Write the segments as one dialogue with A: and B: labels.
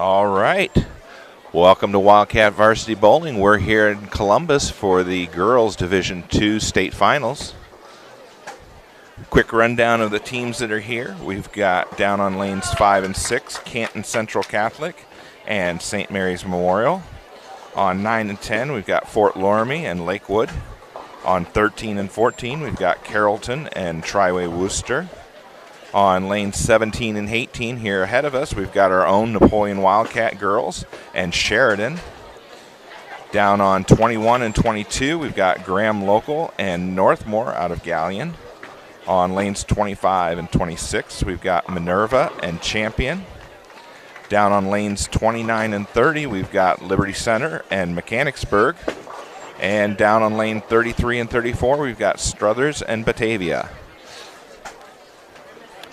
A: All right. Welcome to Wildcat Varsity Bowling. We're here in Columbus for the Girls Division II State Finals. Quick rundown of the teams that are here. We've got down on lanes 5 and 6, Canton Central Catholic and St. Mary's Memorial. On 9 and 10, we've got Fort Loramie and Lakewood. On 13 and 14, we've got Carrollton and Triway Worcester. On lanes 17 and 18, here ahead of us, we've got our own Napoleon Wildcat girls and Sheridan. Down on 21 and 22, we've got Graham Local and Northmore out of Galleon. On lanes 25 and 26, we've got Minerva and Champion. Down on lanes 29 and 30, we've got Liberty Center and Mechanicsburg. And down on lane 33 and 34, we've got Struthers and Batavia.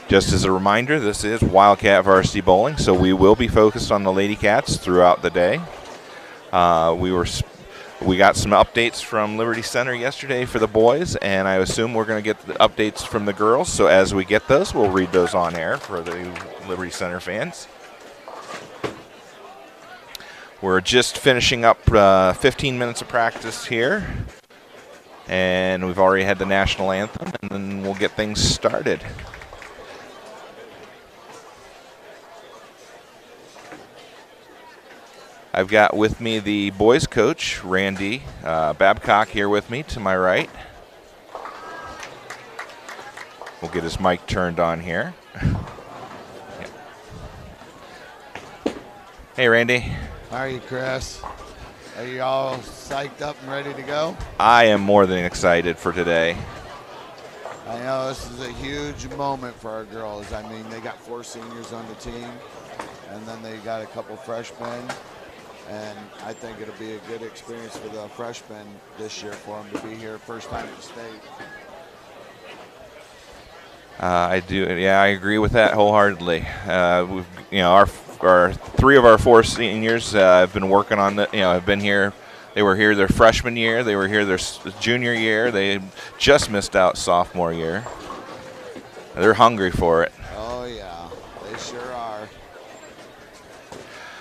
A: Just as a reminder, this is Wildcat Varsity Bowling, so we will be focused on the Lady Cats throughout the day. We got some updates from Liberty Center yesterday for the boys, and I assume we're going to get the updates from the girls. So as we get those, we'll read those on air for the Liberty Center fans. We're just finishing up 15 minutes of practice here, and we've already had the national anthem, and then we'll get things started. I've got with me the boys coach, Randy Babcock, here with me to my right. We'll get his mic turned on here. Hey, Randy.
B: How are you, Chris? Are you all psyched up and ready to go?
A: I am more than excited for today.
B: I know this is a huge moment for our girls. I mean, they got 4 seniors on the team, and then they got a couple freshmen. And I think it'll be a good experience for the freshmen this year for them to be here first time at state.
A: I do. Yeah, I agree with that wholeheartedly. Our 3 of our 4 seniors have been working on the. Have been here. They were here their freshman year. They were here their junior year. They just missed out sophomore year. They're hungry for it.
B: Oh yeah, they sure are.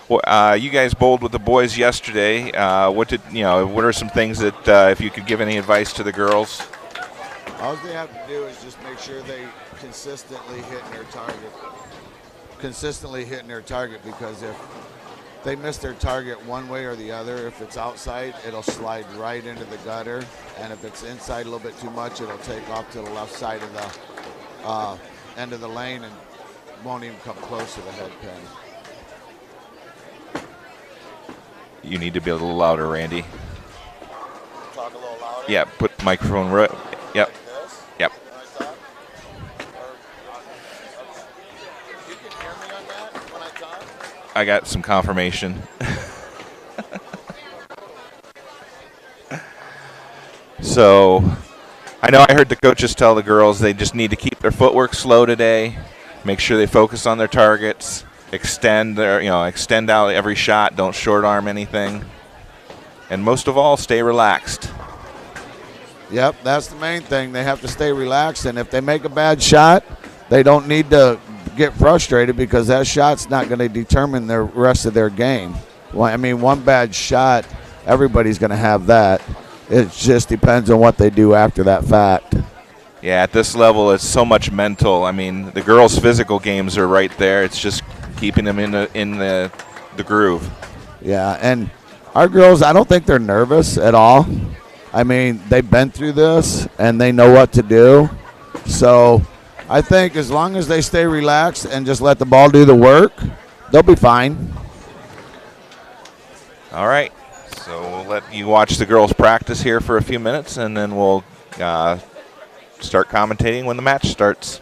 A: Well, you guys bowled with the boys yesterday. What are some things that if you could give any advice to the girls?
B: All they have to do is just make sure they consistently hitting their target. Because if they miss their target one way or the other, if it's outside, it'll slide right into the gutter, and if it's inside a little bit too much, it'll take off to the left side of the end of the lane and won't even come close to the head pin.
A: You need to be a little louder, Randy.
B: Talk a little louder?
A: Yeah, put the microphone right. Yep.
B: Like this?
A: Yep.
B: You can hear me on that when I talk?
A: I got some confirmation. So, I know I heard the coaches tell the girls they just need to keep their footwork slow today, make sure they focus on their targets. Extend out every shot. Don't short arm anything, and most of all, stay relaxed.
B: Yep, that's the main thing. They have to stay relaxed, and if they make a bad shot, they don't need to get frustrated because that shot's not going to determine the rest of their game. Well, I mean, one bad shot, everybody's going to have that. It just depends on what they do after that fact.
A: Yeah, at this level, it's so much mental. I mean, the girls' physical games are right there. It's just keeping them in the groove.
B: Yeah, and our girls, I don't think they're nervous at all. I mean, they've been through this, and they know what to do. So I think as long as they stay relaxed and just let the ball do the work, they'll be fine.
A: All right, so we'll let you watch the girls practice here for a few minutes, and then we'll start commentating when the match starts.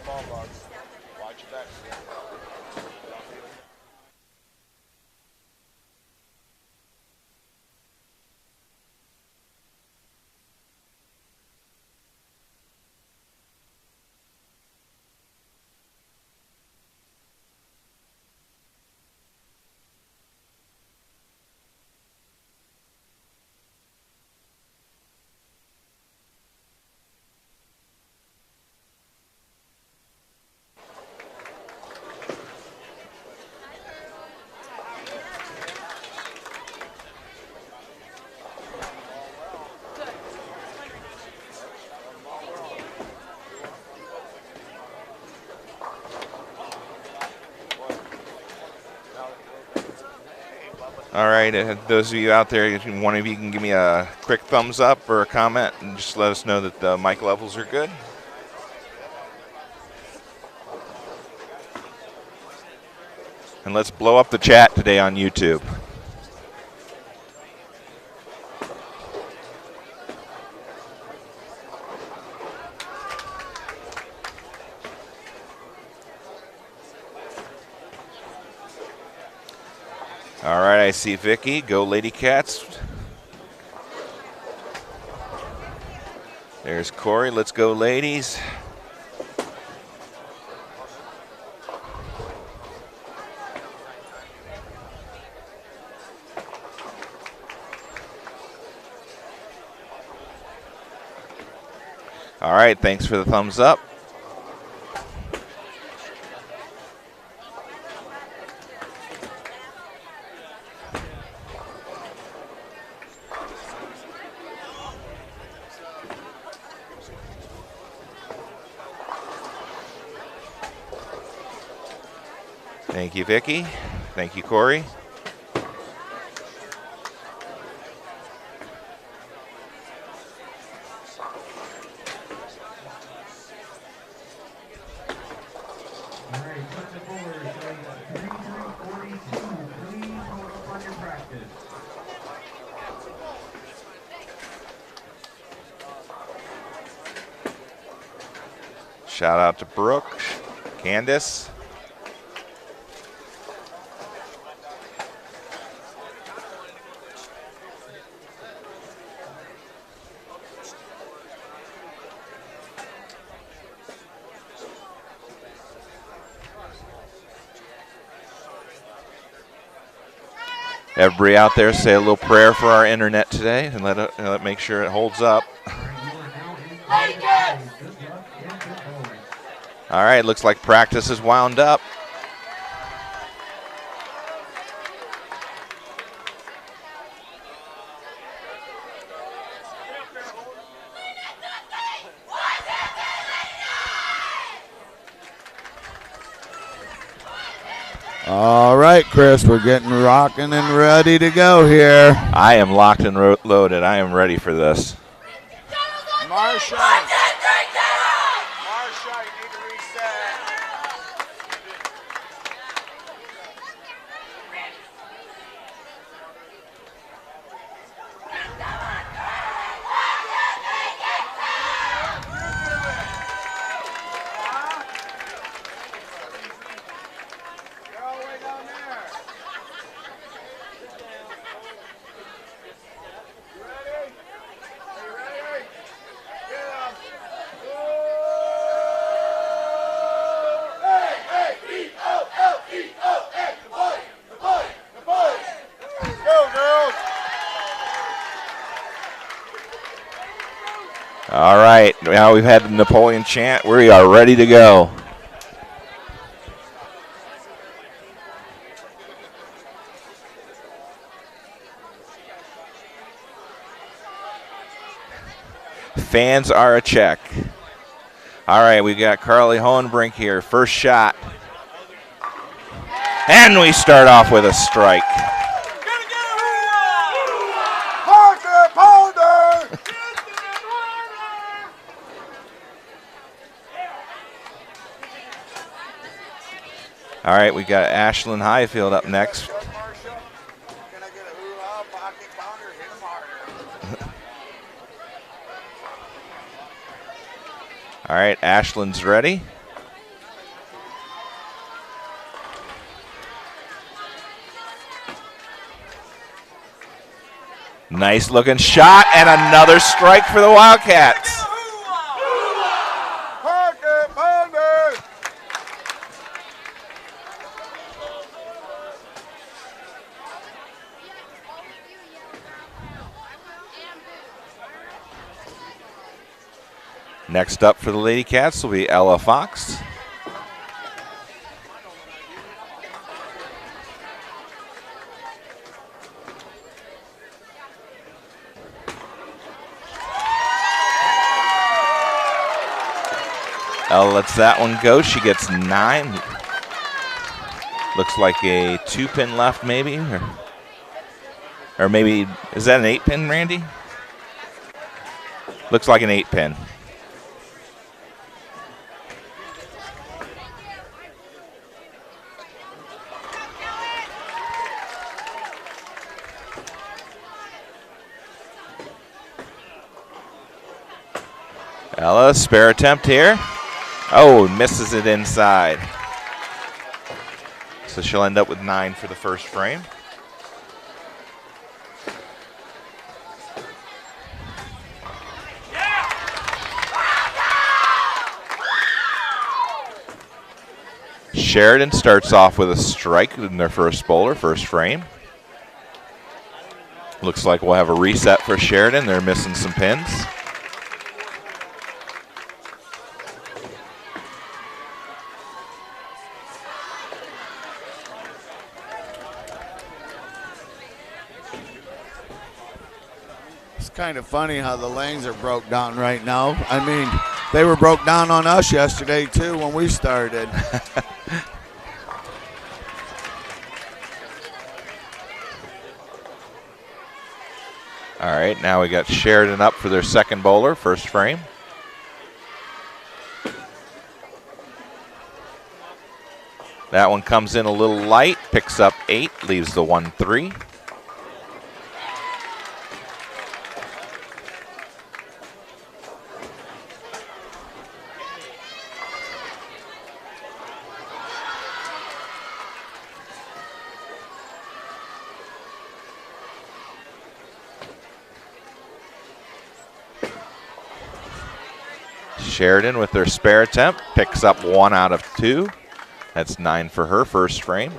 A: All right, those of you out there, if one of you can give me a quick thumbs up or a comment and just let us know that the mic levels are good. And let's blow up the chat today on YouTube. All right, I see Vicky. Go Lady Cats. There's Corey. Let's go, ladies. All right, thanks for the thumbs up. Thank you, Vicky. Thank you, Corey. Shout out to Brooke, Candace. Everybody out there, say a little prayer for our internet today and let it make sure it holds up. All right, looks like practice is wound up.
B: All right, Chris, we're getting rocking and ready to go here.
A: I am locked and loaded. I am ready for this.
B: Marsha. Marsha, you need to reset.
A: All right, now we've had the Napoleon chant. We are ready to go. Fans are a check. All right, we got Carly Hohenbrink here. First shot. And we start off with a strike. All right, we got Ashlyn Highfield up next. All right, Ashlyn's ready. Nice looking shot and another strike for the Wildcats. Next up for the Lady Cats will be Ella Fox. Ella lets that one go. She gets 9. Looks like a 2-pin left maybe. Or maybe, is that an 8-pin, Randy? Looks like an 8-pin. Ella, spare attempt here. Oh, misses it inside. So she'll end up with 9 for the first frame. Sheridan starts off with a strike in their first bowler, first frame. Looks like we'll have a reset for Sheridan. They're missing some pins.
B: It's kind of funny how the lanes are broke down right now. I mean, they were broke down on us yesterday, too, when we started.
A: All right, now we got Sheridan up for their second bowler, first frame. That one comes in a little light, picks up 8, leaves the 1-3. Sheridan with their spare attempt picks up 1 out of 2. That's 9 for her first frame.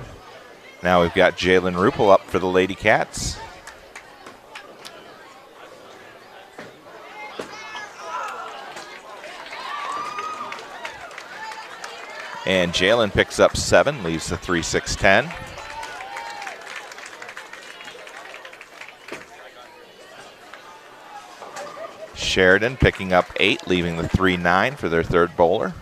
A: Now we've got Jalen Rupel up for the Lady Cats. And Jalen picks up 7, leaves the 3-6-10. Sheridan picking up 8, leaving the 3-9 for their third bowler.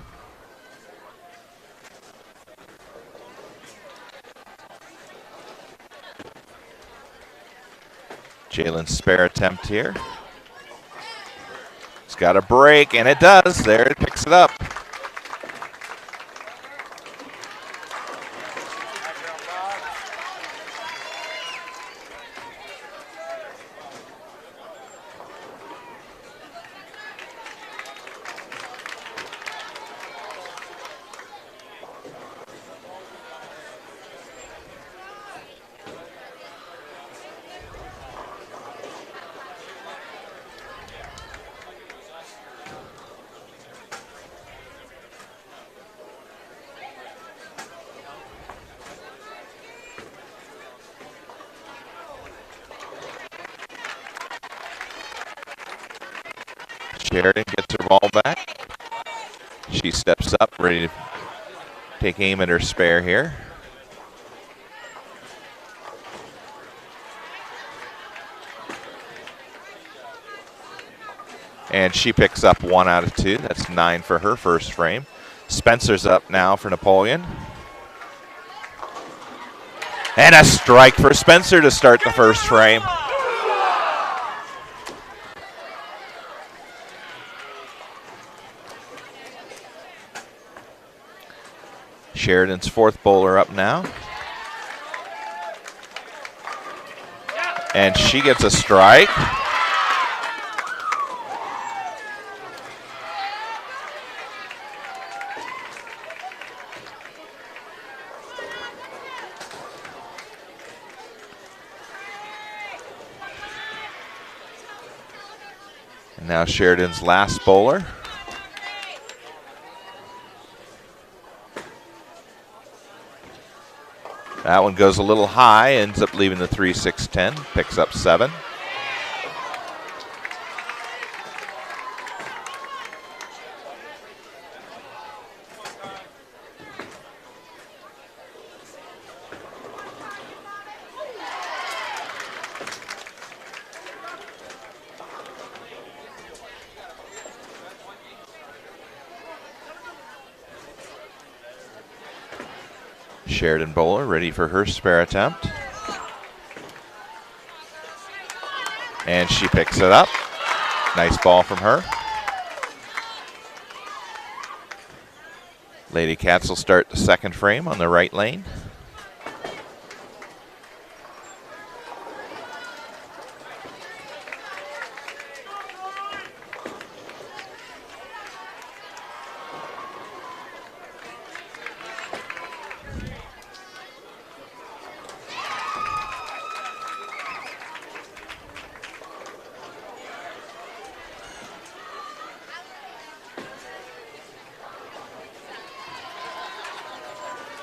A: Jalen's spare attempt here. It's got a break, and it does. There, it picks it up. Sheridan gets her ball back. She steps up, ready to take aim at her spare here. And she picks up 1 out of 2. That's 9 for her first frame. Spencer's up now for Napoleon. And a strike for Spencer to start the first frame. Sheridan's fourth bowler up now. And she gets a strike. And now Sheridan's last bowler. That one goes a little high, ends up leaving the 3-6-10, picks up 7. Sheridan bowler ready for her spare attempt. And she picks it up. Nice ball from her. Lady Cats will start the second frame on the right lane.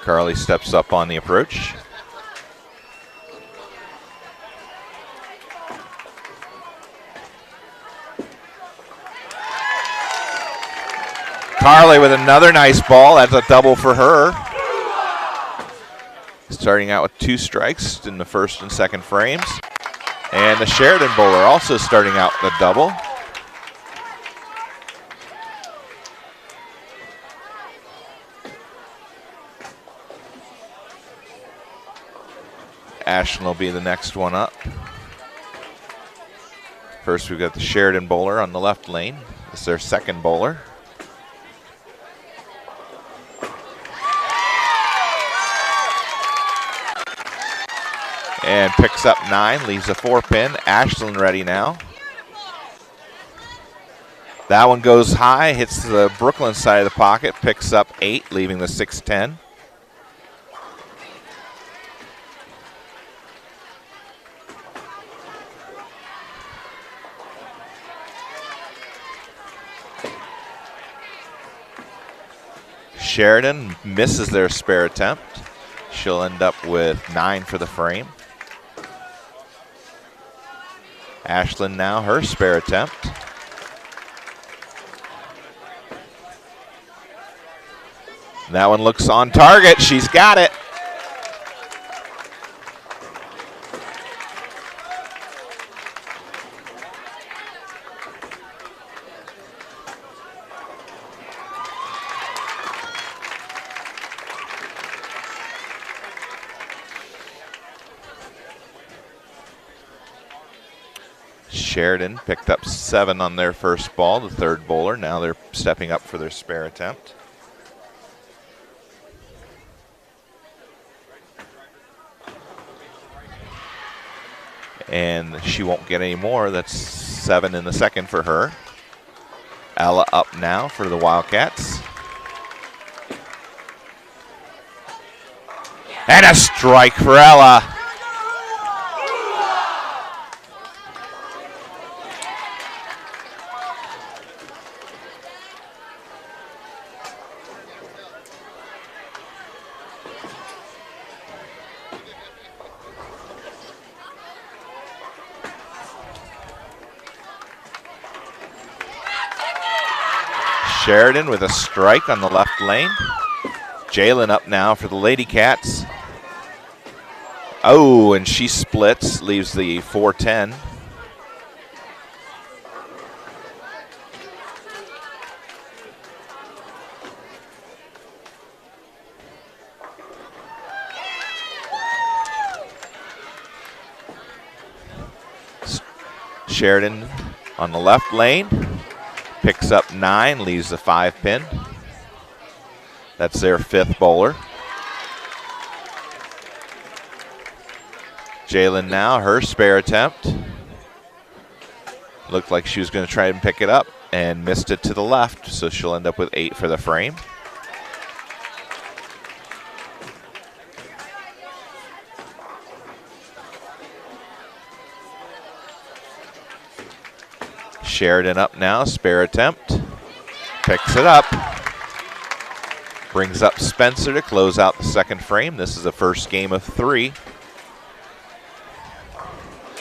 A: Carly steps up on the approach. Carly with another nice ball. That's a double for her. Starting out with 2 strikes in the first and second frames. And the Sheridan bowler also starting out with a double. Ashland will be the next one up. First, we've got the Sheridan bowler on the left lane. This is their second bowler. And picks up 9, leaves a 4-pin. Ashland ready now. That one goes high, hits the Brooklyn side of the pocket, picks up 8, leaving the 6-10. Sheridan misses their spare attempt. She'll end up with 9 for the frame. Ashland now, her spare attempt. That one looks on target. She's got it. Sheridan picked up 7 on their first ball, the third bowler. Now they're stepping up for their spare attempt. And she won't get any more. That's 7 in the second for her. Ella up now for the Wildcats. And a strike for Ella. Sheridan with a strike on the left lane. Jalen up now for the Lady Cats. Oh, and she splits, leaves the 4-10. Sheridan on the left lane. Picks up 9, leaves the 5-pin. That's their 5th bowler. Jalen now, her spare attempt. Looked like she was going to try and pick it up and missed it to the left, so she'll end up with 8 for the frame. Sheridan up now, spare attempt. Picks it up. Brings up Spencer to close out the second frame. This is the first game of 3.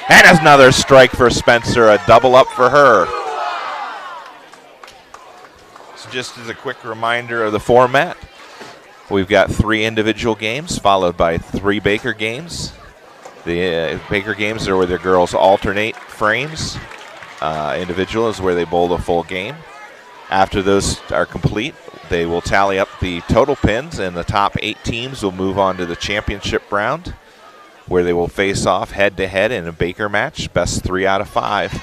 A: And another strike for Spencer, a double up for her. So just as a quick reminder of the format, we've got 3 individual games followed by 3 Baker games. The Baker games are where the girls alternate frames. Individual is where they bowl the full game. After those are complete, they will tally up the total pins, and the top 8 teams will move on to the championship round. where they will face off head-to-head in a Baker match, best 3 out of 5.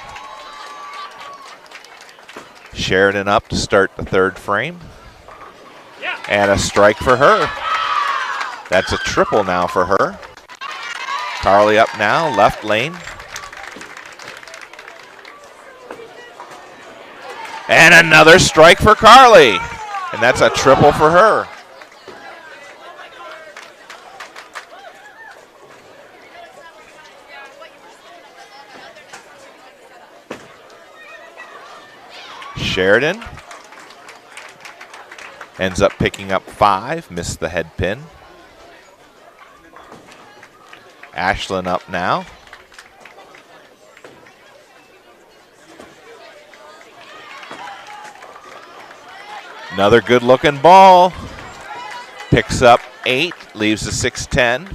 A: Sheridan up to start the third frame. And a strike for her. That's a triple now for her. Carly up now, left lane. And another strike for Carly. And that's a triple for her. Sheridan ends up picking up 5, missed the head pin. Ashlyn up now. Another good looking ball. Picks up 8, leaves the 6-10.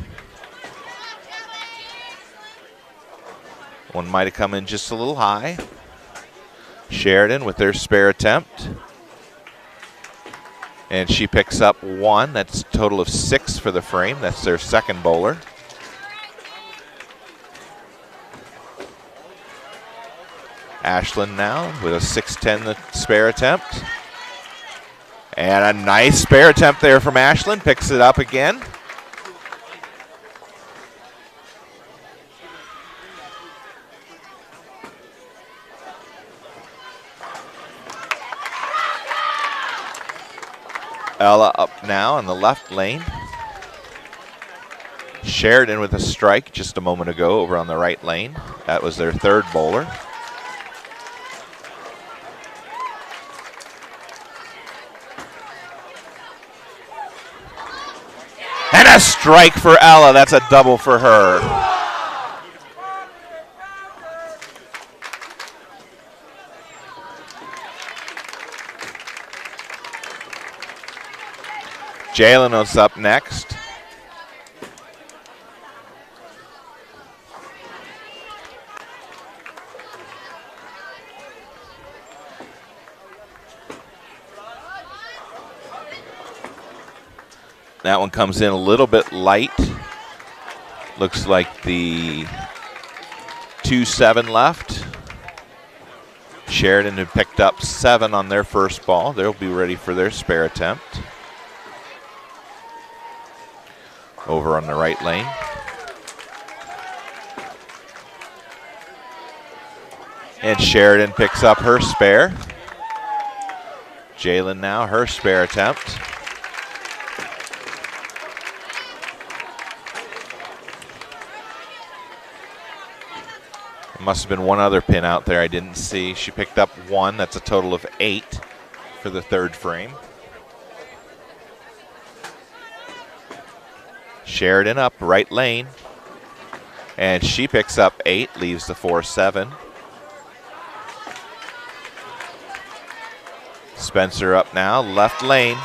A: One might have come in just a little high. Sheridan with their spare attempt. And she picks up 1. That's a total of 6 for the frame. That's their second bowler. Ashlyn now with a 6-10 spare attempt. And a nice spare attempt there from Ashlyn. Picks it up again. Ella up now in the left lane. Sheridan with a strike just a moment ago over on the right lane. That was their third bowler. And a strike for Ella. That's a double for her. Jalen is up next. That one comes in a little bit light. Looks like the 2-7 left. Sheridan had picked up 7 on their first ball. They'll be ready for their spare attempt. Over on the right lane. And Sheridan picks up her spare. Jalen now, her spare attempt. There must have been one other pin out there I didn't see. She picked up 1. That's a total of 8 for the third frame. Sheridan up right lane. And she picks up 8, leaves the 4-7. Spencer up now, left lane.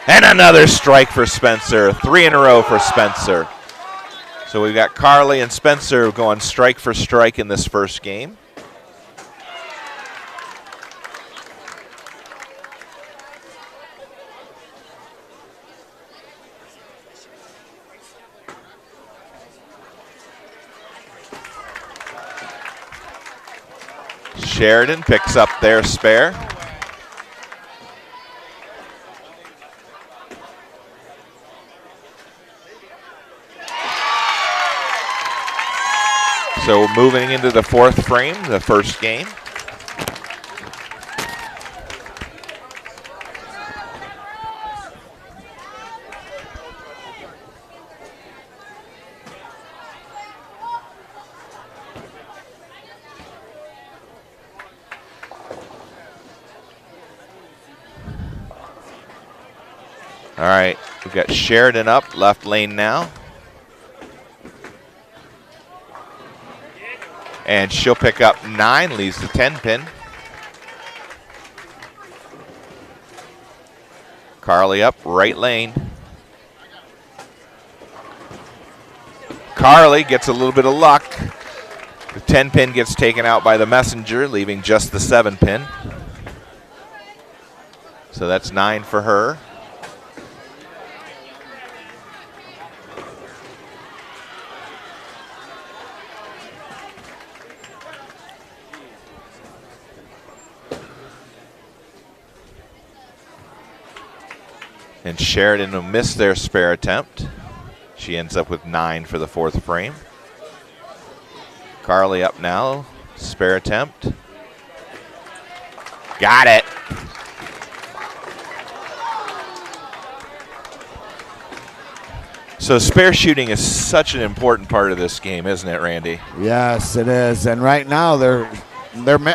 A: And another strike for Spencer. 3 in a row for Spencer. So we've got Carly and Spencer going strike for strike in this first game. Sheridan picks up their spare. So moving into the fourth frame, the first game. All right, we've got Sheridan up, left lane now. And she'll pick up 9, leaves the 10 pin. Carly up, right lane. Carly gets a little bit of luck. The 10 pin gets taken out by the messenger, leaving just the 7 pin. So that's 9 for her. And Sheridan will miss their spare attempt. She ends up with 9 for the fourth frame. Carly up now, spare attempt. Got it. So spare shooting is such an important part of this game, isn't it, Randy?
B: Yes, it is. And right now they're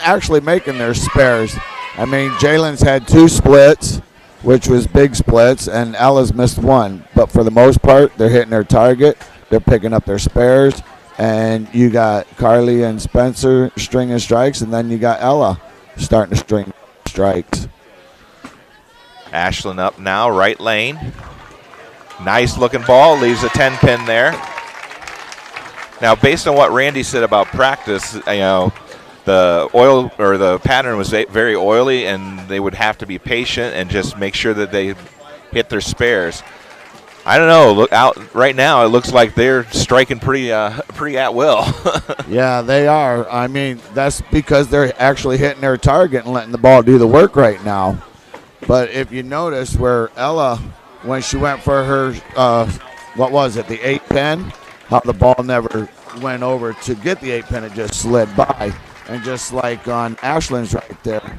B: actually making their spares. I mean, Jalen's had 2 splits, which was big splits, and Ella's missed 1. But for the most part, they're hitting their target. They're picking up their spares. And you got Carly and Spencer stringing strikes, and then you got Ella starting to string strikes.
A: Ashlyn up now, right lane. Nice looking ball, leaves a 10-pin there. Now, based on what Randy said about practice, the oil or the pattern was very oily, and they would have to be patient and just make sure that they hit their spares. I don't know. Look out right now. It looks like they're striking pretty at will.
B: Yeah, they are. I mean, that's because they're actually hitting their target and letting the ball do the work right now. But if you notice where Ella, when she went for her, the 8-pin, how the ball never went over to get the 8-pin, it just slid by. And just like on Ashlyn's right there,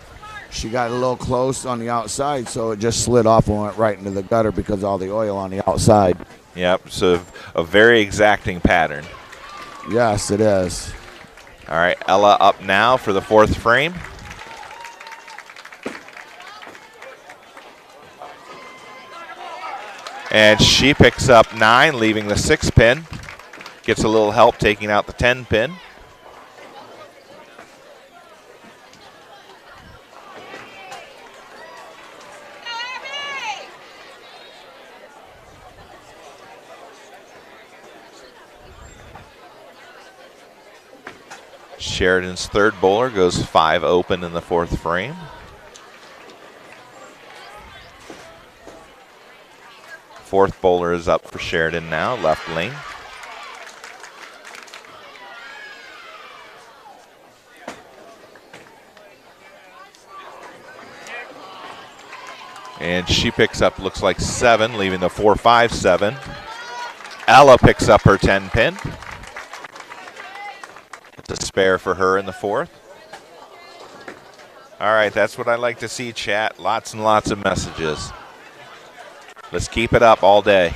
B: she got a little close on the outside, so it just slid off and went right into the gutter because of all the oil on the outside.
A: Yep, so a very exacting pattern.
B: Yes, it is.
A: All right, Ella up now for the fourth frame. And she picks up 9, leaving the 6-pin. Gets a little help taking out the 10-pin. Sheridan's third bowler goes 5 open in the fourth frame. Fourth bowler is up for Sheridan now, left lane. And she picks up, looks like 7, leaving the 4-5-7. Ella picks up her 10-pin. It's a spare for her in the fourth. All right, that's what I like to see, chat. Lots and lots of messages. Let's keep it up all day.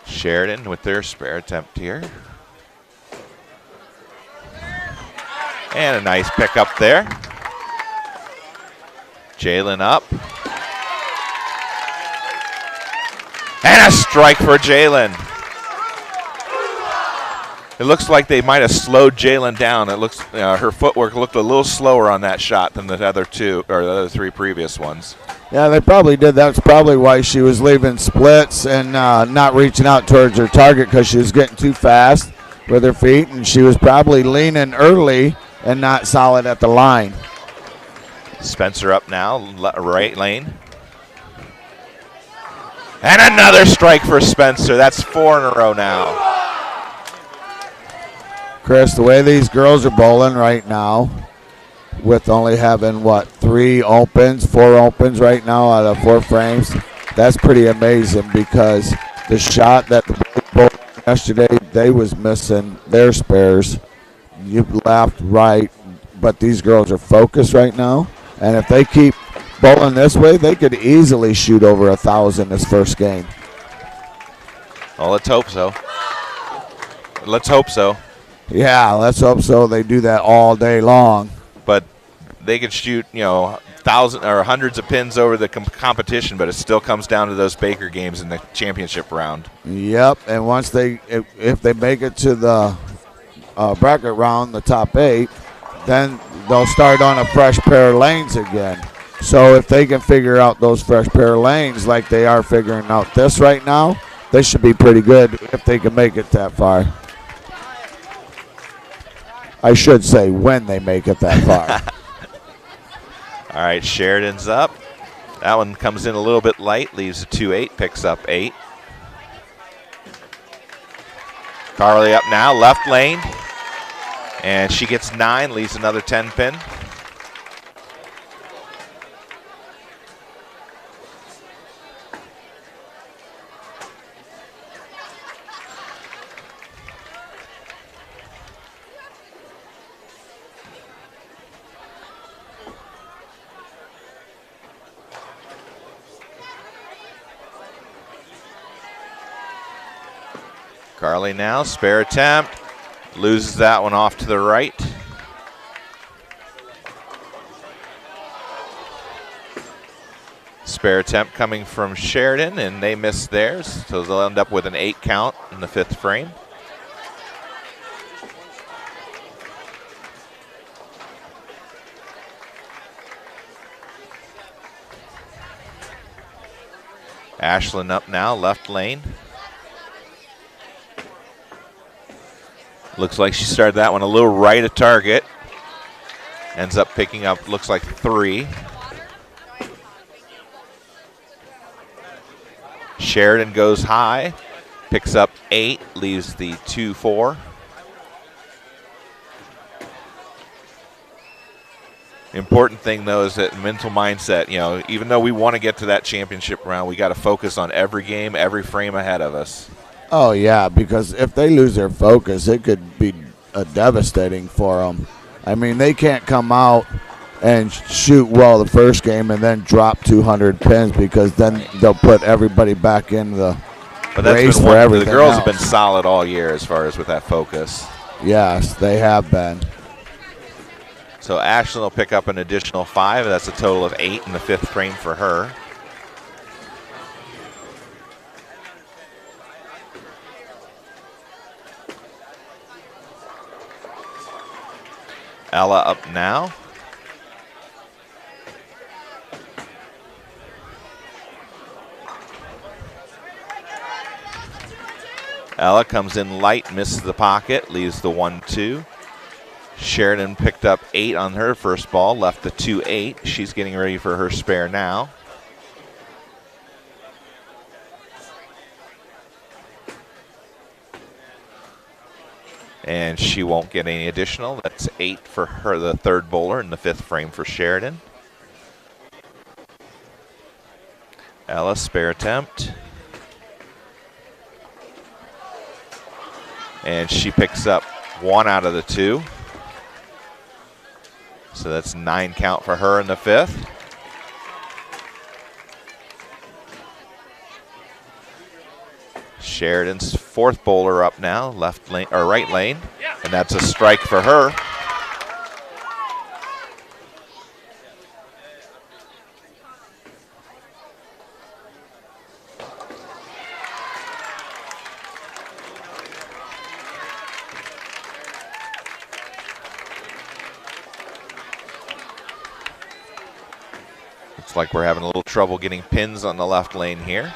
A: Sheridan with their spare attempt here. And a nice pickup there. Jalen up. And a strike for Jalen. It looks like they might have slowed Jalen down. It looks her footwork looked a little slower on that shot than the other 2 or the other 3 previous ones.
B: Yeah, they probably did. That's probably why she was leaving splits and not reaching out towards her target, because she was getting too fast with her feet, and she was probably leaning early and not solid at the line.
A: Spencer up now, right lane. And another strike for Spencer. That's 4 in a row now.
B: Chris, the way these girls are bowling right now, with only having, 4 opens right now out of 4 frames, that's pretty amazing, because the shot that the boys bowled yesterday, they was missing their spares. You left, right, but these girls are focused right now, and if they keep bowling this way, they could easily shoot over 1,000 this first game.
A: Well, let's hope so. Let's hope so.
B: Yeah, let's hope so. They do that all day long.
A: But they could shoot, thousands or hundreds of pins over the competition, but it still comes down to those Baker games in the championship round.
B: Yep, and once if they make it to the bracket round, the top 8, then they'll start on a fresh pair of lanes again. So if they can figure out those fresh pair of lanes like they are figuring out this right now, they should be pretty good if they can make it that far. I should say when they make it that far.
A: All right, Sheridan's up. That one comes in a little bit light, leaves a 2-8, picks up 8. Carly up now, left lane. And she gets 9, leaves another 10 pin. Carly now, spare attempt. Loses that one off to the right. Spare attempt coming from Sheridan, and they miss theirs, so they'll end up with an 8 count in the 5th frame. Ashlyn up now, left lane. Looks like she started that one a little right of target. Ends up picking up, looks like 3. Sheridan goes high, picks up 8, leaves the 2-4. Important thing, though, is that mental mindset. You know, even though we want to get to that championship round, we got to focus on every game, every frame ahead of us.
B: Oh, yeah, because if they lose their focus, it could be devastating for them. I mean, they can't come out and shoot well the first game and then drop 200 pins, because then they'll put everybody back in the race for everything.
A: The girls
B: else.
A: have been solid all year as far as with that focus.
B: Yes, they have been.
A: So Ashlyn will pick up an additional 5. That's a total of 8 in the 5th frame for her. Ella up now. Ella comes in light, misses the pocket, leaves the 1-2. Sheridan picked up 8 on her first ball, left the 2-8. She's getting ready for her spare now. And she won't get any additional. That's 8 for her, the third bowler in the 5th frame for Sheridan. Ella, spare attempt. And she picks up 1 out of the 2. So that's 9 count for her in the 5th. Sheridan's 4th bowler up now, left lane or right lane, and that's a strike for her. Looks like we're having a little trouble getting pins on the left lane here.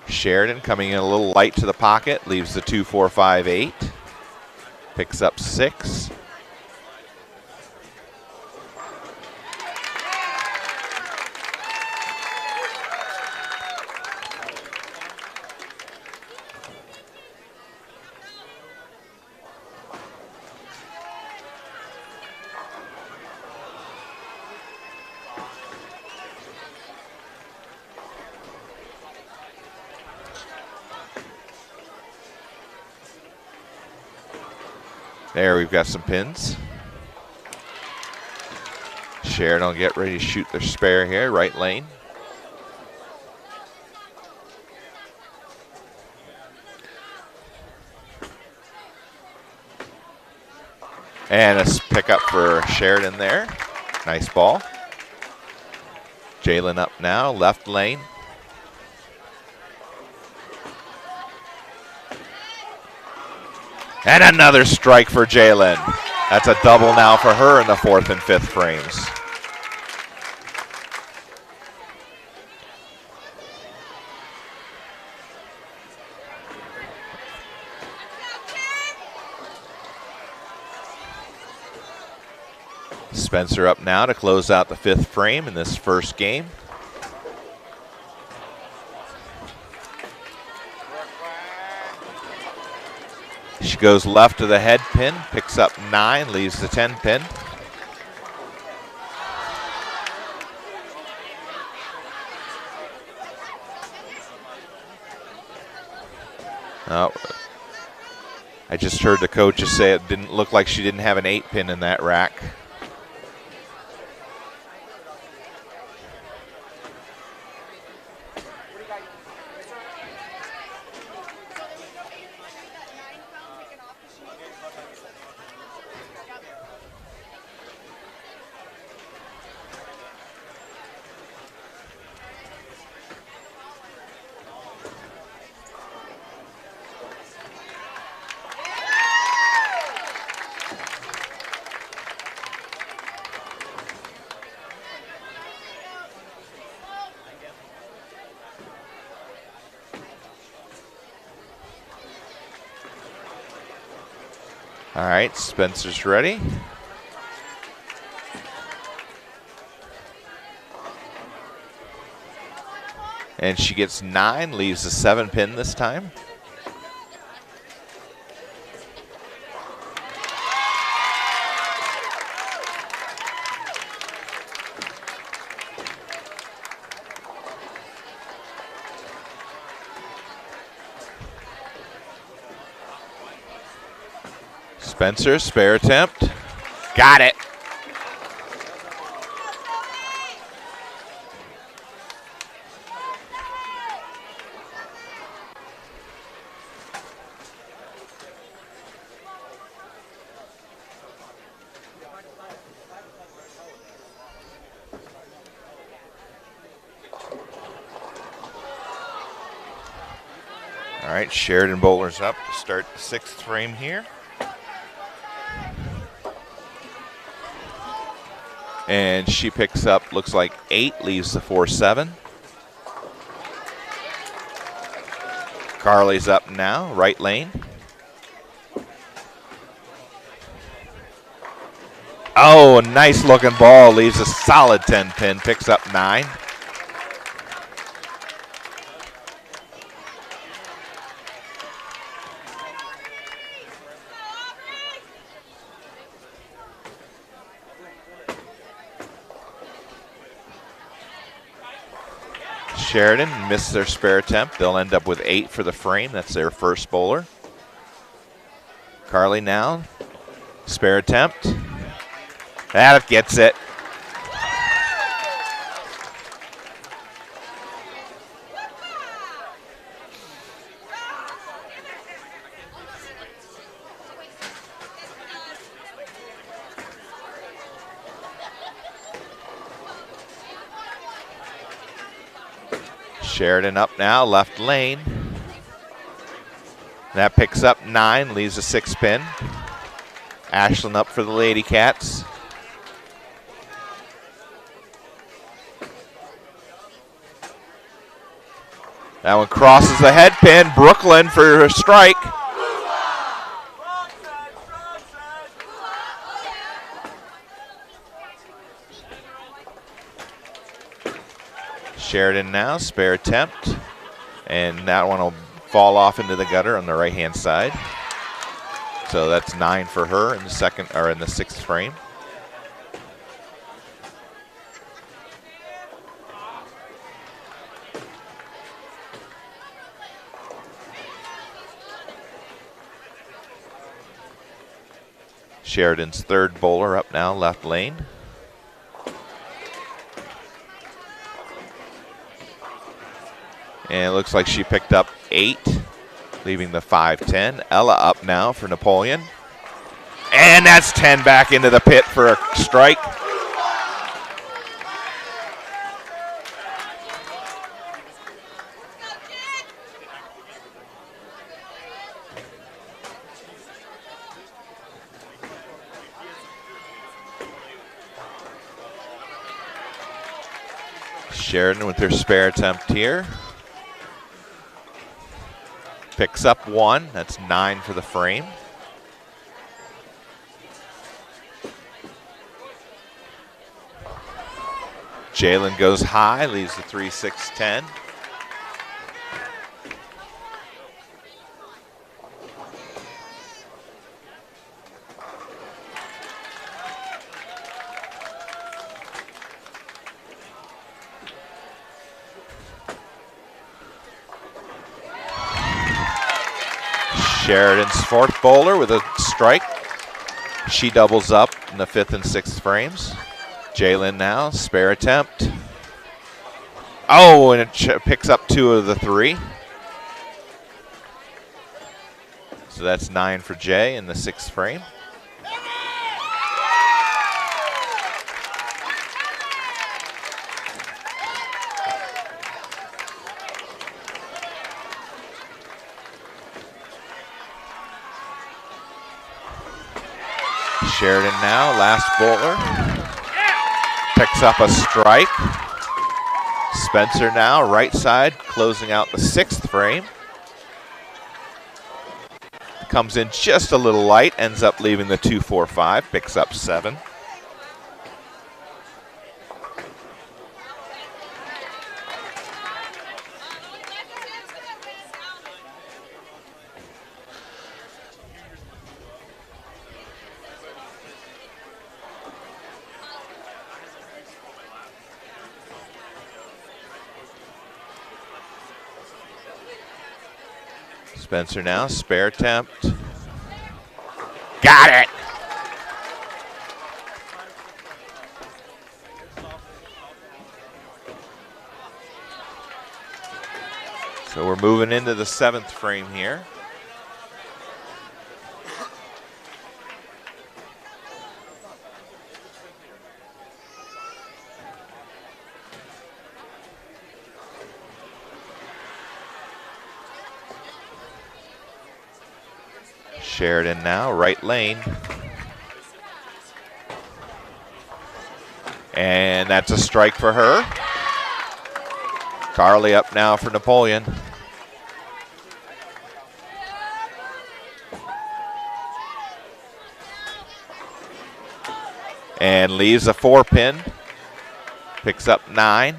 A: Sheridan coming in a little light to the pocket, leaves the 2-4-5-8, picks up 6. There, we've got some pins. Sheridan will get ready to shoot their spare here, right lane. And a pickup for Sheridan there. Nice ball. Jalen up now, left lane. And another strike for Jalen. That's a double now for her in the 4th and 5th frames. Spencer up now to close out the 5th frame in this first game. She goes left to the head pin, picks up 9, leaves the 10 pin. Oh, I just heard the coaches say it didn't look like she didn't have an 8 pin in that rack. All right, Spencer's ready. And she gets 9, leaves the 7 pin this time. Spencer, spare attempt. Got it. All right, Sheridan bowlers up to start the 6th frame here. And she picks up, looks like 8, leaves the 4-7. Carly's up now, right lane. Oh, a nice looking ball, leaves a solid 10 pin, picks up 9. Sheridan missed their spare attempt. They'll end up with 8 for the frame. That's their first bowler. Carly now, spare attempt. That gets it. Sheridan up now, left lane. That picks up 9, leaves a 6 pin. Ashlyn up for the Lady Cats. That one crosses the head pin. Brooklyn for a strike. Sheridan now, spare attempt. And that one will fall off into the gutter on the right-hand side. So that's 9 for her in the second, or in the 6th frame. Sheridan's third bowler up now, left lane. And it looks like she picked up 8, leaving the 5-10. Ella up now for Napoleon. And that's 10 back into the pit for a strike. Sheridan with her spare attempt here. Picks up 1, that's 9 for the frame. Jalen goes high, leaves the 3-6-10. Sheridan's fourth bowler with a strike. She doubles up in the 5th and 6th frames. Jalen now, spare attempt. Oh, and it picks up 2 of the 3. So that's 9 for Jay in the 6th frame. Sheridan now, last bowler. Picks up a strike. Spencer now, right side, closing out the 6th frame. Comes in just a little light, ends up leaving the 2-4-5, picks up 7. Spencer now, spare attempt. Got it! So we're moving into the 7th frame here. Sheridan now, right lane. And that's a strike for her. Carly up now for Napoleon. And leaves a 4-pin. Picks up 9.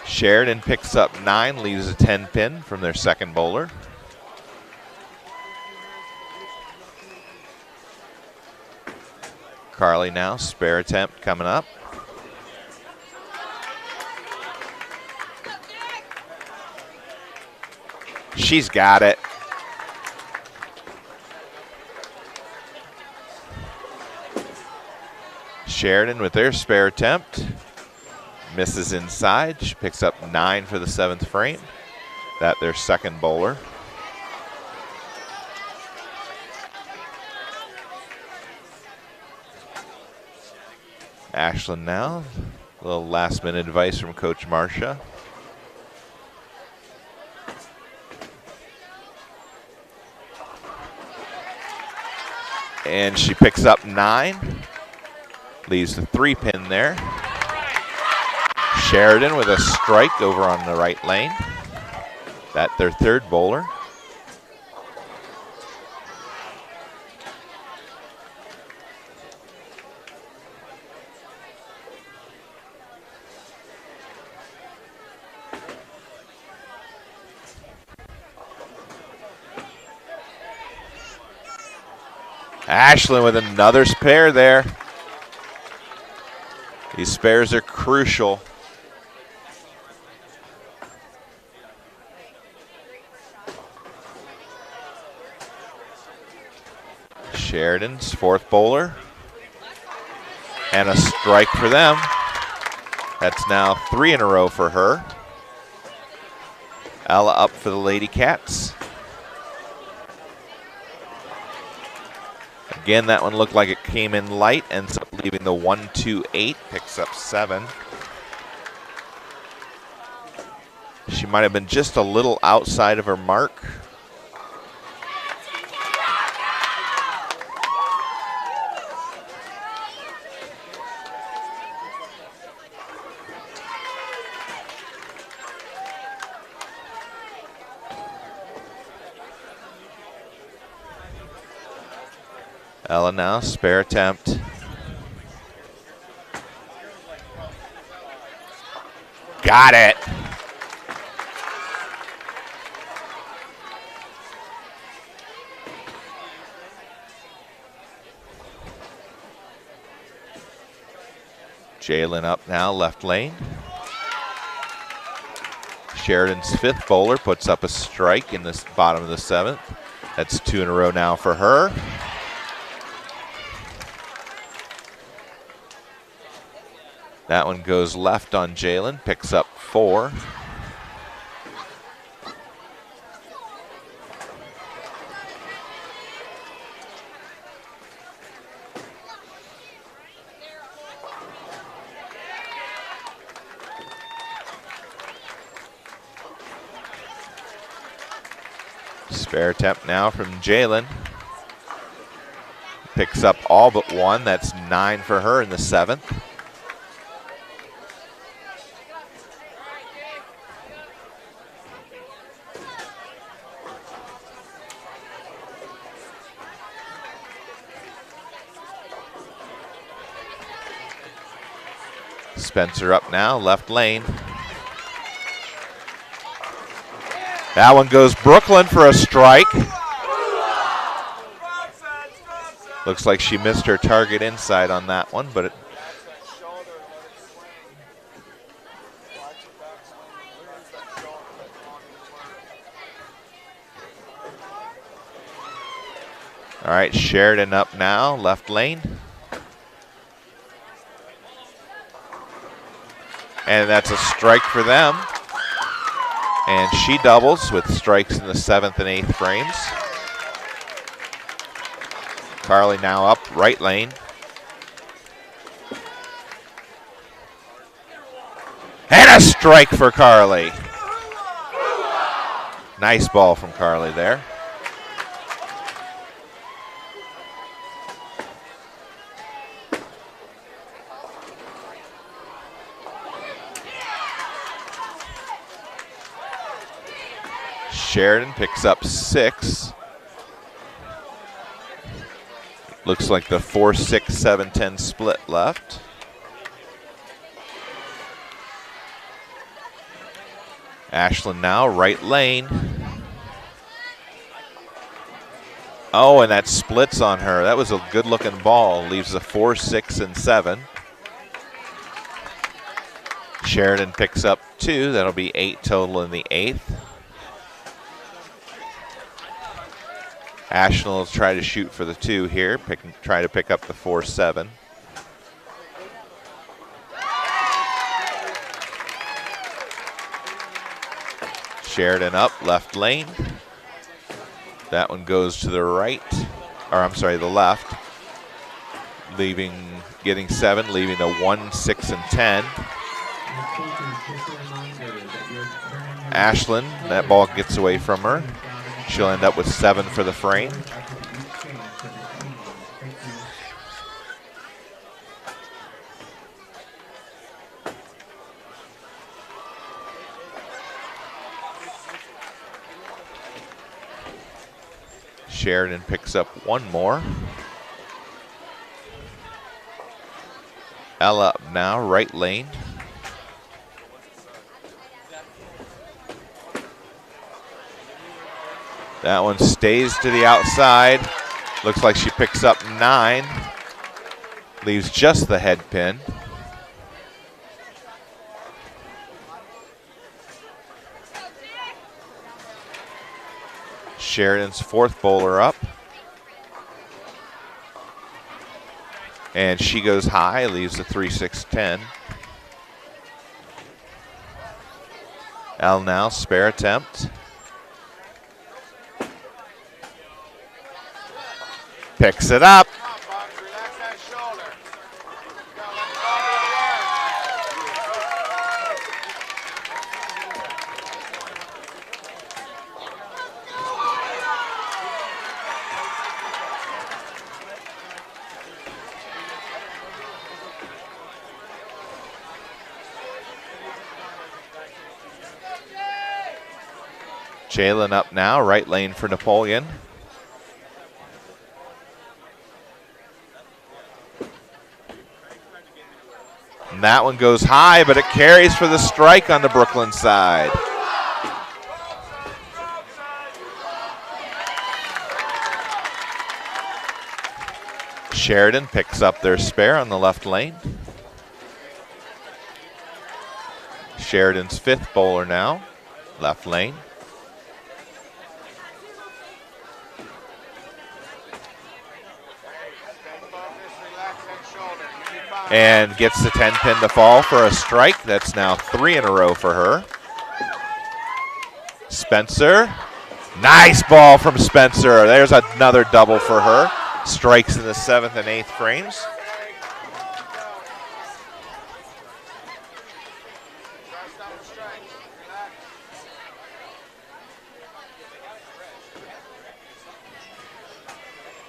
A: Sheridan picks up 9, leaves a 10-pin from their second bowler. Carly now, spare attempt coming up. She's got it. Sheridan with their spare attempt. Misses inside. She picks up 9 for the 7th frame. That their second bowler. Ashland now. A little last minute advice from Coach Marcia. And she picks up 9. Leaves the 3-pin there. Sheridan with a strike over on the right lane. That their third bowler. Ashland with another spare there. These spares are crucial. Sheridan's fourth bowler. And a strike for them. That's now 3 in a row for her. Ella up for the Lady Cats. Again, that one looked like it came in light, ends up leaving the 1-2-8, picks up 7. She might have been just a little outside of her mark. Ella now, spare attempt. Got it. Jalen up now, left lane. Sheridan's fifth bowler puts up a strike in the bottom of the seventh. That's 2 in a row now for her. That one goes left on Jalen, picks up 4. Spare attempt now from Jalen. Picks up all but 1. That's 9 for her in the seventh. Spencer up now, left lane. That one goes Brooklyn for a strike. Looks like she missed her target inside on that one, but all right, Sheridan up now, left lane. And that's a strike for them. And she doubles with strikes in the 7th and 8th frames. Carly now up, right lane. And a strike for Carly. Nice ball from Carly there. Sheridan picks up 6. Looks like the 4-6, 7-10 split left. Ashland now, right lane. Oh, and that splits on her. That was a good looking ball. Leaves a 4, 6, and 7. Sheridan picks up 2. That'll be 8 total in the 8th. Ashland will try to shoot for the 2 here, try to pick up the 4-7. Sheridan up, left lane. That one goes to the right, or I'm sorry, the left. Getting 7, leaving a 1, 6, and 10. Ashland, that ball gets away from her. She'll end up with 7 for the frame. Sheridan picks up 1 more. Ella up now, right lane. That one stays to the outside. Looks like she picks up 9. Leaves just the head pin. Sheridan's 4th bowler up. And she goes high, leaves a 3, 6, 10. Al now, spare attempt. Picks it up. Jalen up now, right lane for Napoleon. And that one goes high, but it carries for the strike on the Brooklyn side. Sheridan picks up their spare on the left lane. Sheridan's fifth bowler now, left lane. And gets the 10 pin to fall for a strike. That's now 3 in a row for her. Spencer. Nice ball from Spencer. There's another double for her. Strikes in the 7th and 8th frames.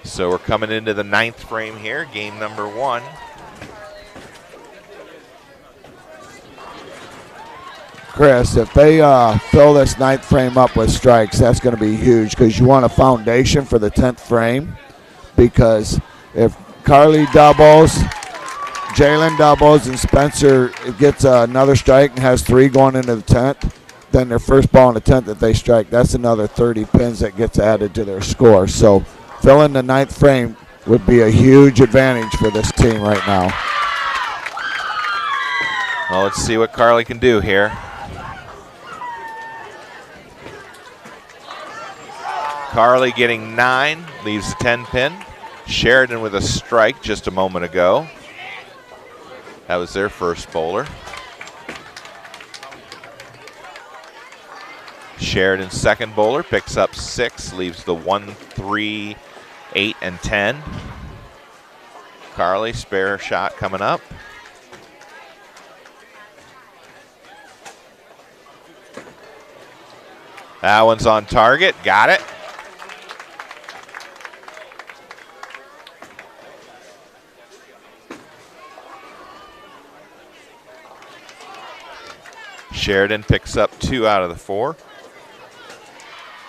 A: So we're coming into the 9th frame here, game number 1.
B: Chris, if they fill this 9th frame up with strikes, that's going to be huge because you want a foundation for the 10th frame. Because if Carly doubles, Jalen doubles, and Spencer gets another strike and has 3 going into the 10th, then their first ball in the 10th that they strike, that's another 30 pins that gets added to their score. So filling the 9th frame would be a huge advantage for this team right now.
A: Well, let's see what Carly can do here. Carly getting 9, leaves the 10 pin. Sheridan with a strike just a moment ago. That was their first bowler. Sheridan's second bowler picks up 6, leaves the 1, 3, 8, and 10. Carly, spare shot coming up. That one's on target, got it. Sheridan picks up 2 out of the 4.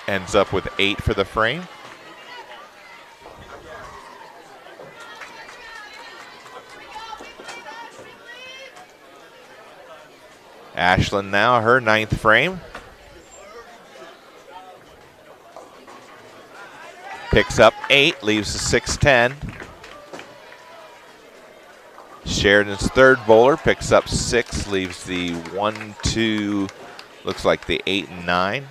A: Ends up with 8 for the frame. Ashlyn now, her 9th frame. Picks up 8, leaves the 6-10. Sheridan's third bowler picks up 6, leaves the 1, 2, looks like the 8 and 9.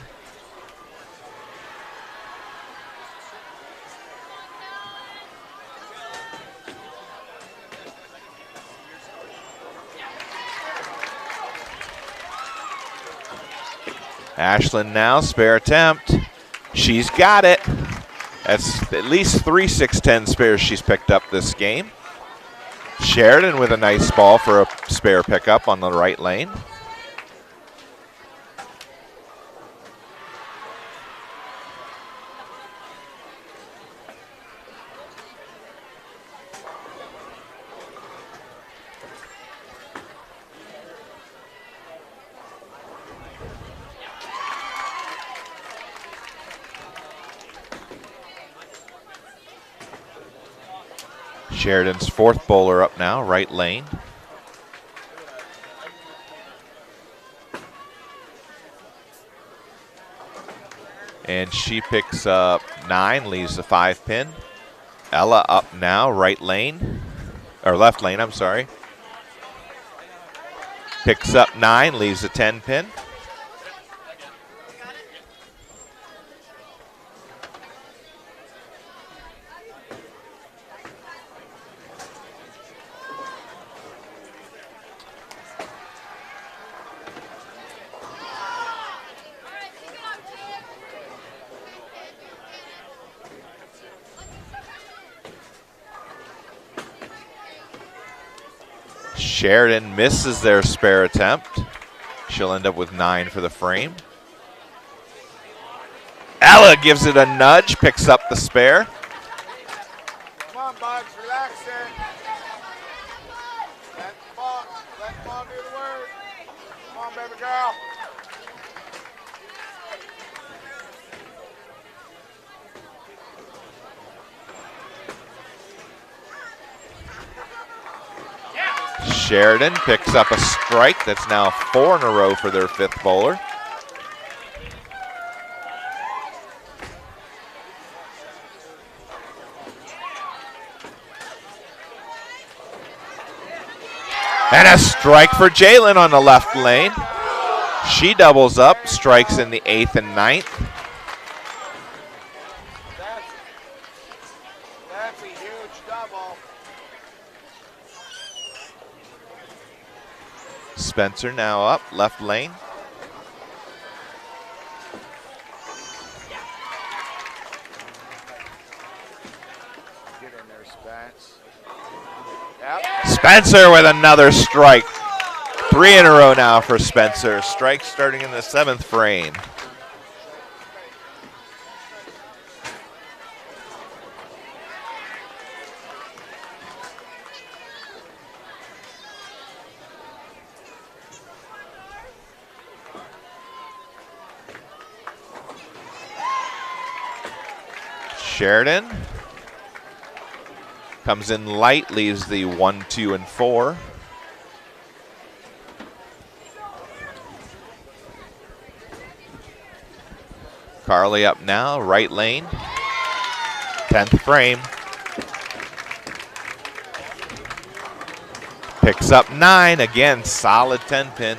A: Ashlyn now, spare attempt. She's got it. That's at least 3 6-10 spares she's picked up this game. Sheridan with a nice ball for a spare pickup on the right lane. Sheridan's fourth bowler up now, right lane. And she picks up 9, leaves the 5 pin. Ella up now, right lane, or left lane, I'm sorry. Picks up 9, leaves the 10 pin. Sheridan misses their spare attempt. She'll end up with 9 for the frame. Ella gives it a nudge, picks up the spare.
B: Come on, Bugs, relax there. Let the ball do the work. Come on, baby girl.
A: Sheridan picks up a strike. That's now 4 in a row for their 5th bowler. And a strike for Jalen on the left lane. She doubles up, strikes in the 8th and 9th.
B: That's a huge double.
A: Spencer now up, left lane.
B: Get in there, Spence. Yep.
A: Spencer with another strike. 3 in a row now for Spencer. Strike starting in the 7th frame. Sheridan comes in light, leaves the 1, 2, and 4. Carly up now, right lane. 10th frame. Picks up 9, again, solid 10-pin.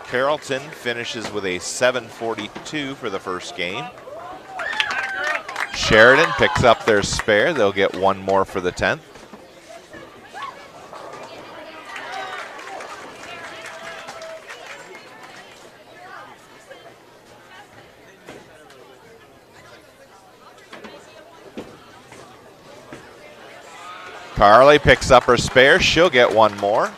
A: Carrollton finishes with a 742 for the first game. Sheridan picks up their spare. They'll get 1 more for the 10th. Carly picks up her spare. She'll get 1 more.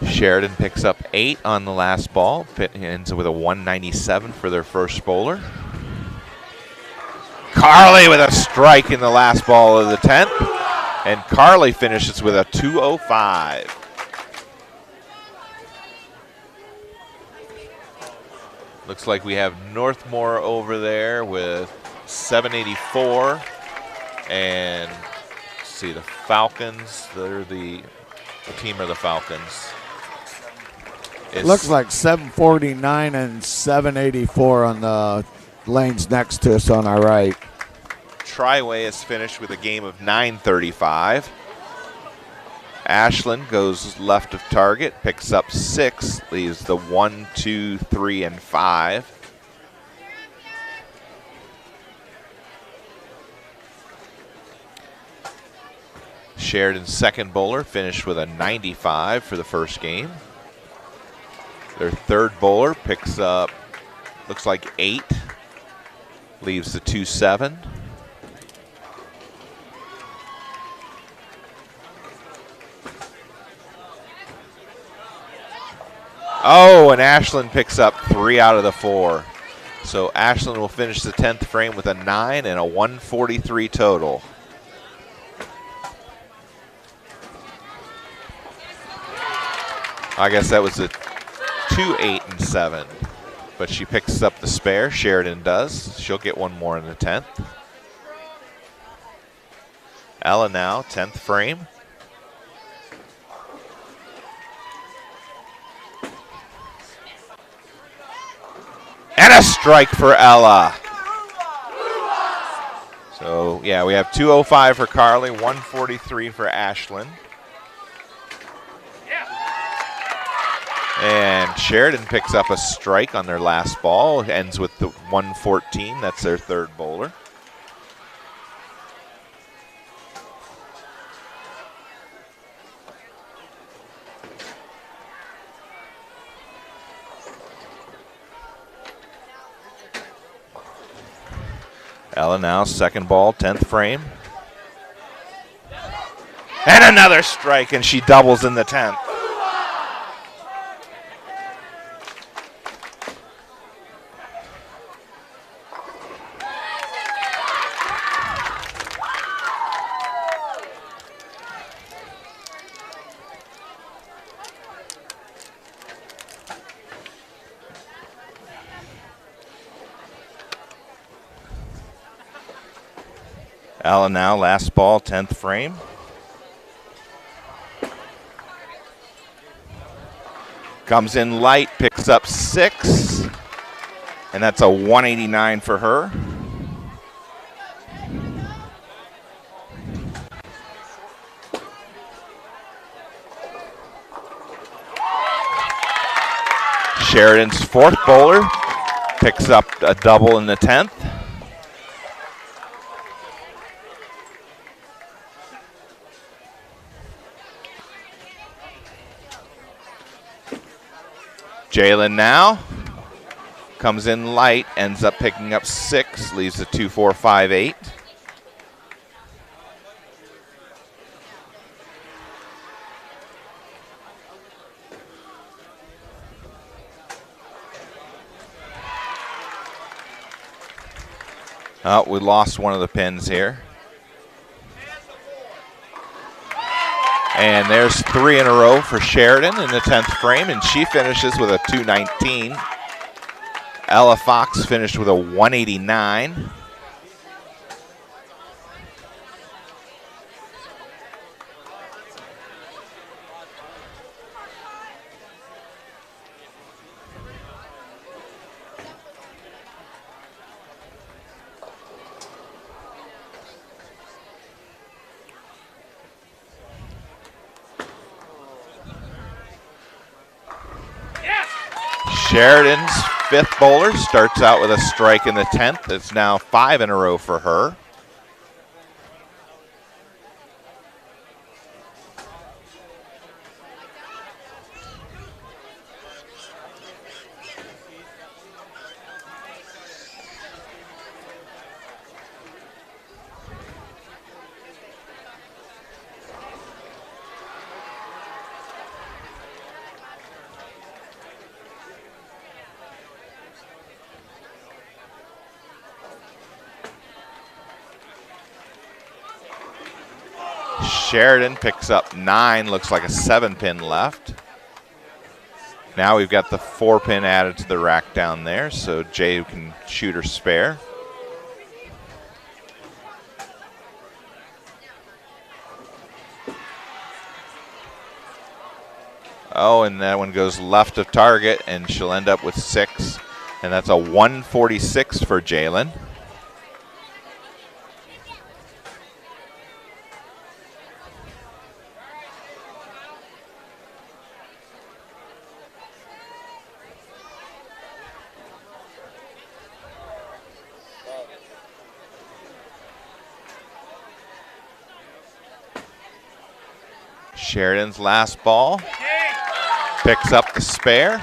A: Sheridan picks up 8 on the last ball. Ends with a 197 for their first bowler. Carly with a strike in the last ball of the 10th. And Carly finishes with a 205. Looks like we have Northmore over there with 784. And let's see, the Falcons, they're the team of the Falcons.
B: Looks like 749 and 784 on the lanes next to us on our right.
A: Triway is finished with a game of 935. Ashland goes left of target, picks up 6, leaves the 1, 2, 3, and 5. Sheridan's second bowler finished with a 95 for the first game. Their third bowler picks up, looks like 8, leaves the 2, 7. Oh, and Ashland picks up 3 out of the 4. So Ashland will finish the 10th frame with a 9 and a 143 total. I guess that was a 2, 8, and 7. But she picks up the spare. Sheridan does. She'll get 1 more in the 10th. Ella now, 10th frame. And a strike for Ella. So, yeah, we have 205 for Carly, 143 for Ashland. And Sheridan picks up a strike on their last ball. Ends with the 114. That's their third bowler. Ella now, second ball, 10th frame. And another strike, and she doubles in the 10th. Ella now, last ball, 10th frame. Comes in light, picks up 6, and that's a 189 for her. Sheridan's 4th bowler picks up a double in the 10th. Jalen now comes in light, ends up picking up 6, leaves a 2-4-5-8. Oh, we lost one of the pins here. And there's 3 in a row for Sheridan in the 10th frame, and she finishes with a 219. Ella Fox finished with a 189. Sheridan's 5th bowler starts out with a strike in the 10th. It's now 5 in a row for her. Sheridan picks up 9, looks like a 7-pin left. Now we've got the 4-pin added to the rack down there, so Jay can shoot her spare. Oh, and that one goes left of target, and she'll end up with 6, and that's a 146 for Jalen. Sheridan's last ball picks up the spare,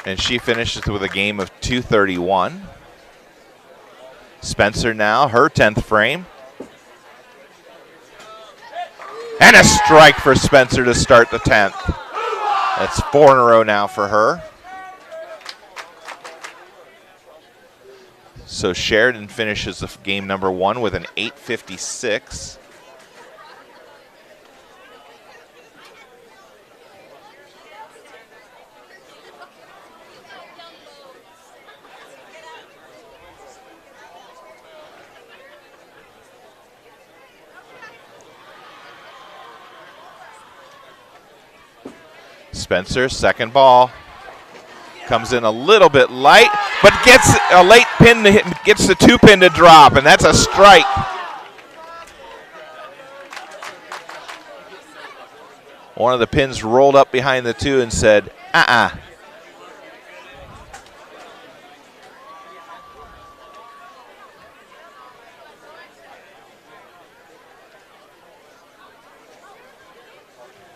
A: and she finishes with a game of 231. Spencer now, her 10th frame. And a strike for Spencer to start the 10th. That's 4 in a row now for her. So Sheridan finishes the game number 1 with an 856. Spencer, second ball, comes in a little bit light, but gets a late pin to hit, gets the 2-pin to drop, and that's a strike. One of the pins rolled up behind the 2 and said,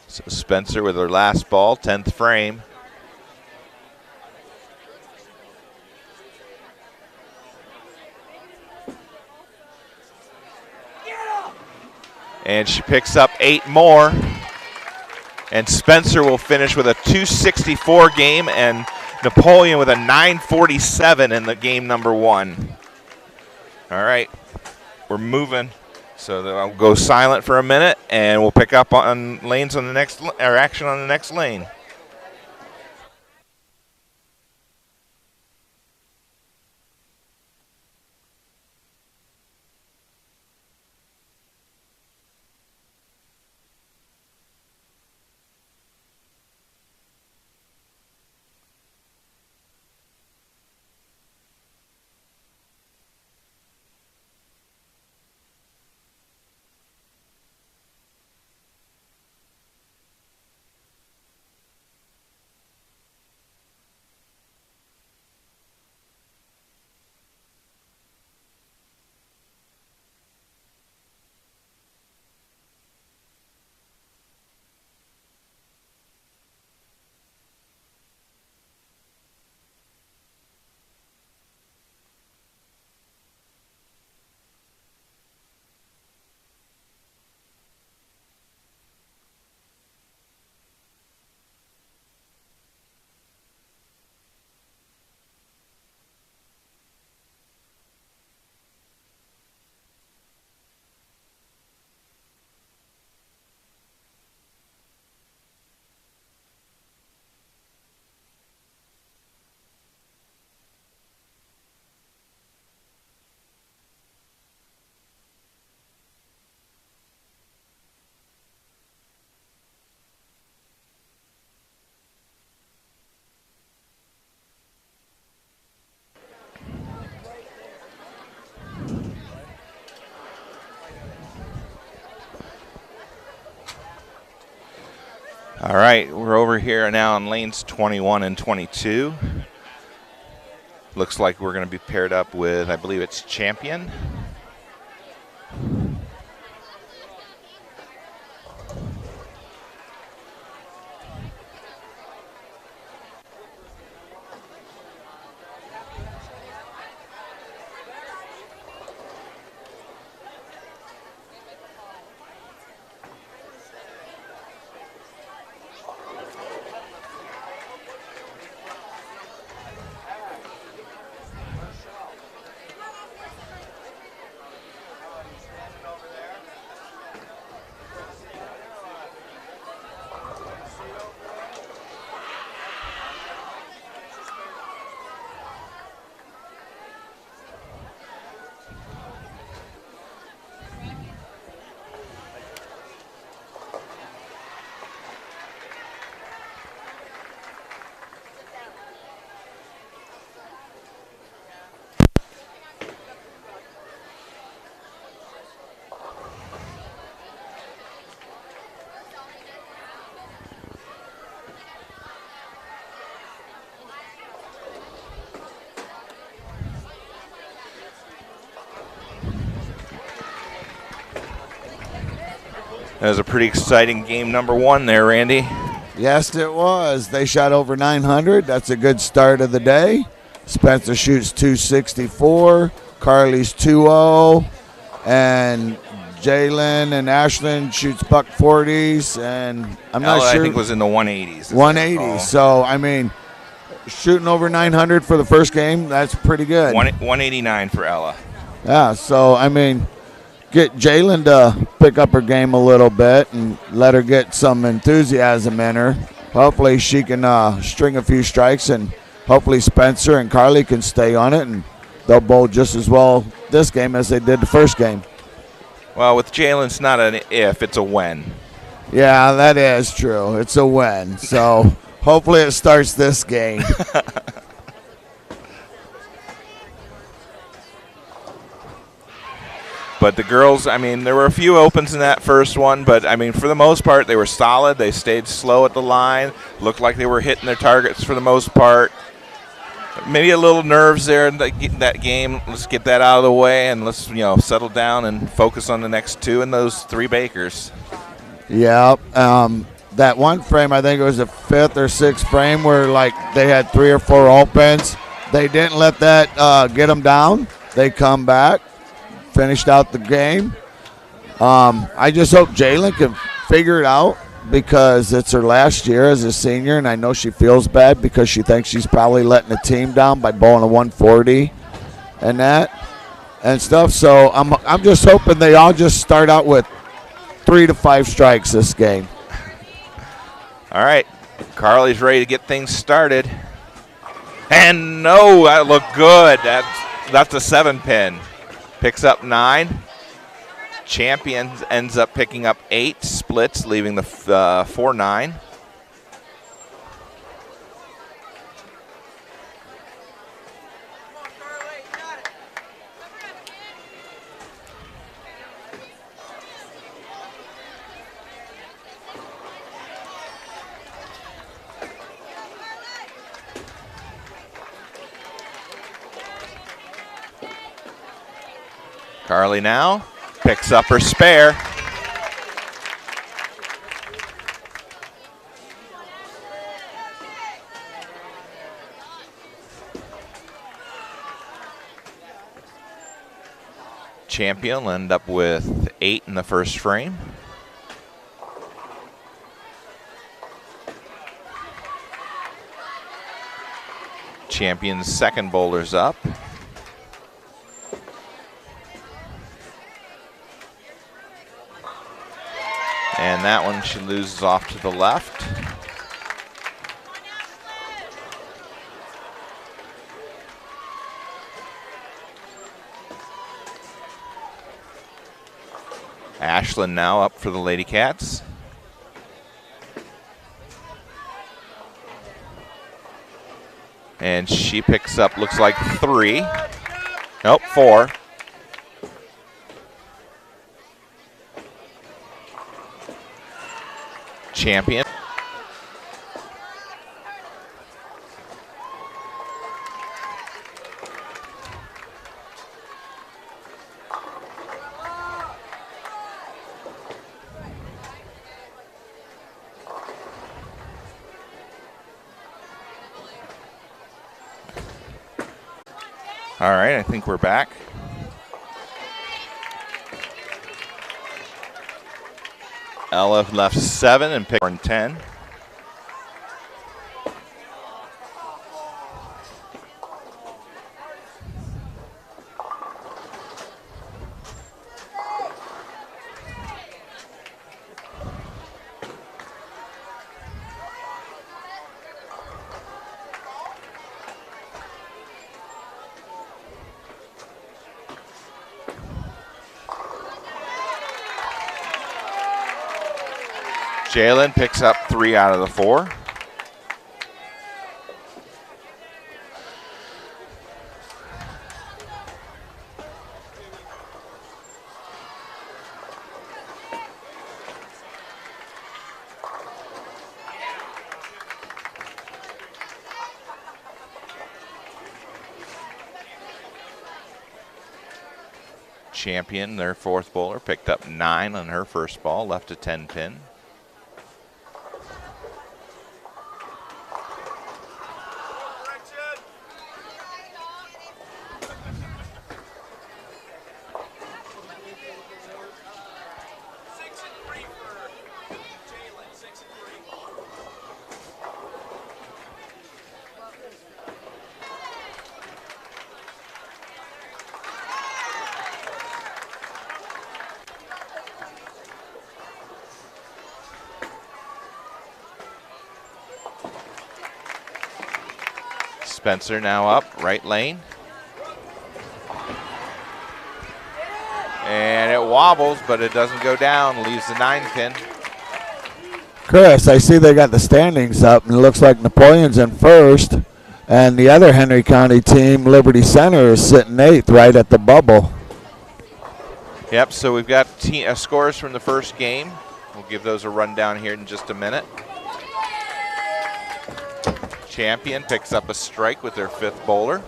A: So Spencer with her last ball, 10th frame. And she picks up 8 more. And Spencer will finish with a 264 game, and Napoleon with a 947 in the game number 1. All right, we're moving. So I'll go silent for a minute, and we'll pick up on lanes on the next, or action on the next lane. All right, we're over here now on lanes 21 and 22. Looks like we're going to be paired up with, I believe it's Champion. That was a pretty exciting game number one there, Randy.
B: Yes, it was. They shot over 900. That's a good start of the day. Spencer shoots 264. Carly's 2-0. And Jalen and Ashlyn shoots buck 40s. And I'm not
A: Ella,
B: sure.
A: I think was in the 180s.
B: 180. So, I mean, shooting over 900 for the first game, that's pretty good.
A: 189 for Ella.
B: Yeah, so, I mean, get Jalen to pick up her game a little bit and let her get some enthusiasm in her. Hopefully she can string a few strikes, and hopefully Spencer and Carly can stay on it, and they'll bowl just as well this game as they did the first game.
A: Well, with Jalen, it's not an if, it's a when.
B: Yeah, that is true. It's a win. So hopefully it starts this game.
A: But the girls, I mean, there were a few opens in that first one, but, I mean, for the most part, they were solid. They stayed slow at the line. Looked like they were hitting their targets for the most part. Maybe a little nerves there in that game. Let's get that out of the way, and let's, settle down and focus on the next two and those three Bakers.
B: Yeah. That one frame, I think it was the fifth or sixth frame where, they had 3 or 4 opens. They didn't let that get them down. They come back. Finished out the game. I just hope Jalen can figure it out because it's her last year as a senior, and I know she feels bad because she thinks she's probably letting the team down by bowling a 140 and that and stuff. So I'm just hoping they all just start out with 3 to 5 strikes this game.
A: All right, Carly's ready to get things started. And no, that looked good. That's a 7-pin. Picks up 9. Champion ends up picking up 8. Splits, leaving the 4-9. Carly now picks up her spare. Champion will end up with 8 in the first frame. Champion's second bowler's up. And that one she loses off to the left. Ashlyn now up for the Lady Cats. And she picks up, looks like 3. Nope, 4. Champion All right, I think we're back. Ella left 7 and picked 10. Jalen picks up 3 out of the 4. Champion, their 4th bowler, picked up 9 on her first ball, left a 10 pin. Spencer now up, right lane. And it wobbles, but it doesn't go down, leaves the 9 pin.
B: Chris, I see they got the standings up, and it looks like Napoleon's in first, and the other Henry County team, Liberty Center, is sitting 8th right at the bubble.
A: Yep, so we've got scores from the first game. We'll give those a rundown here in just a minute. Champion picks up a strike with their 5th bowler.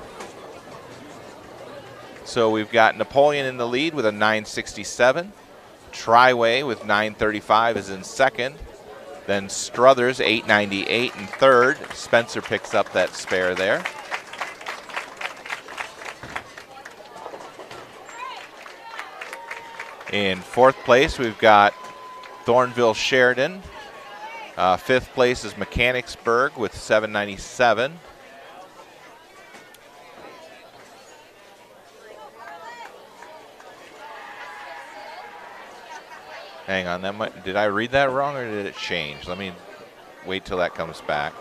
A: So we've got Napoleon in the lead with a 967. Triway with 935 is in second. Then Struthers 898 in third. Spencer picks up that spare there. In 4th place, we've got Thornville Sheridan. 5th place is Mechanicsburg with 797. Hang on, did I read that wrong or did it change? Let me wait till that comes back.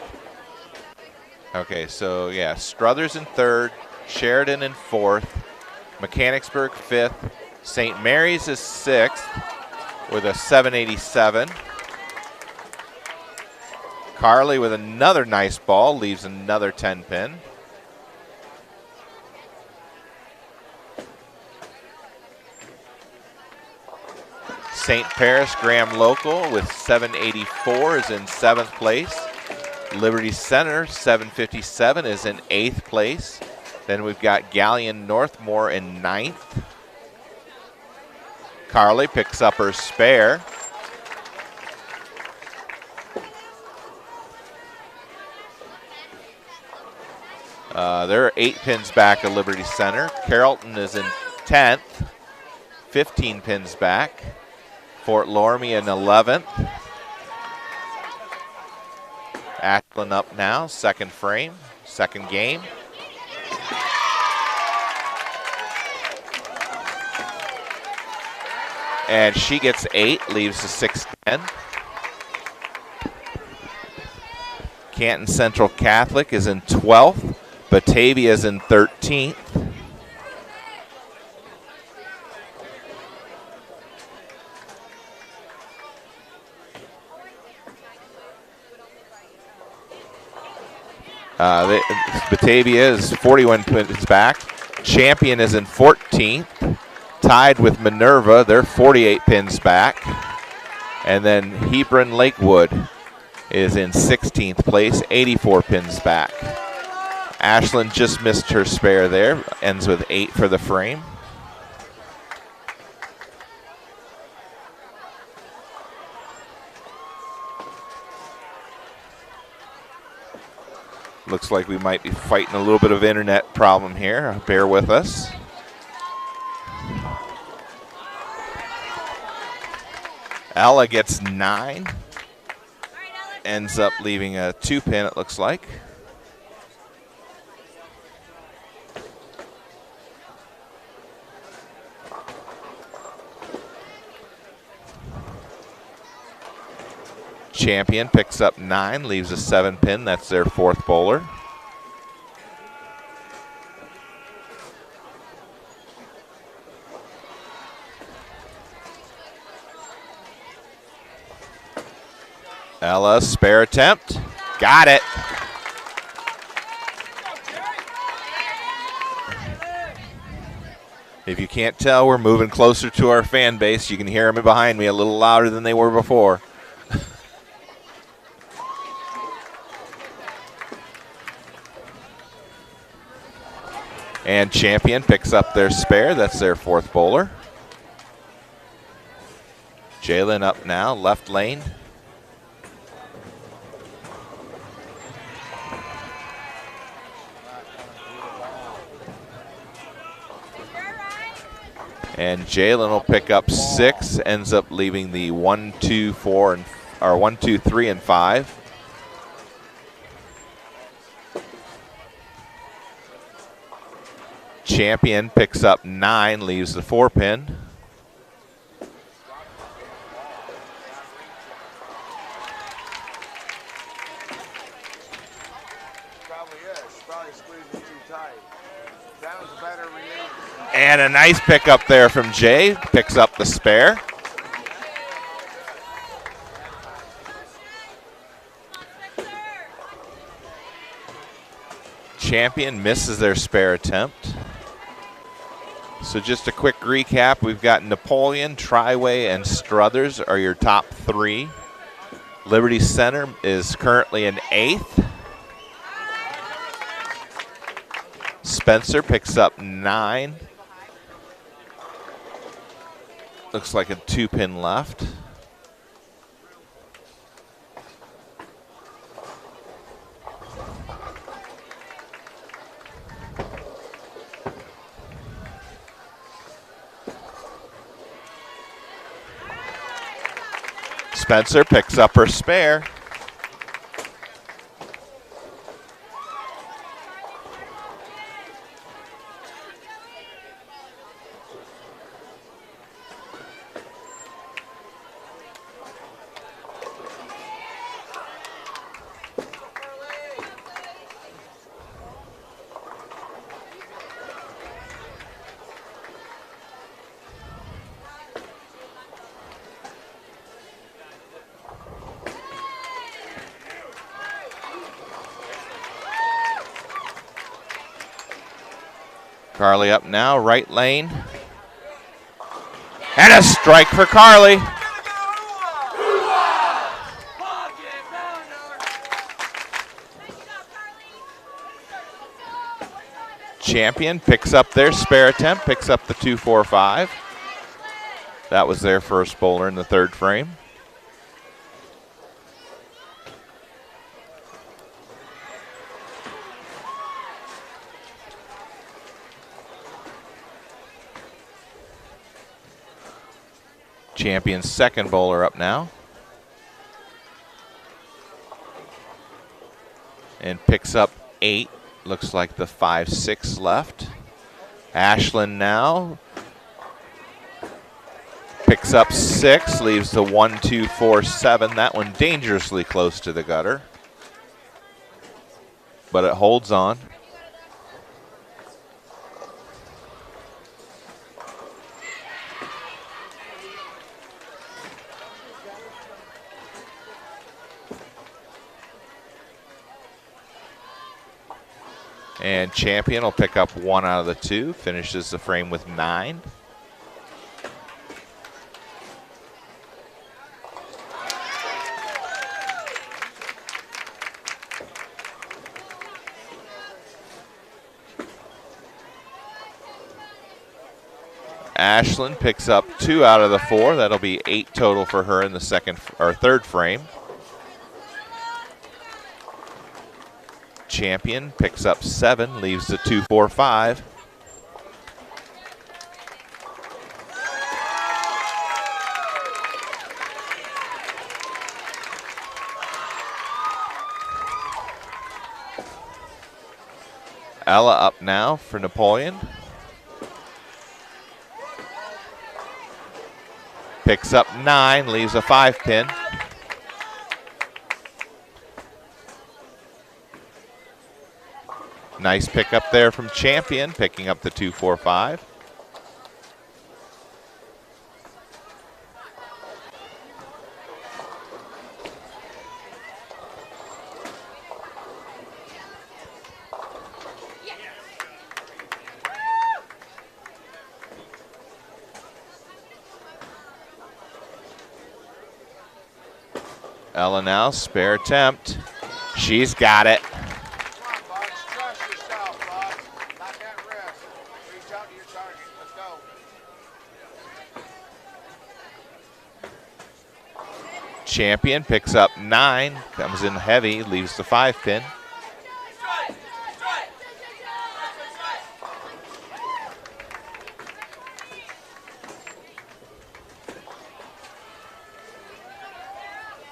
A: Okay, so yeah, Struthers in 3rd, Sheridan in 4th, Mechanicsburg 5th, St. Mary's is 6th with a 787. Carly with another nice ball, leaves another 10 pin. St. Paris Graham Local with 784 is in 7th place. Liberty Center 757 is in 8th place. Then we've got Galleon Northmore in 9th. Carly picks up her spare. They're 8 pins back of Liberty Center. Carrollton is in 10th, 15 pins back. Fort Loramie in 11th. Ashland up now, 2nd frame, 2nd game. And she gets 8, leaves the 6-10. Canton Central Catholic is in 12th. Batavia is in 13th. Batavia is 41 pins back. Champion is in 14th. Tied with Minerva, they're 48 pins back. And then Hebron Lakewood is in 16th place, 84 pins back. Ashland just missed her spare there, ends with 8 for the frame. Looks like we might be fighting a little bit of internet problem here. Bear with us. Ella gets 9. Ends up leaving a 2-pin, it looks like. Champion picks up 9, leaves a 7-pin. That's their 4th bowler. Ella, spare attempt. Got it. If you can't tell, we're moving closer to our fan base. You can hear them behind me a little louder than they were before. And Champion picks up their spare. That's their 4th bowler. Jalen up now, left lane. And Jalen will pick up 6, ends up leaving the 1, 2, 4, or 1, 2, 3, and 5. Champion picks up 9, leaves the 4-pin. And a nice pickup there from Jay. Picks up the spare. Champion misses their spare attempt. So just a quick recap. We've got Napoleon, Triway, and Struthers are your top 3. Liberty Center is currently in 8th. Spencer picks up 9. Looks like a 2-pin left. Spencer picks up her spare. Carly up now, right lane. And a strike for Carly. Champion picks up their spare attempt, picks up the 2-4-5. That was their first bowler in the 3rd frame. Champion's 2nd bowler up now. And picks up 8. Looks like the 5-6 left. Ashlyn now picks up 6, leaves the 1-2-4-7. That one dangerously close to the gutter, but it holds on. And Champion will pick up 1 out of the 2, finishes the frame with 9. Ashlyn picks up 2 out of the 4. That'll be 8 total for her in the 2nd or 3rd frame. Champion picks up 7, leaves the 2-4-5. Ella up now for Napoleon. Picks up 9, leaves a 5-pin. Nice pick up there from Champion, picking up the 2-4-5. Ella now, spare attempt. She's got it. Champion picks up 9, comes in heavy, leaves the 5-pin.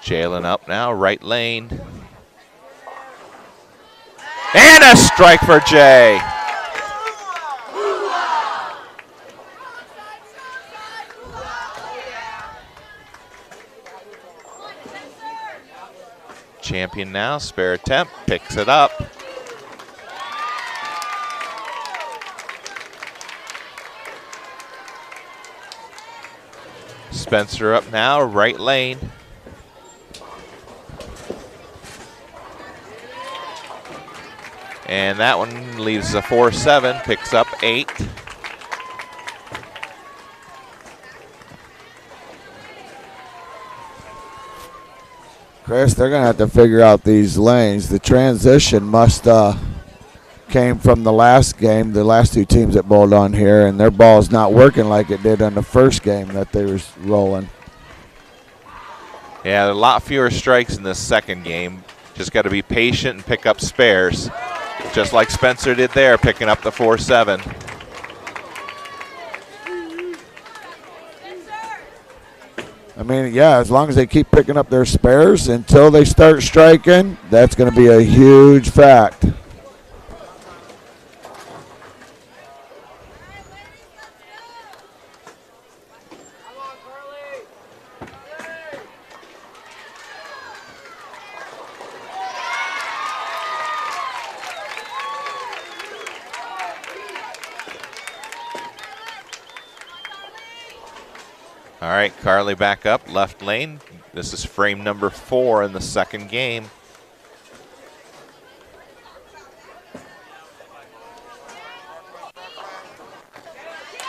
A: Jalen up now, right lane. And a strike for Jay. Champion now, spare attempt, picks it up. Spencer up now, right lane. And that one leaves a 4-7, picks up 8.
B: Chris, they're going to have to figure out these lanes. The transition must came from the last game, the last two teams that bowled on here, and their ball's not working like it did on the first game that they were rolling.
A: Yeah, a lot fewer strikes in this second game. Just got to be patient and pick up spares. Just like Spencer did there, picking up the 4-7.
B: I mean, yeah, as long as they keep picking up their spares until they start striking, that's going to be a huge fact.
A: All right, Carly back up, left lane. This is frame number 4 in the second game.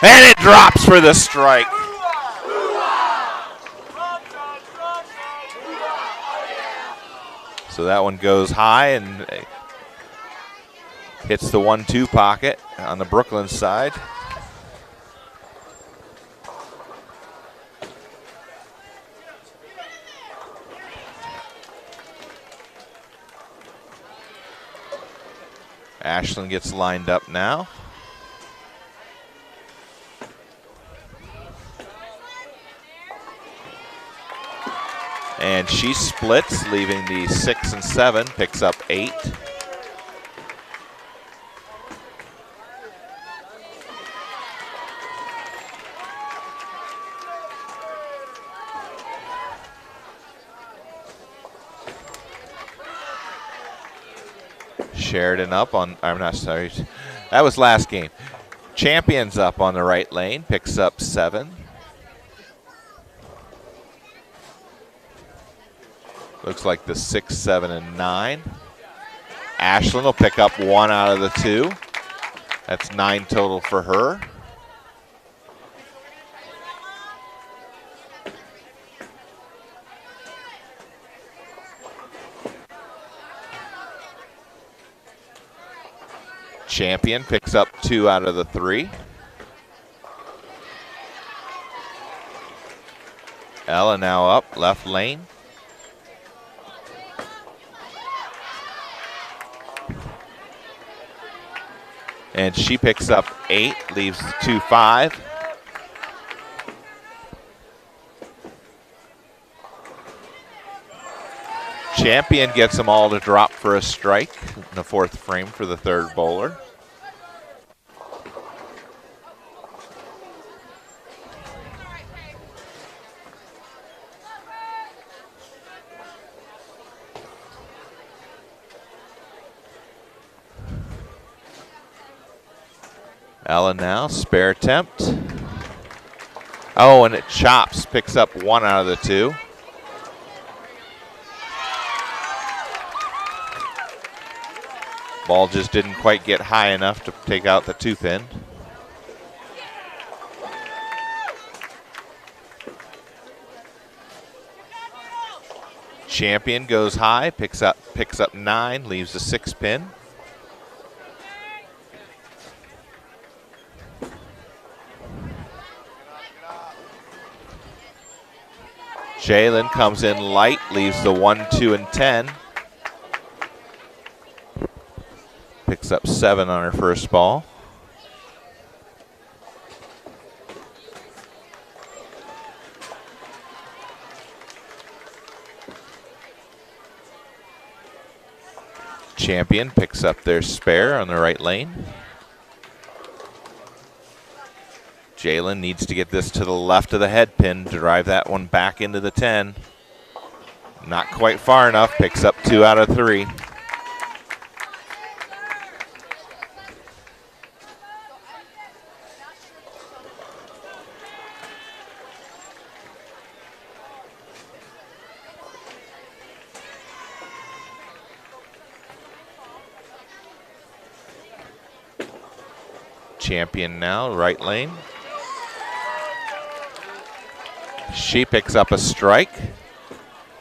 A: And it drops for the strike. So that one goes high and hits the 1-2 pocket on the Brooklyn side. Ashlyn gets lined up now. And she splits, leaving the 6 and 7, picks up 8. Sheridan up on, I'm not sorry, that was last game. Champions up on the right lane, picks up 7. Looks like the 6, 7, and 9. Ashlyn will pick up 1 out of the 2. That's 9 total for her. Champion picks up 2 out of the 3. Ella now up, left lane. And she picks up 8, leaves the 2-5. Champion gets them all to drop for a strike in the 4th frame for the 3rd bowler. Ella now, spare attempt. Oh, and it chops, picks up 1 out of the 2. Ball just didn't quite get high enough to take out the 2-pin. Champion goes high, picks up 9, leaves the 6-pin. Jalen comes in light, leaves the 1, 2, and 10. Picks up 7 on her first ball. Champion picks up their spare on the right lane. Jalen needs to get this to the left of the head pin to drive that one back into the 10. Not quite far enough, picks up 2 out of 3. Champion now, right lane. She picks up a strike.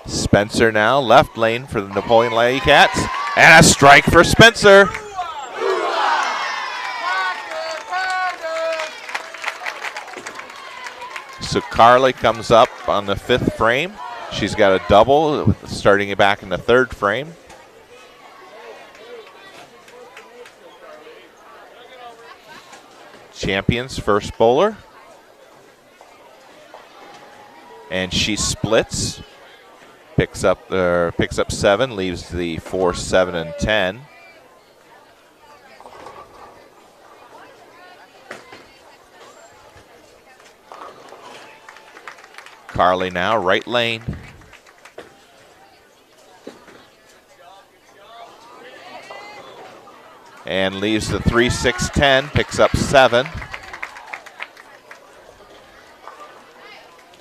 A: Spencer now, left lane for the Napoleon Lady Cats. And a strike for Spencer. So Carly comes up on the 5th frame. She's got a double, starting it back in the 3rd frame. Champion's first bowler. And she splits, picks up 7, leaves the 4, 7, and 10. Carly now, right lane. And leaves the 3, 6, 10, picks up 7.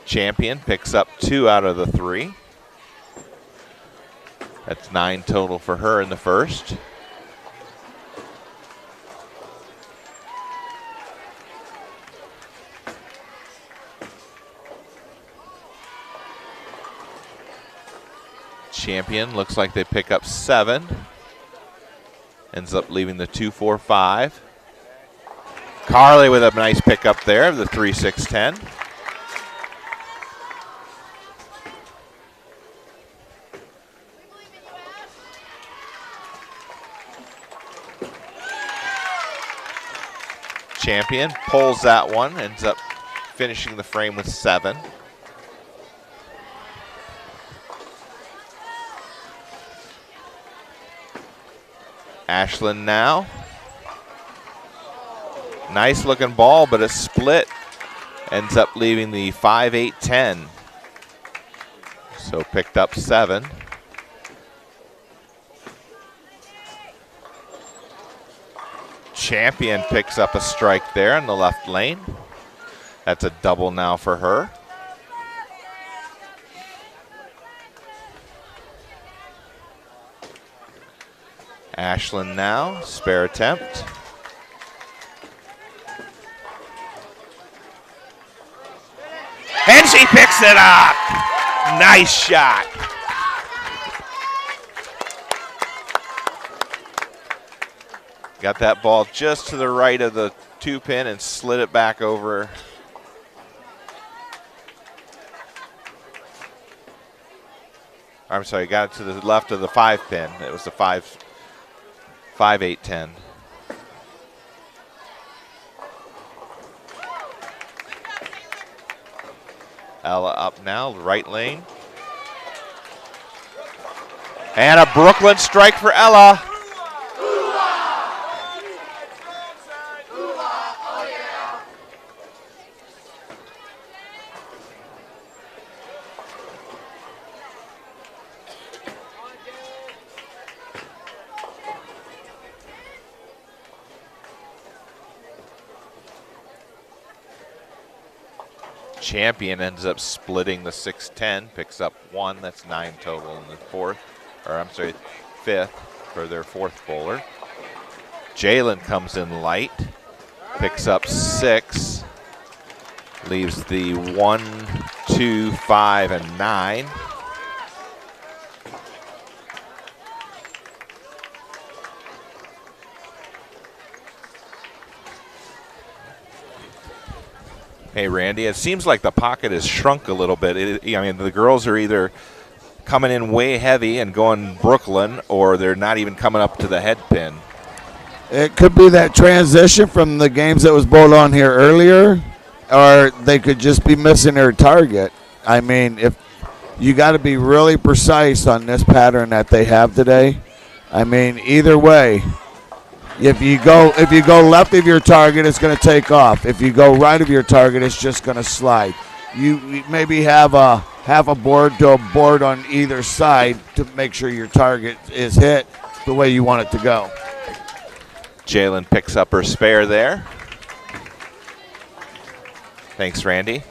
A: Champion picks up 2 out of the 3. That's 9 total for her in the first. Champion looks like they pick up 7. Ends up leaving the 2, 4, 5. Carly with a nice pickup there of the 3, 6, 10. Champion pulls that one, ends up finishing the frame with 7. Ashlyn now. Nice looking ball, but a split. Ends up leaving the 5, 8, 10. So picked up 7. Champion picks up a strike there in the left lane. That's a double now for her. Ashlyn now, spare attempt. And she picks it up. Nice shot. Got that ball just to the right of the 2-pin and slid it back over. I'm sorry, got it to the left of the 5-pin. It was the 5, 8, 10. Ella up now, right lane. And a Brooklyn strike for Ella. Champion ends up splitting the 6-10, picks up 1. That's 9 total in the fifth for their fourth bowler. Jalen comes in light, picks up 6, leaves the 1, 2, 5, and 9. Hey, Randy, it seems like the pocket has shrunk a little bit. I mean, the girls are either coming in way heavy and going Brooklyn, or they're not even coming up to the head pin.
B: It could be that transition from the games that was bowled on here earlier, or they could just be missing their target. I mean, if you got to be really precise on this pattern that they have today. I mean, either way. If you go left of your target, it's going to take off. If you go right of your target, it's just going to slide. You maybe have a board to a board on either side to make sure your target is hit the way you want it to go.
A: Jalen picks up her spare there. Thanks, Randy.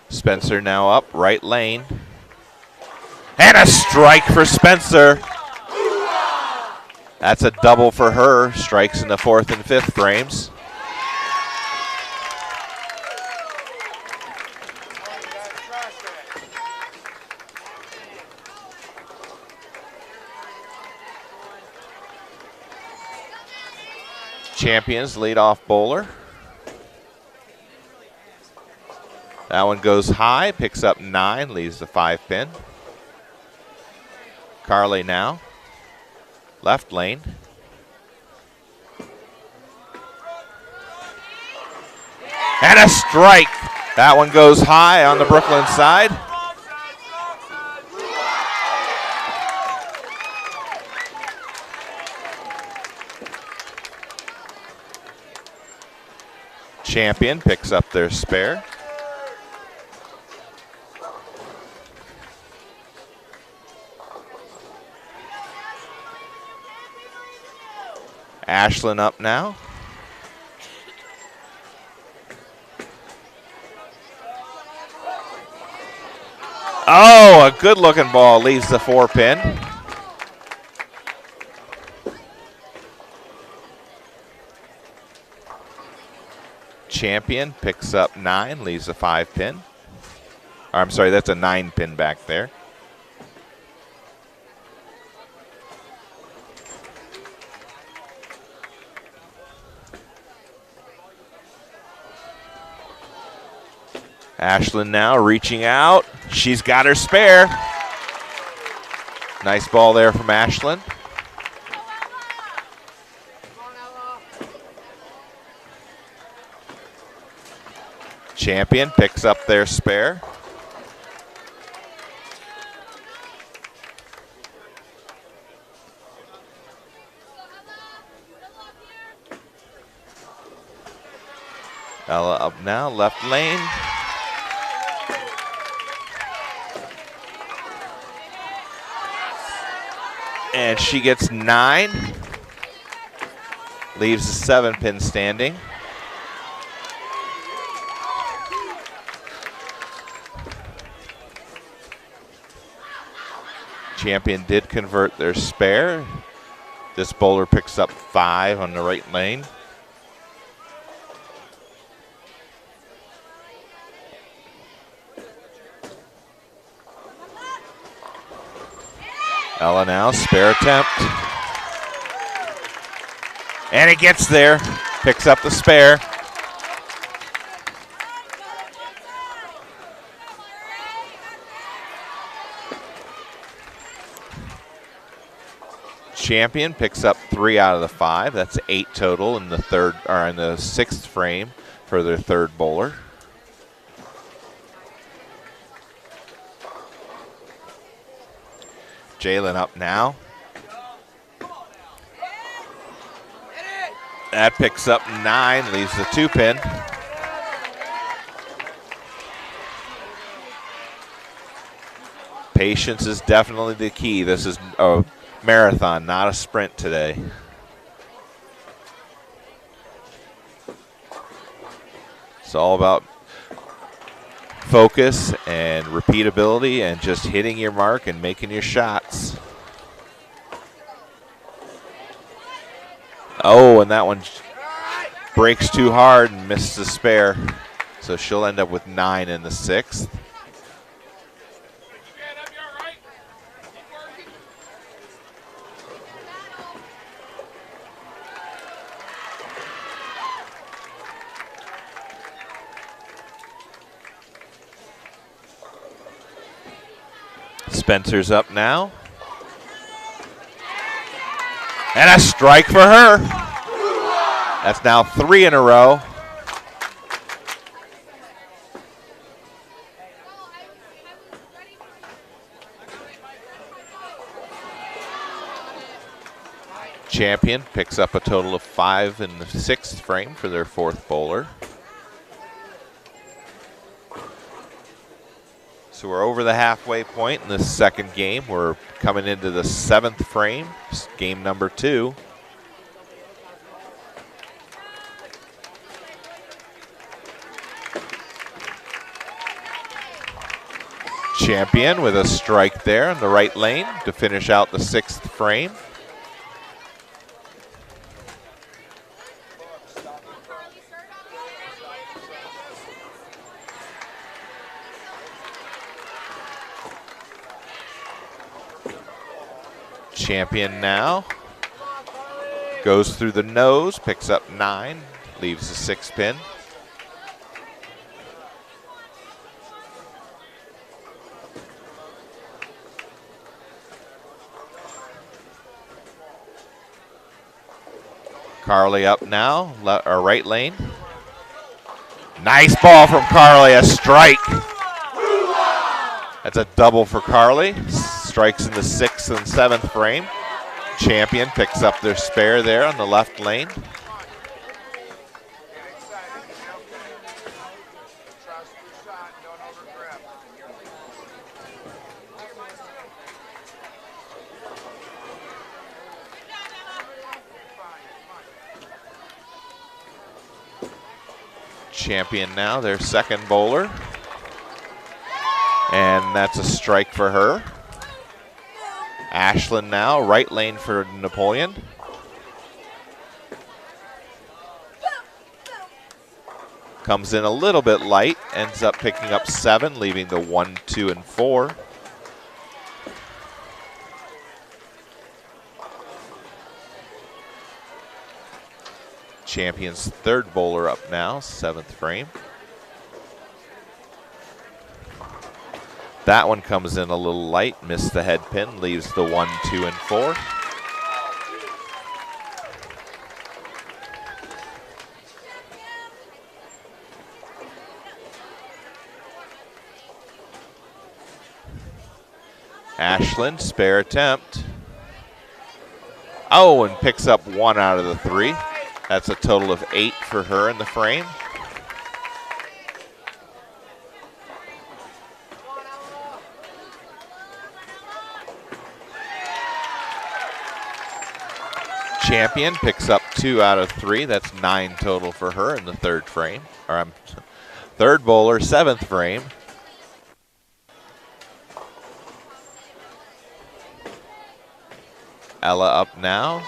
A: Spencer now up, right lane. And a strike for Spencer. That's a double for her. Strikes in the 4th and 5th frames. Champions leadoff bowler. That one goes high, picks up 9, leaves the 5 pin. Carly now, left lane. And a strike. That one goes high on the Brooklyn side. Champion picks up their spare. Ashlyn up now. Oh, a good looking ball leaves the 4 pin. Champion picks up 9, leaves the 5 pin. Or, I'm sorry, that's a 9 pin back there. Ashlyn now reaching out. She's got her spare. Nice ball there from Ashlyn. Champion picks up their spare. Ella up now, left lane. And she gets 9. Leaves the 7 pin standing. Champion did convert their spare. This bowler picks up 5 on the right lane. Ella now, spare attempt. And it gets there, picks up the spare. Champion picks up 3 out of the 5. That's 8 total in the third or in the 6th frame for their third bowler. Jalen up now. That picks up 9, leaves the 2-pin. Patience is definitely the key. This is a marathon, not a sprint today. It's all about focus and repeatability and just hitting your mark and making your shots. Oh, and that one breaks too hard and missed the spare. So she'll end up with 9 in the 6th. Spencer's up now. And a strike for her. That's now 3 in a row. Champion picks up a total of 5 in the 6th frame for their 4th bowler. So we're over the halfway point in this second game. We're coming into the 7th frame, game number 2. Champion with a strike there in the right lane to finish out the 6th frame. Champion now goes through the nose, picks up 9, leaves the 6-pin. Carly up now, right lane. Nice ball from Carly, a strike. That's a double for Carly. Strikes in the 6th and 7th frame. Champion picks up their spare there on the left lane. Champion now, their second bowler. And that's a strike for her. Ashlyn now, right lane for Napoleon. Comes in a little bit light, ends up picking up 7, leaving the 1, 2, and 4. Champion's third bowler up now, 7th frame. That one comes in a little light, missed the head pin, leaves the 1, 2, and 4. Ashlyn, spare attempt. Oh, and picks up 1 out of the 3. That's a total of 8 for her in the frame. Champion picks up 2 out of 3. That's 9 total for her in the third frame. Or third bowler, 7th frame. Ella up now.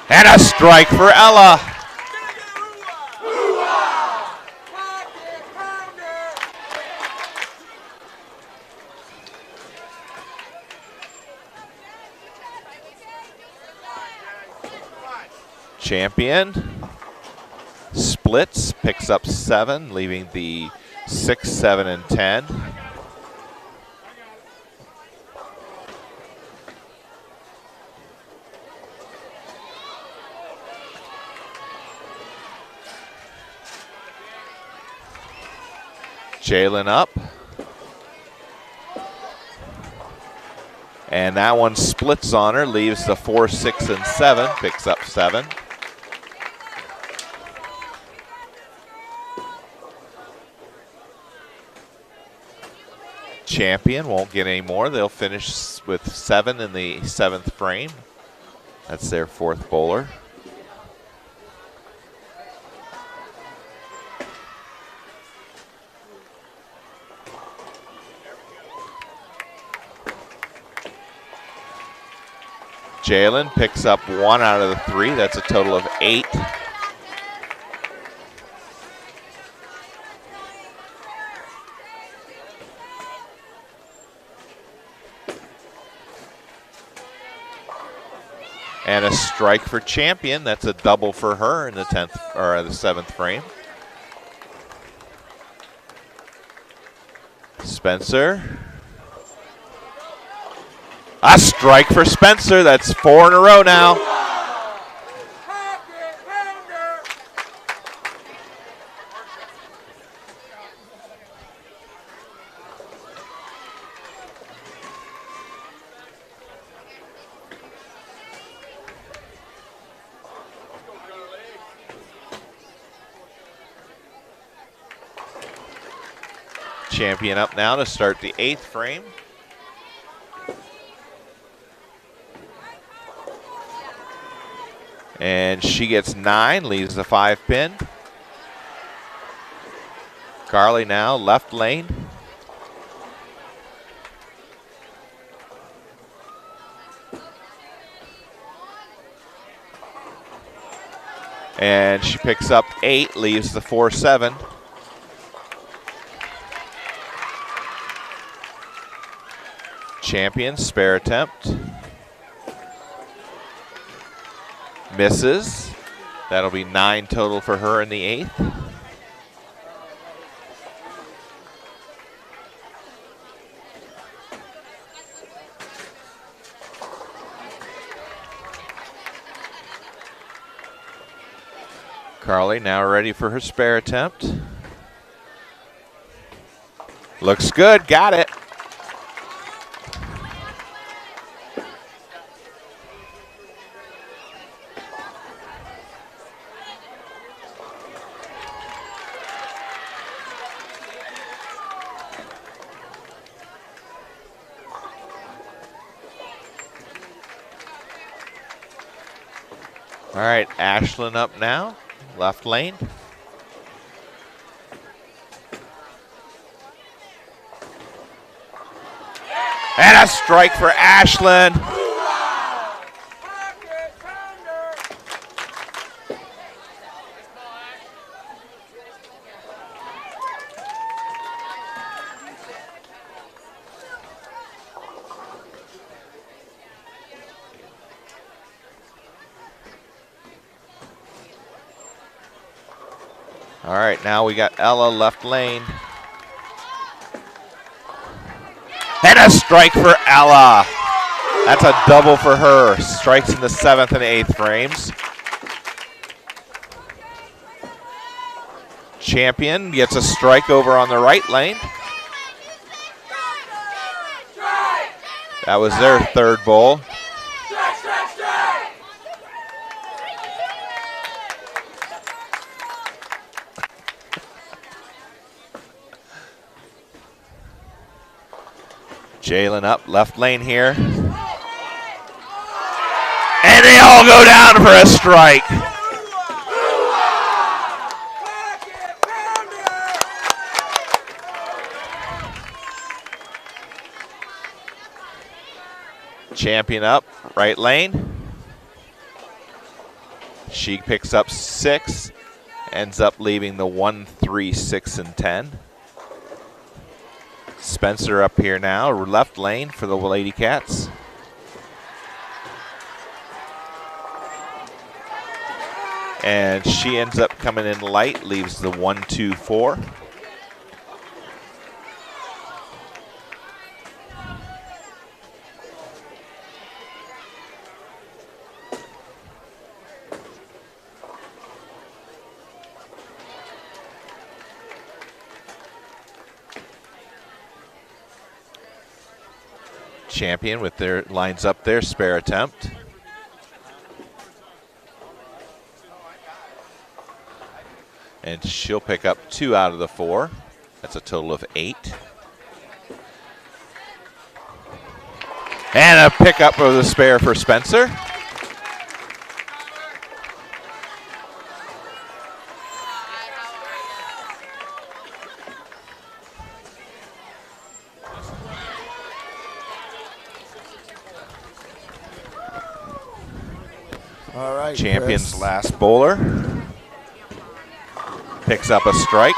A: And a strike for Ella. Champion splits, picks up 7, leaving the 6, 7, and 10. Jalen up. And that one splits on her, leaves the 4, 6, and 7, picks up 7. Champion won't get any more. They'll finish with 7 in the 7th frame. That's their 4th bowler. Jalen picks up 1 out of the 3. That's a total of 8. And a strike for Champion. That's a double for her in the 10th or the 7th frame. Spencer. A strike for Spencer. That's 4 in a row now. Champion up now to start the 8th frame. And she gets 9, leaves the 5 pin. Carly now, left lane. And she picks up 8, leaves the 4, 7. Champion, spare attempt. Misses. That'll be 9 total for her in the 8th. Carly now ready for her spare attempt. Looks good, got it. All right, Ashlyn up now, left lane. And a strike for Ashlyn. All right, now we got Ella left lane. And a strike for Ella. That's a double for her. Strikes in the 7th and 8th frames. Champion gets a strike over on the right lane. That was their 3rd bowl. Jalen up, left lane here. And they all go down for a strike. Champion up, right lane. She picks up 6, ends up leaving the 1, 3, 6, and 10. Spencer up here now, left lane for the Lady Cats. And she ends up coming in light, leaves the 1, 2, 4. Champion with their lines up there, spare attempt. And she'll pick up 2 out of the 4. That's a total of 8. And a pickup of the spare for Spencer.
B: All right,
A: Champion's
B: Chris.
A: last bowler. Picks up a strike.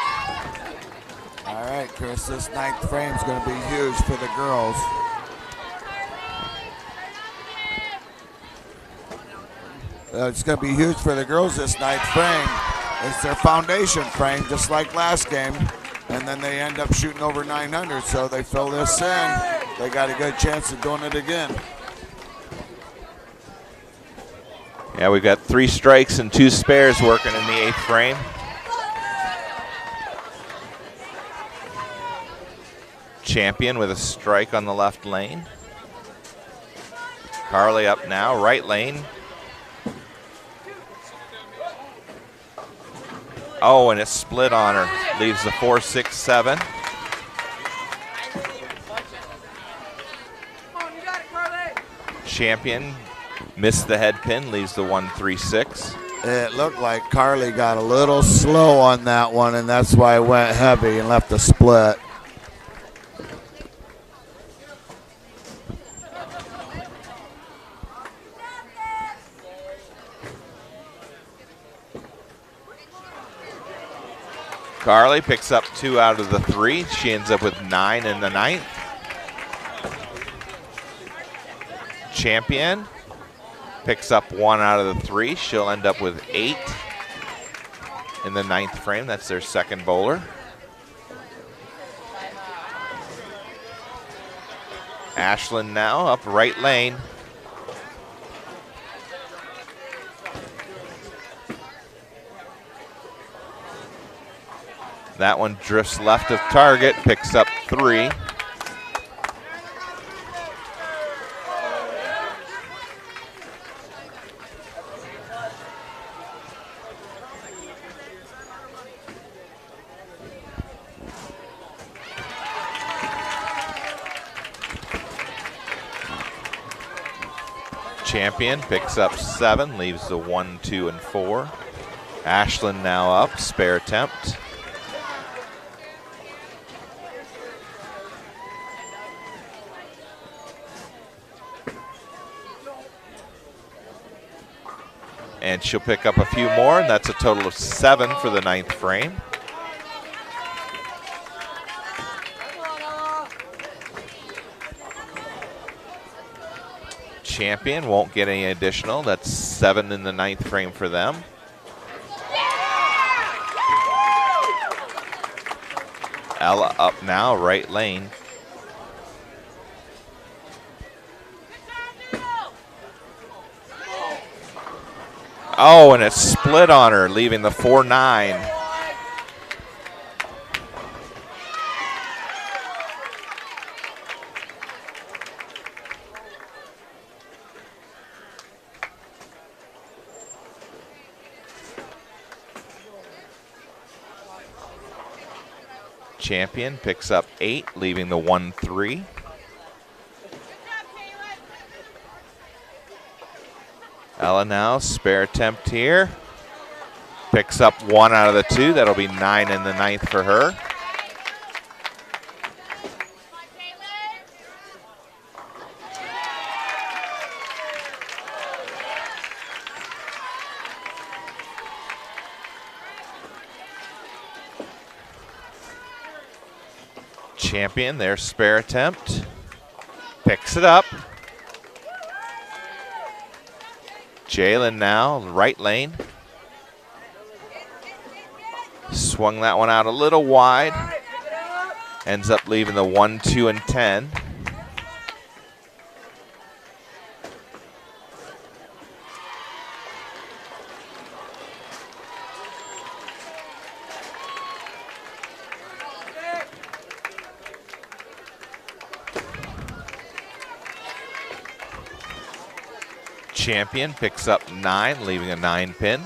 B: All right, Chris, this 9th frame is going to be huge for the girls. It's going to be huge for the girls this 9th frame. It's their foundation frame, just like last game. And then they end up shooting over 900, so they fill this in. They got a good chance of doing it again.
A: Yeah, we've got 3 strikes and 2 spares working in the 8th frame. Champion with a strike on the left lane. Carly up now, right lane. Oh, and it's split on her. Leaves the 4-6-7. Champion missed the head pin, leaves the 1-3-6.
B: It looked like Carly got a little slow on that one, and that's why it went heavy and left the split.
A: Carly picks up 2 out of the 3. She ends up with 9 in the 9th. Champion picks up 1 out of the 3. She'll end up with 8 in the 9th frame. That's their second bowler. Ashlyn now up right lane. That one drifts left of target, picks up 3. Champion picks up 7, leaves the 1, 2, and 4. Ashlyn now up, spare attempt. And she'll pick up a few more, and that's a total of 7 for the 9th frame. Champion won't get any additional. That's 7 in the 9th frame for them. Ella up now, right lane. Oh, and it's split on her, leaving the 4-9. Champion picks up 8, leaving the 1-3. Ella now, spare attempt here. Picks up 1 out of the 2. That'll be 9 in the 9th for her. Champion, their spare attempt. Picks it up. Jalen now, right lane. Swung that one out a little wide. Ends up leaving the 1, 2, and 10. Champion picks up 9, leaving a 9 pin.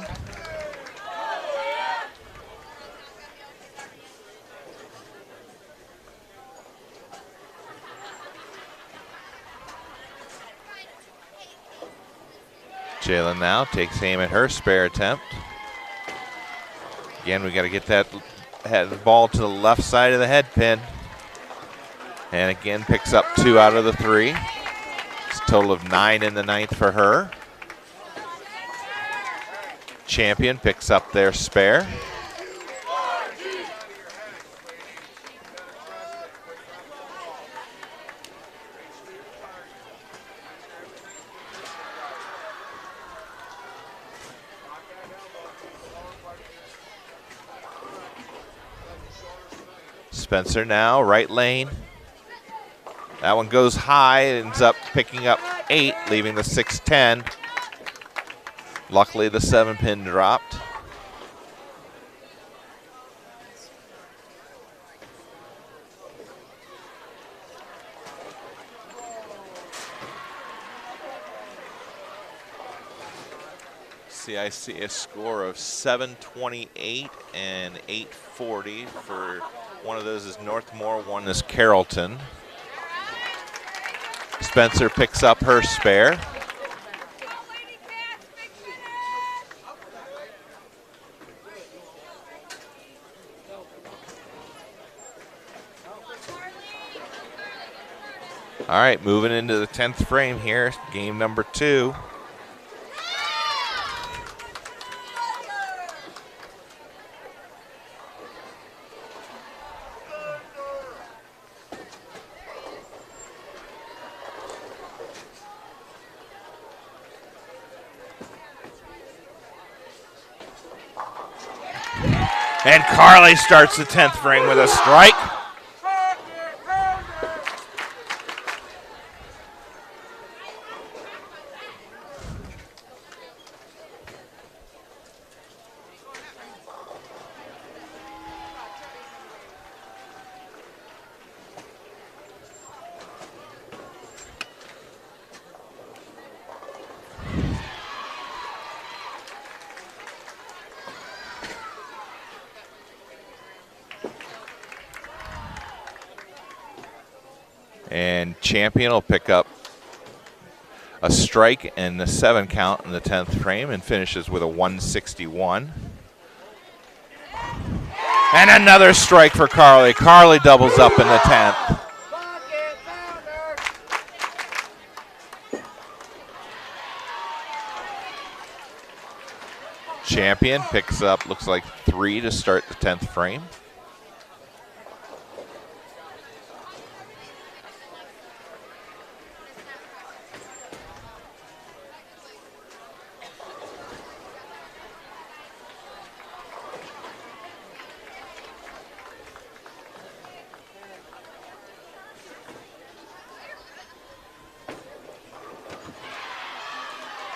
A: Jalen now takes aim at her spare attempt. Again, we got to get that ball to the left side of the head pin. And again, picks up 2 out of the 3. It's a total of 9 in the 9th for her. Champion picks up their spare. Spencer now, right lane. That one goes high, ends up picking up 8, leaving the 6-10. Luckily, the 7 pin dropped. See, I see a score of 728 and 840 for one of those is Northmore, one is Carrollton. Spencer picks up her spare. All right, moving into the 10th frame here, game number 2. And Carly starts the 10th frame with a strike. And Champion will pick up a strike and the 7 count in the 10th frame and finishes with a 161. And another strike for Carly. Carly doubles up in the 10th. Champion picks up, looks like 3 to start the 10th frame.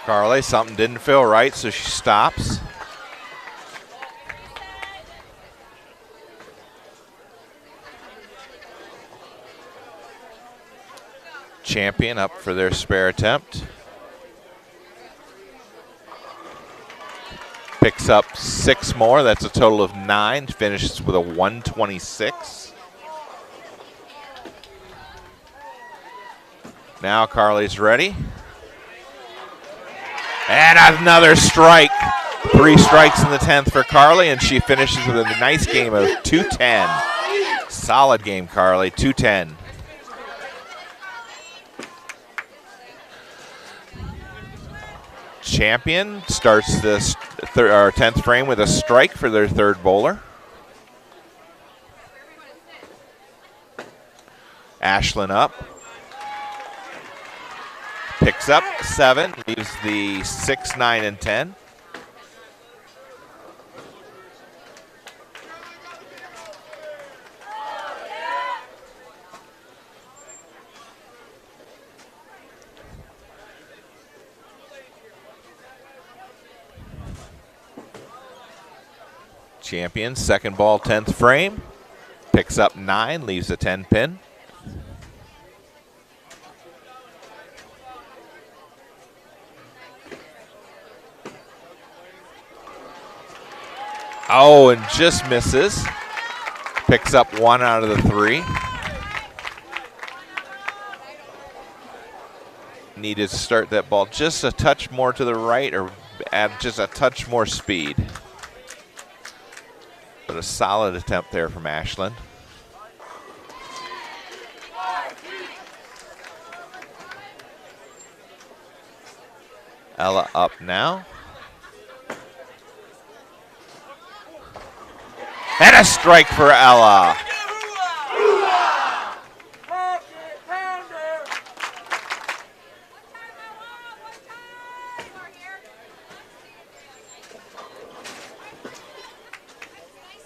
A: Carly, something didn't feel right, so she stops. Champion up for their spare attempt. Picks up 6 more, that's a total of 9, finishes with a 126. Now Carly's ready. And another strike. 3 strikes in the 10th for Carly, and she finishes with a nice game of 210. Solid game, Carly, 210. Champion starts this 10th frame with a strike for their 3rd bowler. Ashlyn up. Picks up 7, leaves the 6, 9, and 10. Champion, 2nd ball, 10th frame. Picks up 9, leaves a 10 pin. Oh, and just misses. Picks up 1 out of the 3. Needed to start that ball just a touch more to the right or add just a touch more speed. But a solid attempt there from Ashland. Ella up now. And a strike for Ella.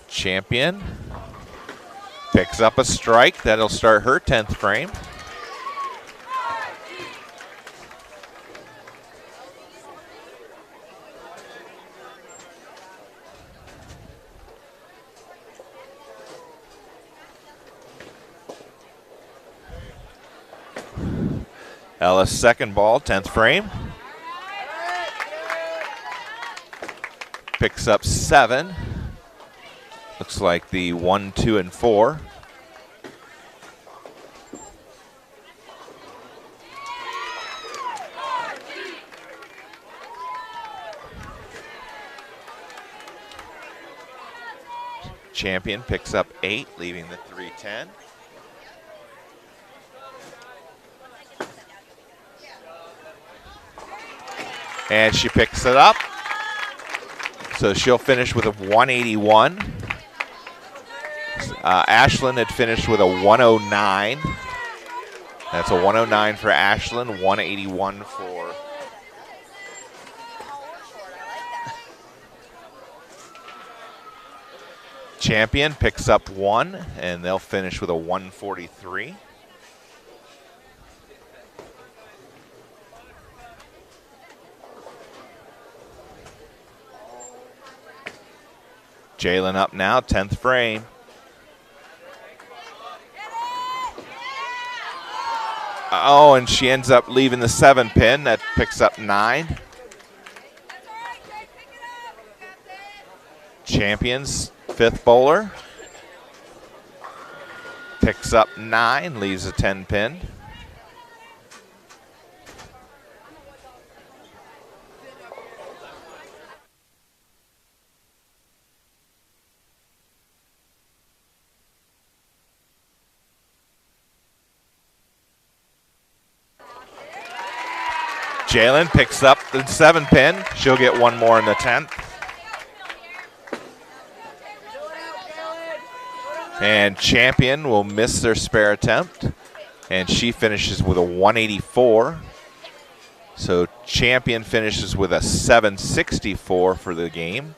A: Champion picks up a strike. That'll start her 10th frame. Ella's second ball, 10th frame. Picks up 7. Looks like the 1, 2, and 4. Champion picks up 8, leaving the 3-10. And she picks it up. So she'll finish with a 181. Ashland had finished with a 109. That's a 109 for Ashland, 181 for Champion. Picks up 1, and they'll finish with a 143. Jalen up now, 10th frame. Oh, and she ends up leaving the 7 pin. That picks up 9. Champion's 5th bowler. Picks up 9, leaves a 10 pin. Jalen picks up the 7 pin. She'll get 1 more in the 10th. And Champion will miss their spare attempt. And she finishes with a 184. So Champion finishes with a 764 for the game.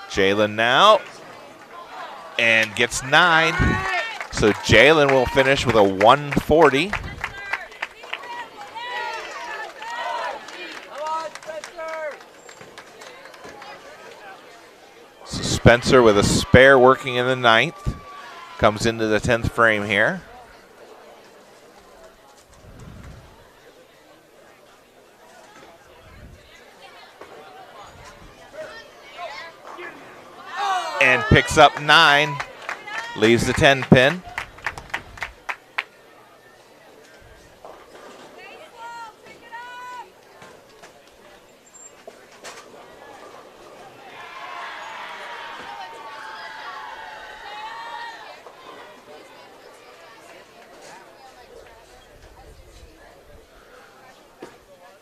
A: Jalen now. And gets 9. So Jalen will finish with a 140. So Spencer with a spare working in the 9th. Comes into the 10th frame here. And picks up 9, leaves the 10 pin.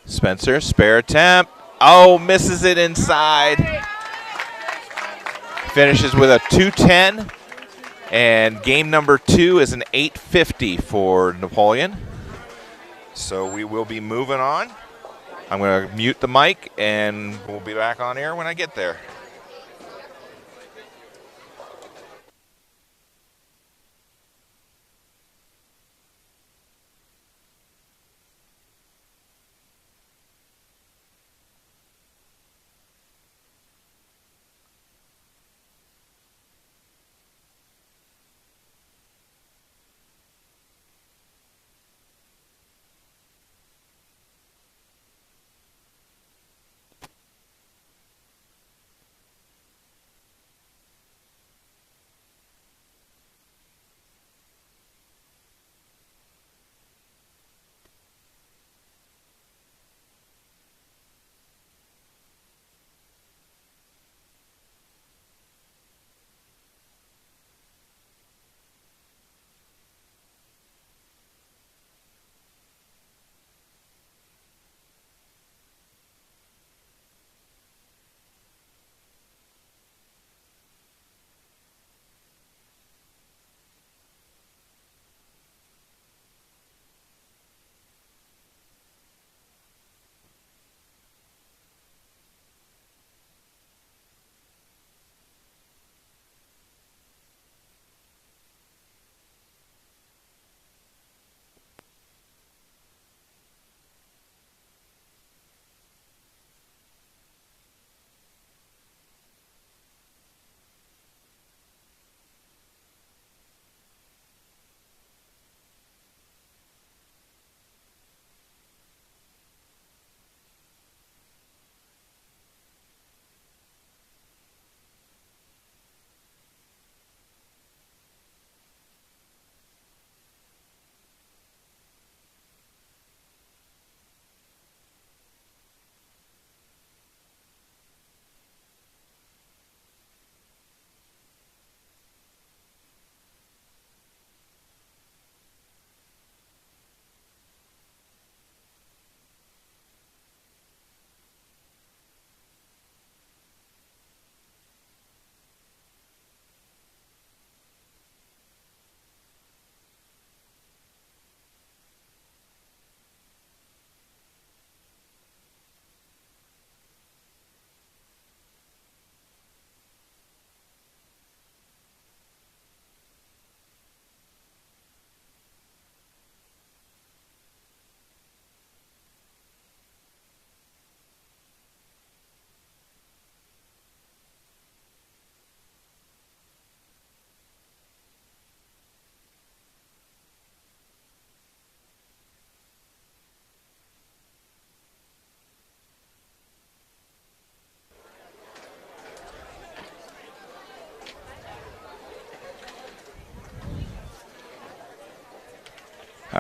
A: Spencer, spare attempt. Oh, misses it inside. Finishes with a 210, and game number 2 is an 850 for Napoleon. So we will be moving on. I'm going to mute the mic, and we'll be back on air when I get there.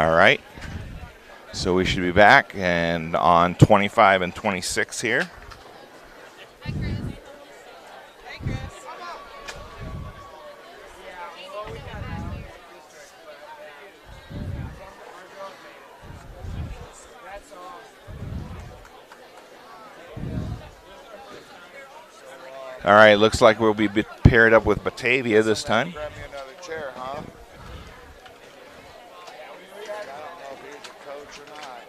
A: All right. So we should be back and on 25 and 26 here. All right, looks like we'll be paired up with Batavia this time.
B: Grab me another chair, huh? I don't know if he's a coach or not. I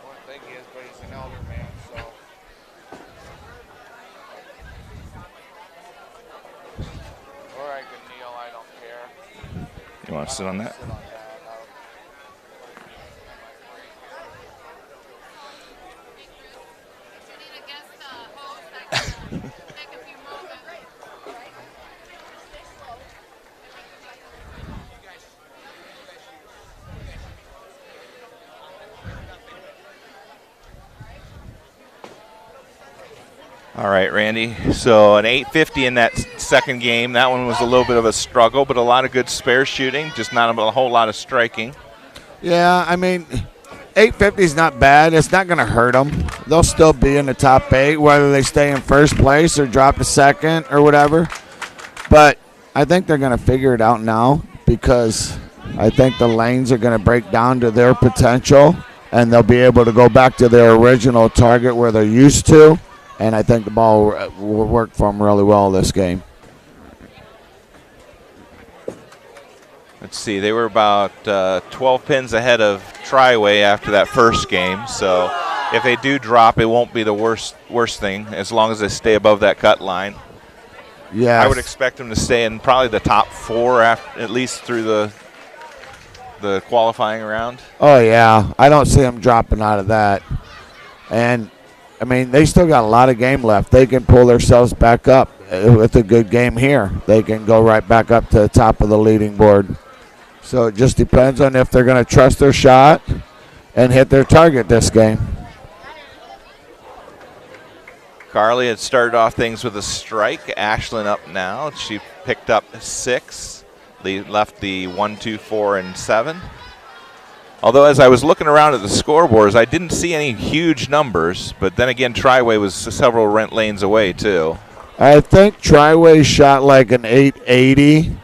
B: don't think he is, but he's an elder man, so. Or I can kneel, I don't care.
A: You want to sit on that?
B: Sit on that.
A: All right, Randy. So an 850 in that second game. That one was a little bit of a struggle, but a lot of good spare shooting, just not a whole lot of striking.
B: Yeah, I mean, 850 is not bad. It's not going to hurt them. They'll still be in the top 8, whether they stay in first place or drop to second or whatever. But I think they're going to figure it out now because I think the lanes are going to break down to their potential, and they'll be able to go back to their original target where they're used to. And I think the ball will work for them really well this game.
A: Let's see, they were about 12 pins ahead of Triway after that first game. So if they do drop, it won't be the worst thing as long as they stay above that cut line.
B: Yeah,
A: I would expect them to stay in probably the top 4 at least through the qualifying round.
B: Oh, yeah. I don't see them dropping out of that. And I mean, they still got a lot of game left. They can pull themselves back up with a good game here. They can go right back up to the top of the leading board. So it just depends on if they're going to trust their shot and hit their target this game.
A: Carly had started off things with a strike. Ashlyn up now. She picked up 6. Left the 1, 2, 4, and 7. Although as I was looking around at the scoreboards, I didn't see any huge numbers. But then again, Triway was several lanes away, too.
B: I think Triway shot like an 880.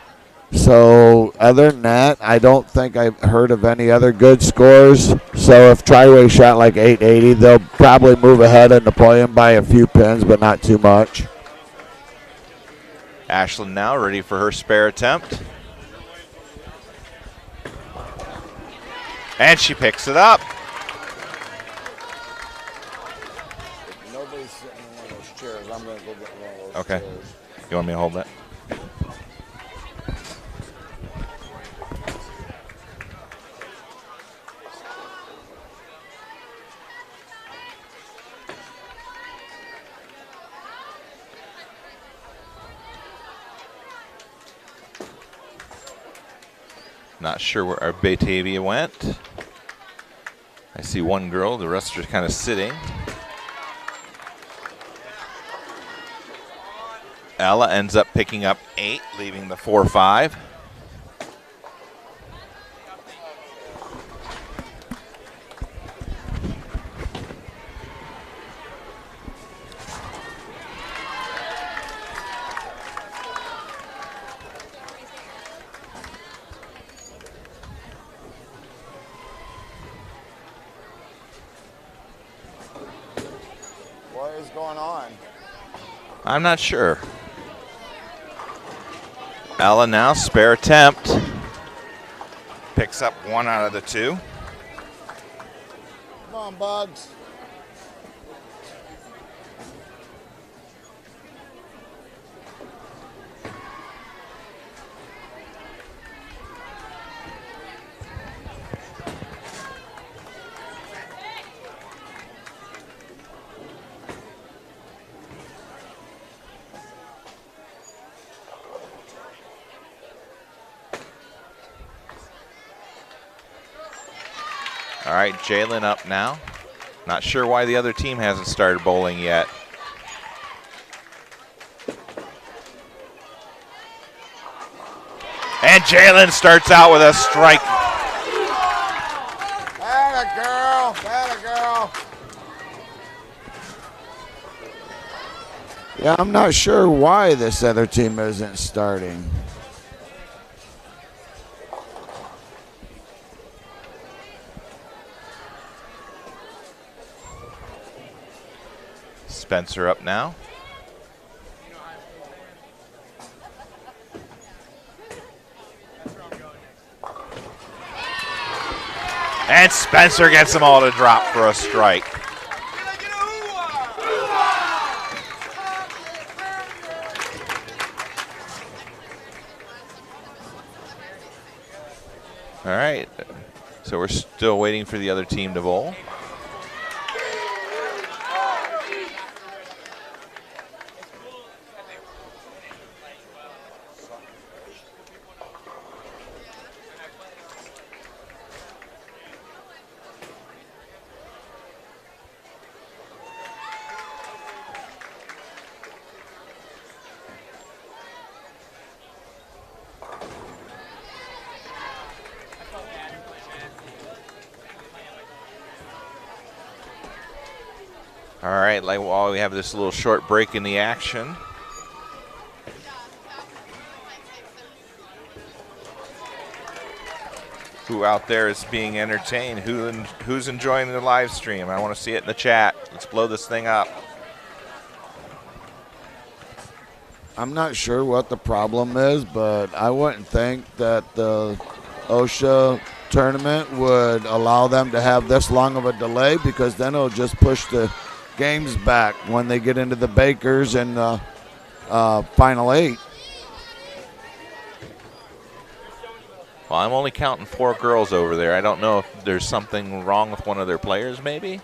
B: So other than that, I don't think I've heard of any other good scores. So if Triway shot like 880, they'll probably move ahead of Napoleon by a few pins, but not too much.
A: Ashlyn now ready for her spare attempt. And she picks it up.
B: If nobody's sitting in one of those chairs, I'm going to go get one of those
A: Okay.
B: chairs.
A: You want me to hold that? Not sure where our Batavia went. I see one girl, the rest are kind of sitting. Ella ends up picking up 8, leaving the 4-5.
B: What is going on?
A: I'm not sure. Ella now, spare attempt. Picks up 1 out of the 2.
B: Come on, Bugs.
A: All right, Jalen up now. Not sure why the other team hasn't started bowling yet. And Jalen starts out with a strike.
B: Yeah, I'm not sure why this other team isn't starting.
A: Spencer up now. And Spencer gets them all to drop for a strike. All right, so we're still waiting for the other team to bowl. All right, like while we have this little short break in the action. Who out there is being entertained? Who's enjoying the live stream? I want to see it in the chat. Let's blow this thing up.
B: I'm not sure what the problem is, but I wouldn't think that the OHSAA tournament would allow them to have this long of a delay, because then it'll just push the games back when they get into the Bakers and Final 8.
A: Well, I'm only counting 4 girls over there. I don't know if there's something wrong with one of their players, maybe.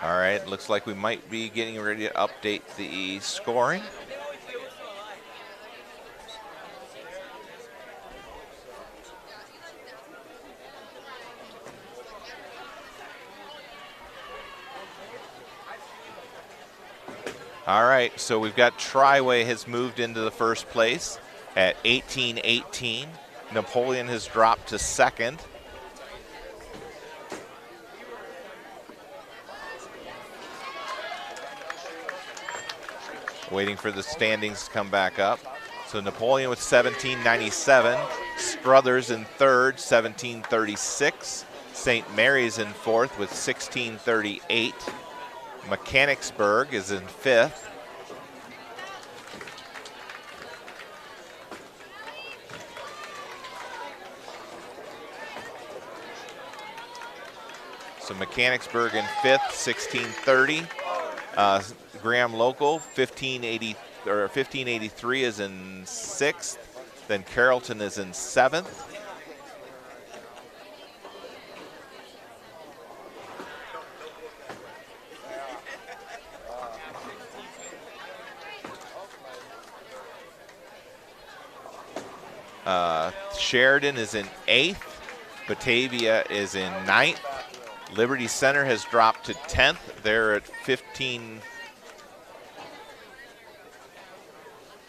A: All right, looks like we might be getting ready to update the scoring. All right, so we've got Triway has moved into the first place at 18-18. Napoleon has dropped to second. Waiting for the standings to come back up. So Napoleon with 1797, Struthers in third, 1736, St. Mary's in fourth with 1638, Mechanicsburg is in fifth. So Mechanicsburg in fifth, 1630. Graham Local, 1583 is in sixth. Then Carrollton is in seventh. Sheridan is in eighth. Batavia is in ninth. Liberty Center has dropped to 10th. They're at 15.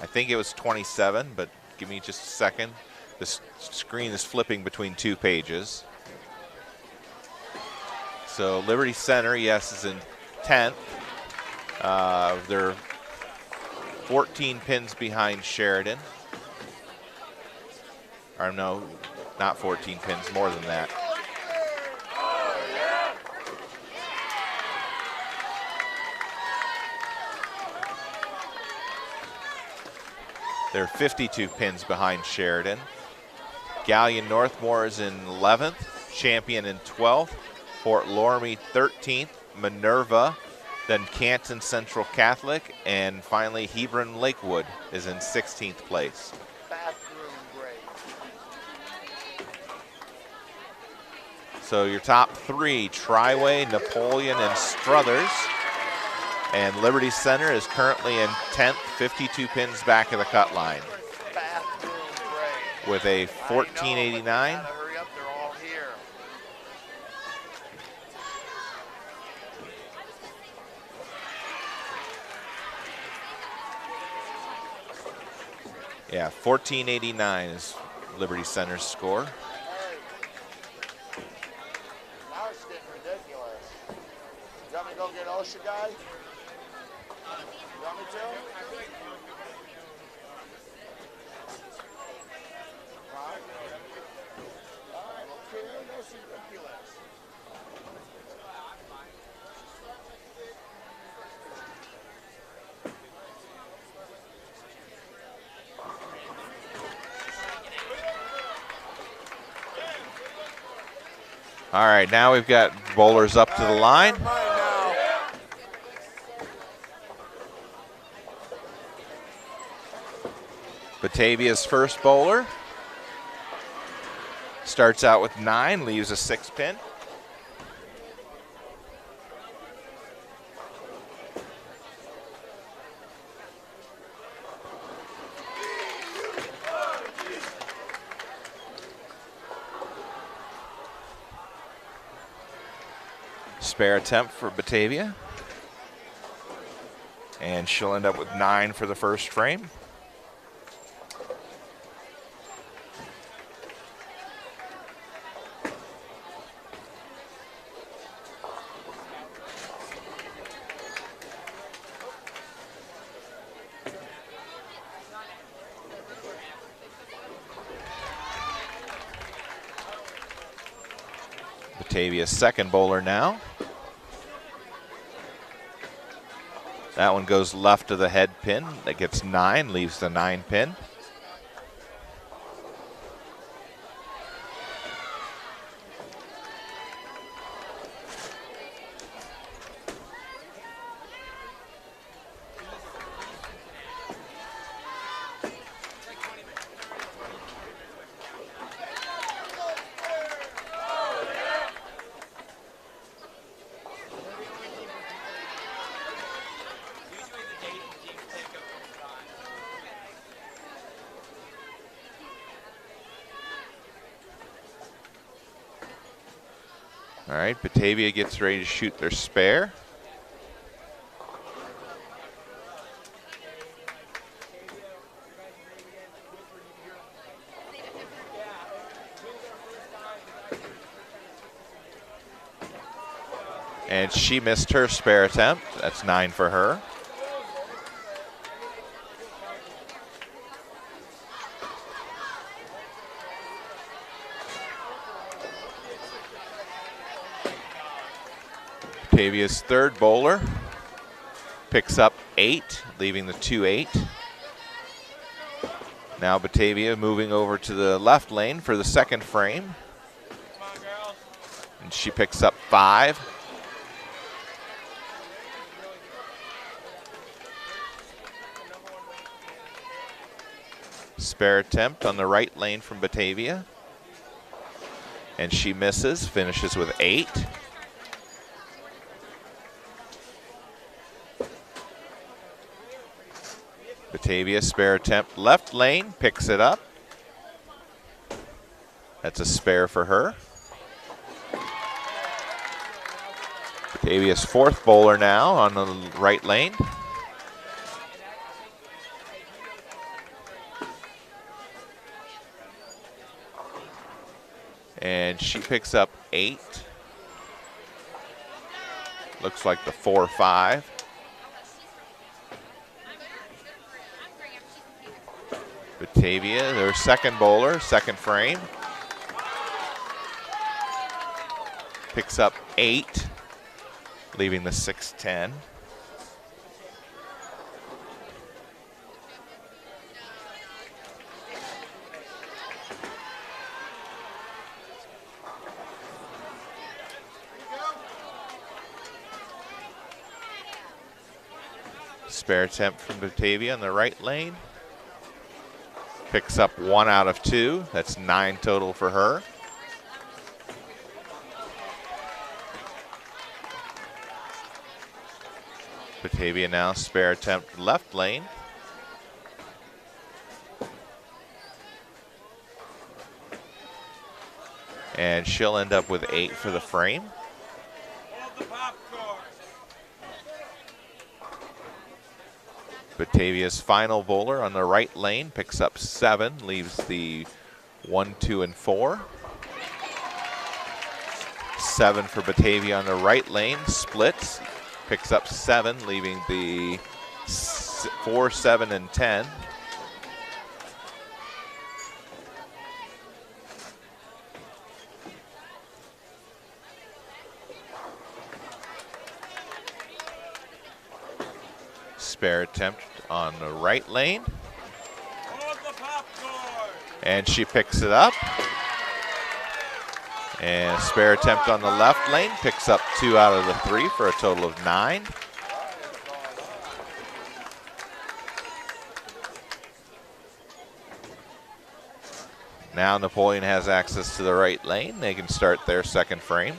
A: I think it was 27, but give me just a second. This screen is flipping between 2 pages. So Liberty Center, yes, is in 10th. They're 14 pins behind Sheridan. Or no, not 14 pins, more than that. They're 52 pins behind Sheridan. Galleon Northmore is in 11th, Champion in 12th, Fort Loramie 13th, Minerva, then Canton Central Catholic, and finally Hebron Lakewood is in 16th place. So your top three, Triway, Napoleon, and Struthers. And Liberty Center is currently in 10th, 52 pins back of the cut line. With a 1489. Yeah, 1489 is Liberty Center's score.
C: Now it's getting ridiculous. You want me to go get OHSAA guy? You want me to? Huh? All right, okay, that's ridiculous.
A: All right, now we've got bowlers up to the line. Batavia's first bowler starts out with 9, leaves a 6 pin. Spare attempt for Batavia. And she'll end up with 9 for the first frame. Batavia's second bowler now. That one goes left of the head pin. That gets 9, leaves the 9 pin. All right, Batavia gets ready to shoot their spare. And she missed her spare attempt. That's 9 for her. Batavia's third bowler picks up 8, leaving the 2-8. Now Batavia moving over to the left lane for the second frame. And she picks up 5. Spare attempt on the right lane from Batavia. And she misses, finishes with 8. Batavia, spare attempt left lane, picks it up. That's a spare for her. Batavia's fourth bowler now on the right lane. And she picks up 8. Looks like the 4-5. Batavia, their second bowler, second frame. Picks up 8, leaving the 6-10. Spare attempt from Batavia in the right lane. Picks up 1 out of 2. That's 9 total for her. Batavia now spare attempt left lane. And she'll end up with 8 for the frame. Batavia's final bowler on the right lane picks up 7, leaves the 1, 2, and 4. 7 for Batavia on the right lane, splits, picks up 7, leaving the 4, 7, and 10. Spare attempt on the right lane. And she picks it up. And spare attempt on the left lane, picks up 2 out of the 3 for a total of 9. Now Napoleon has access to the right lane. They can start their second frame.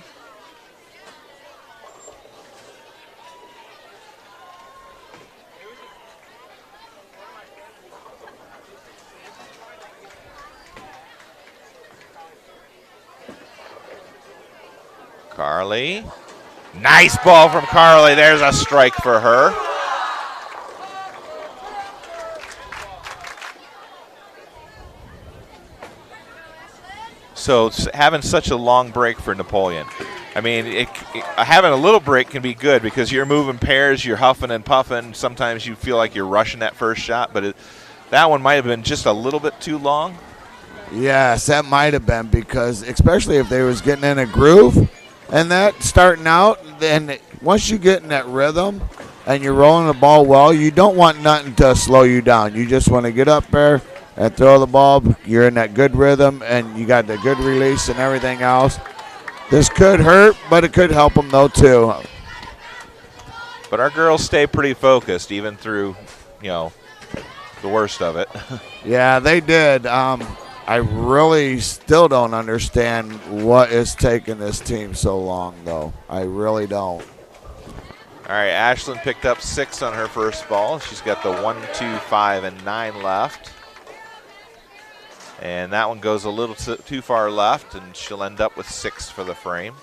A: Carly. Nice ball from Carly. There's a strike for her. So having such a long break for Napoleon. I mean, having a little break can be good because you're moving pairs, you're huffing and puffing. Sometimes you feel like you're rushing that first shot, but that one might have been just a little bit too long.
B: Yes, that might have been, because especially if they was getting in a groove and that starting out, then once you get in that rhythm and you're rolling the ball well, you don't want nothing to slow you down. You just want to get up there and throw the ball. You're in that good rhythm and you got the good release and everything else. This could hurt, but it could help them though too.
A: But our girls stay pretty focused even through, the worst of it.
B: Yeah, they did. I really still don't understand what is taking this team so long, though. I really don't.
A: All right, Ashlyn picked up 6 on her first ball. She's got the 1, 2, 5, and 9 left. And that one goes a little too far left, and she'll end up with 6 for the frame.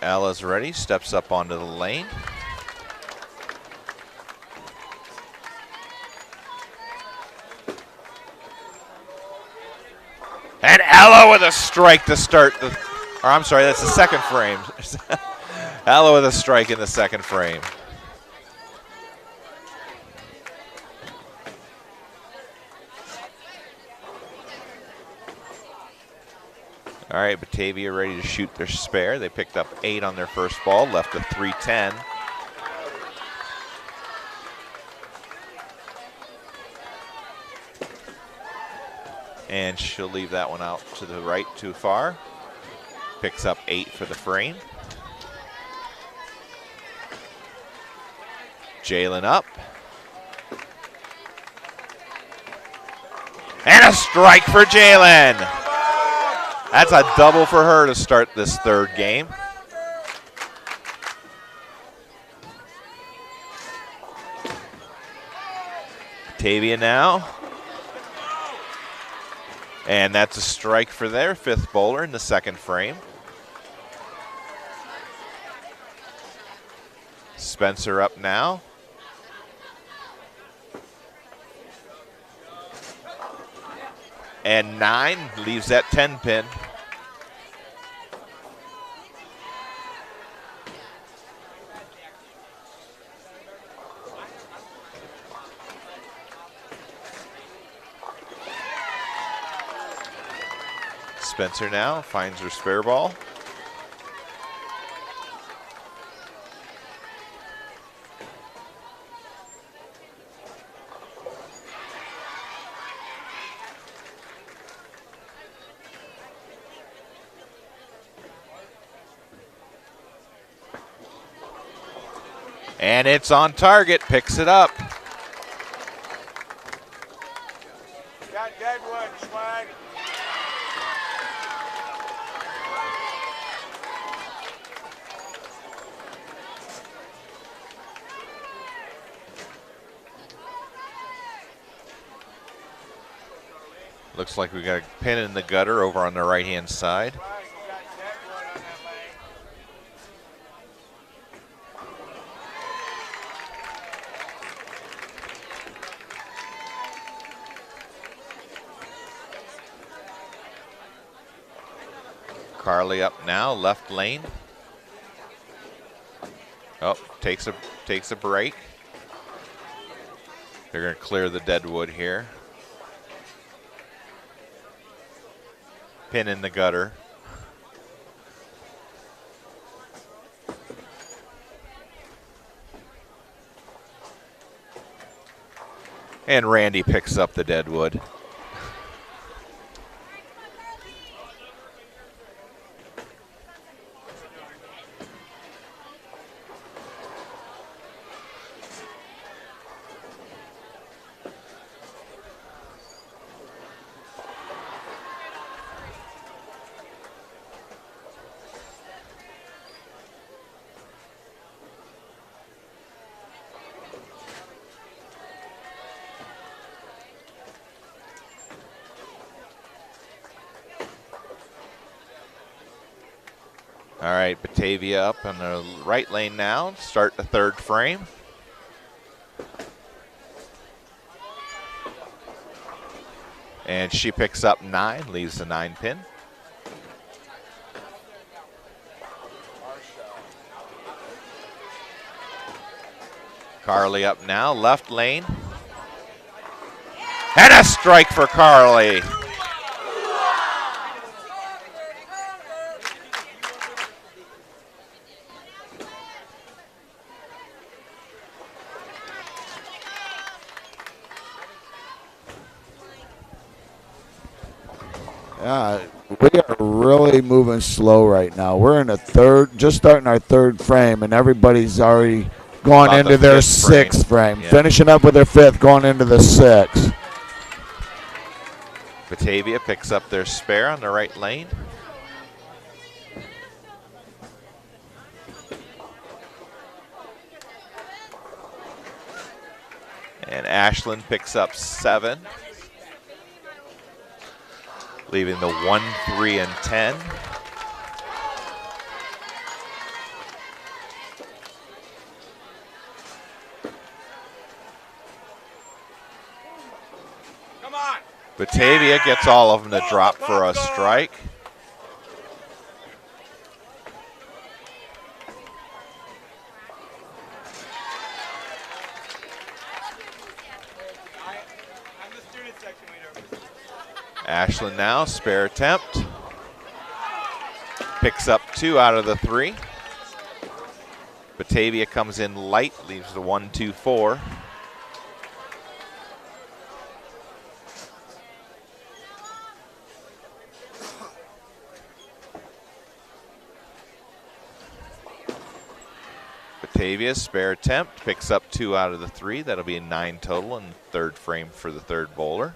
A: Ella's ready, steps up onto the lane. And Ella with a strike to start the, or I'm sorry, that's the second frame. Ella with a strike in the second frame. All right, Batavia ready to shoot their spare. They picked up 8 on their first ball, left a 3-10. And she'll leave that one out to the right too far. Picks up 8 for the frame. Jalen up. And a strike for Jalen. That's a double for her to start this third game. Batavia now. And that's a strike for their 5th bowler in the second frame. Spencer up now. And 9 leaves that 10 pin. Spencer now finds her spare ball. And it's on target, picks it up.
C: Got Deadwood, swag.
A: Looks like we got a pin in the gutter over on the right-hand side.
C: Swag, you got Deadwood on that lane.
A: Carly up now, left lane. Oh, takes a break. They're going to clear the deadwood here. Pin in the gutter. And Randy picks up the deadwood. All right, Batavia up on the right lane now. Start the third frame. And she picks up 9, leaves the 9 pin. Carly up now, left lane. And a strike for Carly.
B: We are really moving slow right now. We're in the third, just starting our third frame, and everybody's already gone
A: About
B: into
A: the
B: their
A: fifth frame.
B: sixth frame.
A: Yeah.
B: Finishing up with their fifth, going into the sixth.
A: Batavia picks up their spare on the right lane. And Ashland picks up 7. Leaving the 1, 3, and 10.
C: Come on.
A: Batavia gets all of them to drop for a strike.
C: I'm the student section leader.
A: Ashland now, spare attempt. Picks up 2 out of the 3. Batavia comes in light, leaves the 1, 2, 4. Batavia, spare attempt, picks up 2 out of the 3. That'll be a 9 total in the third frame for the third bowler.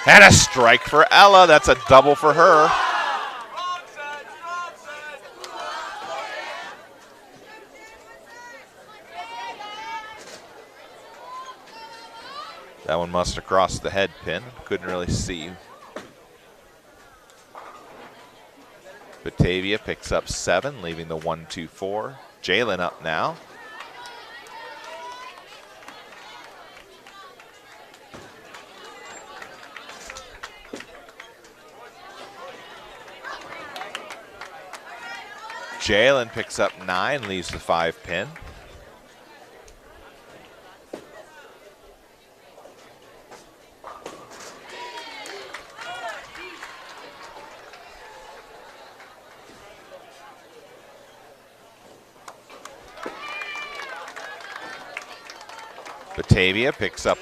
A: And a strike for Ella. That's a double for her. That one must have crossed the head pin. Couldn't really see. Batavia picks up 7, leaving the 1, 2, 4. Jalen up now. Jalen picks up 9, leaves the 5 pin. Batavia picks up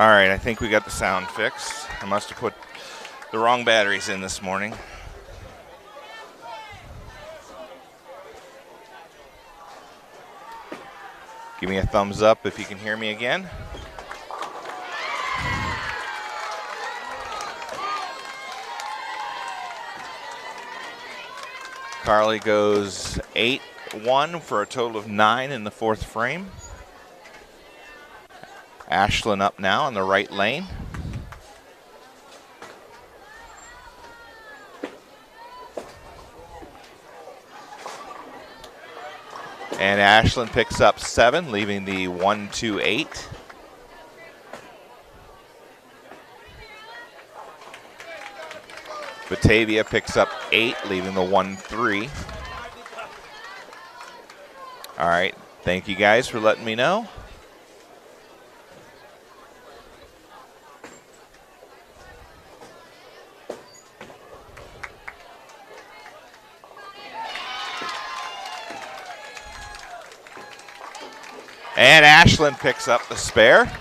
A: All right, I think we got the sound fixed. I must have put the wrong batteries in this morning. Give me a thumbs up if you can hear me again. Carly goes 8-1 for a total of 9 in the fourth frame. Ashlyn up now in the right lane. And Ashlyn picks up 7, leaving the 1-2-8. Batavia picks up 8, leaving the 1-3. All right, thank you guys for letting me know. And Ashlyn picks up the spare.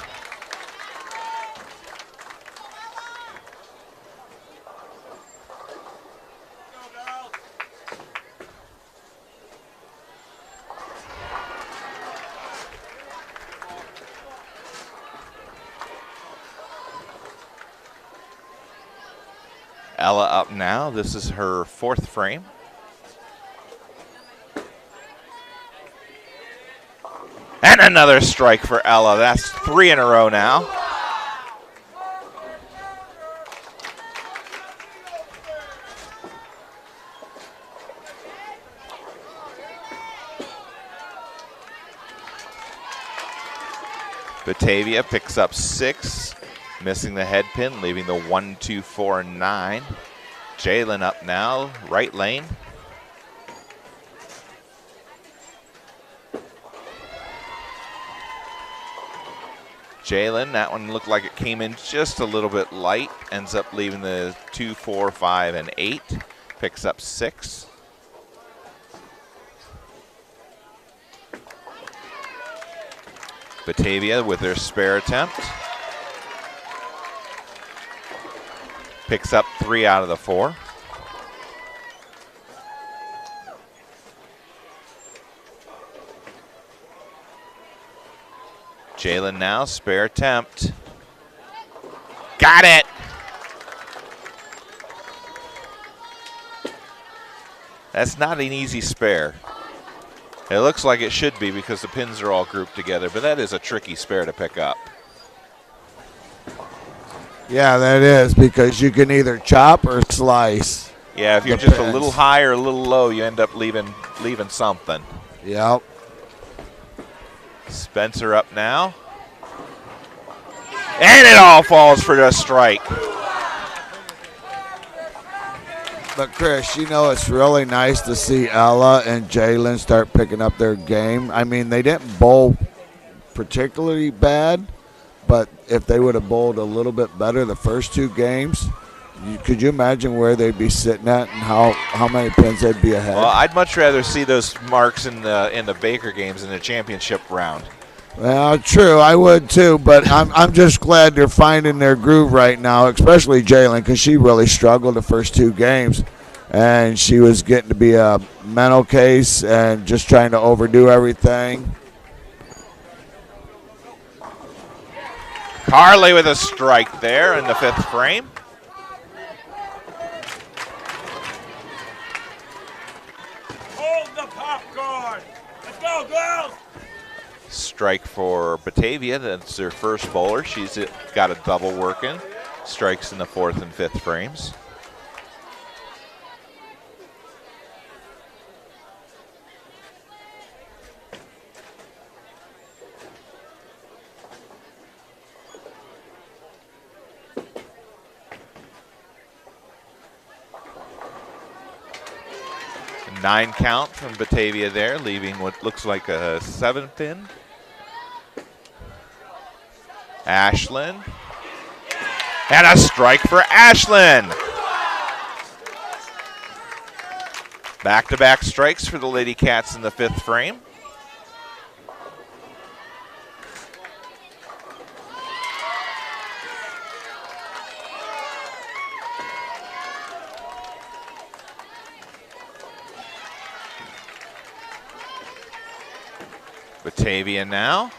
A: Ella up now. This is her fourth frame. And another strike for Ella. That's 3 in a row now. Batavia picks up 6, missing the head pin, leaving the 1-2-4-9. Jalen up now, right lane. Jalen, that one looked like it came in just a little bit light. Ends up leaving the 2, 4, 5, and 8. Picks up 6. Batavia with their spare attempt. Picks up 3 out of the 4. Jalen now, spare attempt. Got it! That's not an easy spare. It looks like it should be because the pins are all grouped together, but that is a tricky spare to pick up.
B: Yeah, that is, because you can either chop or slice.
A: Yeah, if you're just a little high or a little low, you end up leaving something.
B: Yep.
A: Spencer up now. And it all falls for a strike.
B: But Chris, you know, it's really nice to see Ella and Jalen start picking up their game. I mean, they didn't bowl particularly bad, but if they would have bowled a little bit better the first 2 games, could you imagine where they'd be sitting at and how many pins they'd be ahead?
A: Well, I'd much rather see those marks in the Baker games in the championship round.
B: Well, true, I would too, but I'm just glad they're finding their groove right now, especially Jalen, because she really struggled the first 2 games, and she was getting to be a mental case and just trying to overdo everything.
A: Carly with a strike there in the 5th frame.
D: Hold the popcorn. Let's go, girls.
A: Strike for Batavia. That's their first bowler. She's got a double working. Strikes in the 4th and 5th frames. A 9 count from Batavia there, leaving what looks like a 7 pin. Ashlyn. And a strike for Ashlyn. Back-to-back strikes for the Lady Cats in the 5th frame. Batavia now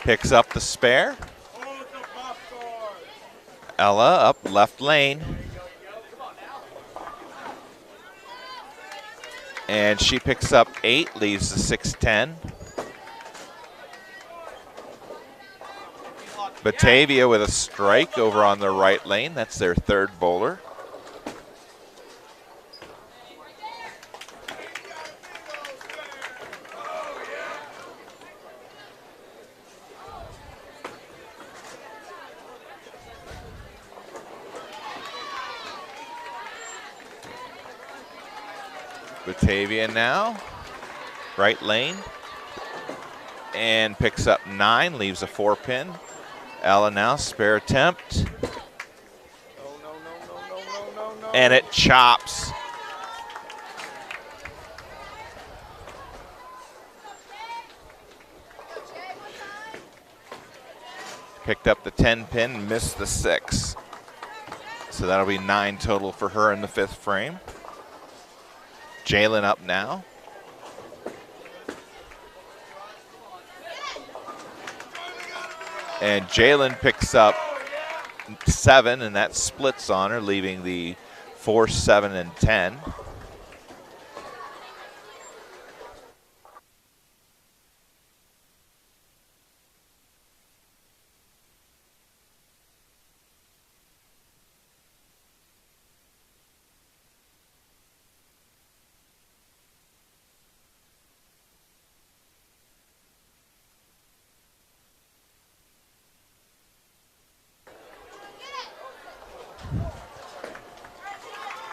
A: picks up the spare.
D: Hold the popcorn.
A: Ella up left lane. And she picks up 8, leaves the 6-10. Batavia with a strike over on the right lane. That's their third bowler. Batavia now, right lane, and picks up 9, leaves a 4-pin. Ella now, spare attempt.
C: No.
A: And it chops. Picked up the 10-pin, missed the 6. So that'll be 9 total for her in the 5th frame. Jalen up now. And Jalen picks up 7, and that splits on her, leaving the 4, 7, and 10.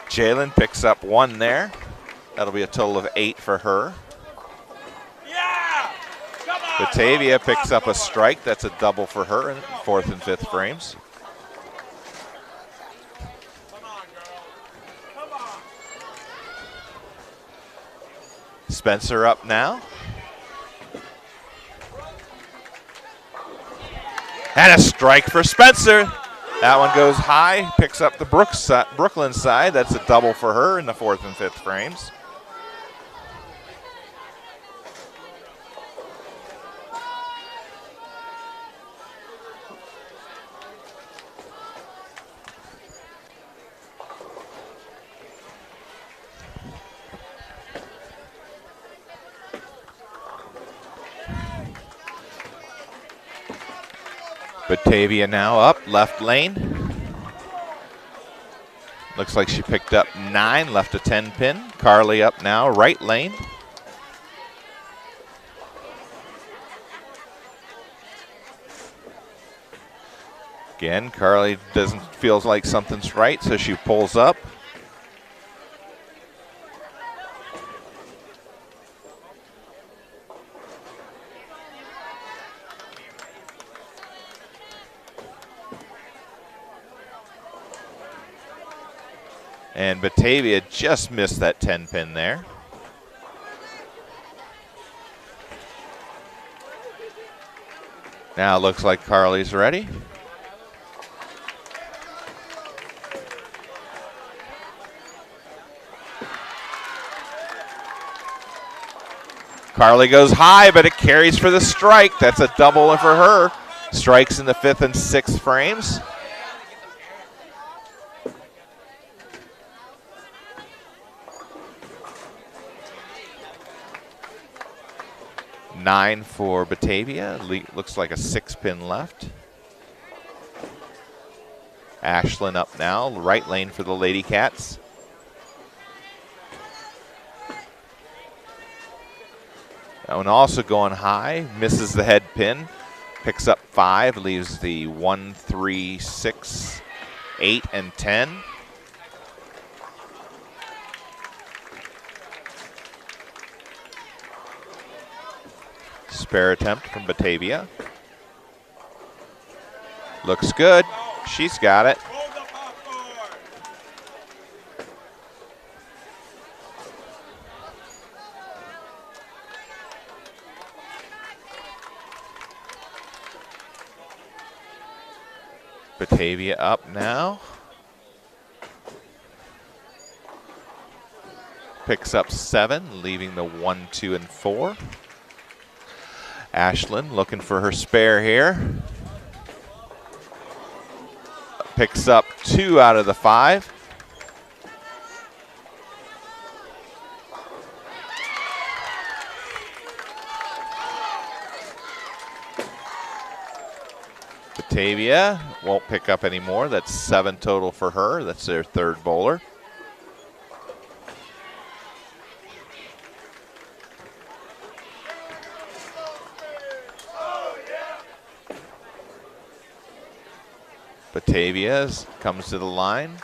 A: Jalen picks up 1 there. That'll be a total of 8 for her.
D: Yeah! Come on!
A: Batavia picks up a strike. That's a double for her in 4th and 5th frames.
D: Come on, girl. Come on.
A: Spencer up now. And a strike for Spencer. That one goes high, picks up the Brooklyn side. That's a double for her in the 4th and 5th frames. Batavia now up, left lane. Looks like she picked up 9, left a 10-pin. Carly up now, right lane. Again, Carly feels like something's right, so she pulls up. And Batavia just missed that 10-pin there. Now it looks like Carly's ready. Carly goes high, but it carries for the strike. That's a double for her. Strikes in the 5th and 6th frames. Nine for Batavia. Looks like a 6-pin left. Ashlyn up now, right lane for the Lady Cats. That one also going high, misses the head pin, picks up 5, leaves the 1, 3, 6, 8, and 10. Spare attempt from Batavia. Looks good. She's got it.
D: Hold the popcorn.
A: Batavia up now. picks up 7, leaving the 1, 2, and 4. Ashlyn looking for her spare here. Picks up 2 out of the 5. Batavia won't pick up anymore. That's 7 total for her. That's their 3rd bowler. Batavia comes to the line.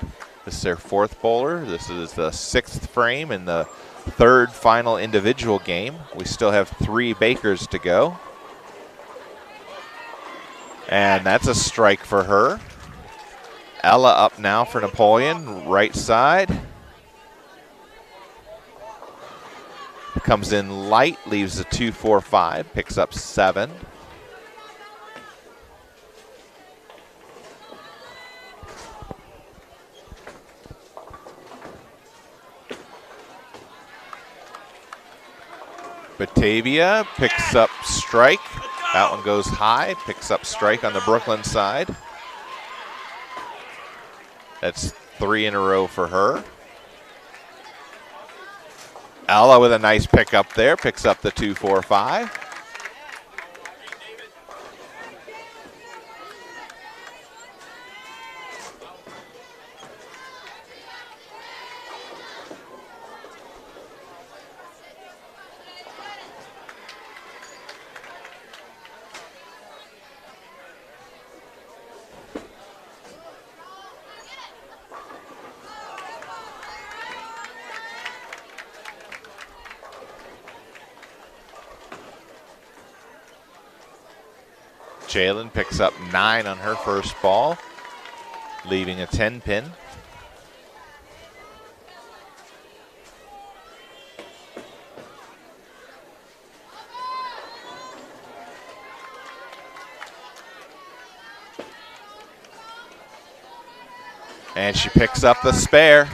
A: This is their 4th bowler. This is the 6th frame in the 3rd final individual game. We still have 3 Bakers to go. And that's a strike for her. Ella up now for Napoleon, right side. Comes in light, leaves a 2, 4, 5, picks up 7. Batavia picks up strike. That one goes high, picks up strike on the Brooklyn side. That's 3 in a row for her. Ella with a nice pickup there, picks up the 2, 4, 5. Jalen picks up 9 on her first ball, leaving a 10 pin. And she picks up the spare.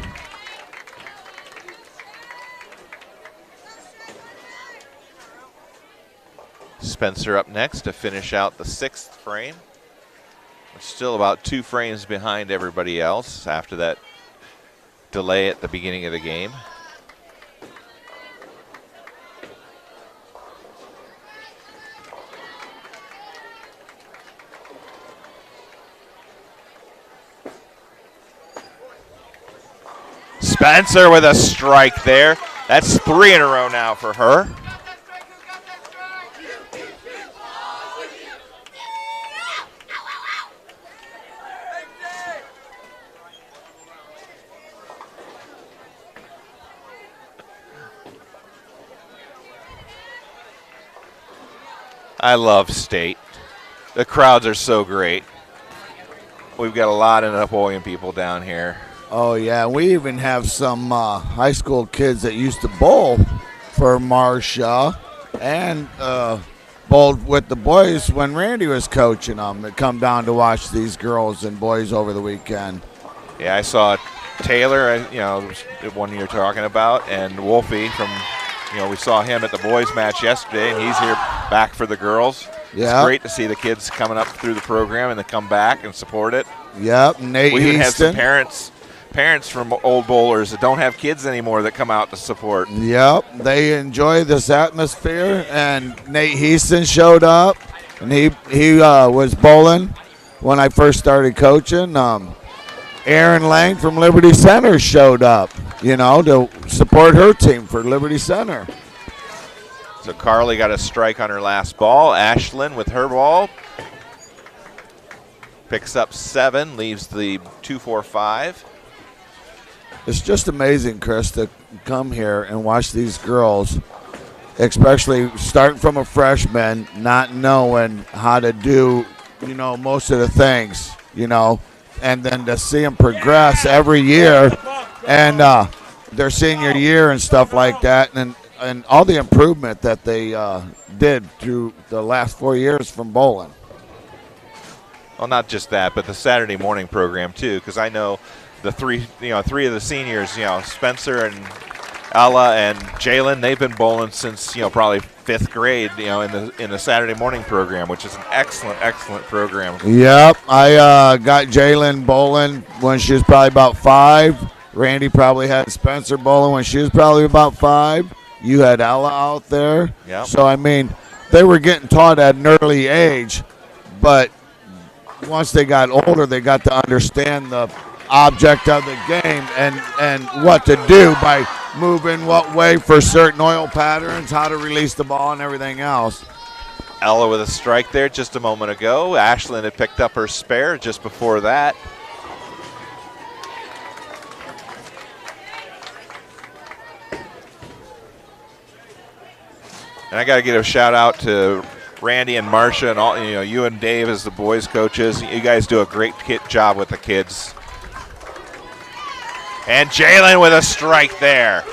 A: Spencer up next to finish out the 6th frame. We're still about 2 frames behind everybody else after that delay at the beginning of the game. Spencer with a strike there. That's 3 in a row now for her. I love State. The crowds are so great. We've got a lot of Napoleon people down here.
B: Oh, yeah. We even have some high school kids that used to bowl for Marcia and bowled with the boys when Randy was coaching them that come down to watch these girls and boys over the weekend.
A: Yeah, I saw Taylor, the one you're talking about, and Wolfie from, we saw him at the boys match yesterday, and he's here back for the girls.
B: Yeah.
A: It's great to see the kids coming up through the program and they come back and support it.
B: Yep, Nate
A: We even had some
B: Easton.
A: parents from old bowlers that don't have kids anymore that come out to support.
B: Yep, they enjoy this atmosphere, and Nate Heaston showed up, and he was bowling when I first started coaching. Aaron Lang from Liberty Center showed up, to support her team for Liberty Center.
A: So Carly got a strike on her last ball. Ashlyn with her ball picks up 7, leaves the 2, 4, 5.
B: It's just amazing, Chris, to come here and watch these girls, especially starting from a freshman, not knowing how to do, most of the things, and then to see them progress every year and their senior year and stuff like that, and all the improvement that they did through the last 4 years from bowling.
A: Well, not just that, but the Saturday morning program too, because I know the three of the seniors, Spencer and Ella and Jalen, they've been bowling since probably 5th grade, in the Saturday morning program, which is an excellent program.
B: Yep, I got Jalen bowling when she was probably about 5. Randy probably had Spencer bowling when she was probably about 5. You had Ella out there.
A: Yep.
B: So, I mean, they were getting taught at an early age, but once they got older, they got to understand the object of the game and what to do by moving what way for certain oil patterns, how to release the ball, and everything else.
A: Ella with a strike there just a moment ago. Ashlyn had picked up her spare just before that. And I got to give a shout out to Randy and Marcia and all, you and Dave as the boys coaches. You guys do a great job with the kids. And Jalen with a strike there.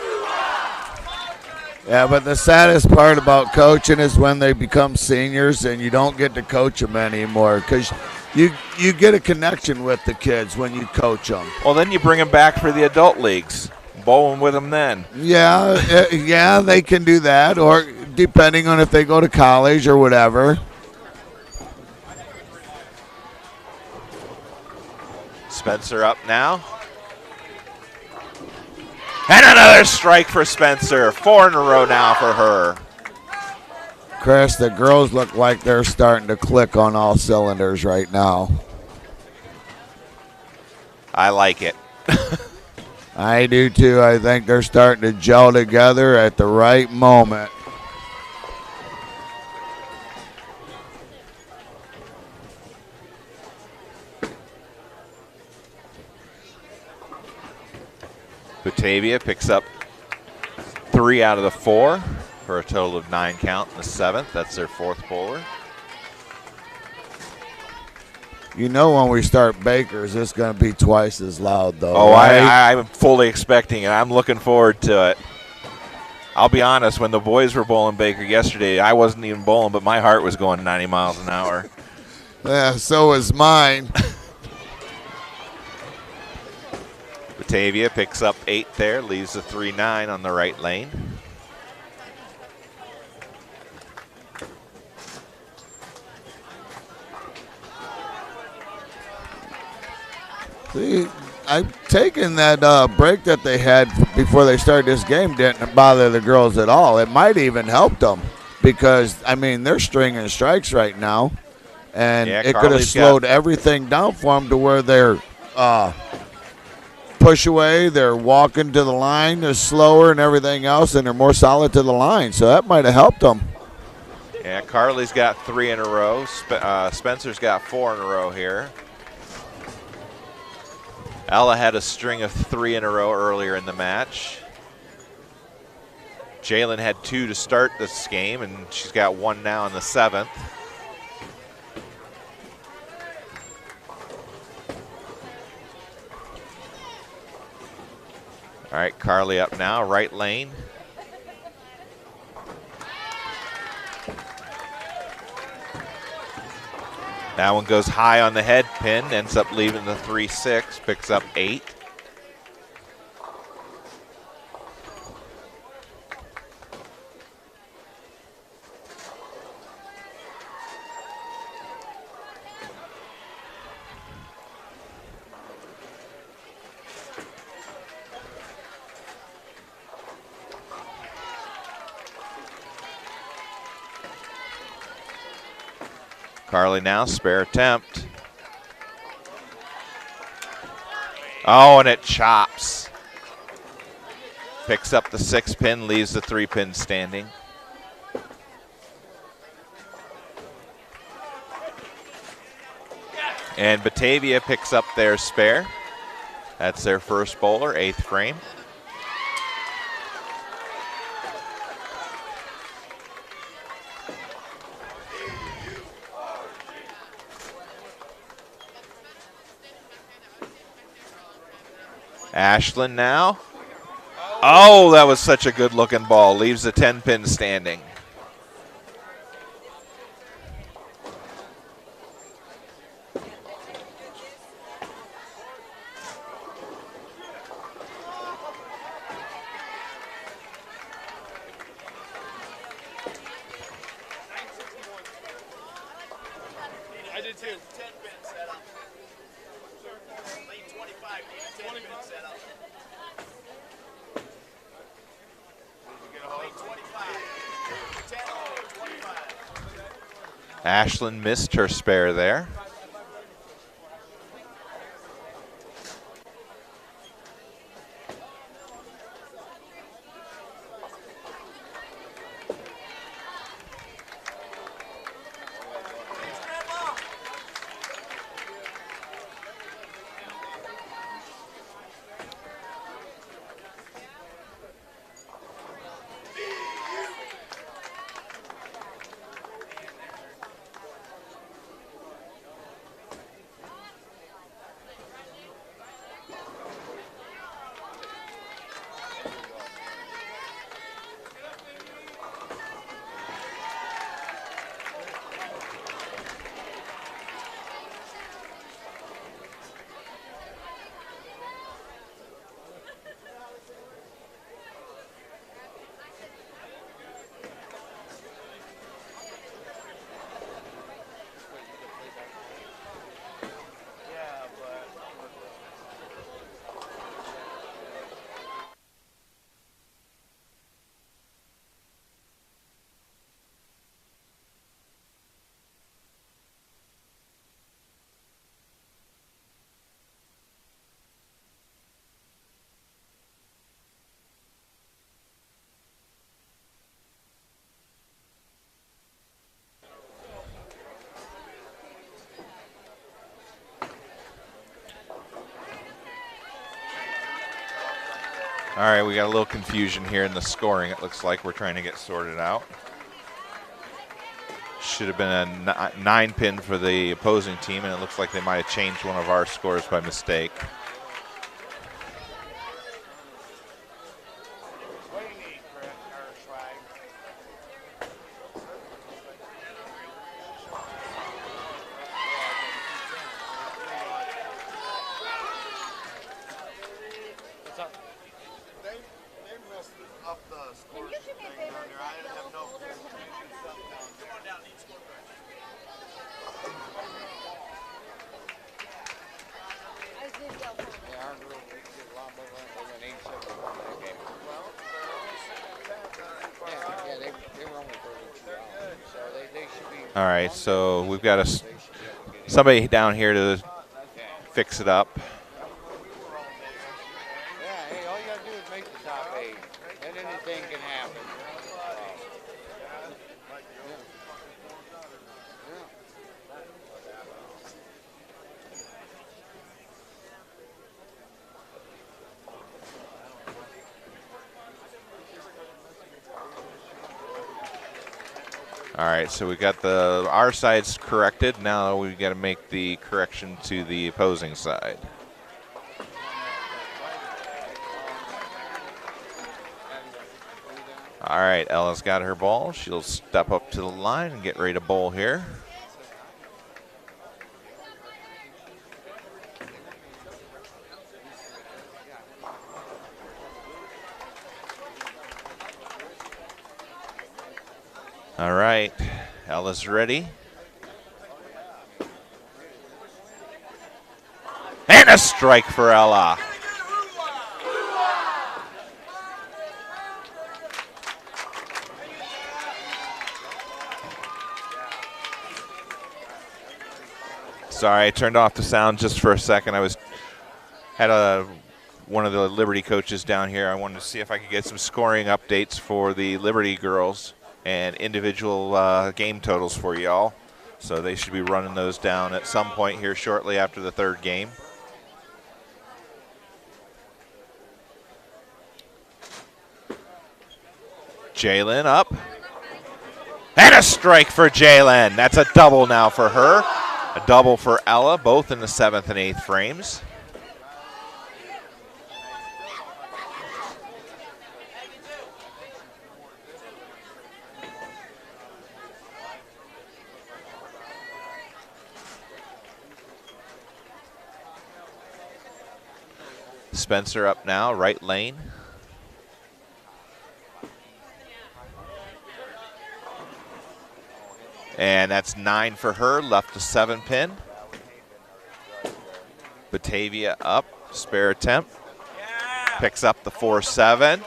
B: Yeah, but the saddest part about coaching is when they become seniors and you don't get to coach them anymore, because you get a connection with the kids when you coach them.
A: Well, then you bring them back for the adult leagues, bowling with them then.
B: Yeah, they can do that, or depending on if they go to college or whatever.
A: Spencer up now. And another strike for Spencer. 4 in a row now for her.
B: Chris, the girls look like they're starting to click on all cylinders right now.
A: I like it.
B: I do too. I think they're starting to gel together at the right moment.
A: Batavia picks up 3 out of the 4 for a total of 9 count in the 7th. That's their 4th bowler.
B: When we start Bakers, it's going to be twice as loud, though.
A: Oh,
B: right?
A: I'm fully expecting it. I'm looking forward to it. I'll be honest, when the boys were bowling Baker yesterday, I wasn't even bowling, but my heart was going 90 miles an hour.
B: Yeah, so is mine.
A: Batavia picks up 8 there, leaves the 3-9 on the right lane.
B: See, I'm taking that break that they had before they started this game didn't bother the girls at all. It might even help them because, they're stringing strikes right now. And
A: Yeah,
B: it could have
A: Carly's
B: slowed everything down for them to where they're push away, they're walking to the line, they're slower and everything else, and they're more solid to the line. So that might have helped them.
A: Yeah, Carly's got 3 in a row. Spencer's got 4 in a row here. Ella had a string of 3 in a row earlier in the match. Jalen had 2 to start this game, and she's got 1 now in the 7th. All right, Carly up now, right lane. That one goes high on the head pin, ends up leaving the 3-6, picks up 8. Carly now, spare attempt. Oh, and it chops. Picks up the 6 pin, leaves the 3 pin standing. And Batavia picks up their spare. That's their first bowler, 8th frame. Ashlyn now. Oh, that was such a good looking ball. Leaves the 10 pin standing. Ashlyn missed her spare there. All right, we got a little confusion here in the scoring. It looks like we're trying to get sorted out. Should have been a 9-pin for the opposing team, and it looks like they might have changed one of our scores by mistake. All right, so we've got somebody down here to fix it up.
E: Yeah, hey, all you gotta do is make the top 8, and anything can happen.
A: All right, so we got our side's corrected. Now we've got to make the correction to the opposing side. All right, Ella's got her ball. She'll step up to the line and get ready to bowl here. All right, Ella's ready. And a strike for Ella. Sorry, I turned off the sound just for a second. I had one of the Liberty coaches down here. I wanted to see if I could get some scoring updates for the Liberty girls and individual game totals for y'all. So they should be running those down at some point here shortly after the third game. Jalen up. And a strike for Jalen. That's a double now for her. A double for Ella, both in the 7th and 8th frames. Spencer up now, right lane. And that's 9 for her, left a 7-pin. But Batavia up, spare attempt. Picks up the 4-7.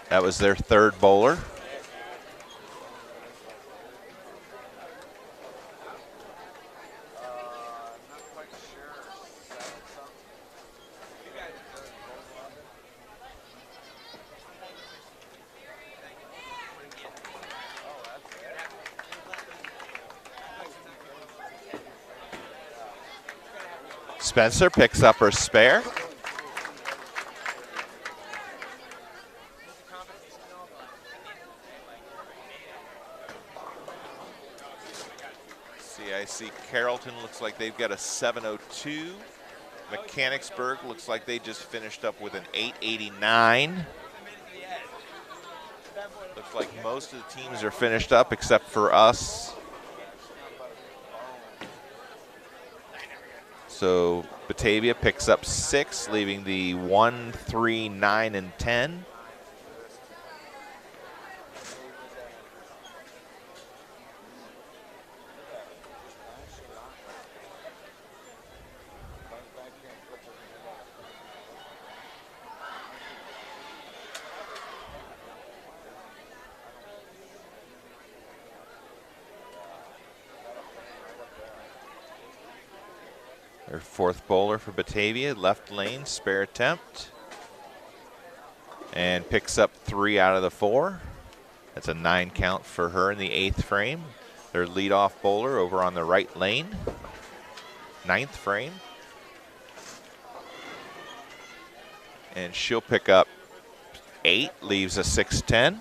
A: That was their third bowler. Spencer picks up her spare. CIC Carrollton looks like they've got a 702. Mechanicsburg looks like they just finished up with an 889. Looks like most of the teams are finished up except for us. So Batavia picks up 6, leaving the 1, 3, 9, and 10. Their fourth bowler for Batavia, left lane, spare attempt. And picks up 3 out of the 4. That's a 9 count for her in the 8th frame. Their leadoff bowler over on the right lane, 9th frame. And she'll pick up 8, leaves a 6-10.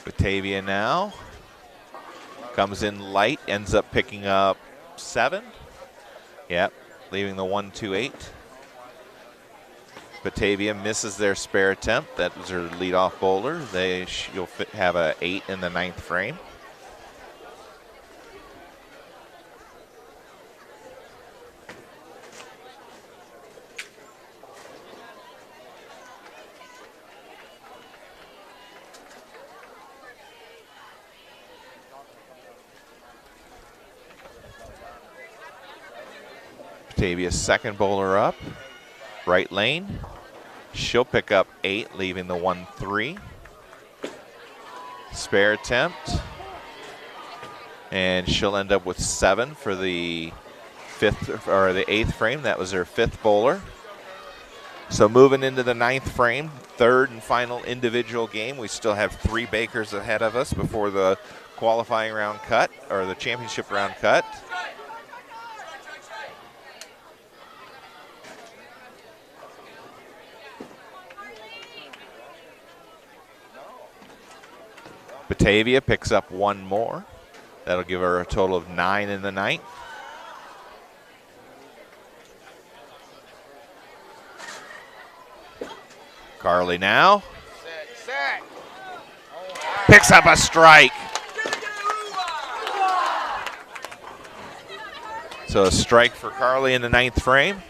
A: Batavia now comes in light, ends up picking up 7. Yep, leaving the 1-2-8. Batavia misses their spare attempt. That was her leadoff bowler. You'll have a 8 in the 9th frame. Batavia's second bowler up, right lane. She'll pick up 8, leaving the 1-3. Spare attempt. And she'll end up with 7 for the 8th frame. That was her 5th bowler. So moving into the 9th frame, third and final individual game. We still have 3 Bakers ahead of us before the qualifying round cut, or the championship round cut. Batavia picks up 1 more. That'll give her a total of 9 in the 9th. Carly now picks up a strike. So a strike for Carly in the 9th frame.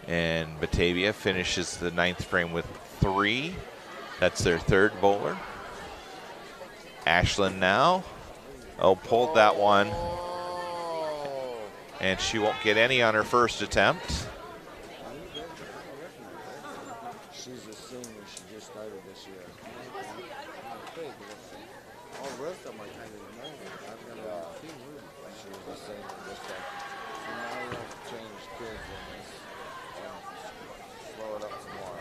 A: And Batavia finishes the 9th frame with 3. That's their 3rd bowler. Ashlyn now. Oh, pulled that one. And she won't get any on her first attempt.
B: She's a senior. She just started this year. All the rest of them I kind of know. I've got a team room. She was a senior just like. So now you have to change kids in this. Slow it up some more.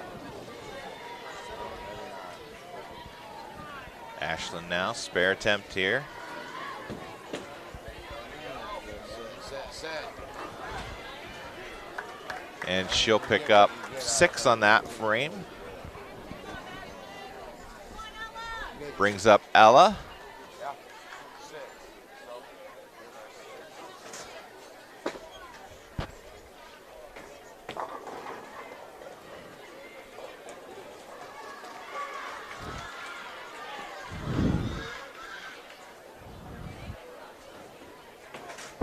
A: Ashlyn now, spare attempt here. And she'll pick up 6 on that frame. Brings up Ella.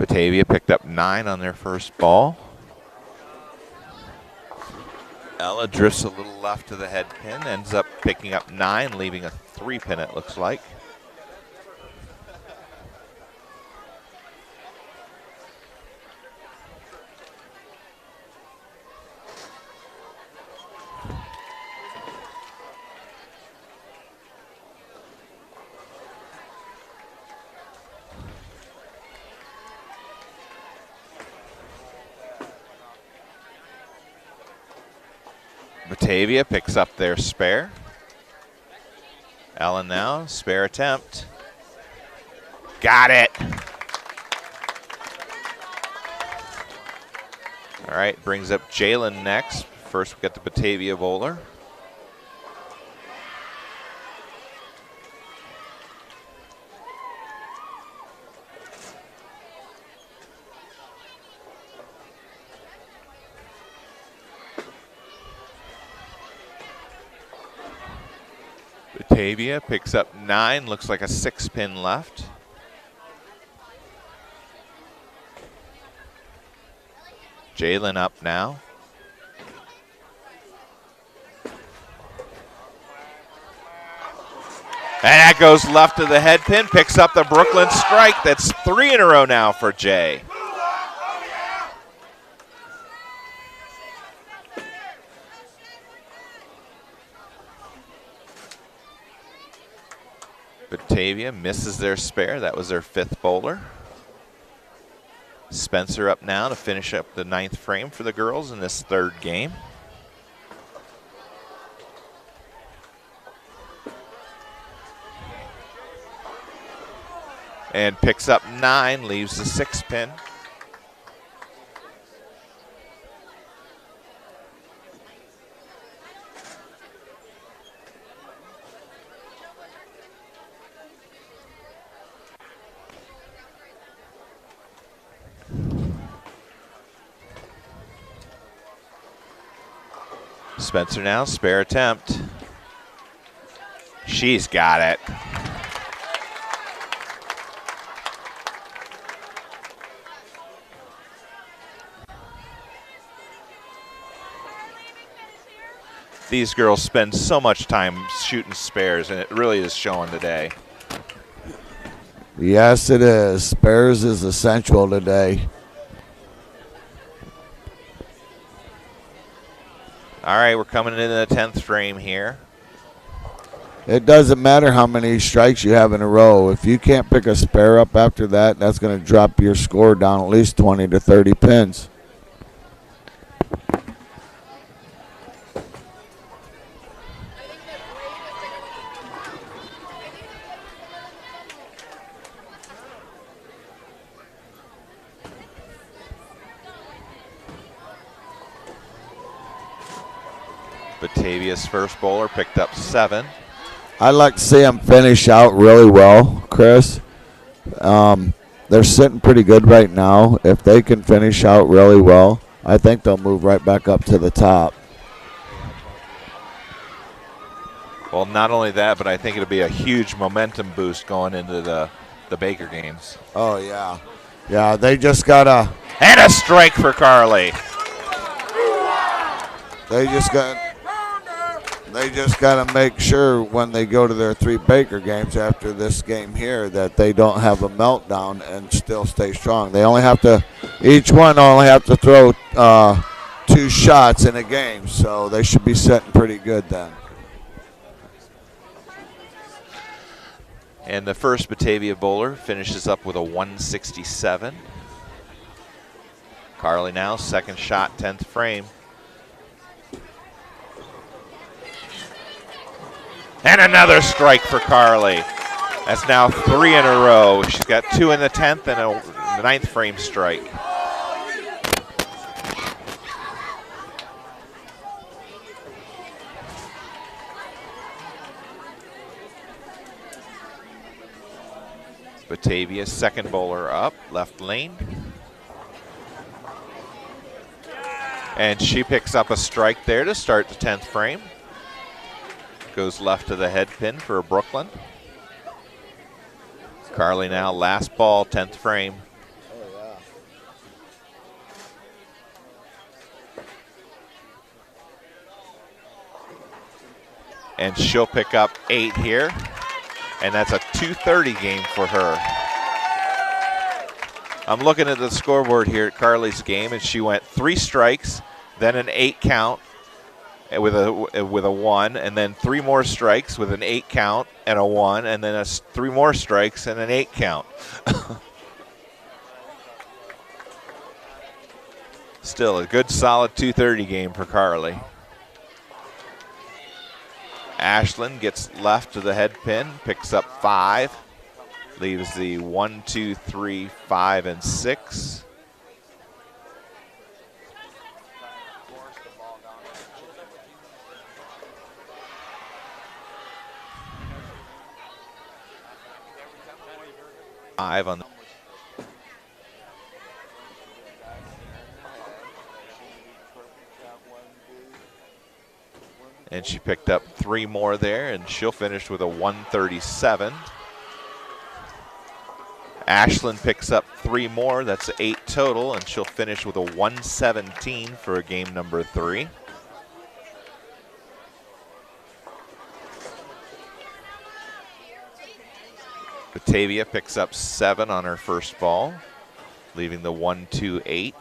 A: Batavia picked up 9 on their first ball. Ella drifts a little left to the head pin, ends up picking up 9, leaving a 3 pin it looks like. Batavia picks up their spare. Ellen now, spare attempt. Got it. All right, brings up Jalen next. First we got the Batavia bowler. Batavia picks up 9, looks like a 6 pin left. Jalen up now. And that goes left to the head pin, picks up the Brooklyn strike. That's 3 in a row now for Jay. Batavia misses their spare. That was their 5th bowler. Spencer up now to finish up the 9th frame for the girls in this 3rd game. And picks up 9, leaves the 6 pin. Spencer now, spare attempt. She's got it. These girls spend so much time shooting spares, and it really is showing today.
B: Yes, it is. Spares is essential today.
A: All right, we're coming into the 10th frame here.
B: It doesn't matter how many strikes you have in a row. If you can't pick a spare up after that, that's going to drop your score down at least 20 to 30 pins.
A: Batavia's first bowler picked up 7.
B: I'd like to see them finish out really well, Chris. They're sitting pretty good right now. If they can finish out really well, I think they'll move right back up to the top.
A: Well, not only that, but I think it'll be a huge momentum boost going into the Baker games.
B: Oh, yeah. Yeah, they just got to...
A: And a strike for Carly.
B: They just got to make sure when they go to their 3 Baker games after this game here that they don't have a meltdown and still stay strong. They only have to, each one only have to throw 2 shots in a game, so they should be sitting pretty good then.
A: And the first Batavia bowler finishes up with a 167. Carly now, second shot, 10th frame. And another strike for Carly. That's now 3 in a row. She's got 2 in the 10th and a 9th frame strike. Batavia's second bowler up, left lane. And she picks up a strike there to start the 10th frame. Goes left to the head pin for a Brooklyn. Carly now, last ball, 10th frame.
B: Oh, yeah.
A: And she'll pick up 8 here. And that's a 2:30 game for her. I'm looking at the scoreboard here at Carly's game, and she went 3 strikes, then an 8 count with a 1, and then 3 more strikes with an 8 count and a 1, and then 3 more strikes and an 8 count. Still a good solid 2:30 game for Carly. Ashlyn gets left to the head pin, picks up 5, leaves the 1, 2, 3, 5, and 6. Five on the and she picked up 3 more there, and she'll finish with a 137. Ashlyn picks up 3 more, that's 8 total, and she'll finish with a 117 for game number 3. Batavia picks up 7 on her first ball, leaving the 128.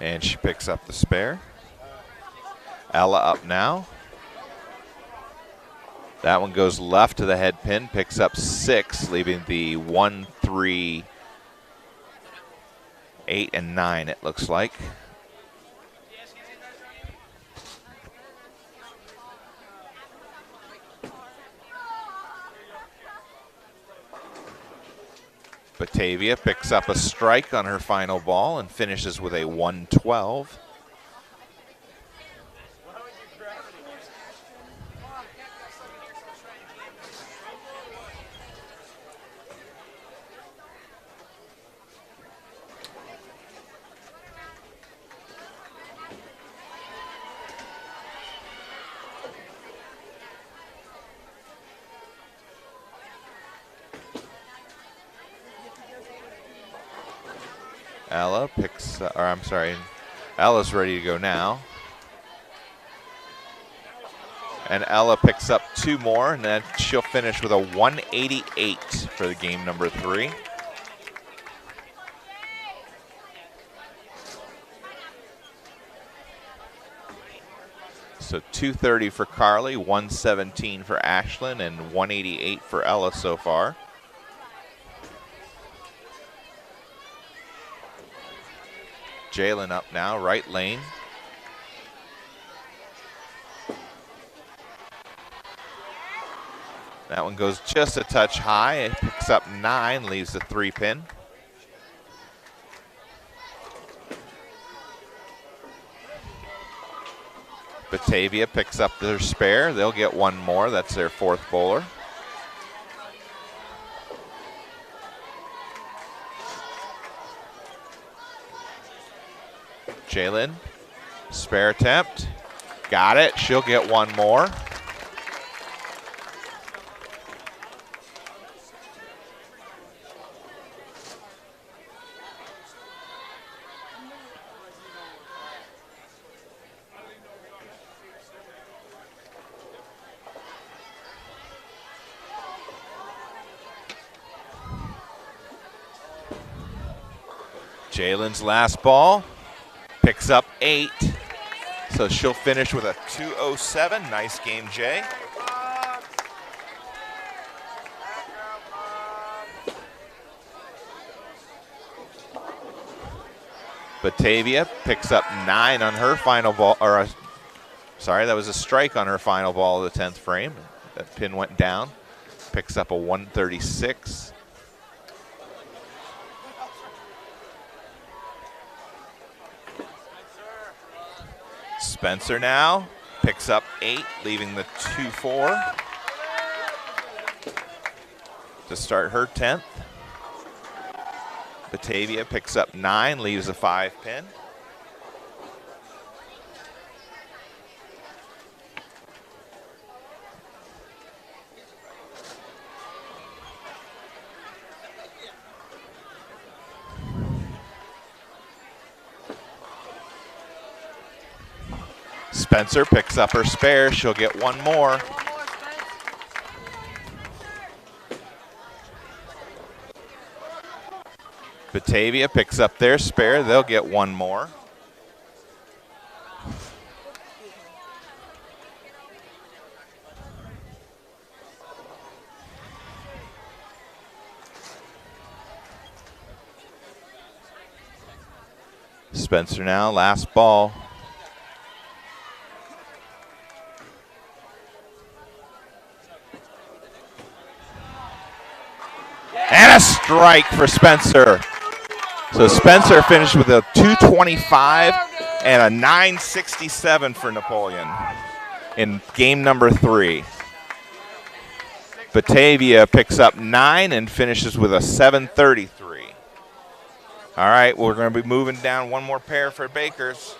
A: And she picks up the spare. Ella up now. That one goes left to the head pin, picks up 6, leaving the 1, 3, 8, and 9, it looks like. Batavia picks up a strike on her final ball and finishes with a 112. Ella picks, Ella's ready to go now. And Ella picks up 2 more, and then she'll finish with a 188 for the game number 3. So 230 for Carly, 117 for Ashlyn, and 188 for Ella so far. Jalen up now, right lane. That one goes just a touch high. It picks up 9, leaves the 3 pin. Batavia picks up their spare. They'll get 1 more. That's their 4th bowler. Jalen, spare attempt, got it, she'll get 1 more. Jalen's last ball. Picks up 8, so she'll finish with a 207. Nice game, Jay. Batavia picks up 9 on her final ball, sorry, that was a strike on her final ball of the 10th frame. That pin went down. Picks up a 136. Spencer now picks up 8, leaving the 2-4 to start her 10th. Batavia picks up 9, leaves a 5-pin. Spencer picks up her spare. She'll get one more. Batavia picks up their spare. They'll get one more. Spencer now, last ball. And a strike for Spencer. So Spencer finished with a 225 and a 967 for Napoleon in game number 3. Batavia picks up 9 and finishes with a 733. All right, we're going to be moving down one more pair for Bakers.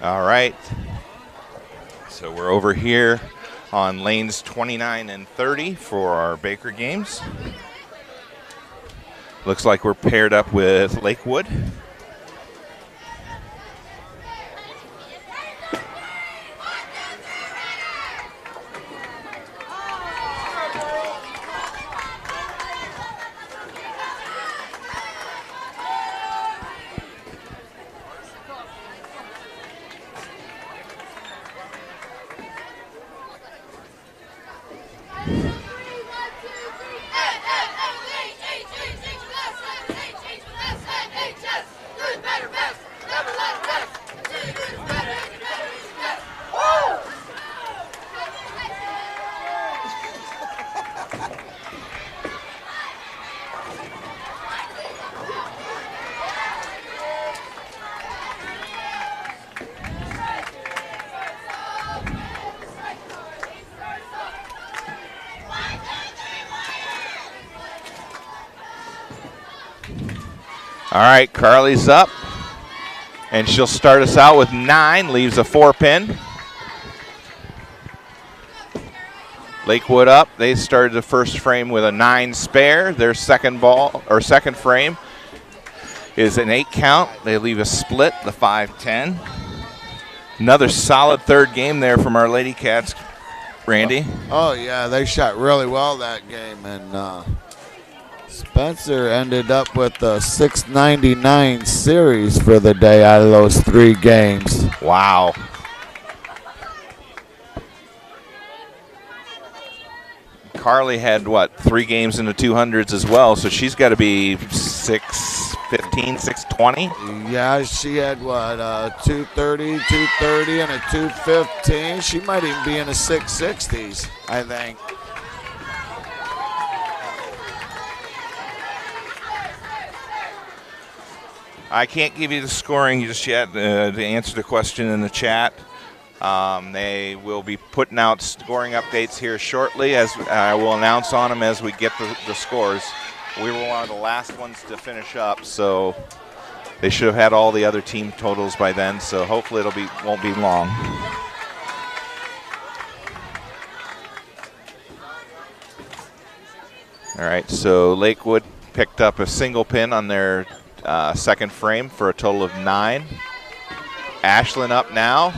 A: All right, so we're over here on lanes 29 and 30 for our Baker games. Looks like we're paired up with Lakewood. All right, Carly's up, and she'll start us out with 9, leaves a 4-pin. Lakewood up. They started the first frame with a 9 spare. Their second ball or second frame is an 8 count. They leave a split, the 5-10. Another solid third game there from our Lady Cats, Randy.
B: Oh, yeah, they shot really well that game. And Spencer ended up with a 699 series for the day out of those 3 games.
A: Wow. Carly had, 3 games in the 200s as well, so she's got to be 615, 620.
B: Yeah, she had 230, 230, and a 215. She might even be in the 660s, I think.
A: I can't give you the scoring just yet to answer the question in the chat. They will be putting out scoring updates here shortly, as I will announce on them as we get the scores. We were one of the last ones to finish up, so they should have had all the other team totals by then, so hopefully won't be long. All right, so Lakewood picked up a single pin on their second frame for a total of 9. Ashlyn up now.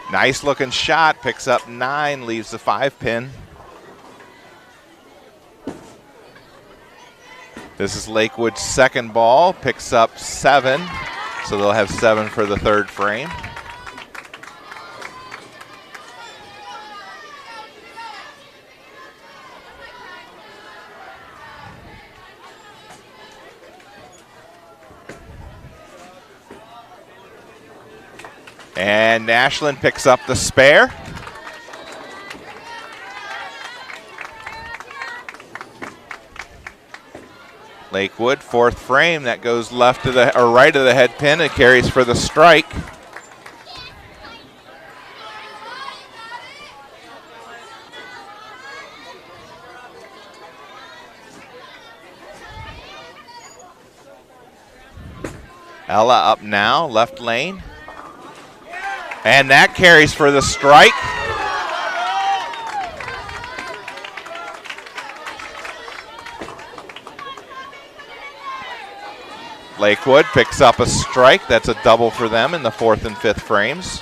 A: Nice looking shot, picks up 9, leaves the 5 pin. This is Lakewood's second ball, picks up 7, so they'll have 7 for the third frame. And Ashlyn picks up the spare. Lakewood, fourth frame, that goes left of the or right of the head pin. It carries for the strike. Ella up now, left lane. And that carries for the strike. Lakewood picks up a strike. That's a double for them in the 4th and 5th frames.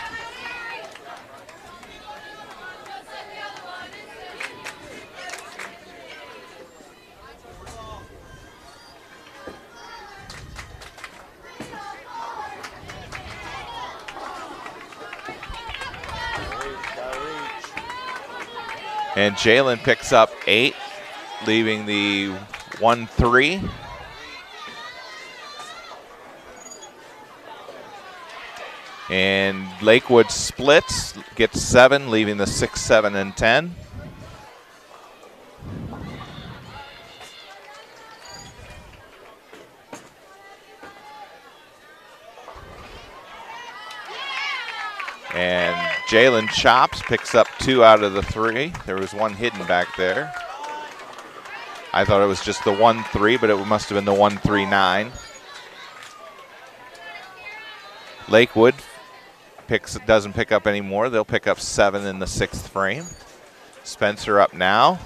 A: And Jalen picks up 8, leaving the 1-3. And Lakewood splits, gets 7, leaving the 6, 7, and 10. And Jalen chops, picks up 2 out of the 3. There was 1 hidden back there. I thought it was just the 1-3, but it must have been the 1-3-9. Lakewood doesn't pick up anymore. They'll pick up 7 in the 6th frame. Spencer up now.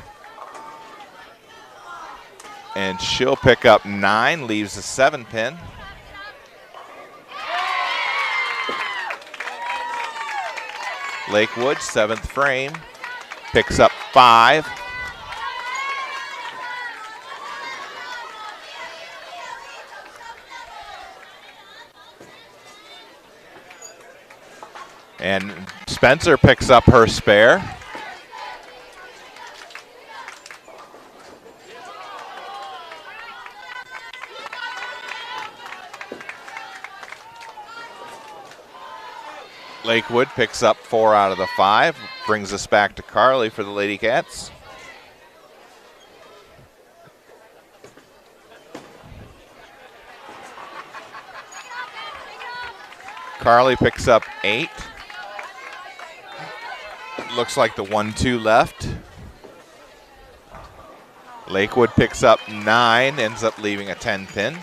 A: And she'll pick up 9, leaves the 7 pin. Lakewood, 7th frame, picks up 5. And Spencer picks up her spare. Lakewood picks up 4 out of the 5, brings us back to Carly for the Lady Cats. Carly picks up 8. Looks like the 1-2 left. Lakewood picks up 9, ends up leaving a 10 pin.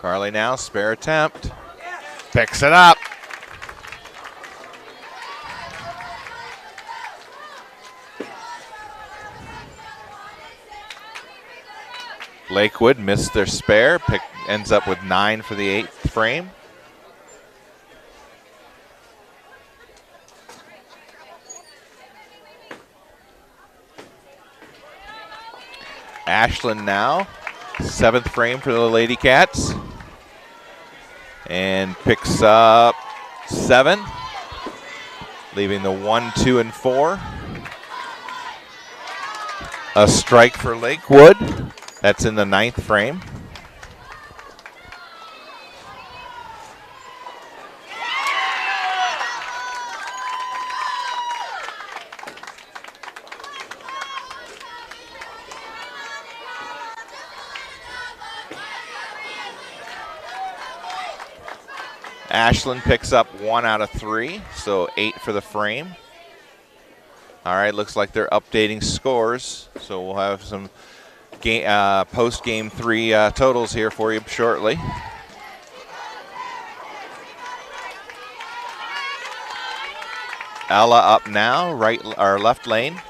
A: Carly now, spare attempt. Picks it up. Lakewood missed their spare, ends up with 9 for the 8th frame. Ashland now, 7th frame for the Lady Cats. And picks up 7, leaving the 1, 2, and 4. A strike for Lakewood. That's in the 9th frame. Ashland picks up 1 out of 3, so 8 for the frame. All right, looks like they're updating scores, so we'll have some post-game 3 totals here for you shortly. Ella up now, right or left lane.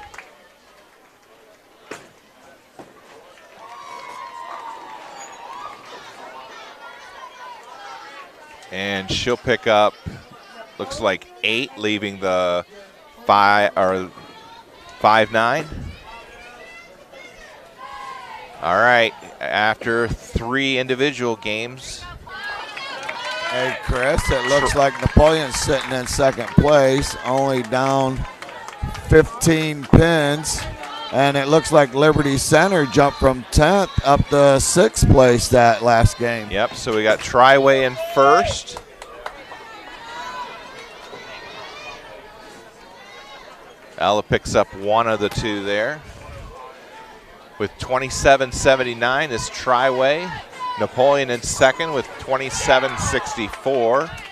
A: And she'll pick up, looks like 8, leaving the 5-9. All right, after 3 individual games.
B: Hey, Chris, it looks like Napoleon's sitting in 2nd place, only down 15 pins. And it looks like Liberty Center jumped from 10th up to 6th place that last game.
A: Yep, so we got Triway in 1st. Ella picks up 1 of the 2 there. With 27.79 is Triway. Napoleon in 2nd with 27.64.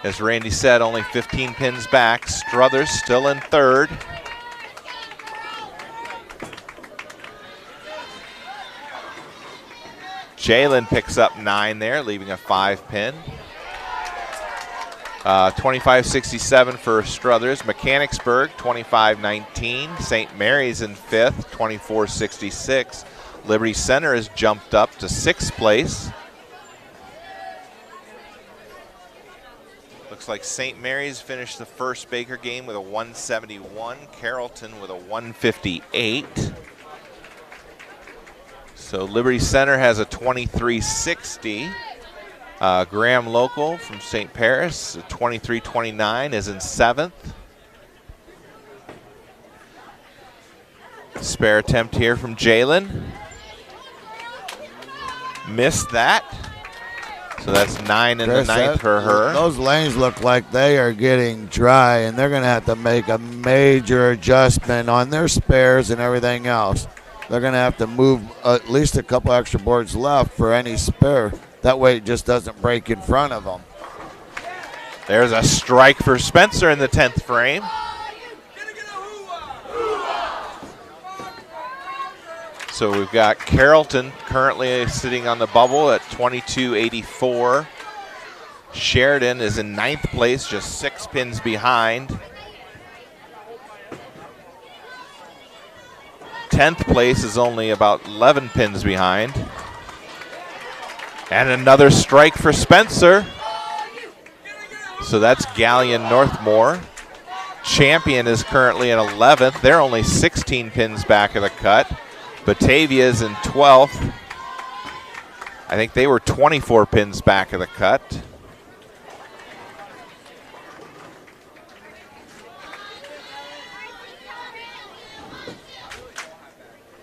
A: As Randy said, only 15 pins back. Struthers still in 3rd. Jalen picks up 9 there, leaving a 5 pin. 25.67 for Struthers. Mechanicsburg, 25.19. St. Mary's in 5th, 24.66. Liberty Center has jumped up to 6th place. Looks like St. Mary's finished the first Baker game with a 171. Carrollton with a 158. So Liberty Center has a 23.60. Graham Local from St. Paris, 23.29, is in 7th. Spare attempt here from Jalen. Missed that. So that's 9 in
B: Chris,
A: the 9th for her.
B: Those lanes look like they are getting dry, and they're going to have to make a major adjustment on their spares and everything else. They're going to have to move at least a couple extra boards left for any spare. That way it just doesn't break in front of them.
A: There's a strike for Spencer in the 10th frame. So we've got Carrollton currently sitting on the bubble at 22.84. Sheridan is in 9th place, just 6 pins behind. 10th place is only about 11 pins behind. And another strike for Spencer. So that's Galleon Northmore. Champion is currently in 11th. They're only 16 pins back of the cut. Batavia is in 12th. I think they were 24 pins back of the cut.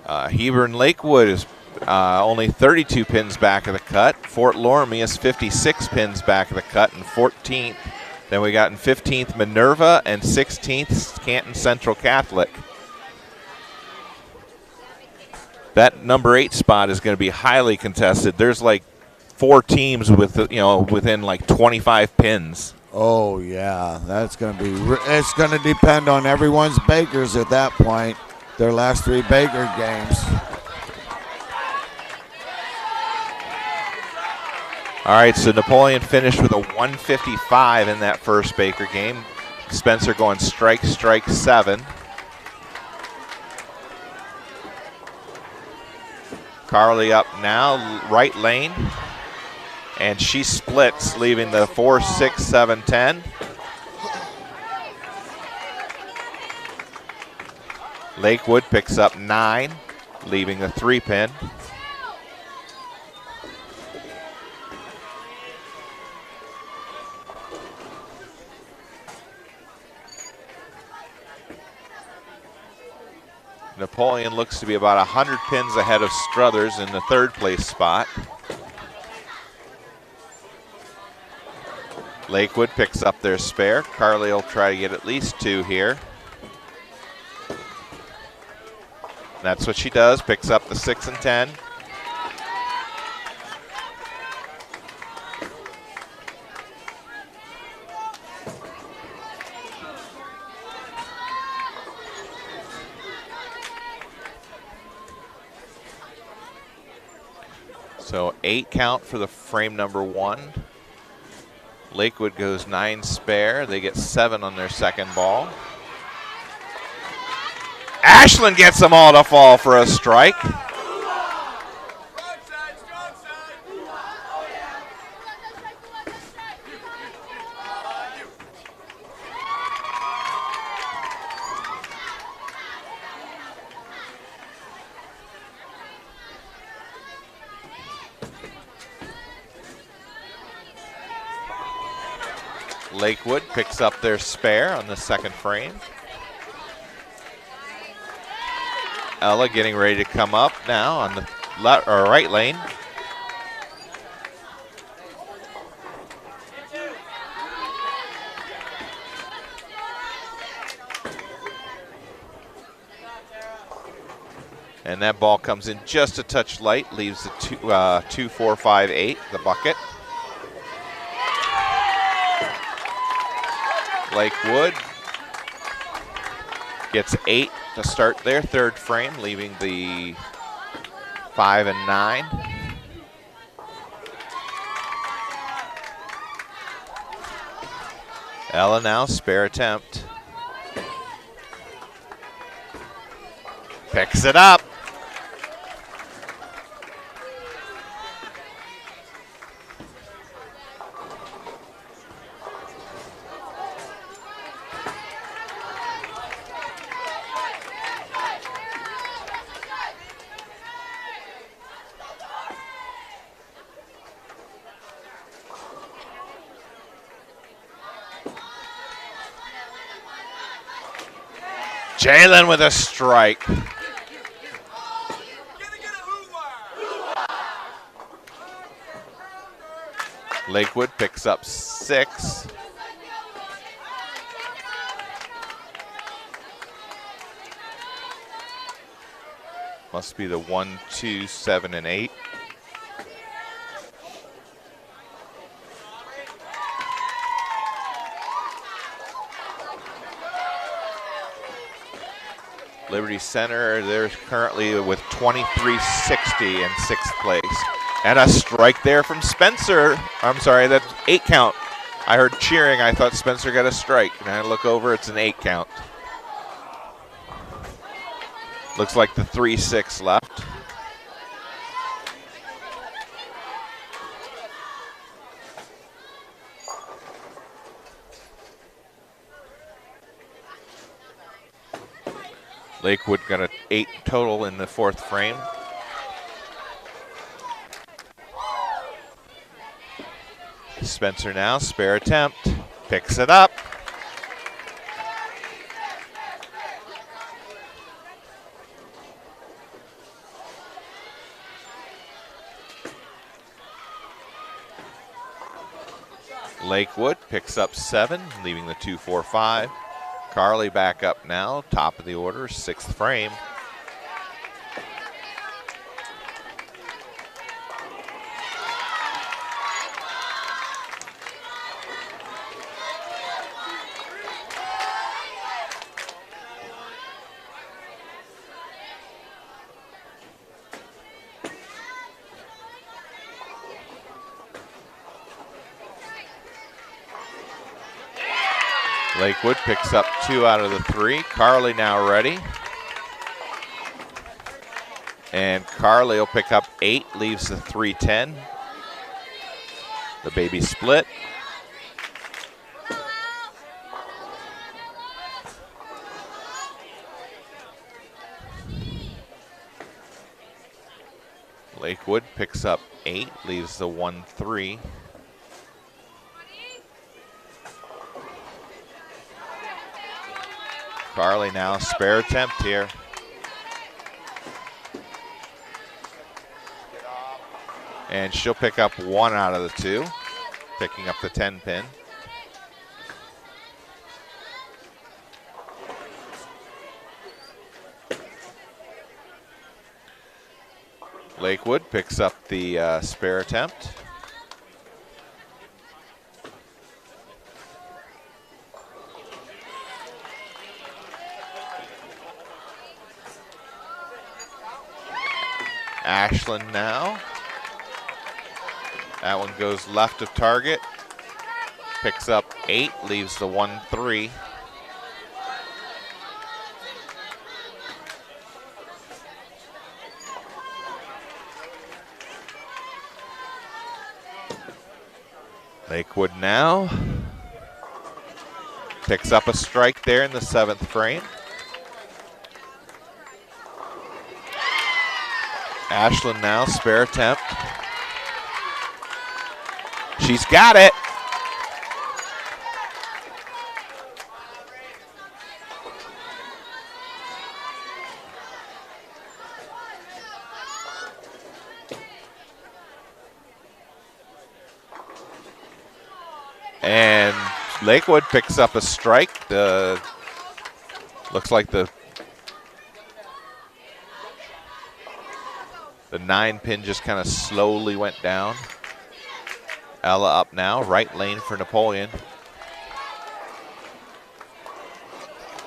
A: Hebron Lakewood is only 32 pins back of the cut. Fort Loramie is 56 pins back of the cut and 14th. Then we got in 15th Minerva and 16th Canton Central Catholic. That number 8 spot is going to be highly contested. There's like 4 teams with within like 25 pins.
B: Oh yeah, that's going to be. It's going to depend on everyone's Bakers at that point. Their last 3 Baker games.
A: All right, so Napoleon finished with a 155 in that first Baker game. Spencer going strike, 7. Carly up now, right lane. And she splits, leaving the 4, 6, 7, 10. Lakewood picks up 9, leaving the 3-pin. Napoleon looks to be about 100 pins ahead of Struthers in the 3rd place spot. Lakewood picks up their spare. Carly will try to get at least 2 here. That's what she does, picks up the 6 and 10. So 8 count for the frame number 1. Lakewood goes 9 spare. They get 7 on their second ball. Ashland gets them all to fall for a strike. Lakewood picks up their spare on the second frame. Ella getting ready to come up now on the right lane. And that ball comes in just a touch light, leaves the 2, 4, 5, 8, the bucket. Lakewood gets 8 to start their 3rd frame, leaving the 5 and 9. Ella now, spare attempt. Picks it up. Jalen with a strike. Lakewood picks up 6. Must be the 1, 2, 7, and 8. Liberty Center, they're currently with 2360 in 6th place. And a strike there from Spencer. I'm sorry, that's 8 count. I heard cheering, I thought Spencer got a strike. And I look over, it's an 8 count. Looks like the 3-6 left. Lakewood got an 8 total in the 4th frame. Spencer now, spare attempt, picks it up. Lakewood picks up 7, leaving the 2, 4, 5. Carly back up now, top of the order, 6th frame. Lakewood picks up 2 out of the 3. Carly now ready. And Carly will pick up 8, leaves the 3-10. The baby split. Lakewood picks up 8, leaves the 1-3. Carly now spare attempt here. And she'll pick up 1 out of the 2, picking up the 10 pin. Lakewood picks up the spare attempt. Ashland now. That one goes left of target. Picks up 8, leaves the 1-3. Lakewood now picks up a strike there in the 7th frame. Ashland now, spare attempt. She's got it. And Lakewood picks up a strike. Looks like the 9 pin just kind of slowly went down. Ella up now, right lane for Napoleon.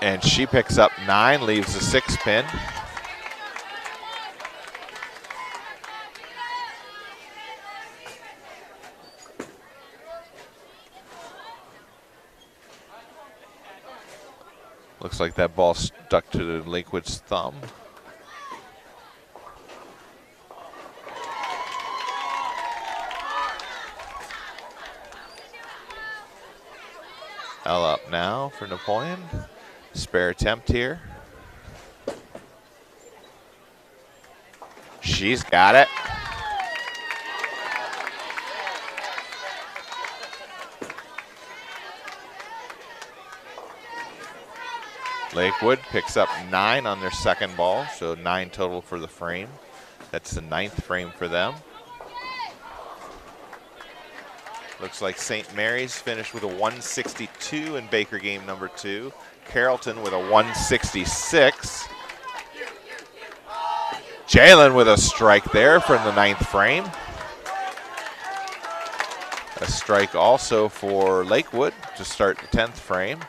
A: And she picks up 9, leaves the 6 pin. Looks like that ball stuck to the Lakewood's thumb. Ella up now for Napoleon. Spare attempt here. She's got it. Lakewood picks up 9 on their second ball, so 9 total for the frame. That's the 9th frame for them. Looks like St. Mary's finished with a 162 in Baker game number 2. Carrollton with a 166. Jalen with a strike there from the 9th frame. A strike also for Lakewood to start the 10th frame.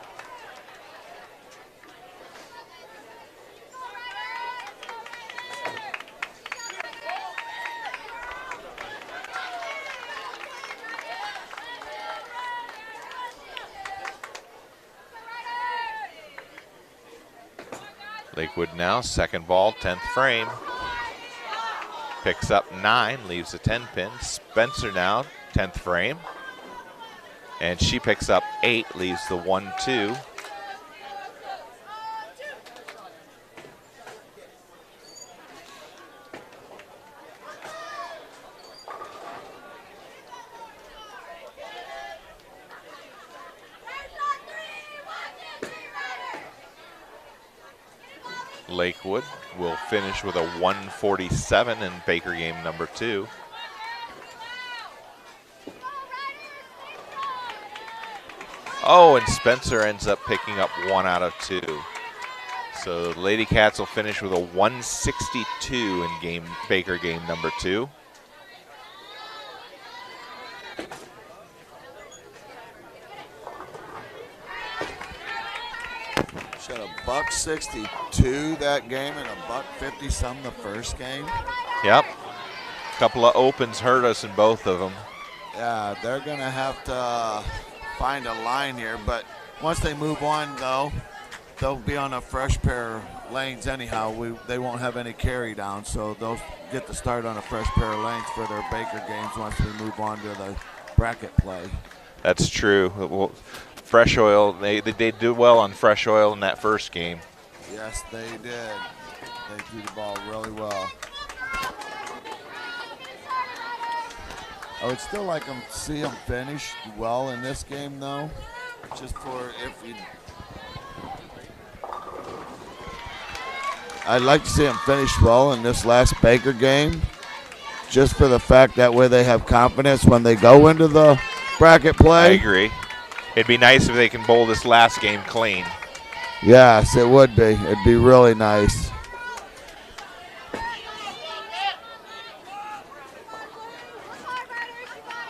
A: Lakewood now, second ball, 10th frame. Picks up 9, leaves a 10 pin. Spencer now, 10th frame. And she picks up 8, leaves the 1-2. Lakewood will finish with a 147 in Baker game number 2. Oh, and Spencer ends up picking up 1 out of 2. So the Lady Cats will finish with a 162 in Baker game number 2.
B: Shot a $162 that game and a $150 some the first game.
A: Yep. Couple of opens hurt us in both of them.
B: Yeah, they're going to have to find a line here, but Once they move on, though, they'll be on a fresh pair of lanes anyhow. They won't have any carry down, so they'll get to start on a fresh pair of lanes for their Baker games once we move on to the bracket play.
A: That's true. Well, fresh oil, they do well on fresh oil in that first game.
B: Yes, they did. They threw the ball really well. I would still like them to see them finish well in this game, though, just for if we. I'd like to see them finish well in this last Baker game, just for the fact that way they have confidence when they go into the bracket play.
A: I agree. It'd be nice if they can bowl this last game clean.
B: Yes, it would be. It'd be really nice.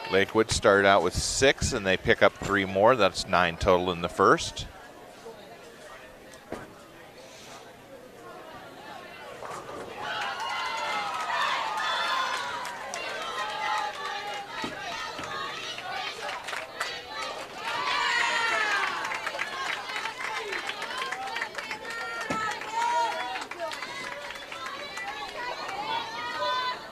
A: Lakewood started out with 6, and they pick up 3 more. That's 9 total in the first.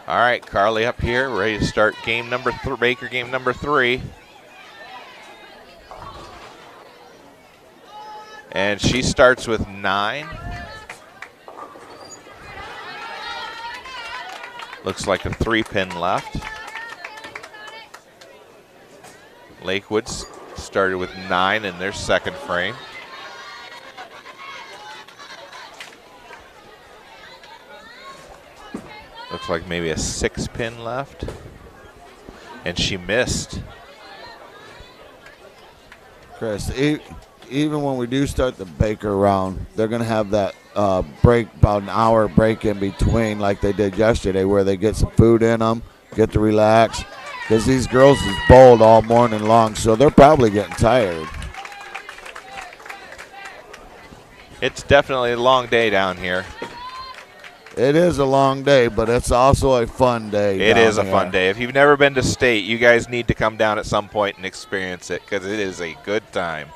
A: All right, Carly up here, ready to start game number Baker game number 3. And she starts with 9. Looks like a 3-pin left. Lakewood's started with 9 in their second frame. Looks like maybe a 6-pin left. And she missed.
B: Chris, even when we do start the Baker round, they're going to have that break, about an hour break in between like they did yesterday, where they get some food in them, get to relax. Because these girls have bowled all morning long, so they're probably getting tired.
A: It's definitely a long day down here.
B: It is a long day, but it's also a fun day.
A: It is a fun day. If you've never been to state, you guys need to come down at some point and experience it, because it is a good time.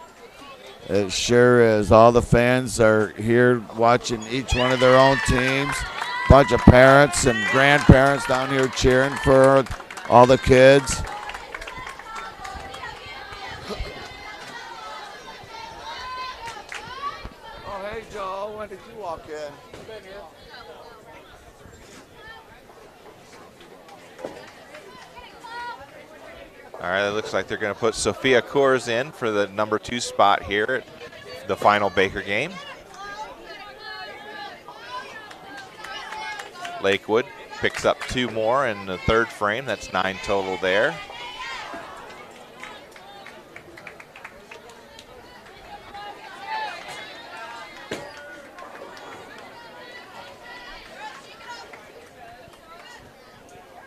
B: It sure is. All the fans are here watching each one of their own teams. Bunch of parents and grandparents down here cheering for all the kids. Oh, hey, Joe. When did you walk in?
A: All right, it looks like they're going to put Sophia Coors in for the number 2 spot here at the final Baker game. Lakewood picks up 2 more in the third frame. That's 9 total there.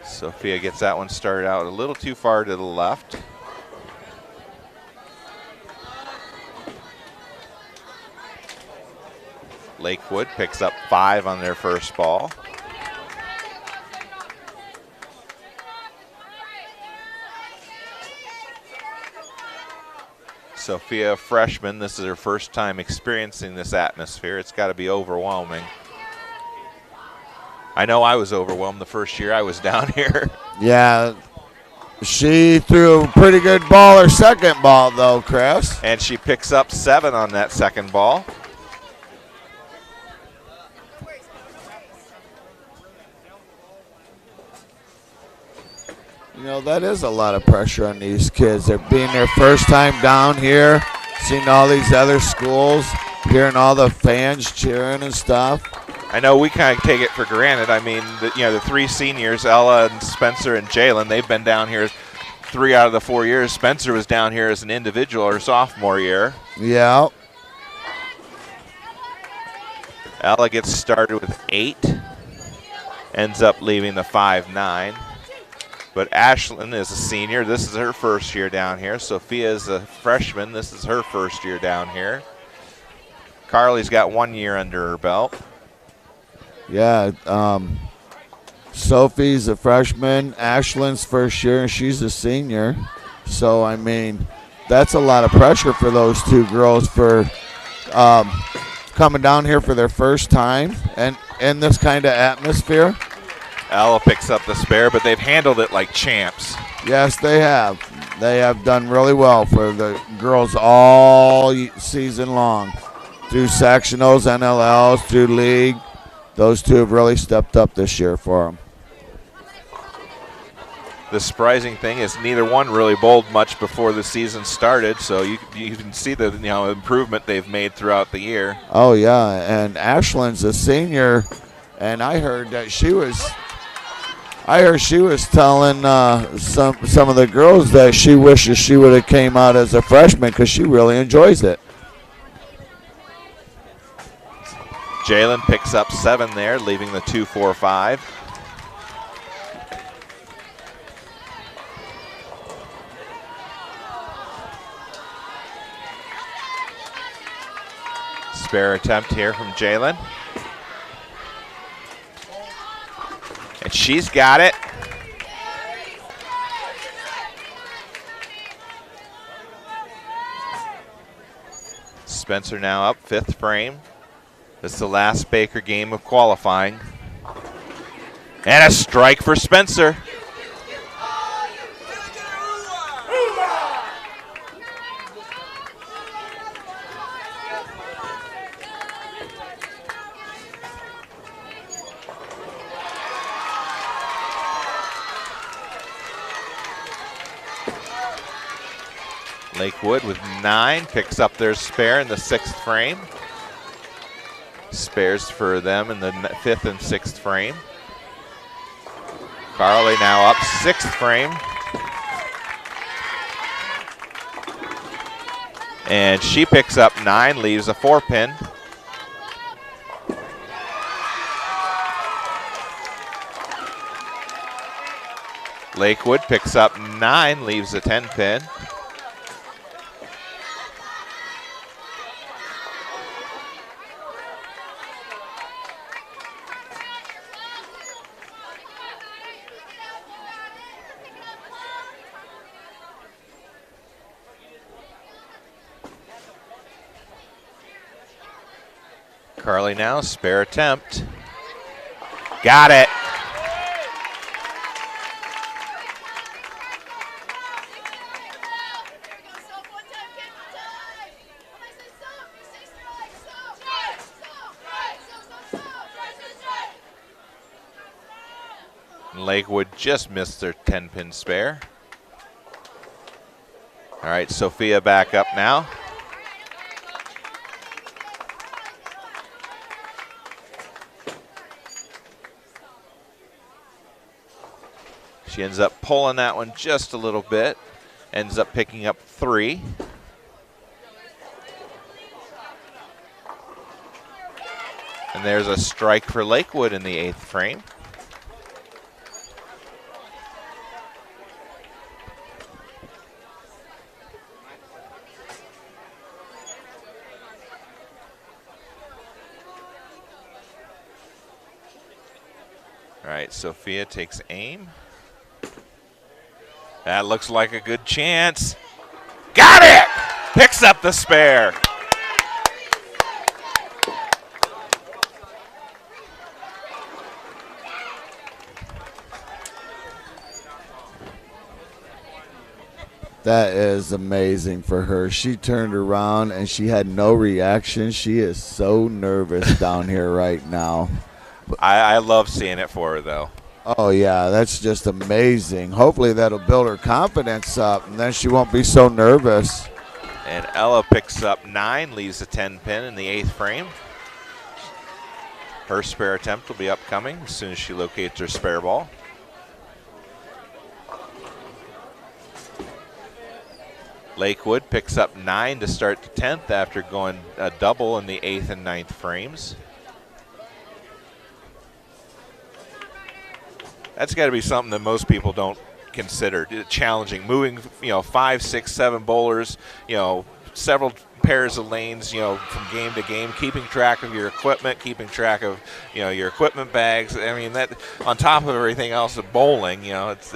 A: Sophia gets that one started out a little too far to the left. Lakewood picks up 5 on their first ball. Sophia, freshman, this is her first time experiencing this atmosphere. It's got to be overwhelming. I know I was overwhelmed the first year I was down here.
B: Yeah, she threw a pretty good ball her second ball, though, Chris.
A: And she picks up 7 on that second ball.
B: You know, that is a lot of pressure on these kids. They're being their first time down here, seeing all these other schools, hearing all the fans cheering and stuff.
A: I know we kind of take it for granted. I mean, the 3 seniors, Ella and Spencer and Jalen, they've been down here 3 out of the 4 years. Spencer was down here as an individual her sophomore year.
B: Yeah.
A: Ella gets started with 8, ends up leaving the 5-9. But Ashlyn is a senior. This is her first year down here. Sophia is a freshman. This is her first year down here. Carly's got 1 year under her belt.
B: Yeah, Sophie's a freshman. Ashlyn's first year, and she's a senior. So, I mean, that's a lot of pressure for those two girls for coming down here for their first time and in this kind of atmosphere.
A: Ella picks up the spare, but they've handled it like champs.
B: Yes, they have. They have done really well for the girls all season long. Through sectionals, NLLs, through league. Those two have really stepped up this year for them.
A: The surprising thing is neither one really bowled much before the season started, so you can see the improvement they've made throughout the year.
B: Oh, yeah, and Ashlyn's a senior, and I heard that she was telling some of the girls that she wishes she would have came out as a freshman because she really enjoys it.
A: Jalen picks up 7 there, leaving the 2-4-5. Spare attempt here from Jalen. And she's got it. Spencer now up, 5th frame. This is the last Baker game of qualifying. And a strike for Spencer. Lakewood with 9 picks up their spare in the 6th frame. Spares for them in the 5th and 6th frame. Carly now up, 6th frame. And she picks up 9, leaves a 4-pin. Lakewood picks up 9, leaves a 10-pin. Carly now, spare attempt. Got it. Lakewood just missed their 10-pin spare. All right, Sophia back up now. She ends up pulling that one just a little bit, ends up picking up 3. And there's a strike for Lakewood in the 8th frame. All right, Sophia takes aim. That looks like a good chance. Got it! Picks up the spare.
B: That is amazing for her. She turned around and she had no reaction. She is so nervous down here right now.
A: I love seeing it for her, though.
B: Oh, yeah, that's just amazing. Hopefully that'll build her confidence up, and then she won't be so nervous.
A: And Ella picks up 9, leaves a 10-pin in the 8th frame. Her spare attempt will be upcoming as soon as she locates her spare ball. Lakewood picks up 9 to start the 10th after going a double in the 8th and 9th frames. That's got to be something that most people don't consider challenging. Moving, 5, 6, 7 bowlers, several pairs of lanes, from game to game, keeping track of your equipment, keeping track of, your equipment bags. I mean, that on top of everything else of bowling, it's.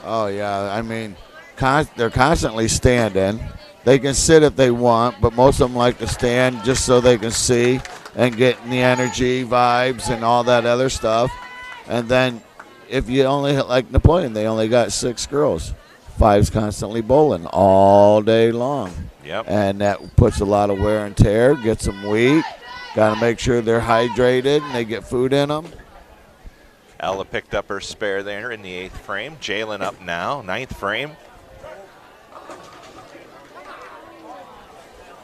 B: Oh, yeah. I mean, they're constantly standing. They can sit if they want, but most of them like to stand just so they can see and get the energy, vibes, and all that other stuff. And then if you only like Napoleon, they only got 6 girls. 5's constantly bowling all day long.
A: Yep.
B: And that puts a lot of wear and tear, gets them weak. Got to make sure they're hydrated and they get food in them.
A: Ella picked up her spare there in the 8th frame. Jalen up now, 9th frame.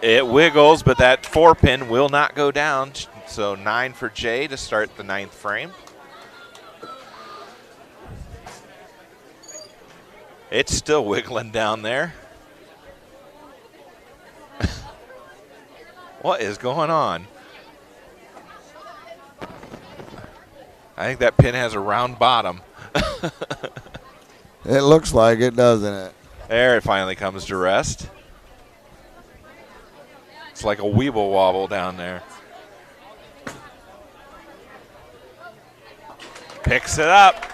A: It wiggles, but that 4-pin will not go down. So 9 for Jay to start the 9th frame. It's still wiggling down there. What is going on? I think that pin has a round bottom.
B: It looks like it, doesn't it?
A: There it finally comes to rest. It's like a weeble wobble down there. Picks it up.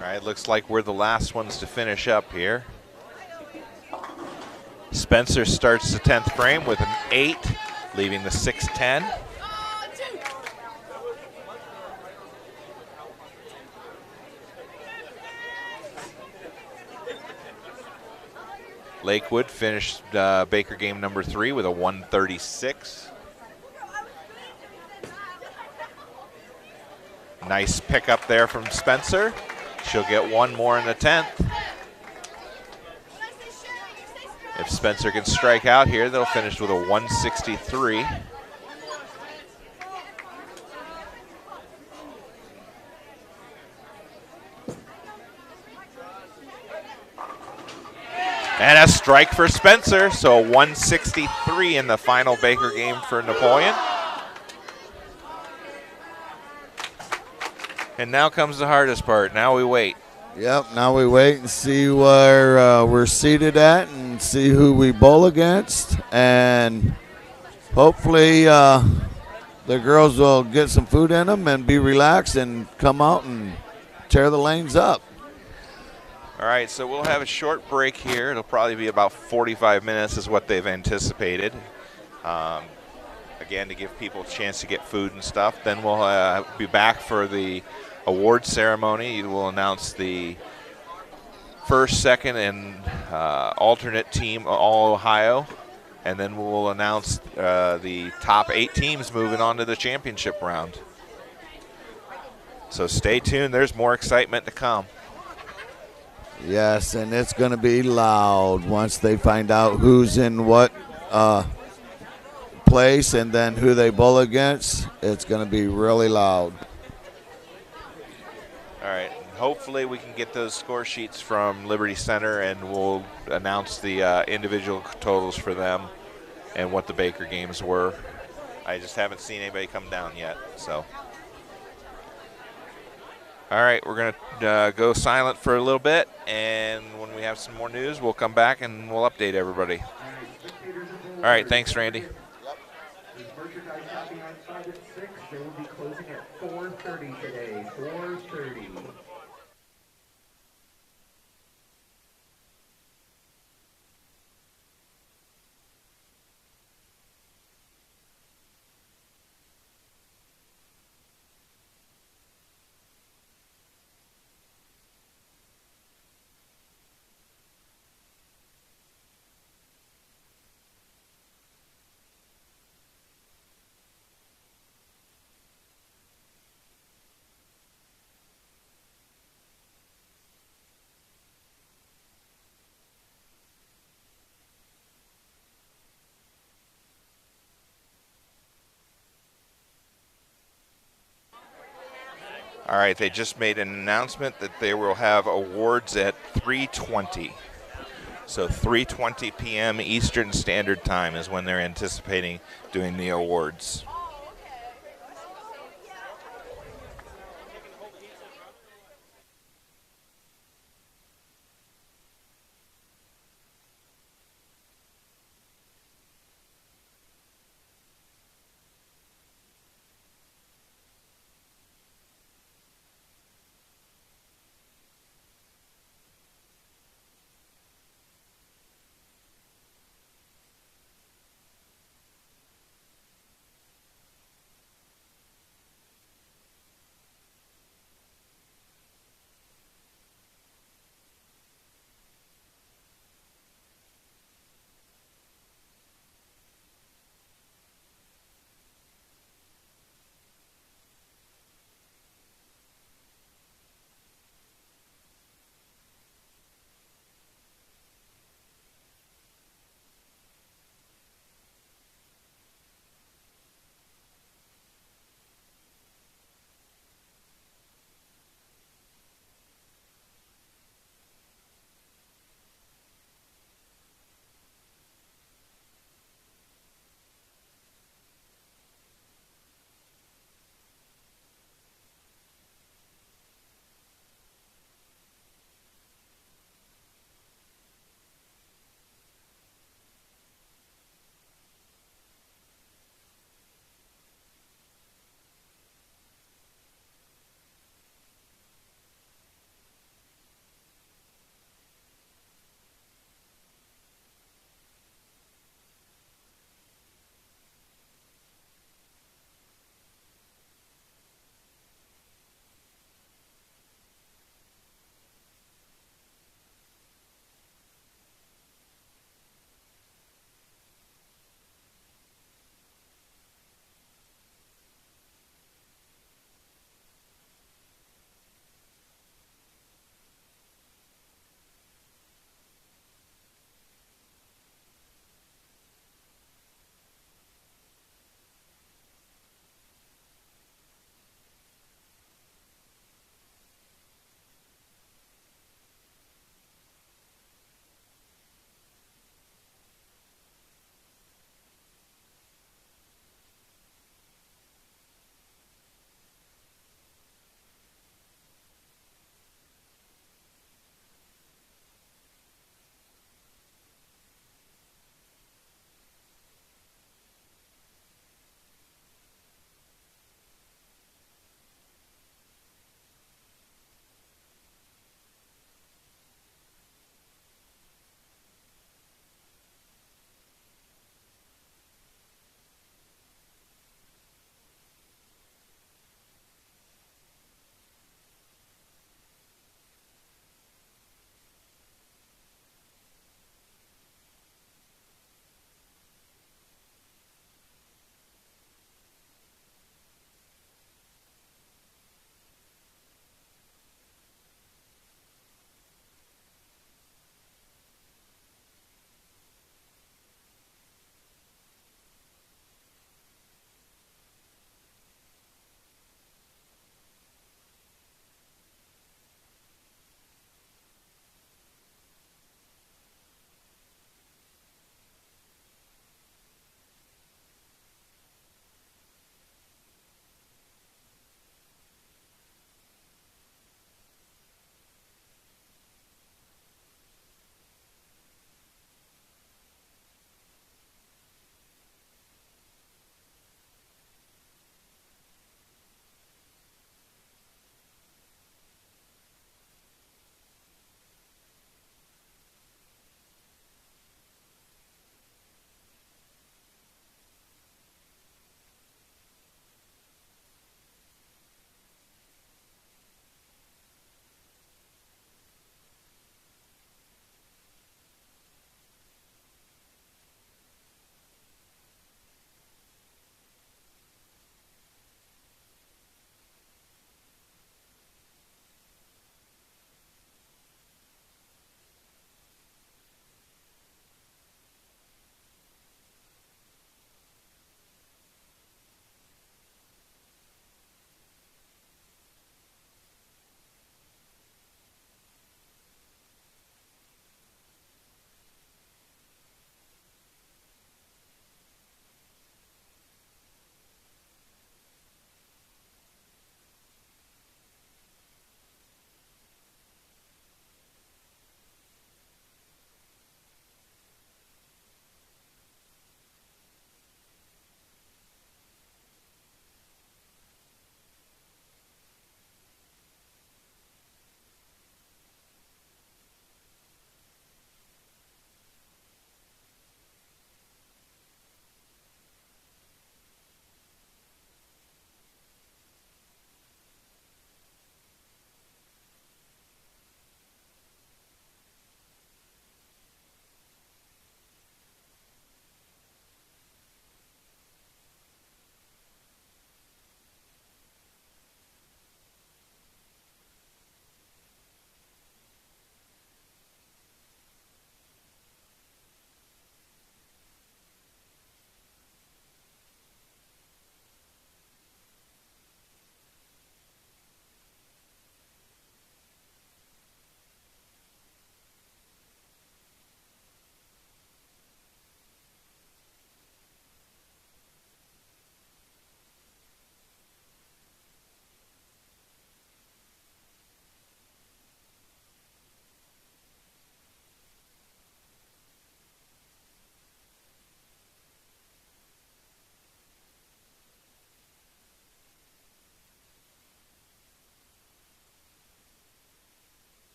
A: All right, looks like we're the last ones to finish up here. Spencer starts the 10th frame with an 8, leaving the 6-10. Lakewood finished Baker game number 3 with a 136. Nice pickup there from Spencer. She'll get 1 more in the 10th. If Spencer can strike out here, they'll finish with a 163. And a strike for Spencer, so 163 in the final Baker game for Napoleon. And now comes the hardest part. Now we wait.
B: Yep, now we wait and see where we're seated at and see who we bowl against. And hopefully the girls will get some food in them and be relaxed and come out and tear the lanes up.
A: All right, so we'll have a short break here. It'll probably be about 45 minutes is what they've anticipated. Again, to give people a chance to get food and stuff. Then we'll be back for the award ceremony. We'll announce the first, second, and alternate team all Ohio. And then we'll announce the top 8 teams moving on to the championship round. So stay tuned. There's more excitement to come.
B: Yes, and it's going to be loud once they find out who's in what place and then who they bowl against. It's going to be really loud.
A: All right. Hopefully we can get those score sheets from Liberty Center, and we'll announce the individual totals for them and what the Baker games were. I just haven't seen anybody come down yet. So, all right, we're going to go silent for a little bit, and when we have some more news, we'll come back and we'll update everybody. All right, thanks, Randy.
F: Merchandise shopping on 5 and 6. They will be closing at 4:30 today. 4:30.
A: All right, they just made an announcement that they will have awards at 3:20. So 3:20 p.m. Eastern Standard Time is when they're anticipating doing the awards.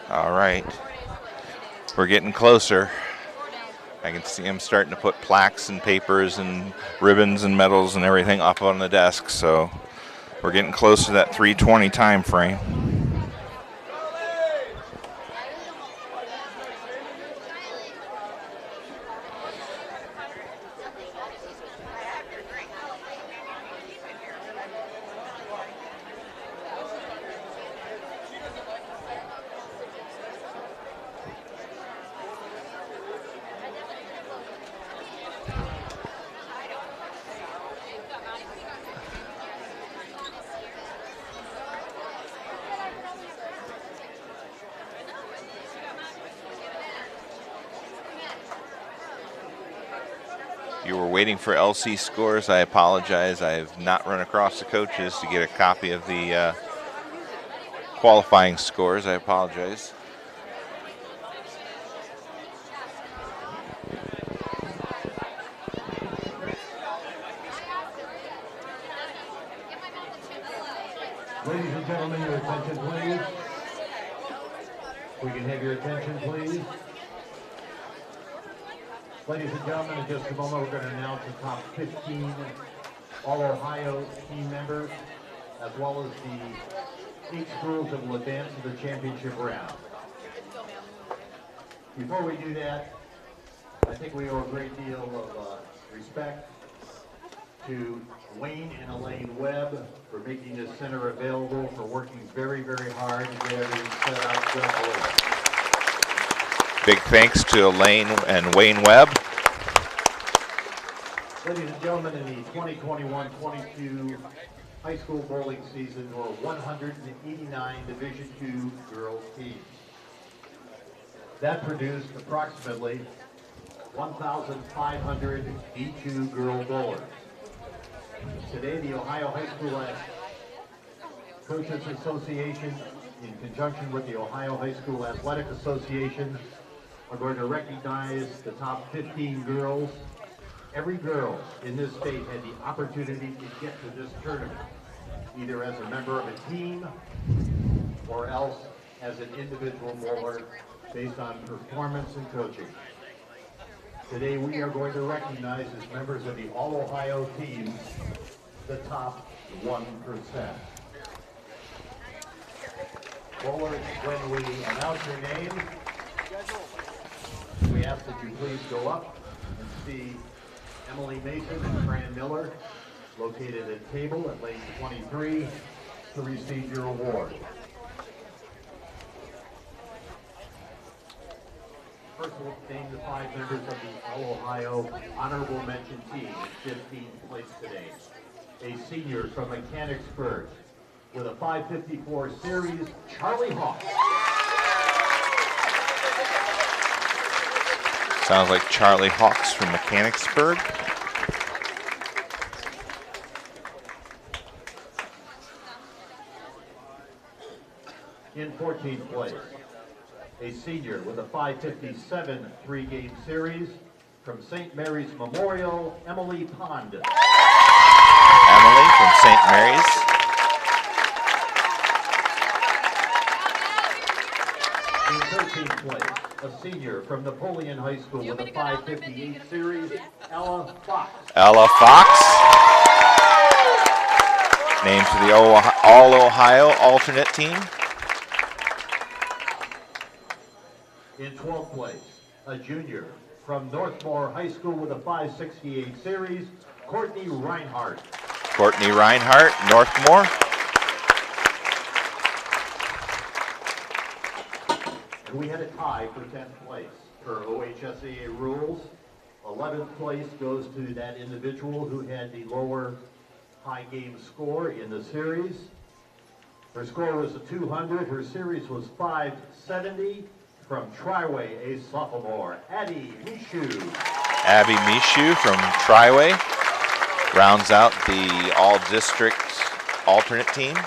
A: All right. We're getting closer. I can see him starting to put plaques and papers and ribbons and medals and everything up on the desk. So we're getting close to that 3:20 time frame. You were waiting for LC scores. I apologize. I have not run across the coaches to get a copy of the qualifying scores. I apologize.
F: Ladies and gentlemen, your attention, please. We can have your attention, please. Ladies and gentlemen, in just a moment, we're going to announce the top 15 All-Ohio team members, as well as the 8 schools that will advance to the championship round. Before we do that, I think we owe a great deal of respect to Wayne and Elaine Webb for making this center available, for working very, very hard to get everything set up simply.
A: Big thanks to Elaine and Wayne Webb.
F: Ladies and gentlemen, in the 2021-22 high school bowling season, there were 189 Division II girls teams. That produced approximately 1,500 D2 girl bowlers. Today, the Ohio High School Coaches Association, in conjunction with the Ohio High School Athletic Association, are going to recognize the top 15 girls. Every girl in this state had the opportunity to get to this tournament, either as a member of a team or else as an individual bowler based on performance and coaching. Today we are going to recognize as members of the All-Ohio team the top 1%. Bowlers, when we announce your name, we ask that you please go up and see Emily Mason and Fran Miller, located at table at lane 23, to receive your award. First, we'll name the 5 members of the All-Ohio Honorable Mention team in 15th place today. A senior from Mechanicsburg with a 554 series, Charlie Hawk.
A: Sounds like Charlie Hawks from Mechanicsburg.
F: In 14th place, a senior with a 557 three-game series from St. Mary's Memorial, Emily Pond.
A: Emily from St. Mary's.
F: In 13th place, a senior from Napoleon High School with a 558 series, Ella Fox.
A: Ella Fox. Named to the All-Ohio alternate team.
F: In 12th place, a junior from Northmore High School with a 568 series, Courtney Reinhardt.
A: Courtney Reinhardt, Northmore.
F: And we had a tie for 10th place per OHSAA rules. 11th place goes to that individual who had the lower high game score in the series. Her score was a 200. Her series was 570 from Triway, a sophomore, Addie Mishu.
A: Abby Mishu from Triway rounds out the all-district alternate team.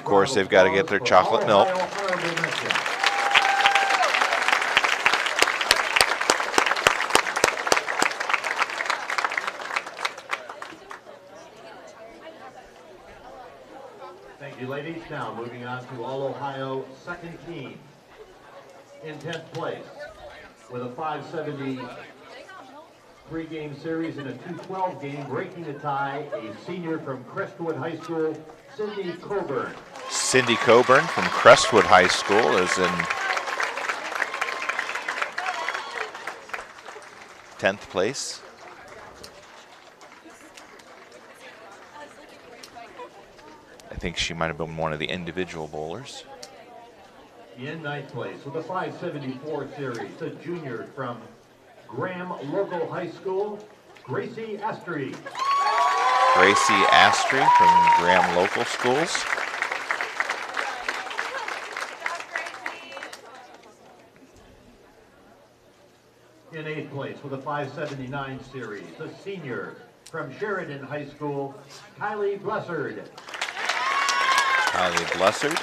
A: of course, they've got to get their chocolate milk.
F: Thank you, ladies. Now moving on to All-Ohio second team. In 10th place with a 570 three-game series and a 212 game, breaking the tie, a senior from Crestwood High School, Cindy Coburn.
A: Cindy Coburn from Crestwood High School is in 10th place. I think she might have been one of the individual bowlers.
F: In 9th place with a 574 series, a junior from Graham Local High School, Gracie Astry.
A: Gracie Astry from Graham Local Schools.
F: In 8th place with a 579 series, a senior from Sheridan High School, Kylie Blessard.
A: Kylie Blessard.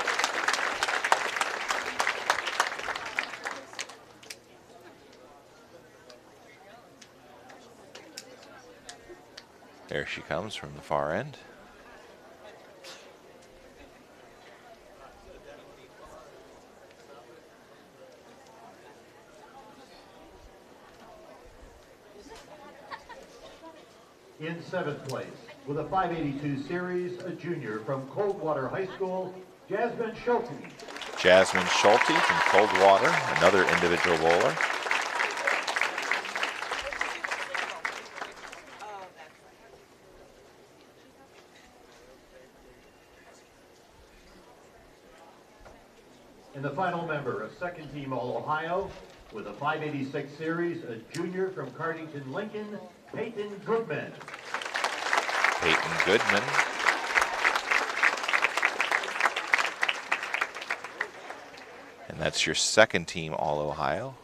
A: There she comes from the far end.
F: In 7th place with a 582 series, a junior from Coldwater High School, Jasmine Schulte.
A: Jasmine Schulte from Coldwater, another individual bowler.
F: And the final member, a second team All-Ohio with a 586 series, a junior from Cardington Lincoln, Peyton Goodman.
A: Peyton Goodman. And that's your second team All-Ohio.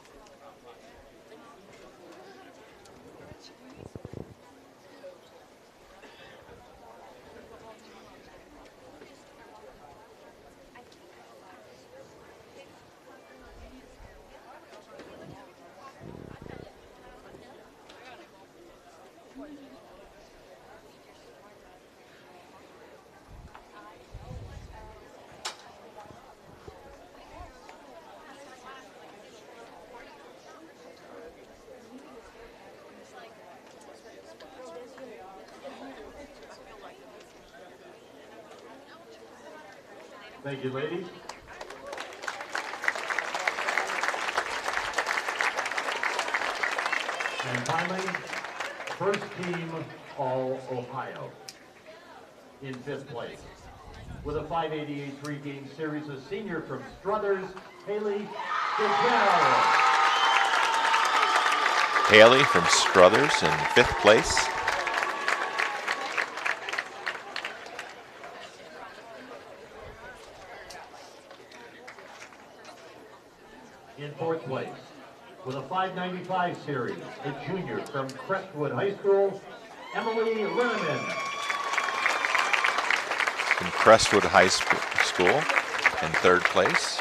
F: Thank you, ladies. And finally, first team All-Ohio in 5th place with a 588 three-game series, a senior from Struthers, Haley Gagel.
A: Haley from Struthers in 5th place.
F: In 4th place with a 595 series, a junior from Crestwood High School, Emily Linneman.
A: From Crestwood High School in 3rd place.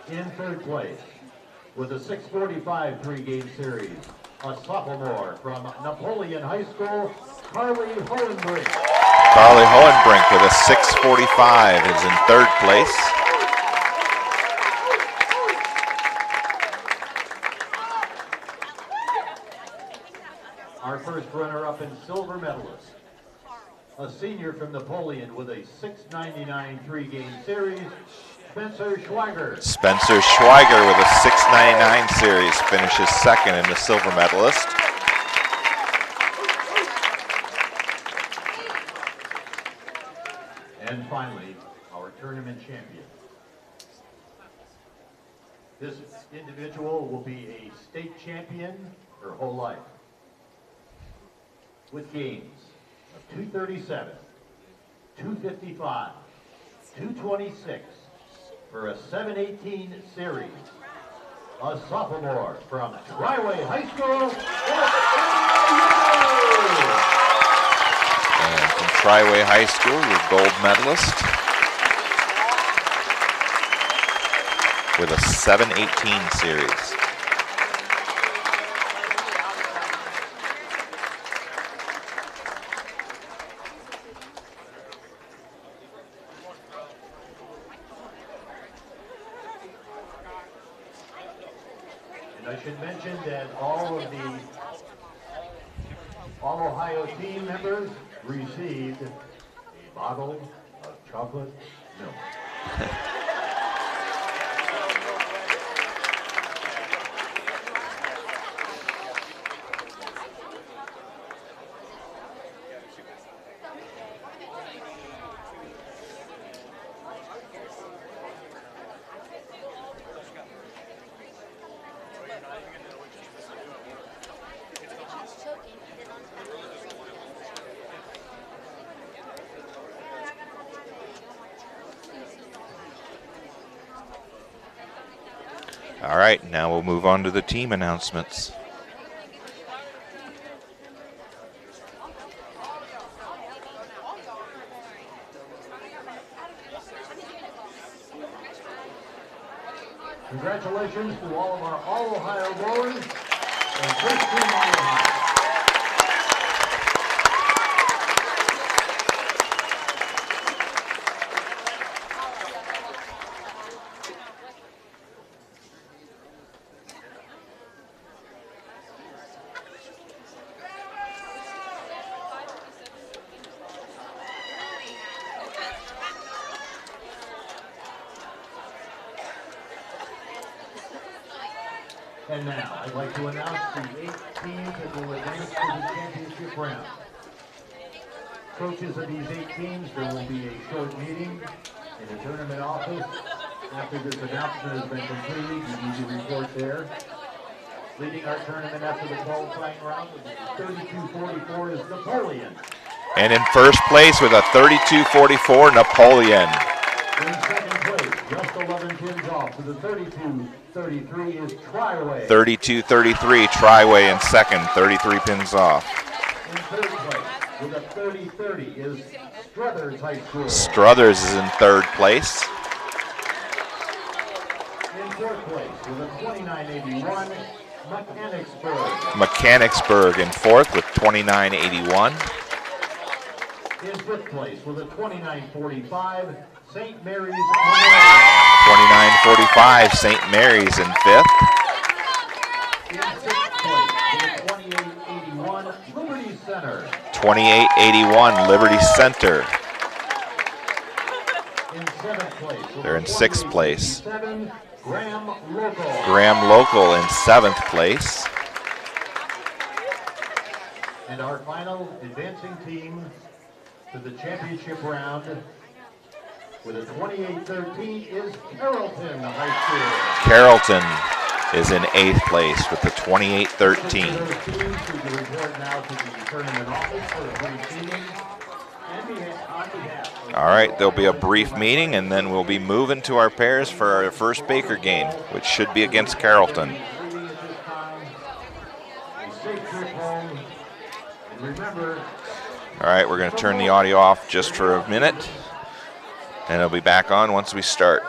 F: In 3rd place with a 645 three-game series, a sophomore from Napoleon High School, Carly Hohenbrink.
A: Carly Hohenbrink with a 645 is in 3rd place.
F: Our first runner-up and silver medalist, a senior from Napoleon with a 699 three-game series, Spencer Schweiger.
A: Spencer Schweiger with a 699 series finishes 2nd in the silver medalist.
F: And finally, our tournament champion. This individual will be a state champion her whole life, with games of 237, 255, 226 for a 718 series. A sophomore from Triway High School.
A: And from Triway High School, your gold medalist with a 718 series.
F: I should mention that all of the All-Ohio team members received a bottle of chocolate milk.
A: All right, now we'll move on to the team announcements.
F: Congratulations to all of our All-Ohio bowlers and first team All-Ohio. And now, I'd like to announce the 8 teams that will advance to the championship round. Coaches of these 8 teams, there will be a short meeting in the tournament office. After this announcement has been completed, you need to report there. Leading our tournament after the qualifying round with 32-44 is Napoleon.
A: And in first place with a 32-44, Napoleon.
F: In second place, just 11 pins off to the 32-33 is Triway.
A: 32-33, Triway in second, 33 pins off.
F: In third place with a 30-30 is Struthers High School.
A: Struthers is in third place.
F: In fourth place with a 29-81, Mechanicsburg.
A: Mechanicsburg in fourth with 29-81.
F: In fifth place with a 29-45, St. Mary's.
A: 29-45, St. Mary's in fifth.
F: In sixth place with a 28-81, Liberty Center.
A: 28-81, Liberty Center.
F: In seventh place with
A: They're in sixth place.
F: 28-87, Graham Local.
A: Graham Local in seventh place.
F: And our final advancing team to the championship round with a 28-13 is Carrollton High School.
A: Carrollton is in eighth place with the 28-13.
F: Those teams who report now to the tournament office for a brief meeting. On behalf of
A: All right, there'll be a brief meeting, and then we'll be moving to our pairs for our first Baker game, which should be against Carrollton.
F: leaving at this time, a safe trip home. And remember,
A: All right, we're going to turn the audio off just for a minute, and it'll be back on once we start.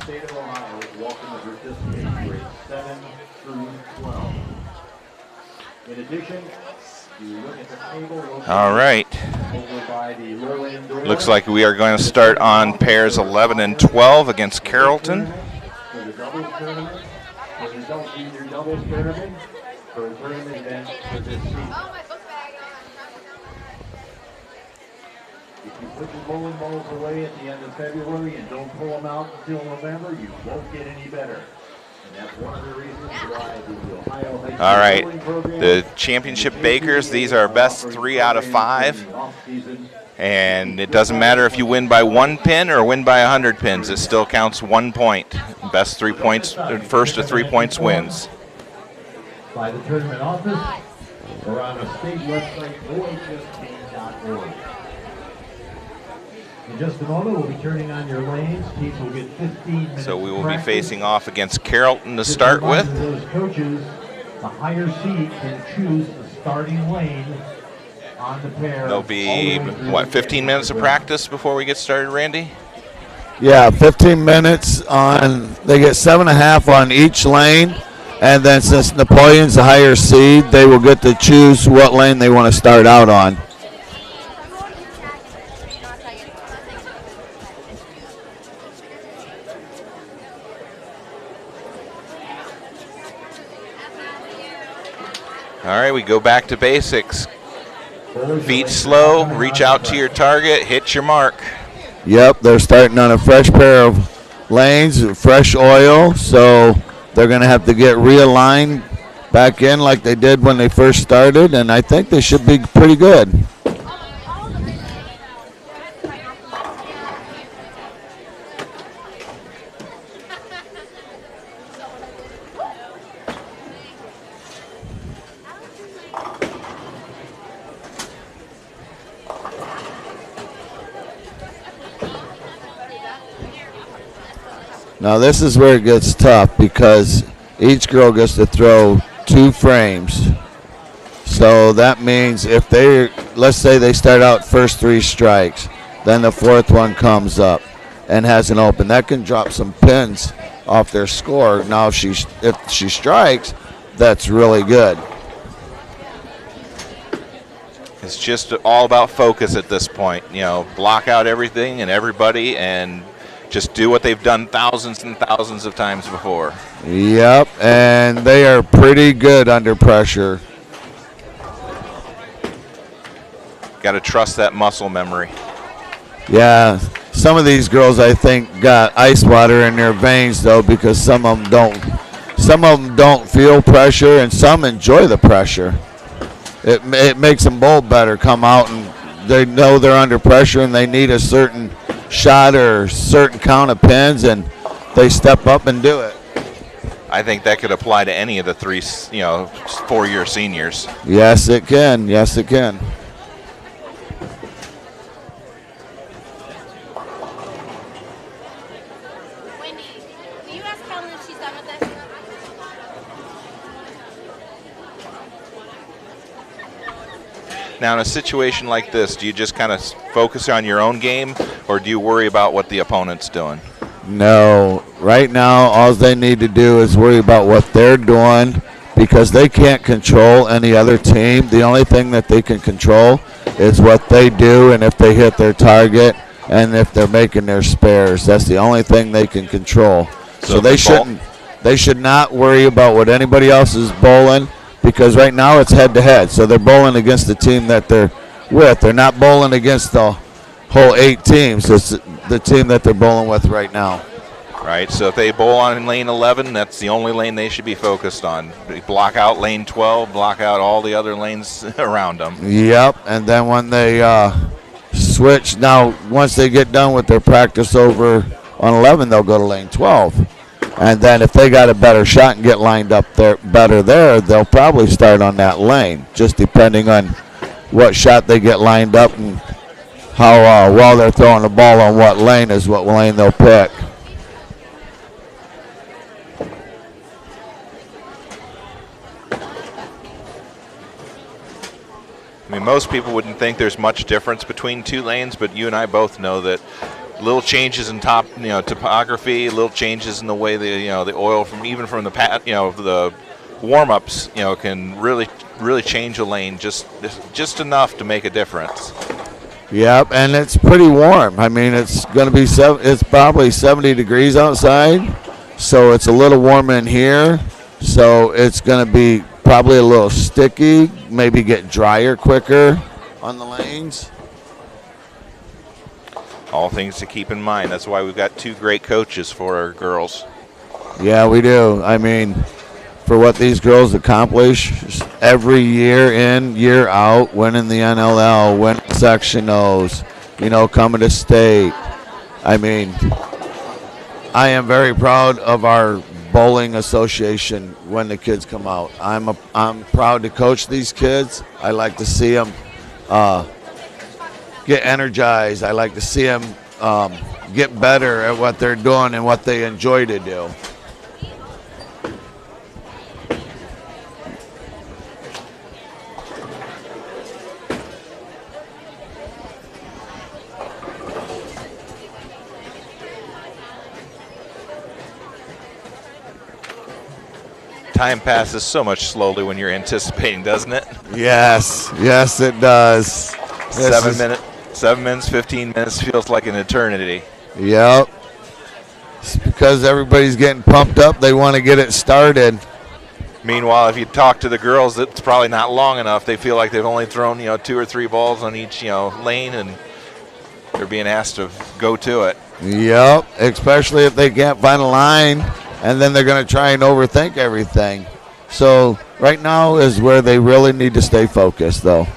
F: state of Ohio is welcome to participate in grades 7 through 12. In addition, you look at the table located
A: All right.
F: over by the low end door.
A: Looks like we are going to start on pairs 11 and 12 against Carrollton.
F: For the doubles tournament, for the junior doubles tournament, for a tournament event for this season. If you put your bowling balls away at the end of February and don't pull them out until November, you won't get any better. And that's one of the reasons why the Ohio High School
A: All right,
F: Bowling Program,
A: the championship bakers, these are best 3 out of 5. And it doesn't matter if you win by 1 pin or win by 100 pins, it still counts 1 point. Best 3 points, first to 3 points wins.
F: By the tournament office or on the state website, OHSAA.org. In just a moment, we'll be turning on your lanes. Teams will get 15 minutes.
A: So we will be
F: practice.
A: facing off against Carrollton to
F: Just
A: start
F: a reminder
A: with.
F: to those coaches, the higher seed can choose the starting lane on the pair.
A: There'll be, what, 15 minutes of practice before we get started, Randy?
B: Yeah, 15 minutes on, they get 7.5 on each lane. And then since Napoleon's the higher seed, they will get to choose what lane they want to start out on.
A: All right, we go back to basics. Feet slow, reach out to your target, hit your mark.
B: Yep, they're starting on a fresh pair of lanes, fresh oil, so they're going to have to get realigned back in like they did when they first started, and I think they should be pretty good. Now this is where it gets tough because each girl gets to throw 2 frames. So that means if they, let's say they start out first 3 strikes, then the 4th one comes up and has an open. That can drop some pins off their score. Now if she strikes, that's really good.
A: It's just all about focus at this point. You know, block out everything and everybody and just do what they've done thousands and thousands of times before.
B: Yep, and they are pretty good under pressure.
A: Got to trust that muscle memory.
B: Yeah, some of these girls I think got ice water in their veins though, because some of them don't feel pressure and some enjoy the pressure. It makes them bowl better, come out and they know they're under pressure and they need a certain shot or certain count of pins and they step up and do it.
A: I think that could apply to any of the 3, 4-year seniors.
B: Yes, it can. Yes, it can.
G: Wendy, can you ask Helen if she's done with this?
A: Now, in a situation like this, do you just kind of focus on your own game, or do you worry about what the opponent's doing?
B: No, right now all they need to do is worry about what they're doing because they can't control any other team. The only thing that they can control is what they do and if they hit their target and if they're making their spares. That's the only thing they can control. So they should not worry about what anybody else is bowling because right now it's head-to-head. So they're bowling against the team that they're with. They're not bowling against the whole 8 teams. It's the team that they're bowling with right now.
A: Right, so if they bowl on lane 11, that's the only lane they should be focused on. Block out lane 12, block out all the other lanes around them.
B: Yep, and then when they switch, now once they get done with their practice over on 11, they'll go to lane 12. And then if they got a better shot and get lined up there better there, they'll probably start on that lane, just depending on what shot they get lined up and how well they're throwing the ball on what lane is what lane they'll pick.
A: I mean, most people wouldn't think there's much difference between 2 lanes, but you and I both know that little changes in topography, little changes in the way the oil from the warm-ups can really change a lane just enough to make a difference.
B: Yep, and it's pretty warm. I mean, it's going to be it's probably 70 degrees outside, so it's a little warm in here. So it's going to be probably a little sticky, maybe get drier quicker on the lanes.
A: All things to keep in mind. That's why we've got 2 great coaches for our girls.
B: Yeah, we do. I mean, for what these girls accomplish every year in, year out, winning the NLL, winning sectionals, coming to state. I mean, I am very proud of our bowling association when the kids come out. I'm proud to coach these kids. I like to see them get energized. I like to see them get better at what they're doing and what they enjoy to do.
A: Time passes so much slowly when you're anticipating, doesn't it?
B: Yes, it does.
A: 7 minutes, 15 minutes feels like an eternity.
B: Yep. It's because everybody's getting pumped up. They want to get it started.
A: Meanwhile, if you talk to the girls, it's probably not long enough. They feel like they've only thrown 2 or 3 balls on each lane, and they're being asked to go to it.
B: Yep, especially if they can't find a line, and then they're going to try and overthink everything. So right now is where they really need to stay focused, though.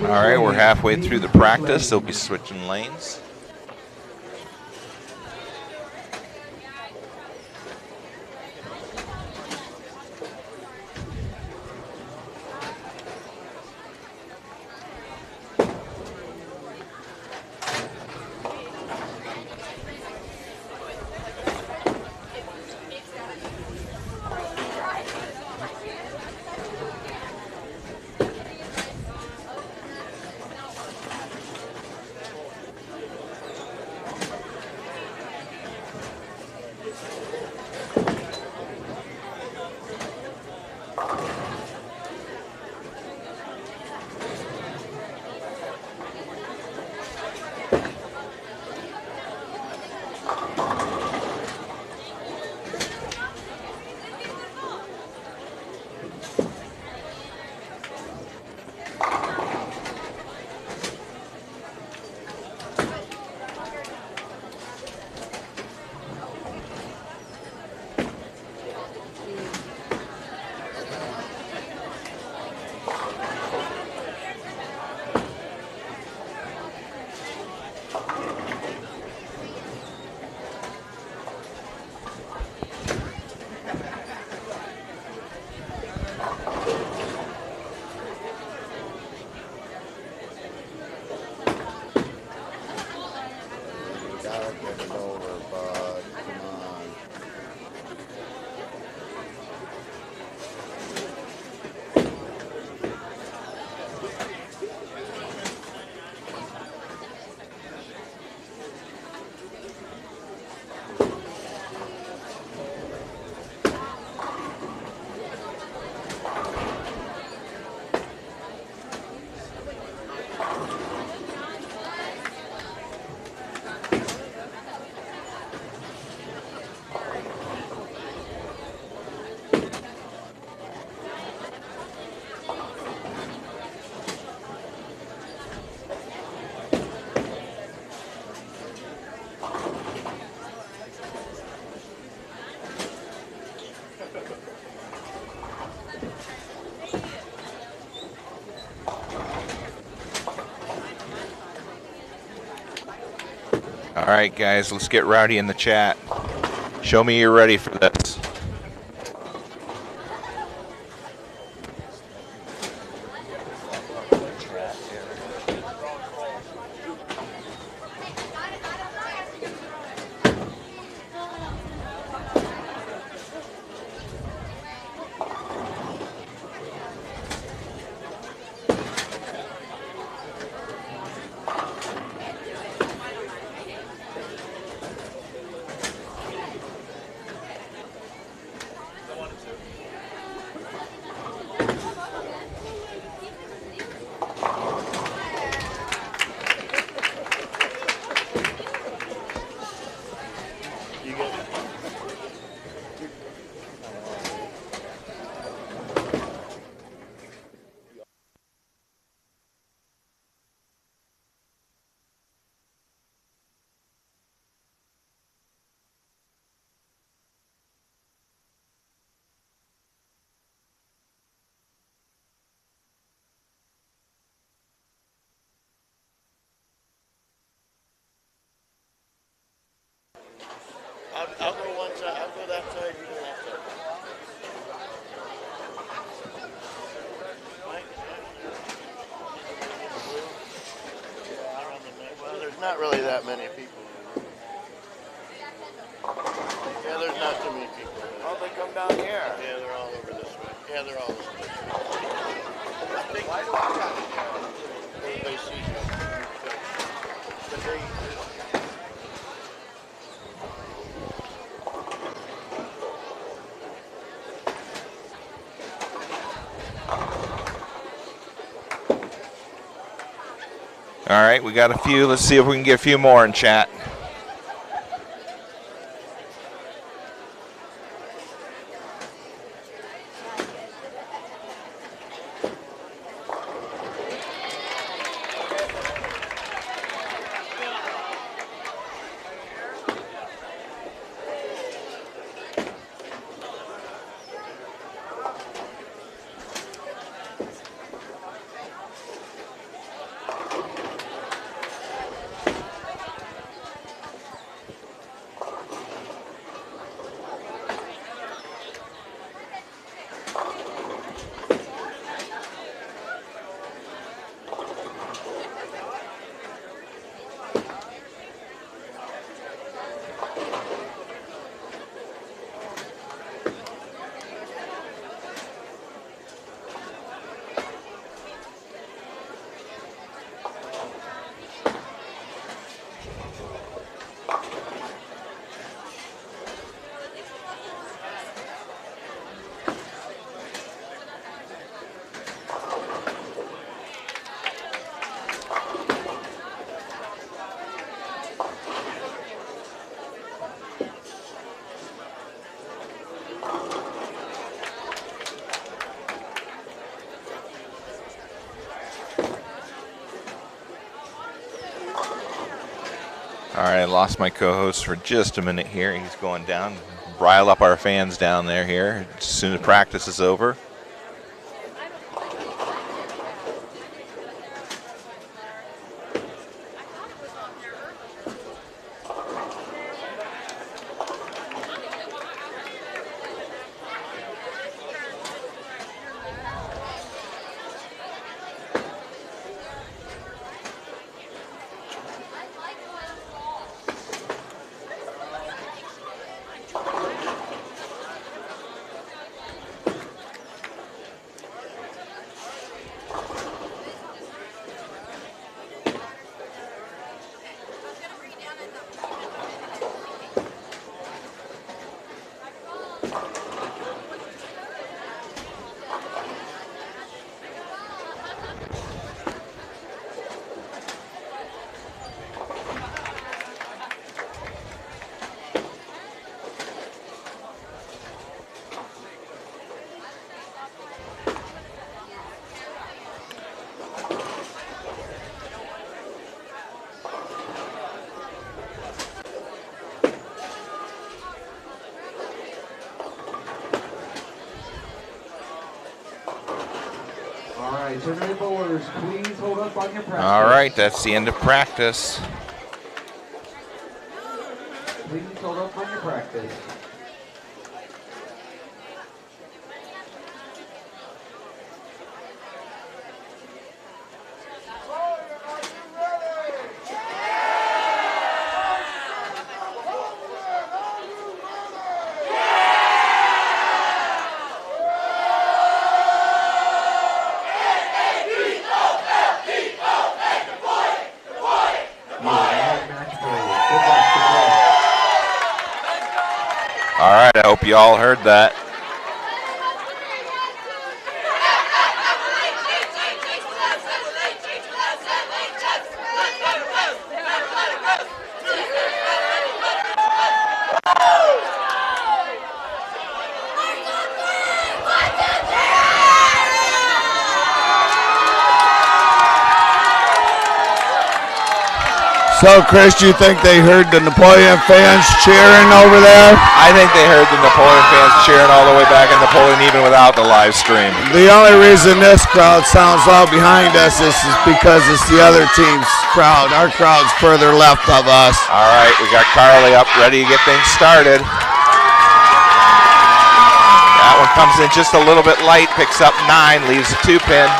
A: All right, we're halfway through the practice. They'll be switching lanes.
C: Gotta get it over, bud. Come on.
A: All right, guys, let's get rowdy in the chat. Show me you're ready for this.
C: I'll go one side. I'll go that side. You go that side. Mike? Yeah, I'll run the next. Well, there's not really that many people. Yeah, there's not too many people. Oh, they come down here. Yeah, they're all over this way. Yeah, they're all this way. I think. Why do I got it? They see you. But they.
A: All right, we got a few. Let's see if we can get a few more in chat. All right, I lost my co-host for just a minute here. He's going down. Rile up our fans down there here as soon as practice is over.
F: Intermittent bowlers, please hold up on your practice.
A: All right, that's the end of practice.
F: Please hold up on your practice.
A: All right, I hope you all heard that.
B: So, Chris, you think they heard the Napoleon fans cheering over there?
A: I think they heard the Napoleon fans cheering all the way back in Napoleon, even without the live stream.
B: The only reason this crowd sounds loud behind us is because it's the other team's crowd. Our crowd's further left of us.
A: All right, we got Carly up, ready to get things started. That one comes in just a little bit light, picks up 9, leaves a 2-pin.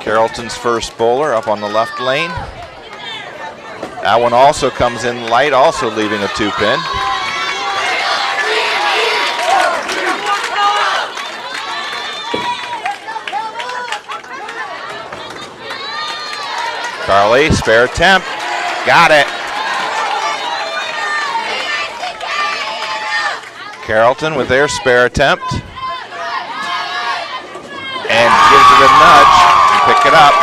A: Carrollton's first bowler up on the left lane. That one also comes in light, also leaving a 2-pin. Carly, spare attempt. Got it. Carrollton with their spare attempt. And gives it a nudge. Pick it up.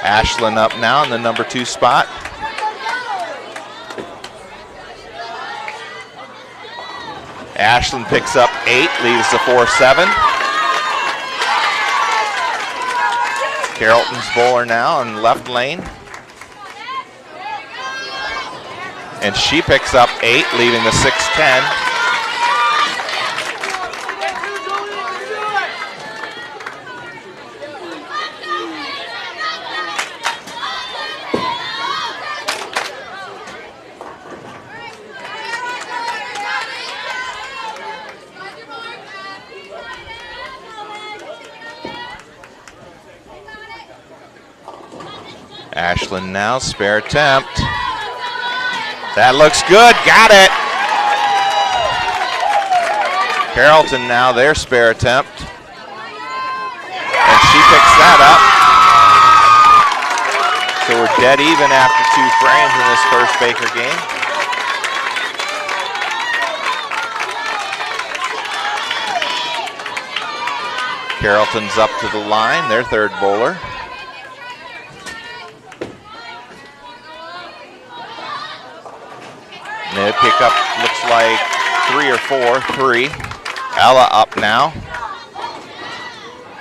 A: Ashlyn up now in the number 2 spot. Ashlyn picks up 8, leaves the 4-7. Carrollton's bowler now in left lane. And she picks up 8, leaving the 6-10. Ashlyn now, spare attempt. That looks good, got it. Carrollton now, their spare attempt. And she picks that up. So we're dead even after 2 frames in this first Baker game. Carrollton's up to the line, their third bowler. They pick up, looks like 3 or 4, 3. Ella up now.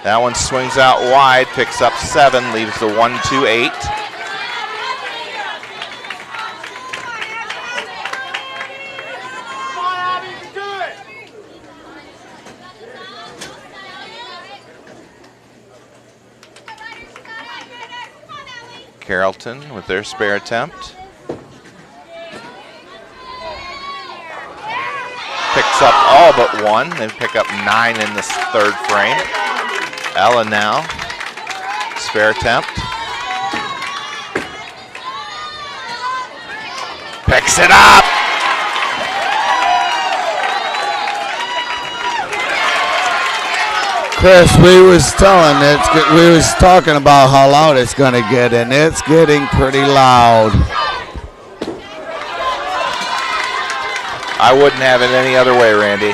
A: That one swings out wide, picks up 7, leaves the 1-2-8. Carrollton with their spare attempt. Picks up all but 1. They pick up 9 in this third frame. Ella now, spare attempt. Picks it up.
B: Chris, we was talking about how loud it's going to get, and it's getting pretty loud.
A: I wouldn't have it any other way, Randy.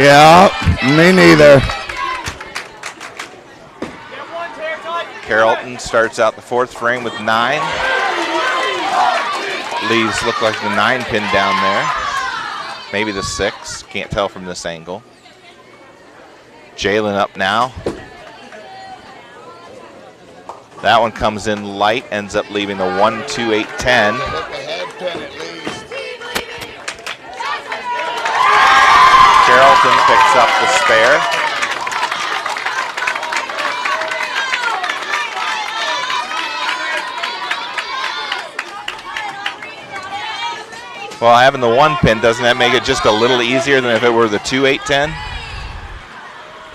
B: Yeah, me neither.
A: Carrollton starts out the 4th frame with 9. Leaves look like the 9-pin down there. Maybe the 6, can't tell from this angle. Jalen up now. That one comes in light, ends up leaving the 1-2-8-10.
B: Hit the head pin at least.
A: Carrollton picks up the spare. Well, having the 1 pin, doesn't that make it just a little easier than if it were the 2-8-10?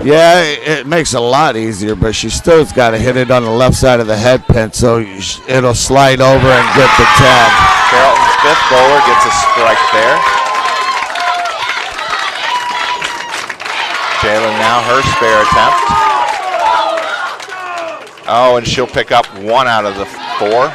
B: Yeah, it makes it a lot easier, but she still's got to hit it on the left side of the head pin, so it'll slide over and get the 10.
A: Carrollton's 5th bowler gets a strike there. Jalen now her spare attempt. Oh, and she'll pick up 1 out of the 4.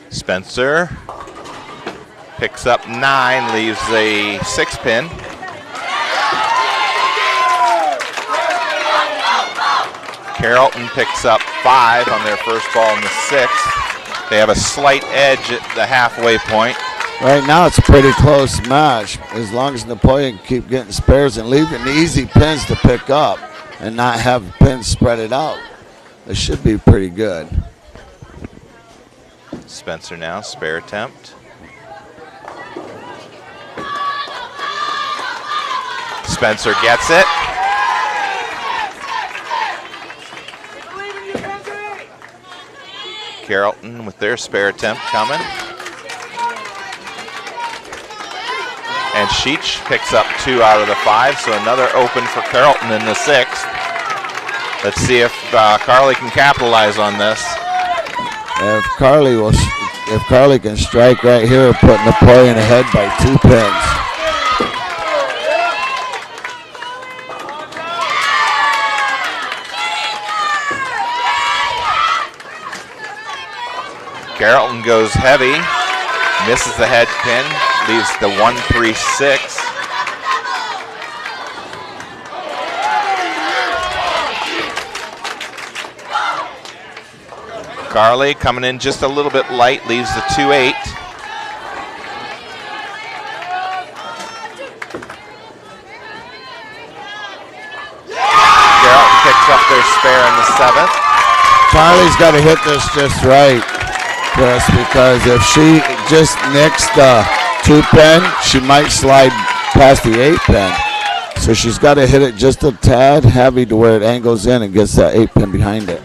A: Spencer picks up 9, leaves a 6 pin. Carrollton picks up 5 on their first ball in the 6th. They have a slight edge at the halfway point.
B: Right now it's a pretty close match. As long as Napoleon can keep getting spares and leaving easy pins to pick up and not have pins spread it out, it should be pretty good.
A: Spencer now, spare attempt. Spencer gets it. Carrollton with their spare attempt coming. And Sheech picks up 2 out of the 5, so another open for Carrollton in the 6th. Let's see if Carly can capitalize on this.
B: If Carly can strike right here, put Napoleon ahead by 2 pins.
A: Carrollton goes heavy, misses the head pin, leaves the 1-3-6. Carly coming in just a little bit light, leaves the 2-8. Carrollton picks up their spare in the 7th.
B: Carly's got to hit this just right, Chris, because if she just nicks the 2 pin, she might slide past the 8 pin. So she's got to hit it just a tad heavy to where it angles in and gets that 8 pin behind it.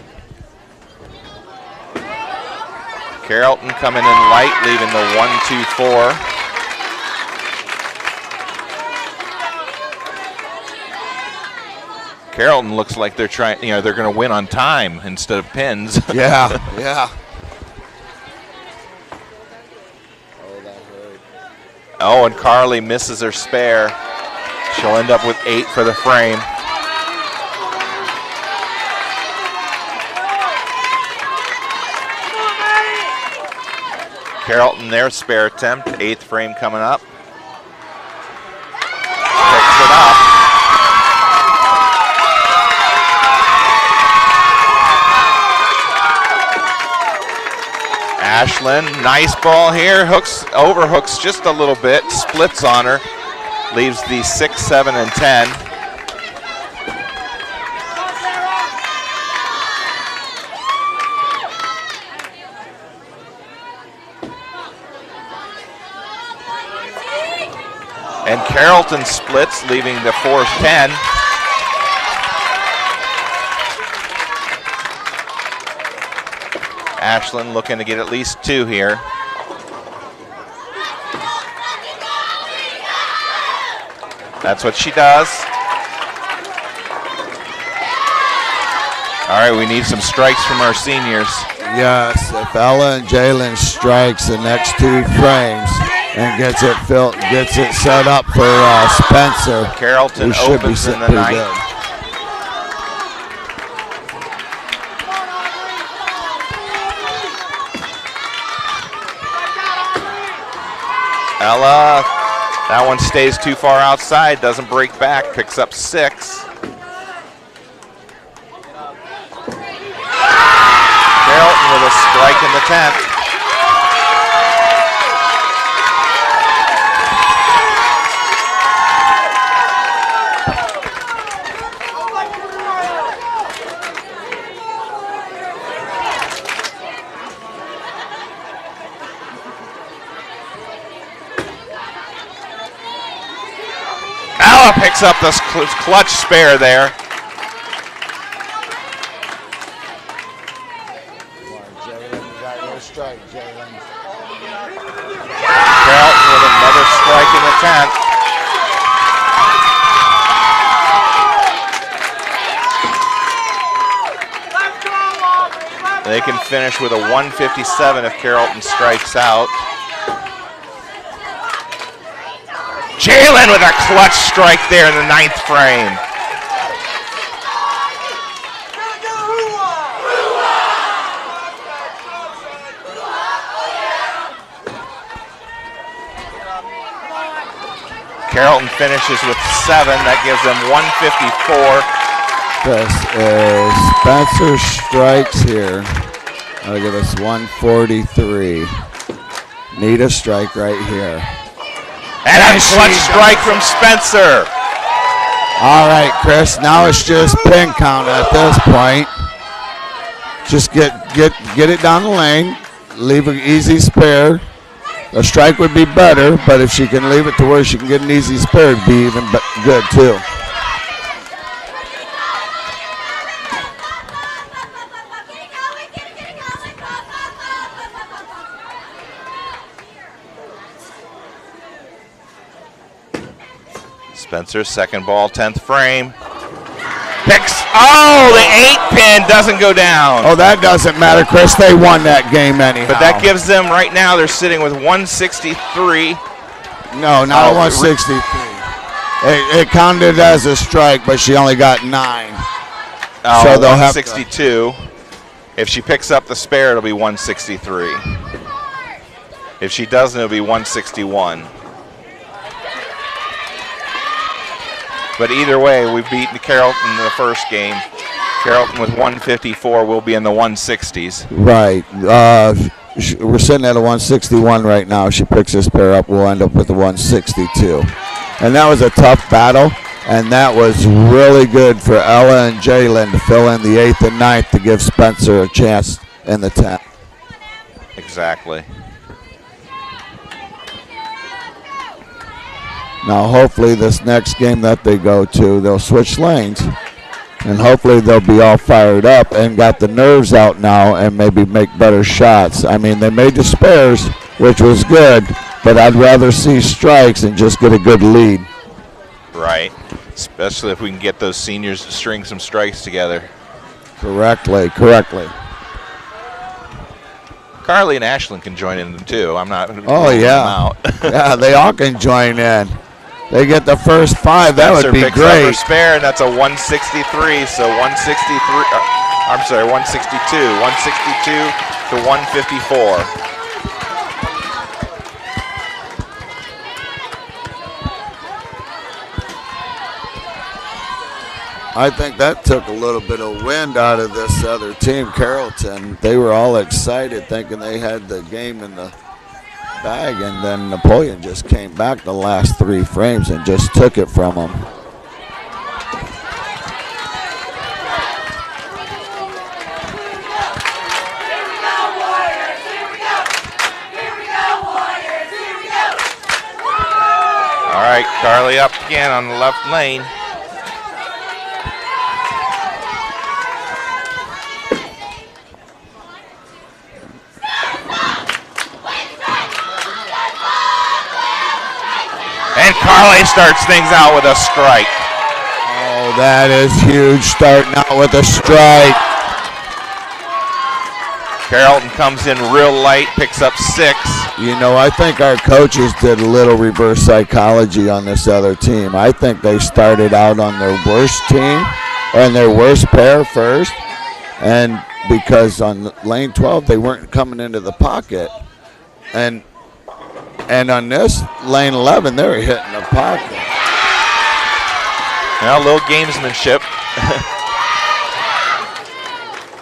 A: Carrollton coming in light, leaving the 1-2-4. Carrollton looks like they're trying, they're going to win on time instead of pins.
B: Yeah, yeah.
A: Oh, and Carly misses her spare. She'll end up with 8 for the frame. Carrollton, their spare attempt, 8th frame coming up. Picks it up. Ashlyn, nice ball here, overhooks just a little bit, splits on her, leaves the 6, 7, and 10. And Carrollton splits, leaving the 4, 10. Ashlyn looking to get at least 2 here. That's what she does. All right, we need some strikes from our seniors.
B: Yes, if Ella and Jalen strikes the next 2 frames and gets it set up for Spencer,
A: Carrollton
B: we should be
A: opens
B: sitting
A: in the
B: pretty
A: 9th.
B: good.
A: Ella That one stays too far outside, doesn't break back, picks up 6. Carrollton with a strike in the 10th. Alla picks up this clutch spare there. Carrollton with another strike in the 10th. They can finish with a 157 if Carrollton strikes out. Jalen with a clutch strike there in the 9th frame. Carrollton finishes with 7. That gives them 154.
B: This is Spencer strikes here. I'll give us 143. Need a strike right here.
A: And a clutch strike from Spencer.
B: All right, Chris. Now it's just pin count at this point. Just get it down the lane. Leave an easy spare. A strike would be better, but if she can leave it to where she can get an easy spare, it'd be even good too.
A: Spencer, second ball, 10th frame. Picks, oh, the 8-pin doesn't go down.
B: Oh, that doesn't matter, Chris. They won that game anyhow.
A: But that gives them, right now, they're sitting with 163.
B: No, not 163. It counted as a strike, but she only got 9.
A: Oh,
B: so they'll
A: 162. If she picks up the spare, it'll be 163. If she doesn't, it'll be 161. But either way, we've beaten Carrollton in the first game. Carrollton with 154 will be in the 160s.
B: Right. We're sitting at a 161 right now. She picks this pair up, we'll end up with a 162. And that was a tough battle, and that was really good for Ella and Jalen to fill in the 8th and 9th to give Spencer a chance in the 10th.
A: Exactly.
B: Now, hopefully, this next game that they go to, they'll switch lanes, and hopefully they'll be all fired up and got the nerves out now and maybe make better shots. I mean, they made the spares, which was good, but I'd rather see strikes and just get a good lead.
A: Right, especially if we can get those seniors to string some strikes together.
B: Correctly.
A: Carly and Ashlyn can join in them too. I'm not.
B: Oh, yeah.
A: Them out.
B: Yeah, they all can join in. They get the first 5. That would be
A: picks
B: great.
A: Up her spare, and that's a 163. So 163. I'm sorry, 162. 162 to 154.
B: I think that took a little bit of wind out of this other team, Carrollton. They were all excited thinking they had the game in the bag, and then Napoleon just came back the last 3 frames and just took it from them.
A: All right, Carly up again on the left lane. And Carly starts things out with a strike.
B: Oh, that is huge, starting out with a strike.
A: Carrollton comes in real light, picks up 6.
B: You know, I think our coaches did a little reverse psychology on this other team. I think they started out on their worst team and their worst pair first, and because on lane 12 they weren't coming into the pocket, and And on this lane 11, they're hitting the pocket.
A: Now a little gamesmanship.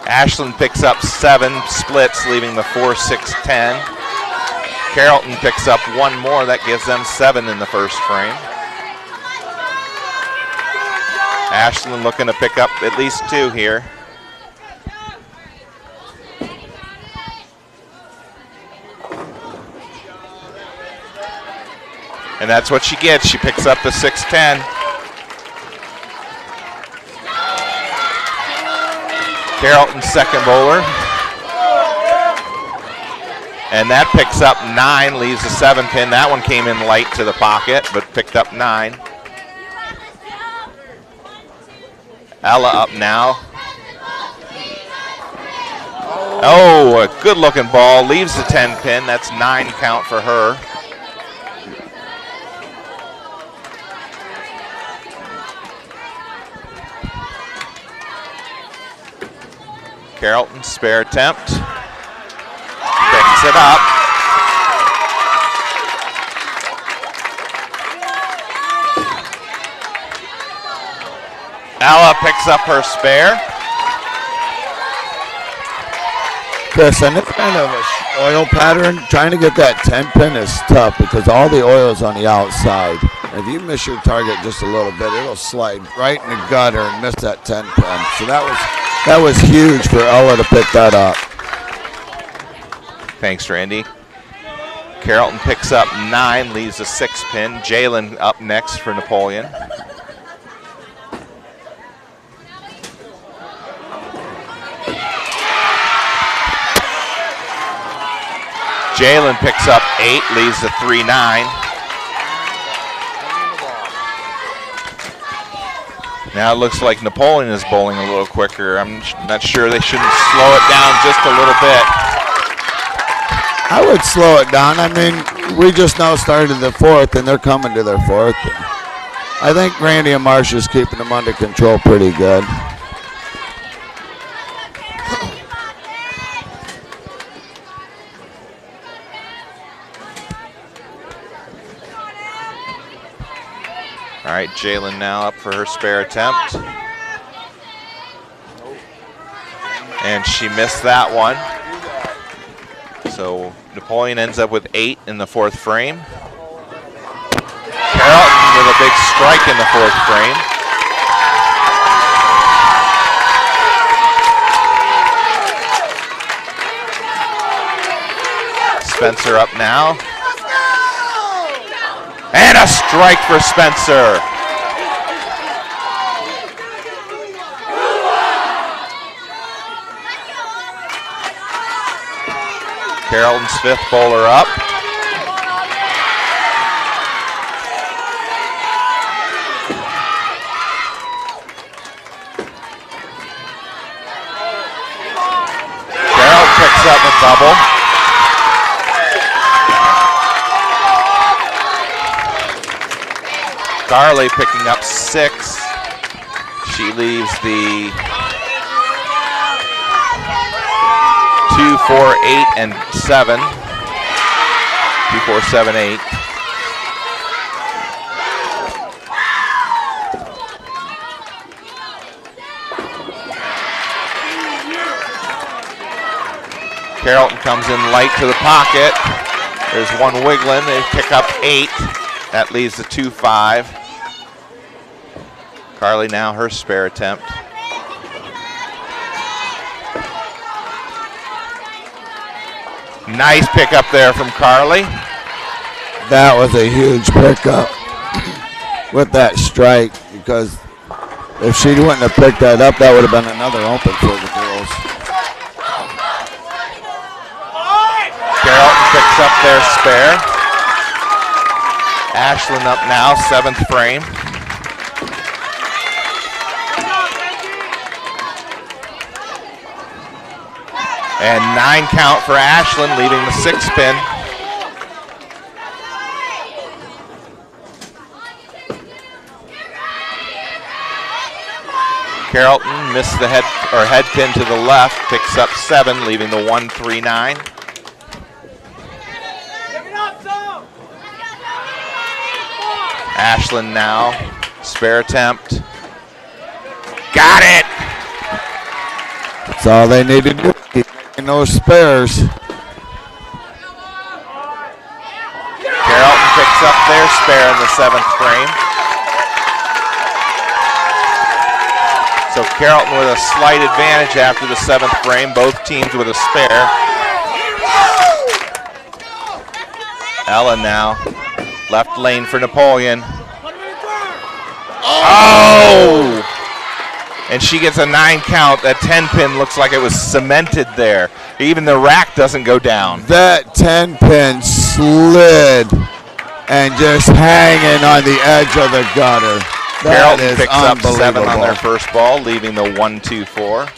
A: Ashland picks up 7 splits, leaving the 4-6-10. Carrollton picks up 1 more. That gives them 7 in the first frame. Ashland looking to pick up at least 2 here. And that's what she gets. She picks up the 6-10. Carrollton's second bowler. And that picks up 9, leaves the 7 pin. That one came in light to the pocket, but picked up 9. Ella up now. Oh, a good looking ball. Leaves the 10 pin. That's 9 count for her. Carrollton, spare attempt. Picks it up. Ella picks up her spare.
B: Chris, and it's kind of a oil pattern. Trying to get that 10 pin is tough because all the oil's on the outside. If you miss your target just a little bit, it'll slide right in the gutter and miss that 10 pin. So that was huge for Ella to pick that up.
A: Thanks, Randy. Carrollton picks up 9, leaves a 6 pin. Jalen up next for Napoleon. Jalen picks up 8, leaves a 3-9. Now it looks like Napoleon is bowling a little quicker. I'm not sure they shouldn't slow it down just a little bit.
B: I would slow it down. I mean, we just now started the 4th, and they're coming to their 4th. I think Randy and Marsh is keeping them under control pretty good.
A: All right, Jalen now up for her spare attempt. And she missed that one. So Napoleon ends up with 8 in the 4th frame. Carrollton with a big strike in the 4th frame. Spencer up now. And a strike for Spencer. Carrollton's 5th bowler up. Carrollton picks up a double. Carly picking up 6. She leaves the 2, 4, 8, and 7. 2, 4, 7, 8. Carrollton comes in light to the pocket. There's one wiggling. They pick up 8. That leaves the 2, 5. Carly now her spare attempt. Nice pickup there from Carly.
B: That was a huge pickup with that strike, because if she wouldn't have picked that up, that would have been another open for the girls.
A: Carrollton picks up their spare. Ashland up now, 7th frame. And 9 count for Ashland, leaving the 6 pin. Carrollton missed the head pin to the left, picks up 7, leaving the 1-3-9. Ashland now, spare attempt. Got it!
B: That's all they need to do. Keep making those spares.
A: Carrollton picks up their spare in the 7th frame. So Carrollton with a slight advantage after the 7th frame, both teams with a spare. Ella now, left lane for Napoleon. Oh! And she gets a 9 count. That 10 pin looks like it was cemented there. Even the rack doesn't go down.
B: That 10 pin slid and just hanging on the edge of the gutter. That
A: Carrollton
B: is
A: picks up 7 on their
B: unbelievable.
A: first ball, leaving the 1-2-4.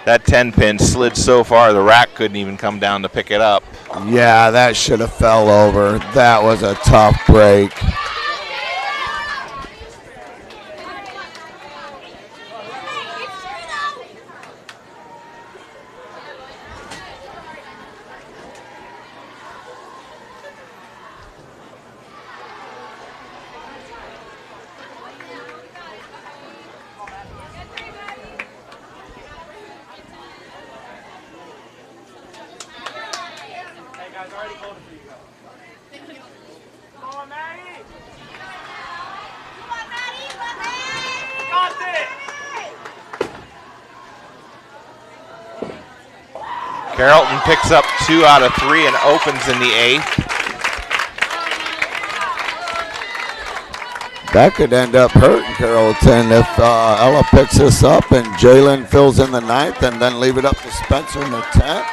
A: That 10 pin slid so far the rack couldn't even come down to pick it up.
B: Yeah, that should have fell over. That was a tough break.
A: Carrollton picks up 2 out of 3 and opens in the 8th.
B: That could end up hurting Carrollton if Ella picks this up and Jalen fills in the 9th and then leave it up to Spencer in the 10th.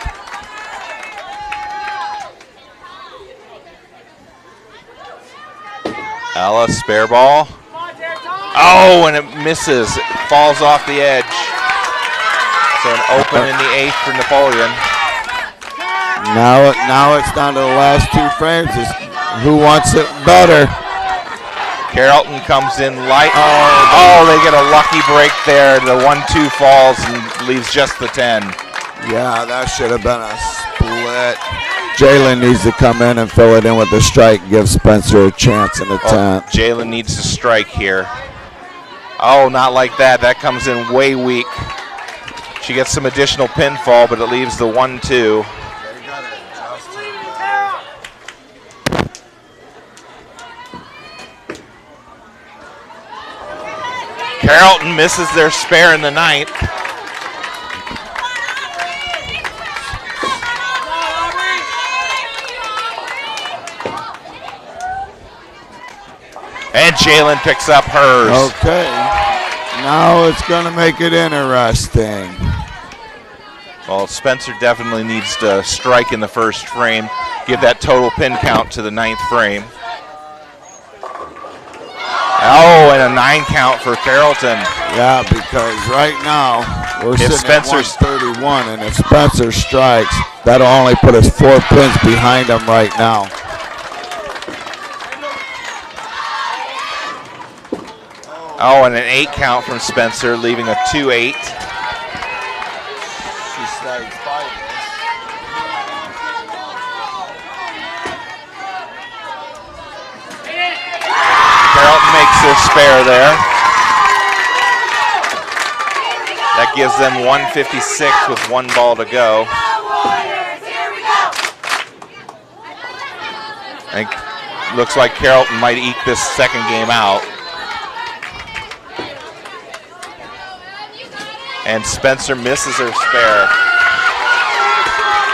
A: Ella, spare ball. Oh, and it misses. It falls off the edge. So an open in the 8th for Napoleon.
B: Now it's down to the last 2 frames. It's who wants it better?
A: Carrollton comes in light. Oh, they get a lucky break there. The 1-2 falls and leaves just the 10.
B: Yeah, that should have been a split. Jalen needs to come in and fill it in with the strike and give Spencer a chance in the 10th.
A: Jalen needs to strike here. Oh, not like that. That comes in way weak. She gets some additional pinfall, but it leaves the 1-2. Carrollton misses their spare in the 9th. And Jalen picks up hers.
B: Okay, now it's going to make it interesting.
A: Well, Spencer definitely needs to strike in the first frame, give that total pin count to the 9th frame. Oh, and a 9 count for Carrollton.
B: Yeah, because right now we're
A: If
B: sitting at
A: Spencer's-
B: 131, and if Spencer strikes, that'll only put us 4 pins behind him right now.
A: Oh, and an 8 count from Spencer, leaving a 2-8.
B: She strikes 5.
A: Carrollton makes their spare there. That gives them 156 with 1 ball to go. I think looks like Carrollton might eke this second game out. And Spencer misses her spare.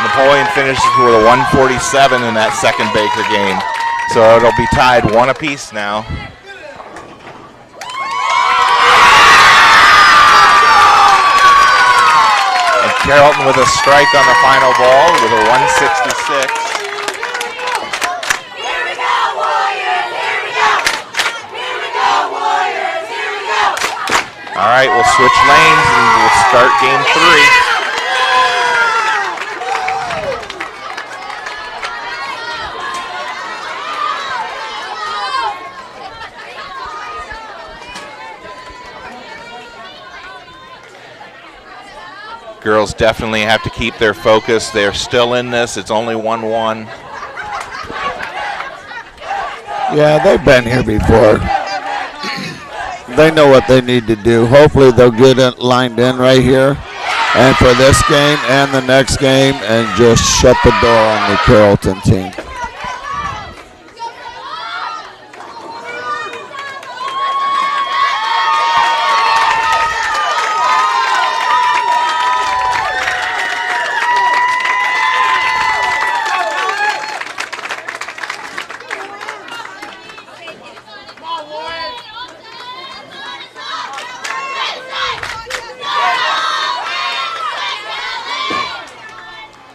A: Napoleon finishes with a 147 in that second Baker game. So it'll be tied 1 apiece now. And Carrollton with a strike on the final ball with a 166.
H: Here we go, Warriors! Here we go! Here we go, Warriors! Here we go!
A: All right, we'll switch lanes and we'll start game 3. Girls definitely have to keep their focus. They're still in this. It's only 1-1.
B: Yeah, they've been here before. They know what they need to do. Hopefully they'll get it lined in right here and for this game and the next game and just shut the door on the Carrollton team.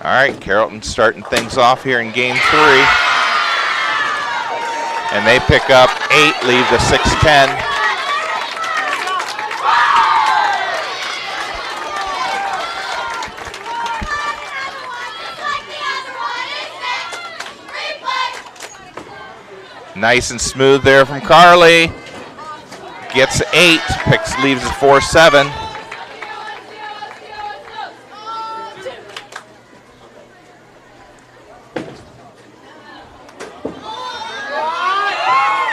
A: All right, Carrollton starting things off here in game 3. And they pick up 8, leave the 6-10. Nice and smooth there from Carly. Gets 8, leaves the 4-7.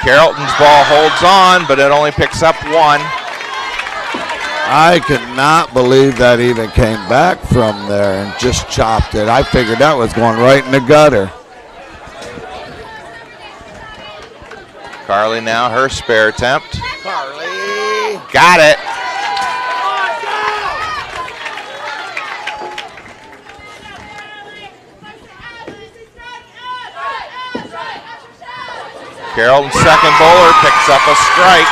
A: Carrollton's ball holds on, but it only picks up 1.
B: I cannot believe that even came back from there and just chopped it. I figured that was going right in the gutter.
A: Carly now, her spare attempt.
E: Carly.
A: Got it. Carrollton's second bowler picks up a strike.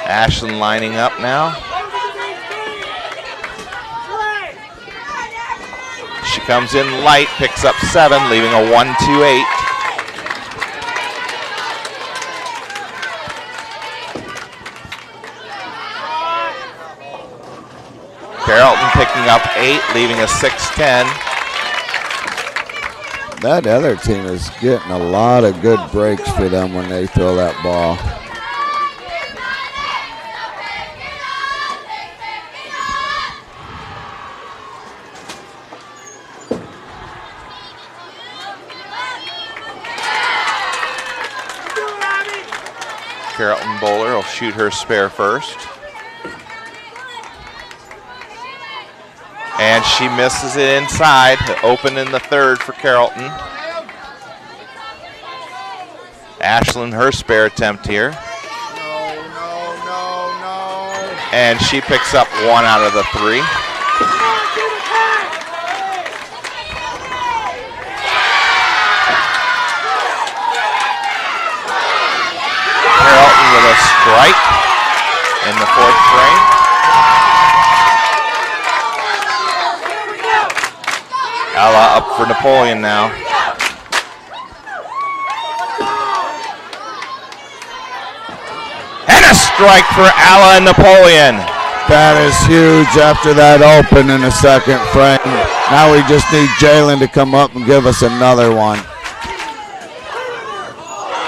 A: Ashland lining up now. She comes in light, picks up 7, leaving a 1-2-8. Carrollton picking up 8, leaving a 6-10.
B: That other team is getting a lot of good breaks for them when they throw that ball.
A: Carrollton bowler will shoot her spare first. And she misses it inside, open in the third for Carrollton. Ashland, her spare attempt here.
E: No.
A: And she picks up 1 out of the 3. Carrollton with a strike in the 4th frame. Ella up for Napoleon now. And a strike for Ella and Napoleon.
B: That is huge after that open in the 2nd frame. Now we just need Jalen to come up and give us another one.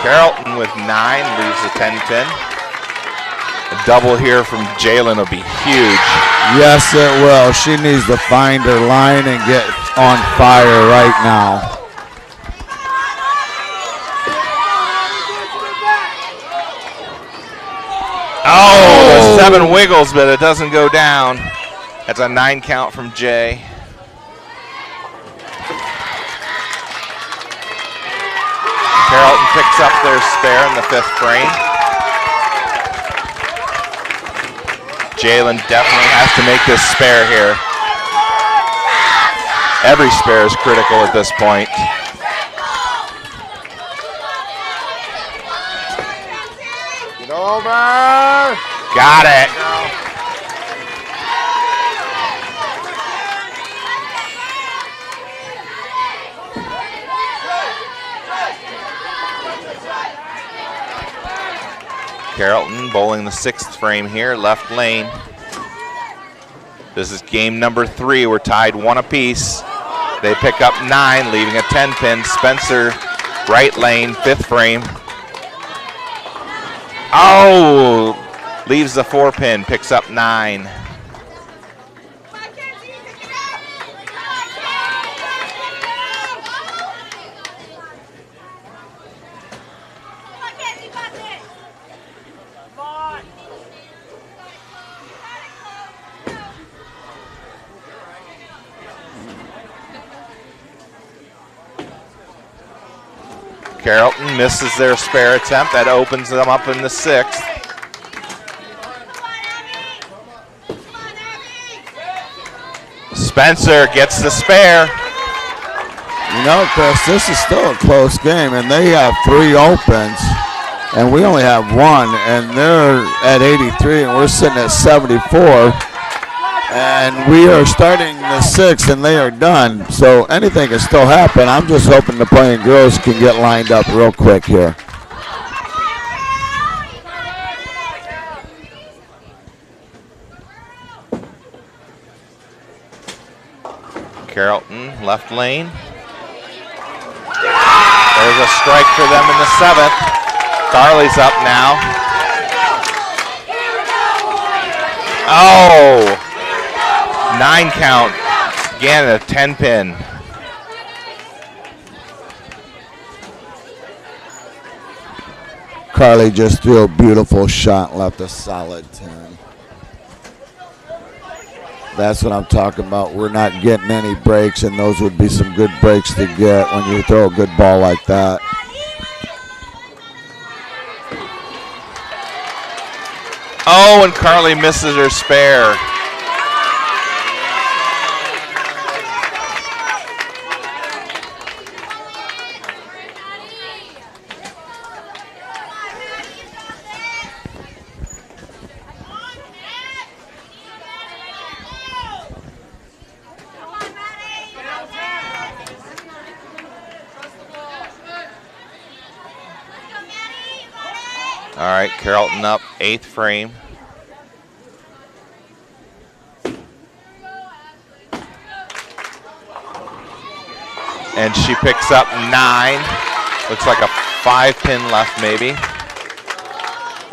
A: Carrollton with 9 leaves the 10-10. A double here from Jalen will be huge.
B: Yes, it will. She needs to find her line and get on fire right now.
A: Oh, the 7 wiggles, but it doesn't go down. That's a 9 count from Jay. Carrollton picks up their spare in the 5th frame. Jalen definitely has to make this spare here. Every spare is critical at this point.
E: Get over.
A: Got it. Carrollton bowling the 6th frame here, left lane. This is game number 3. We're tied 1 apiece. They pick up 9, leaving a 10-pin. Spencer, right lane, 5th frame. Oh, leaves the 4-pin, picks up 9. Carrollton misses their spare attempt. That opens them up in the 6th. Spencer gets the spare.
B: You know, Chris, this is still a close game, and they have 3 opens, and we only have 1, and they're at 83, and we're sitting at 74. And we are starting the 6th, and they are done. So anything can still happen. I'm just hoping the playing girls can get lined up real quick here.
A: Carrollton, left lane. There's a strike for them in the 7th. Carly's up now. Oh! 9 count. Again, a 10-pin.
B: Carly just threw a beautiful shot, left a solid 10. That's what I'm talking about. We're not getting any breaks, and those would be some good breaks to get when you throw a good ball like that.
A: Oh, and Carly misses her spare. All right, Carrollton up, 8th frame. And she picks up 9. Looks like a 5-pin left maybe.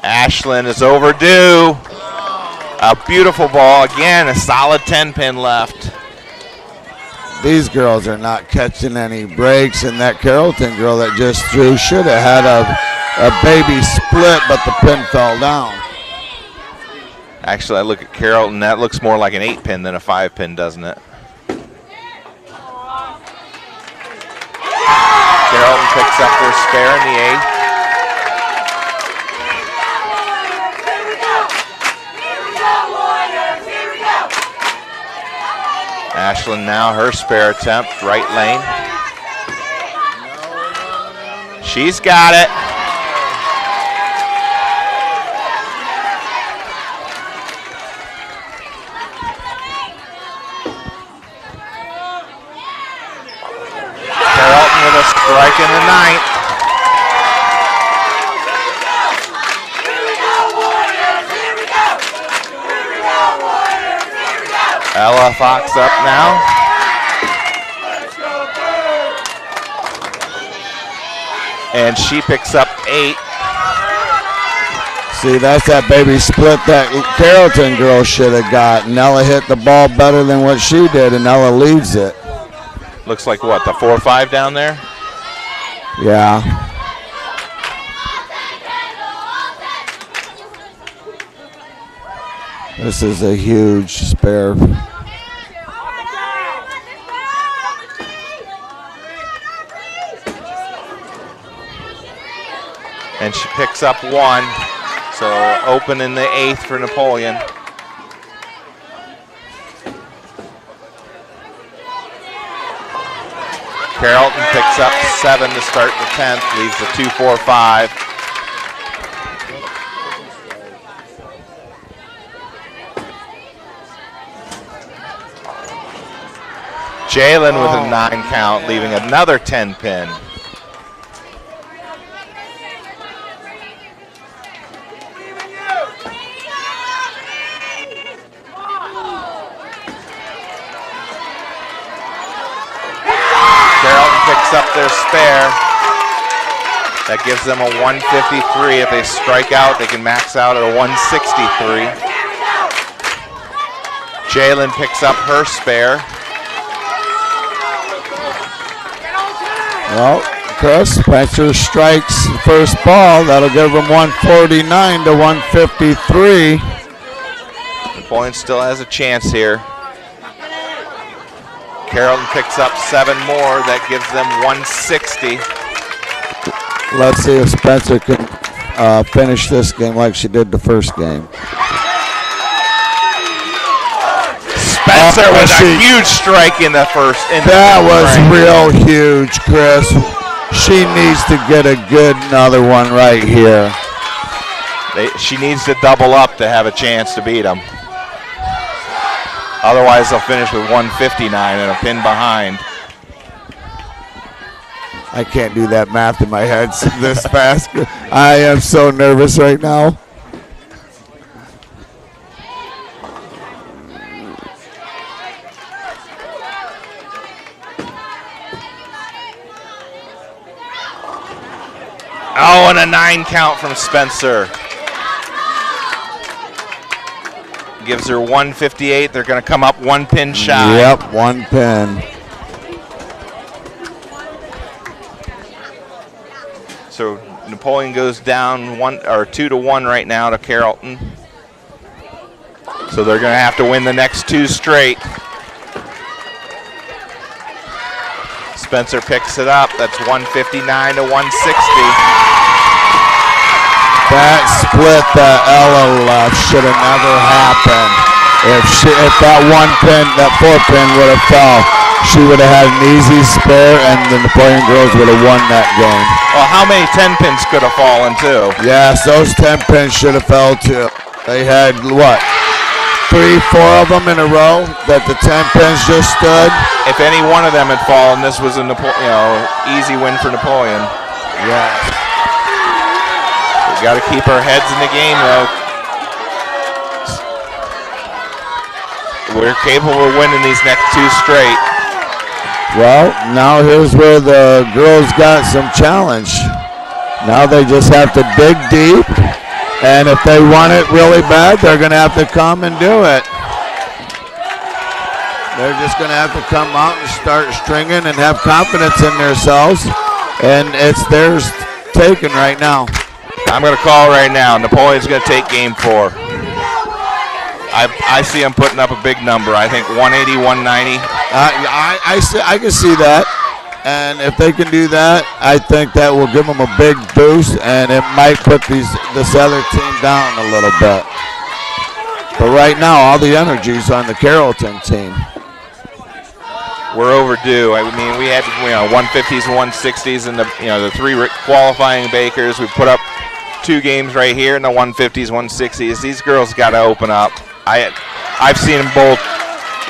A: Ashlyn is overdue. A beautiful ball. Again, a solid 10-pin left.
B: These girls are not catching any breaks, and that Carrollton girl that just threw should have had a baby split, but the pin fell down.
A: Actually, I look at Carrollton. That looks more like an 8-pin than a 5-pin, doesn't it? Carrollton picks up their spare in the 8th. Ashlyn now, her spare attempt, right lane. She's got it. Carrollton with a strike in the 9th. Ella Fox up now. And she picks up 8.
B: See, that's that baby split that Carrollton girl should have got. And Ella hit the ball better than what she did, and Ella leads it.
A: Looks like what, the 4-5 down there?
B: Yeah. This is a huge spare.
A: And she picks up 1. So open in the 8th for Napoleon. Carrollton picks up 7 to start the 10th, leaves the 2-4-5. Jalen with a 9 count, leaving another 10-pin. Carrollton picks up their spare. That gives them a 153. If they strike out, they can max out at a 163. Jalen picks up her spare.
B: Well, Chris, Spencer strikes the first ball. That'll give them 149 to 153.
A: Napoleon still has a chance here. Carrollton picks up 7 more. That gives them 160.
B: Let's see if Spencer can finish this game like she did the first game.
A: Spencer with a huge strike in the first.
B: That was real huge, Chris. She needs to get a good another one right here.
A: She needs to double up to have a chance to beat them. Otherwise, they'll finish with 159 and a pin behind.
B: I can't do that math in my head this fast. I am so nervous right now.
A: Oh, and a 9 count from Spencer. Gives her 158. They're going to come up 1 pin shy.
B: Yep, 1 pin.
A: So Napoleon goes down 2 to 1 right now to Carrollton. So they're going to have to win the next 2 straight. Spencer picks it up. That's 159 to 160.
B: That split that Ella left should have never happened. If that 1 pin, that 4 pin would have fell, she would have had an easy spare, and the Napoleon girls would have won that game.
A: Well, how many 10 pins could have fallen too?
B: Yes, those 10 pins should have fell too. They had what? 3, 4 of them in a row that the 10 pins just stood.
A: If any one of them had fallen, this was a easy win for Napoleon.
B: Yeah.
A: We got to keep our heads in the game, though. We're capable of winning these next 2 straight.
B: Well, now here's where the girls got some challenge. Now they just have to dig deep, and if they want it really bad, they're going to have to come and do it. They're just going to have to come out and start stringing and have confidence in themselves, and it's theirs taken right now.
A: I'm going to call right now. Napoleon's going to take game 4. I see him putting up a big number. I think 180, 190.
B: I can see that. And if they can do that, I think that will give them a big boost, and it might put this other team down a little bit. But right now, all the energy's on the Carrollton team.
A: We're overdue. I mean, we had 150s and 160s, and the 3 qualifying Bakers. We put up 2 games right here in the 150s, 160s. These girls got to open up. I've seen them both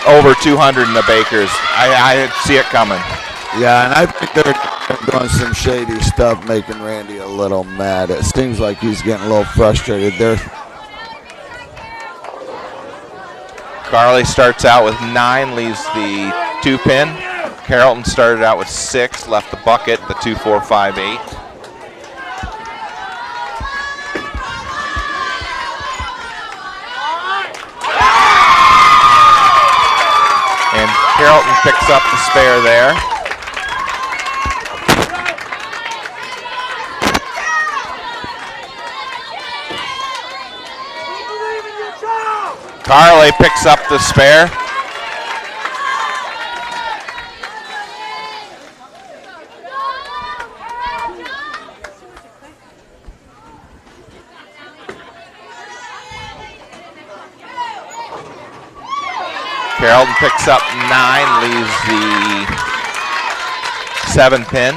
A: over 200 in the Bakers. I see it coming.
B: Yeah, and I think they're doing some shady stuff, making Randy a little mad. It seems like he's getting a little frustrated there.
A: Carly starts out with 9, leaves the 2 pin. Carrollton started out with 6, left the bucket, the 2, 4, 5, 8. And Carrollton picks up the spare there. Carly picks up the spare. Carrollton picks up 9, leaves the 7 pin.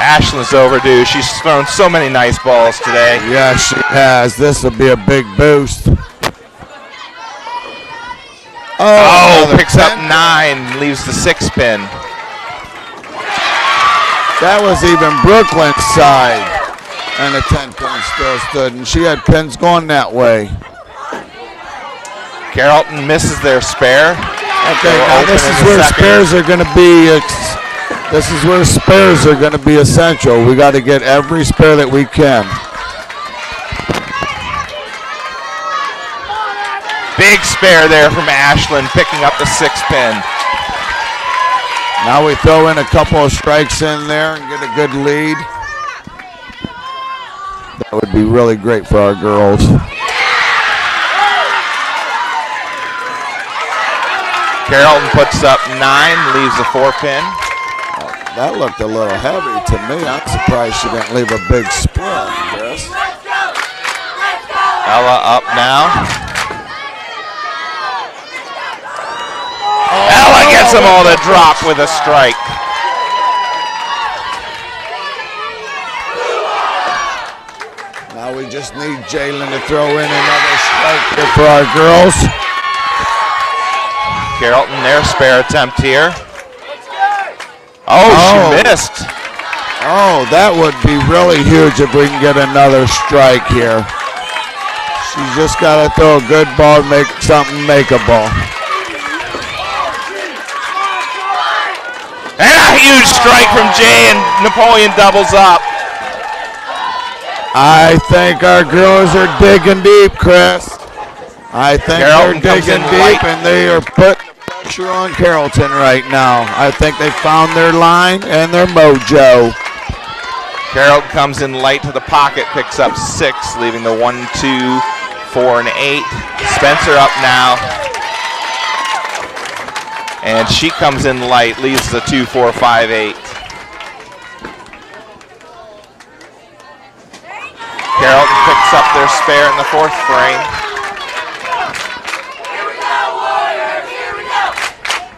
A: Ashland's overdue. She's thrown so many nice balls today.
B: Yeah, she has. This will be a big boost.
A: Picks up 9, leaves the 6 pin.
B: That was even Brooklyn's side. And the 10 pin still stood, and she had pins going that way.
A: Carrollton misses their spare.
B: Okay,
A: We're
B: now
A: open
B: this
A: in
B: is
A: the
B: where
A: second.
B: spares are going to be. This is where spares are going to be essential. We got to get every spare that we can.
A: Big spare there from Ashland, picking up the 6 pin.
B: Now we throw in a couple of strikes in there and get a good lead. That would be really great for our girls.
A: Carrollton puts up 9, leaves a 4 pin.
B: That looked a little heavy to me. I'm surprised she didn't leave a big split, Chris.
A: Ella up now. Ella gets them all to drop with a strike.
B: Now we just need Jalen to throw in another strike here for our girls.
A: Carrollton, their spare attempt here. Oh, she missed.
B: Oh, that would be really huge if we can get another strike here. She's just got to throw a good ball and make something makeable.
A: And a huge strike from Jay, and Napoleon doubles up.
B: I think our girls are digging deep, Chris. I think
A: Carrollton
B: they're
A: comes in
B: digging
A: light.
B: deep, and they are putting the pressure on Carrollton right now. I think they found their line and their mojo.
A: Carrollton comes in light to the pocket, picks up 6, leaving the 1, 2, 4, and 8. Spencer up now. And she comes in light, leaves the 2, 4, 5, 8. Carrollton picks up their spare in the 4th frame.
H: Here we go, Warriors! Here we go!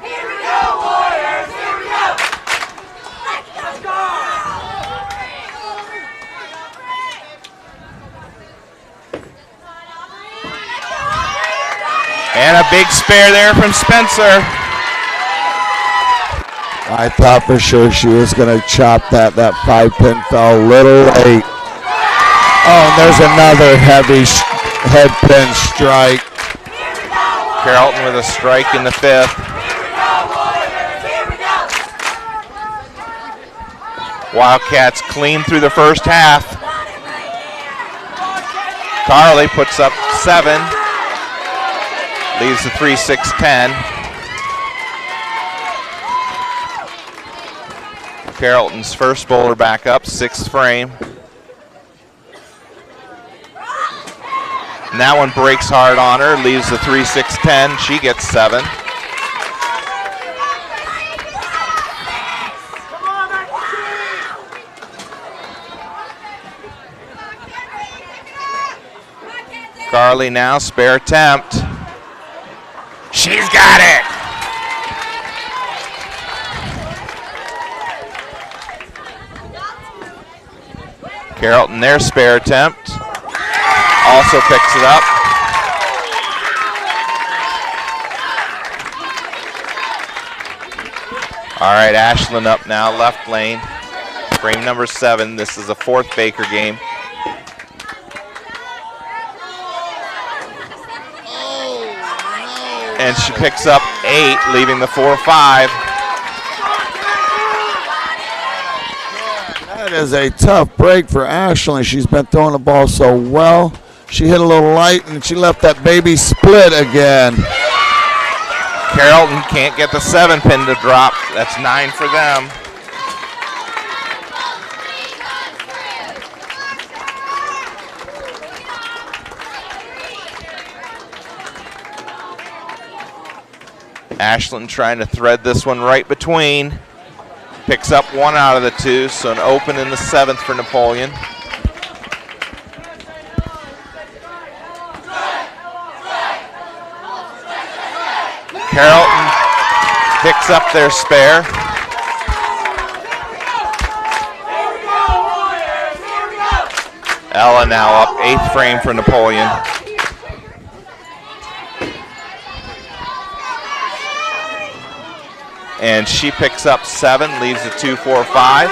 H: Here we go, Warriors! Here we go! Let's go!
A: And a big spare there from Spencer.
B: I thought for sure she was going to chop that. That 5-pin fell a little late. Oh, and there's another heavy head pin strike.
A: Carrollton with a strike in the 5th. Wildcats clean through the first half. Carly puts up 7. Leaves the 3, 6, 10. Carrollton's first bowler back up, 6th frame. And that one breaks hard on her, leaves the 3, 6, 10. She gets 7. Carly now, spare attempt. She's got it! Carrollton, their spare attempt, also picks it up. All right, Ashland up now, left lane. Frame number 7. This is the 4th Baker game. And she picks up 8, leaving the 4, 5.
B: That is a tough break for Ashley. She's been throwing the ball so well. She hit a little light and she left that baby split again.
A: Carrollton can't get the 7-pin to drop. That's 9 for them. Ashland trying to thread this one right between. Picks up 1 out of the 2, so an open in the 7th for Napoleon. Carrollton picks up their spare. Ella now up, 8th frame for Napoleon. And she picks up 7, leaves a 2, 4, 5.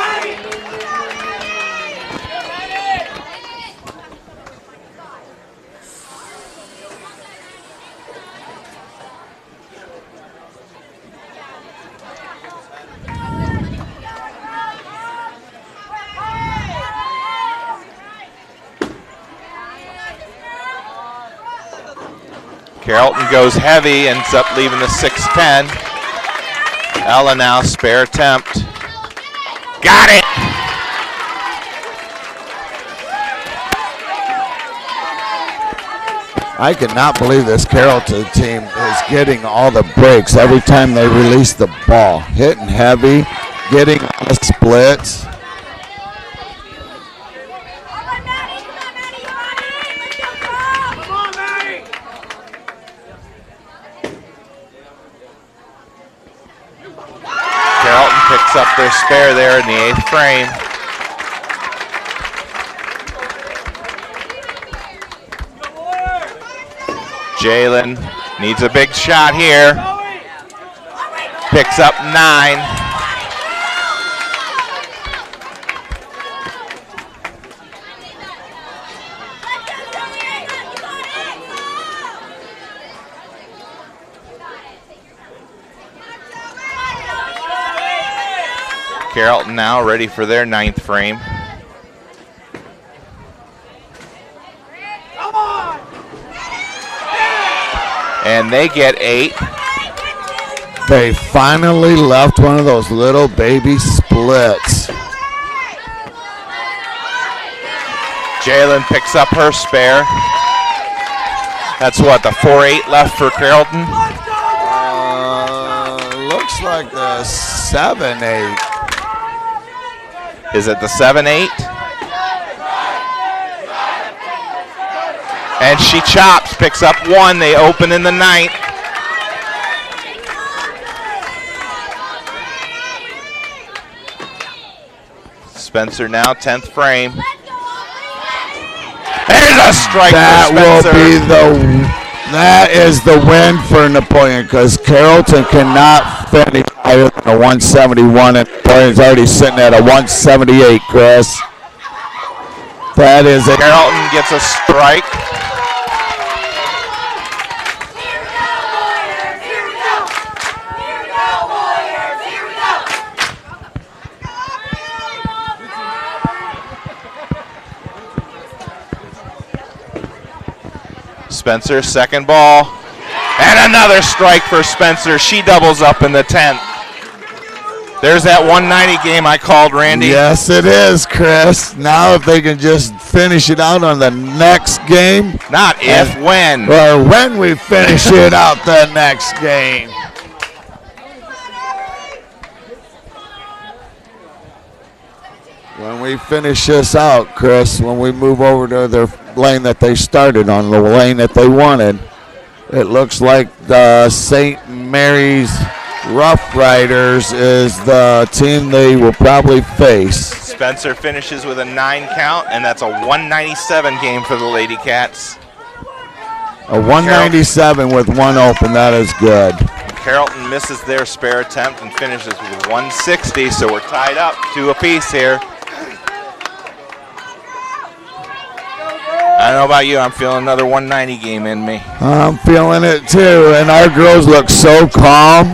A: Carrollton goes heavy, ends up leaving the 6-10. Ella now spare attempt. Got it!
B: I cannot believe this Carrollton team is getting all the breaks every time they release the ball. Hitting heavy, getting on the splits.
A: Carrollton picks up their spare there in the 8th frame. Jalen needs a big shot here. Picks up 9. Carrollton now ready for their 9th frame. And they get 8.
B: They finally left one of those little baby splits.
A: Jalen picks up her spare. That's what, the 4-8 left for Carrollton?
B: Looks like the 7-8.
A: Is it the 7-8? And she chops, picks up 1. They open in the 9th. Spencer now 10th frame. There's a strike for Spencer.
B: That is the win for Napoleon, because Carrollton cannot finish higher than a 171, and Napoleon's already sitting at a 178, Chris. That is it.
A: Carrollton gets a strike. Spencer, second ball. And another strike for Spencer. She doubles up in the 10th. There's that 190 game I called, Randy.
B: Yes, it is, Chris. Now if they can just finish it out on the next game.
A: Not if, when.
B: Or when we finish it out the next game. When we finish this out, Chris, when we move over to their lane that they started on, the lane that they wanted, it looks like the St. Mary's Rough Riders is the team they will probably face.
A: Spencer finishes with a 9 count, and that's a 197 game for the Lady Cats.
B: A 197 with 1 open, that is good.
A: Carrollton misses their spare attempt and finishes with 160, so we're tied up 2 apiece here. I don't know about you, I'm feeling another 190 game in me.
B: I'm feeling it too, and our girls look so calm.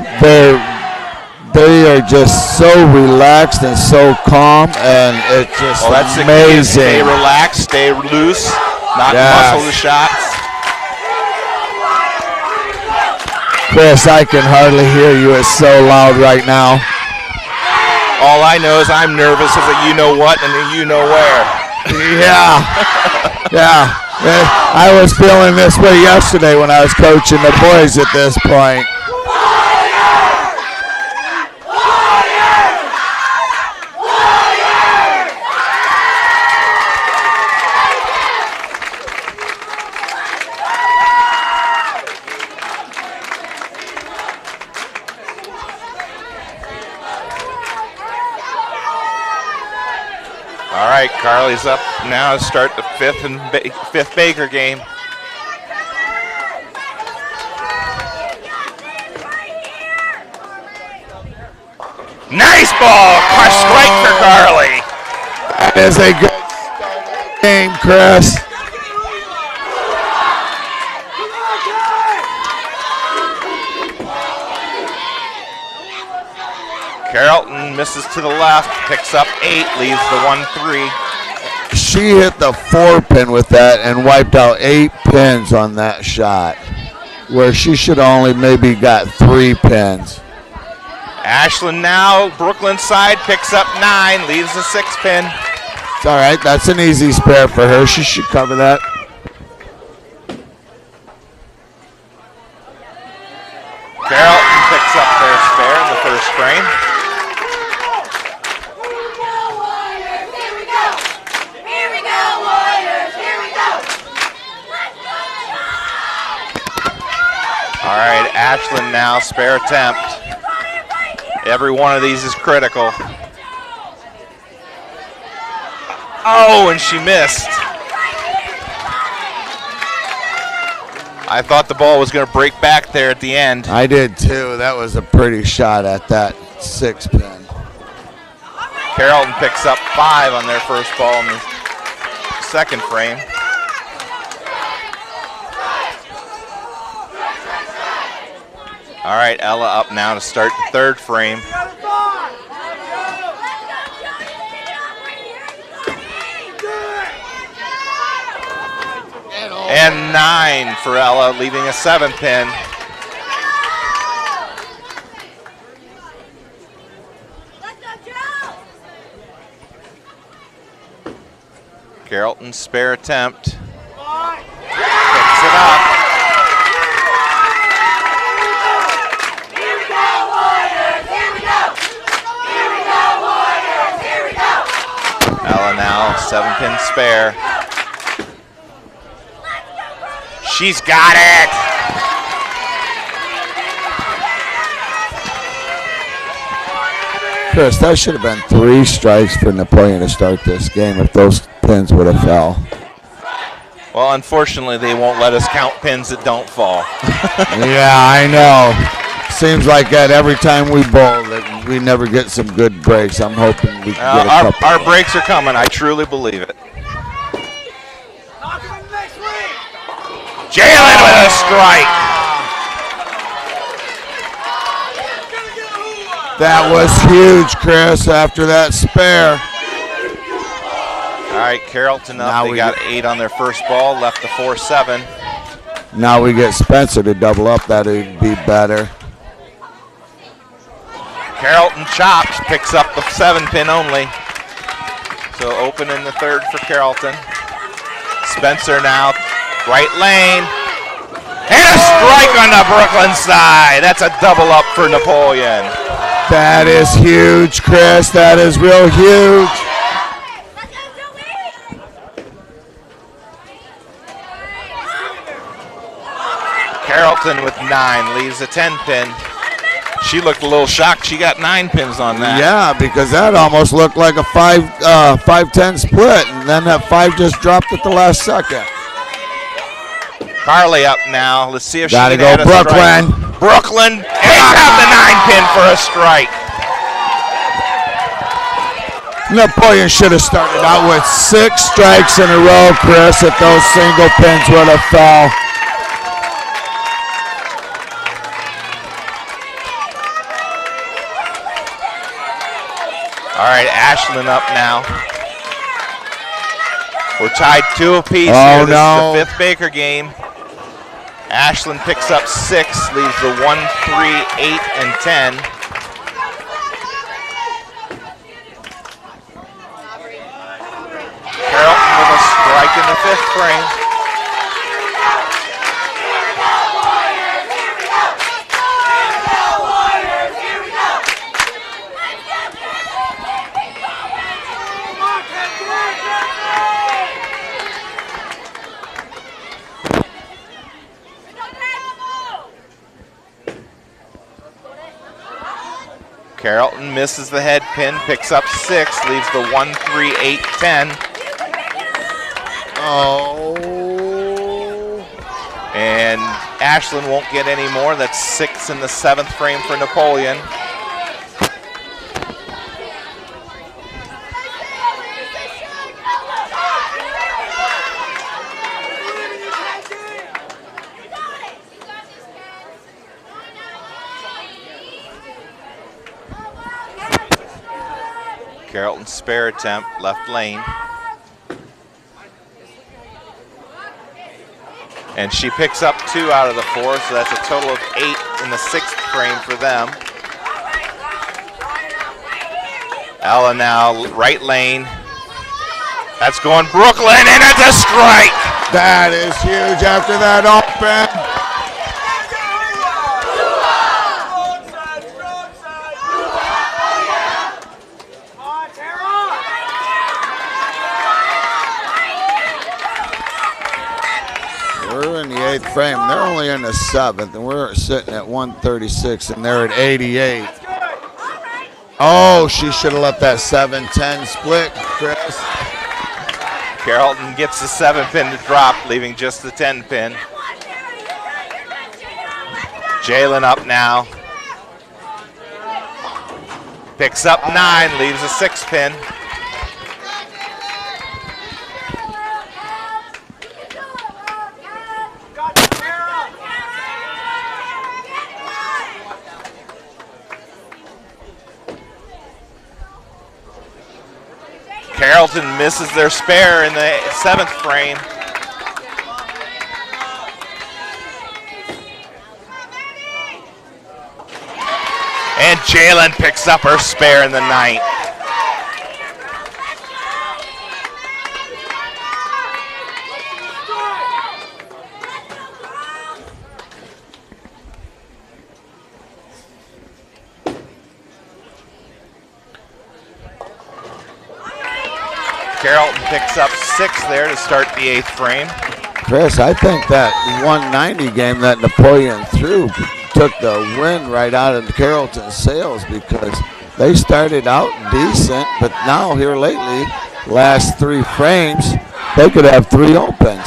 B: They are just so relaxed and so calm, and it's just
A: that's
B: amazing.
A: Stay relaxed, stay loose, not muscle the shots.
B: Chris, I can hardly hear you. It's so loud right now.
A: All I know is I'm nervous as a you-know-what and a you-know-where.
B: Yeah. Yeah. I was feeling this way yesterday when I was coaching the boys at this point.
A: All right, Carly's up now to start the fifth Baker game. Nice ball, strike for Carly.
B: That is a good game, Chris.
A: Carrollton misses to the left, picks up 8, leaves the 1-3.
B: She hit the 4-pin with that and wiped out 8 pins on that shot. where she should only maybe got 3 pins.
A: Ashlyn now, Brooklyn side, picks up 9, leaves the 6 pin.
B: It's all right. That's an easy spare for her. She should cover that.
A: Carrollton picks up their spare in the first frame.
H: Here we go! Here we go, Warriors! Here we go!
A: All right, Ashlyn now, spare attempt. Every one of these is critical. Oh, and she missed. I thought the ball was going to break back there at the end.
B: I did too. That was a pretty shot at that 6 pin.
A: Carrollton picks up 5 on their first ball in the second frame. All right, Ella up now to start the third frame. And 9 for Ella, leaving a 7 pin. Carrollton's spare attempt. Picks it up.
H: Here we go, Warriors! Here we go! Here we go, Warriors! Here we go!
A: Ella now, 7 pin spare. She's got it!
B: Chris, that should have been 3 strikes for Napoleon to start this game if those pins would have fell.
A: Well, unfortunately, they won't let us count pins that don't fall.
B: Yeah, I know. Seems like that every time we bowl that we never get some good breaks. I'm hoping we can get a couple.
A: Our breaks are coming. I truly believe it. Jalen with a strike.
B: That was huge, Chris, after that spare.
A: All right, Carrollton up.
B: Now
A: They
B: we
A: got 8 on their first ball, left the 4-7.
B: Now we get Spencer to double up. That would be better.
A: Carrollton chops, picks up the 7 pin only. So open in the third for Carrollton. Spencer now, right lane. And a strike on the Brooklyn side. That's a double up for Napoleon.
B: That is huge, Chris. That is real huge.
A: Carrollton with 9, leaves a 10 pin. She looked a little shocked. She got 9 pins on that.
B: Yeah, because that almost looked like a 5-10 split, and then that 5 just dropped at the last second.
A: Carly up now. Let's see if
B: Gotta
A: she can
B: go
A: add a
B: Brooklyn.
A: strike. Brooklyn takes out the 9 pin for a strike.
B: Napoleon should have started out with 6 strikes in a row, Chris, if those single pins would have fell.
A: All right, Ashlyn up now. We're tied 2 apiece
B: Oh,
A: here. This
B: no.
A: is the 5th Baker game. Ashlyn picks up 6, leaves the 1, 3, 8, and 10. Carrollton with a strike in the 5th frame. Carrollton misses the head pin, picks up 6, leaves the 1, 3, 8, 10.
B: Oh.
A: And Ashlyn won't get any more. That's 6 in the 7th frame for Napoleon. Carrollton's spare attempt, left lane. And she picks up 2 out of the 4, so that's a total of 8 in the 6th frame for them. Ella now right lane. That's going Brooklyn, and it's a strike.
B: That is huge after that open. We're in the 8th frame. They're only in the 7th, and we're sitting at 136, and they're at 88. Oh, she should have left that 7-10 split, Chris.
A: Carrollton gets the 7-pin to drop, leaving just the 10-pin. Jalen up now. Picks up 9, leaves a 6-pin. Carrollton misses their spare in the 7th frame. And Jalen picks up her spare in the 9th. Carrollton picks up 6 there to start the 8th frame.
B: Chris, I think that 190 game that Napoleon threw took the wind right out of Carrollton's sails because they started out decent, but now here lately, last 3 frames, they could have 3 opens.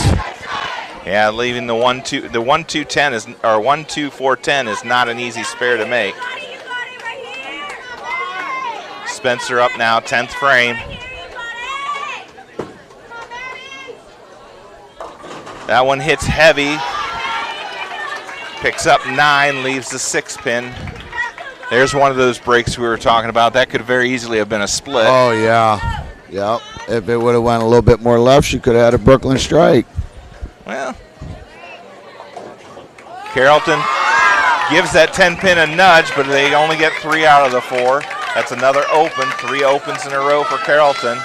A: Yeah, leaving the 1-2, the 1-2-10 is, or 1-2-4-10 is not an easy spare to make. Spencer up now, 10th frame. That one hits heavy. Picks up 9, leaves the 6-pin. There's one of those breaks we were talking about. That could very easily have been a split.
B: Oh, yeah. Yep. If it would have went a little bit more left, she could have had a Brooklyn strike.
A: Well, Carrollton gives that 10-pin a nudge, but they only get 3 out of the 4. That's another open. 3 opens in a row for Carrollton.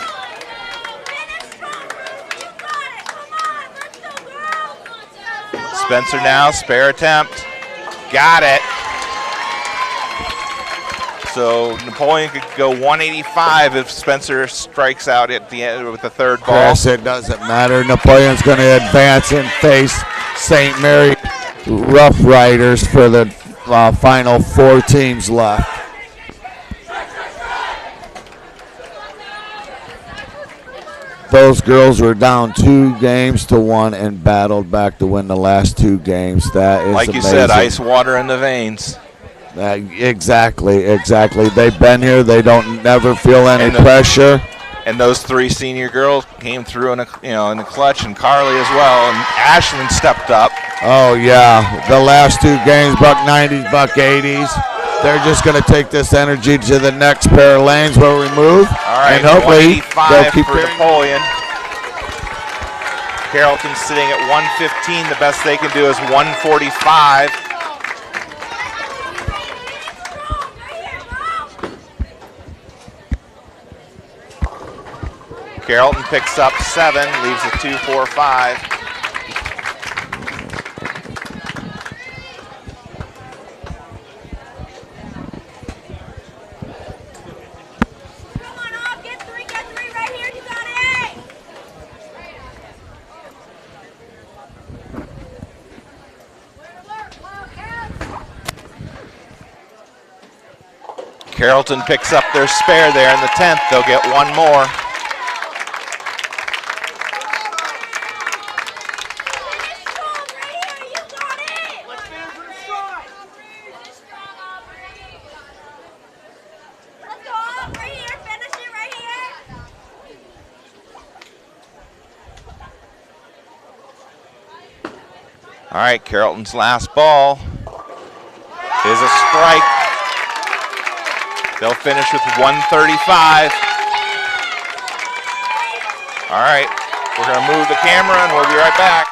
A: Spencer now, spare attempt. Got it. So Napoleon could go 185 if Spencer strikes out at the end with the 3rd ball.
B: Yes, it doesn't matter. Napoleon's going to advance and face St. Mary Rough Riders for the final 4 teams left. Those girls were down 2 games to 1 and battled back to win the last 2 games. That is
A: like you
B: amazing.
A: said, ice water in the veins.
B: Exactly. They've been here. They don't never feel any pressure.
A: And those 3 senior girls came through in the clutch, and Carly as well, and Ashlyn stepped up.
B: Oh yeah, the last 2 games, buck 90s, buck 80s. They're just going to take this energy to the next pair of lanes where we move.
A: All right,
B: and hopefully they'll keep
A: for Napoleon. Carrollton's sitting at 115. The best they can do is 145. Carrollton picks up 7, leaves a 2-4-5. Carrollton picks up their spare there in the 10th. They'll get 1 more. All right, Carrollton's last ball is a strike. They'll finish with 135. All right, we're going to move the camera and we'll be right back.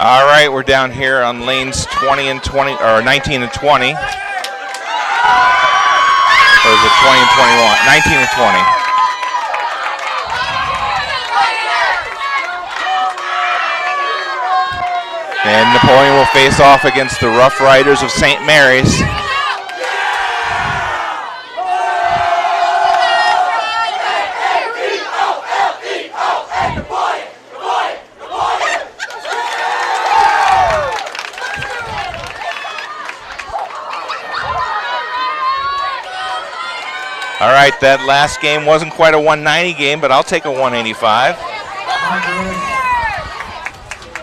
A: All right, we're down here on lanes 20 and 20, or 19 and 20. Or is it 20 and 21? 19 and 20. And Napoleon will face off against the Rough Riders of St. Mary's. All right, that last game wasn't quite a 190 game, but I'll take a 185.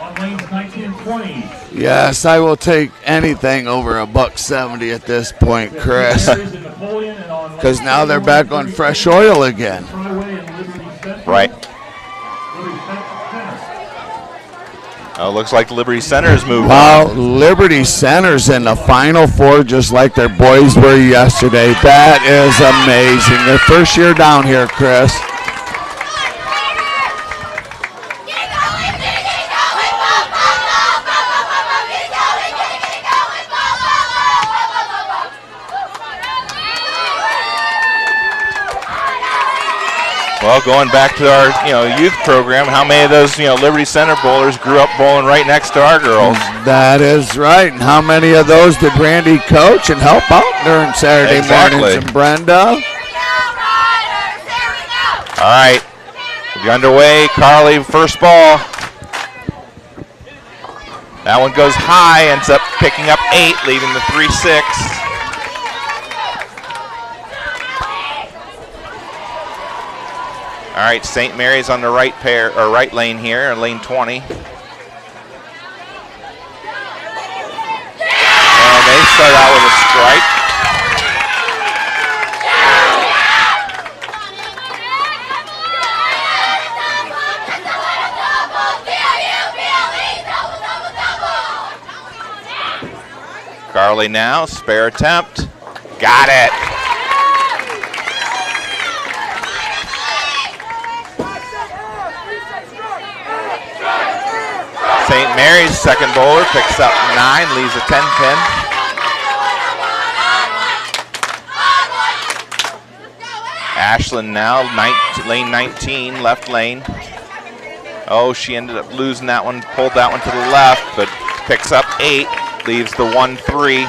F: On lanes 19 and 20.
B: Yes, I will take anything over a $170 at this point, Chris. Because now they're back on fresh oil again.
A: Right. Oh, looks like Liberty Center's moved
B: Wow,
A: on.
B: Liberty Center's in the Final Four just like their boys were yesterday. That is amazing. Their first year down here, Chris.
A: Well, going back to our youth program, how many of those Liberty Center bowlers grew up bowling right next to our girls?
B: That is right. And how many of those did Randy coach and help out during Saturday mornings? And Brenda?
A: All right, we'll be underway. Carly, first ball. That one goes high, ends up picking up 8, leaving the 3-6. All right, St. Mary's on the right lane here, lane 20. And they start out with a strike. Carly now, spare attempt. Got it. St. Mary's second bowler picks up 9, leaves a 10-pin. Ashland now, lane 19, left lane. Oh, she ended up losing that one, pulled that one to the left, but picks up 8, leaves the 1-3.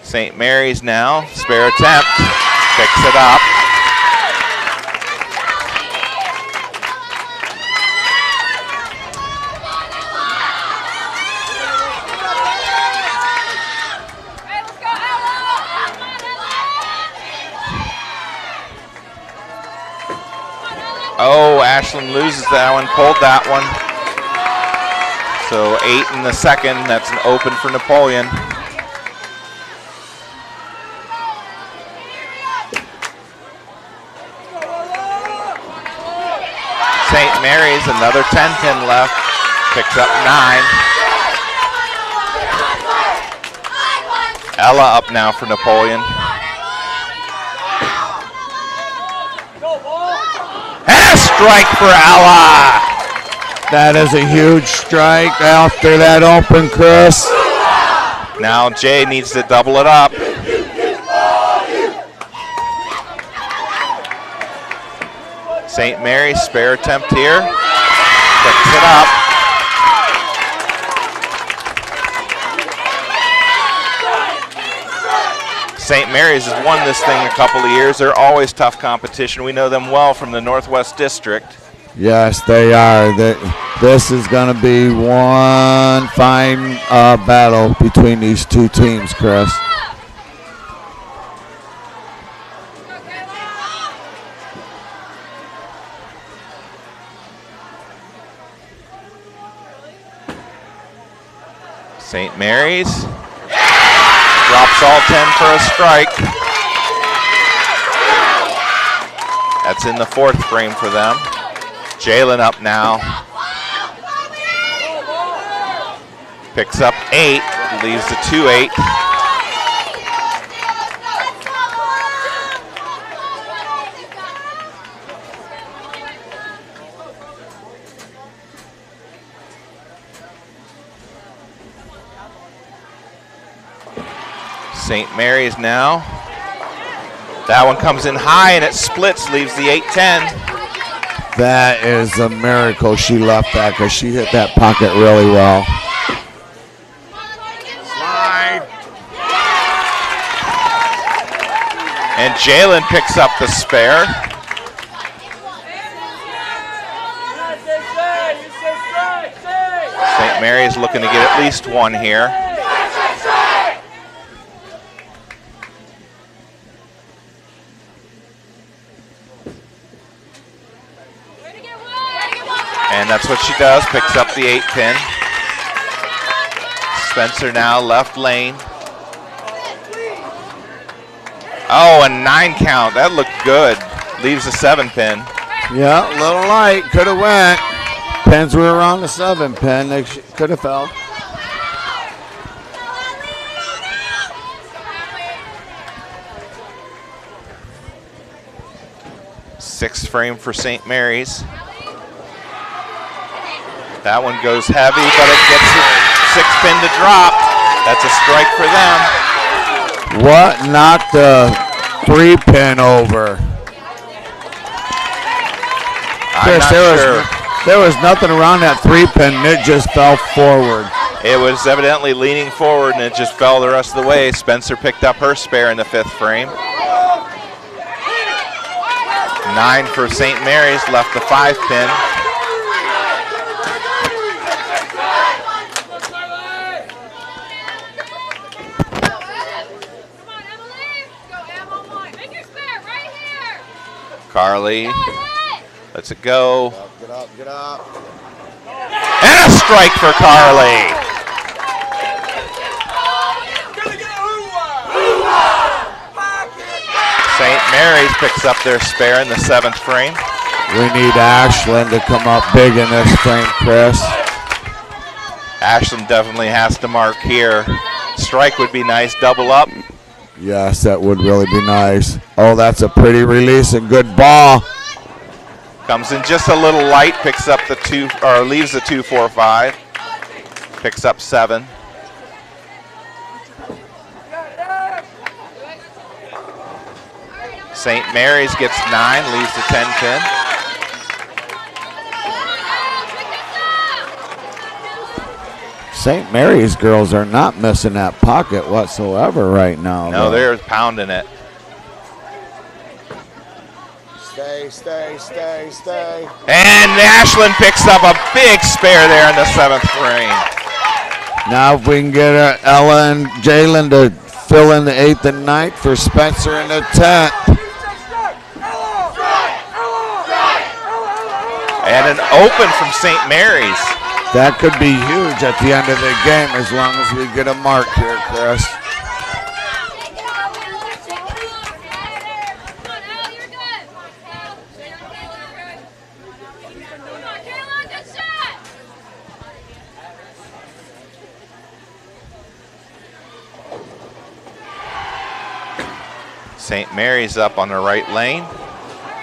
A: St. Mary's now, spare attempt, picks it up. Oh, Ashland loses that one, pulled that one. So 8 in the second, that's an open for Napoleon. St. Mary's, another 10-pin left, picks up 9. Ella up now for Napoleon. Strike for Ella.
B: That is a huge strike after that open, Chris.
A: Now Jay needs to double it up. St. Mary's spare attempt here. Picks it up. St. Mary's has won this thing a couple of years. They're always tough competition. We know them well from the Northwest District.
B: Yes, they are. This is going to be one fine battle between these two teams, Chris.
A: St. Mary's drops all 10 for a strike. That's in the 4th frame for them. Jalen up now. Picks up 8, leaves the 2-8. St. Mary's now. That one comes in high and it splits, leaves the 8-10.
B: That is a miracle she left that because she hit that pocket really well.
A: And Jalen picks up the spare. St. Mary's looking to get at least one here. And that's what she does, picks up the 8-pin. Spencer now left lane. Oh, a 9 count, that looked good. Leaves a 7-pin.
B: Yeah, a little light, could have went. Pins were around the 7-pin, they could have fell.
A: Sixth frame for St. Mary's. That one goes heavy, but it gets a 6-pin to drop. That's a strike for them.
B: What knocked the 3-pin over?
A: I'm not sure.
B: There was nothing around that 3-pin, it just fell forward.
A: It was evidently leaning forward and it just fell the rest of the way. Spencer picked up her spare in the 5th frame. 9 for St. Mary's, left the 5-pin. Carly lets it go.
B: Get up, get up.
A: And a strike for Carly. St. Mary's picks up their spare in the 7th frame.
B: We need Ashlyn to come up big in this frame, Chris.
A: Ashlyn definitely has to mark here. Strike would be nice, double up.
B: Yes, that would really be nice. Oh, that's a pretty release and good ball.
A: Comes in just a little light, picks up the 2, or leaves the 2-4-5. Picks up 7. St. Mary's gets 9, leaves the 10-pin.
B: St. Mary's girls are not missing that pocket whatsoever right now.
A: No, they're pounding it.
B: Stay, stay, stay, stay.
A: And Ashlyn picks up a big spare there in the 7th frame.
B: Now if we can get Ella and Jalen to fill in the 8th and 9th for Spencer in the 10th.
A: And an open from St. Mary's.
B: That could be huge at the end of the game as long as we get a mark here, Chris.
A: St. Mary's up on the right lane.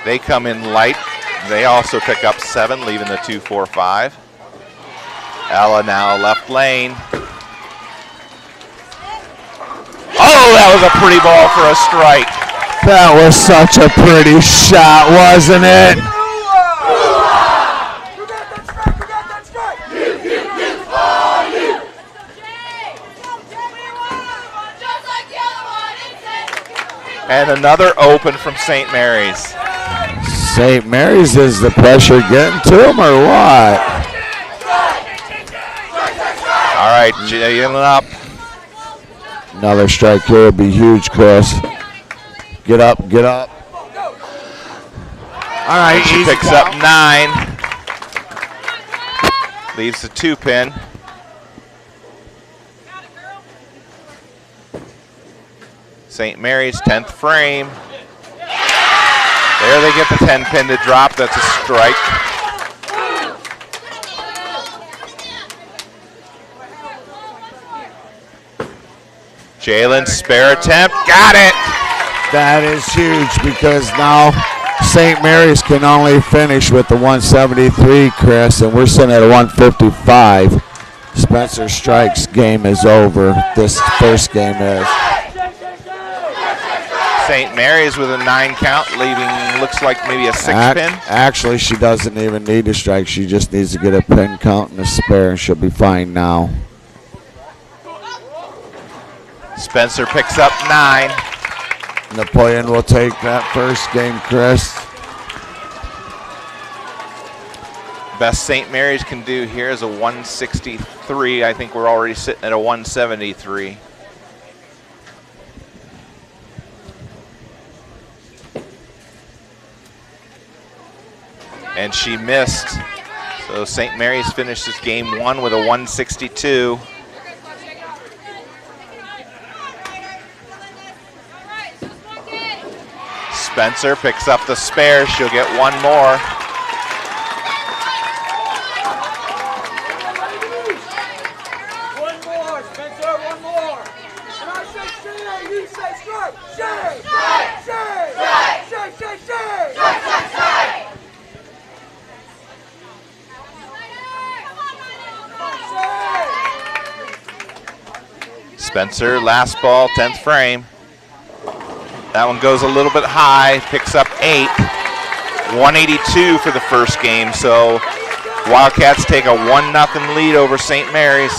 A: They come in light. They also pick up 7, leaving the 2-4-5. Ella now left lane. Oh, that was a pretty ball for a strike.
B: That was such a pretty shot, wasn't it?
A: And another open from St. Mary's.
B: St. Mary's, is the pressure getting to them or what?
A: All right, Jalen up.
B: Another strike here would be huge, Chris. Get up, get up. All right,
A: And she picks up 9. Leaves the 2-pin. St. Mary's 10th frame. There they get the 10-pin to drop. That's a strike. Jalen's spare attempt. Got it.
B: That is huge because now St. Mary's can only finish with the 173, Chris, and we're sitting at a 155. Spencer Strike's game is over. This first game is.
A: St. Mary's with a 9 count, leaving looks like maybe a 6 pin.
B: Actually, she doesn't even need a strike. She just needs to get a pin count and a spare, and she'll be fine now.
A: Spencer picks up 9.
B: Napoleon will take that first game, Chris.
A: Best St. Mary's can do here is a 163. I think we're already sitting at a 173. And she missed. So St. Mary's finishes game 1 with a 162. Spencer picks up the spare. She'll get 1 more.
D: One more, Spencer, one more. And I say shake, you say strike. Shake, shake, shake, shake, shake, shake.
A: Spencer, last ball, 10th frame. That one goes a little bit high, picks up 8. 182 for the first game, so Wildcats take a 1-0 lead over St. Mary's.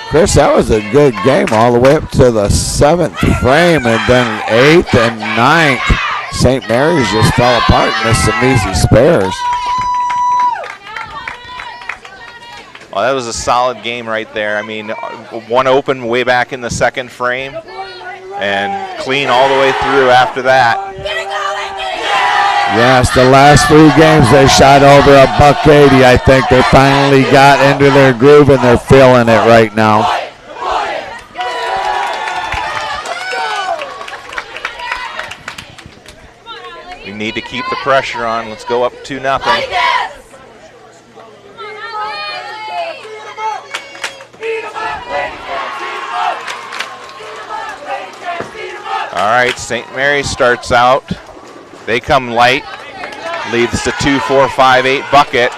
B: Chris, that was a good game all the way up to the 7th frame, and then 8th and 9th. St. Mary's just fell apart and missed some easy spares.
A: Well, that was a solid game right there. I mean, one open way back in the 2nd frame, and clean all the way through after that.
B: Yes, the last 3 games they shot over a $180. I think they finally got into their groove and they're feeling it right now.
A: We need to keep the pressure on. Let's go up 2-0. All right, St. Mary's starts out. They come light, leads to 2-4-5-8 bucket.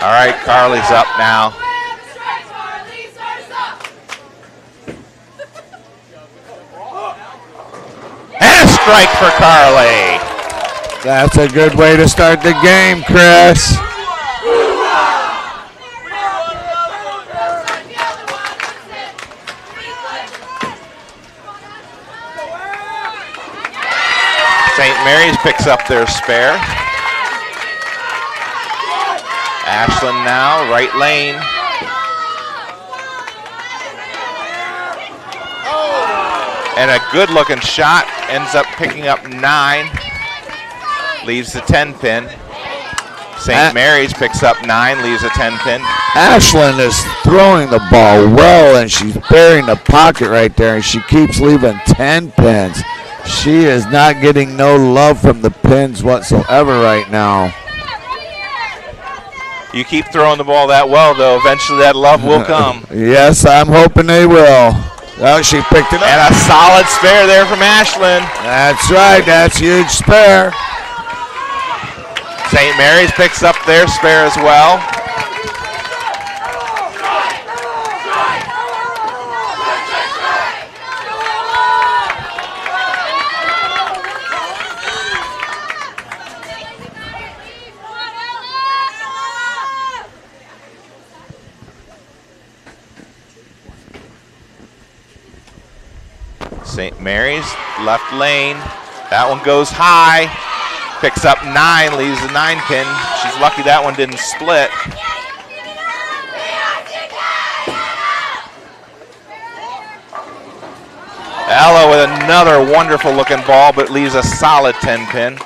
A: All right, Carly's up now. And a strike for Carly.
B: That's a good way to start the game, Chris.
A: St. Mary's picks up their spare. Ashland now, right lane. And a good looking shot, ends up picking up 9. Leaves the 10 pin. St. Mary's picks up 9, leaves a 10 pin.
B: Ashland is throwing the ball well, and she's burying the pocket right there, and she keeps leaving 10 pins. She is not getting no love from the pins whatsoever right now.
A: You keep throwing the ball that well, though, eventually that love will come.
B: Yes, I'm hoping they will. Oh, she picked it up.
A: And a solid spare there from Ashland.
B: That's right, that's huge spare.
A: St. Mary's picks up their spare as well. St. Mary's, left lane. That one goes high. Picks up 9, leaves the 9 pin. She's lucky that one didn't split. Ella with another wonderful looking ball, but leaves a solid 10 pin.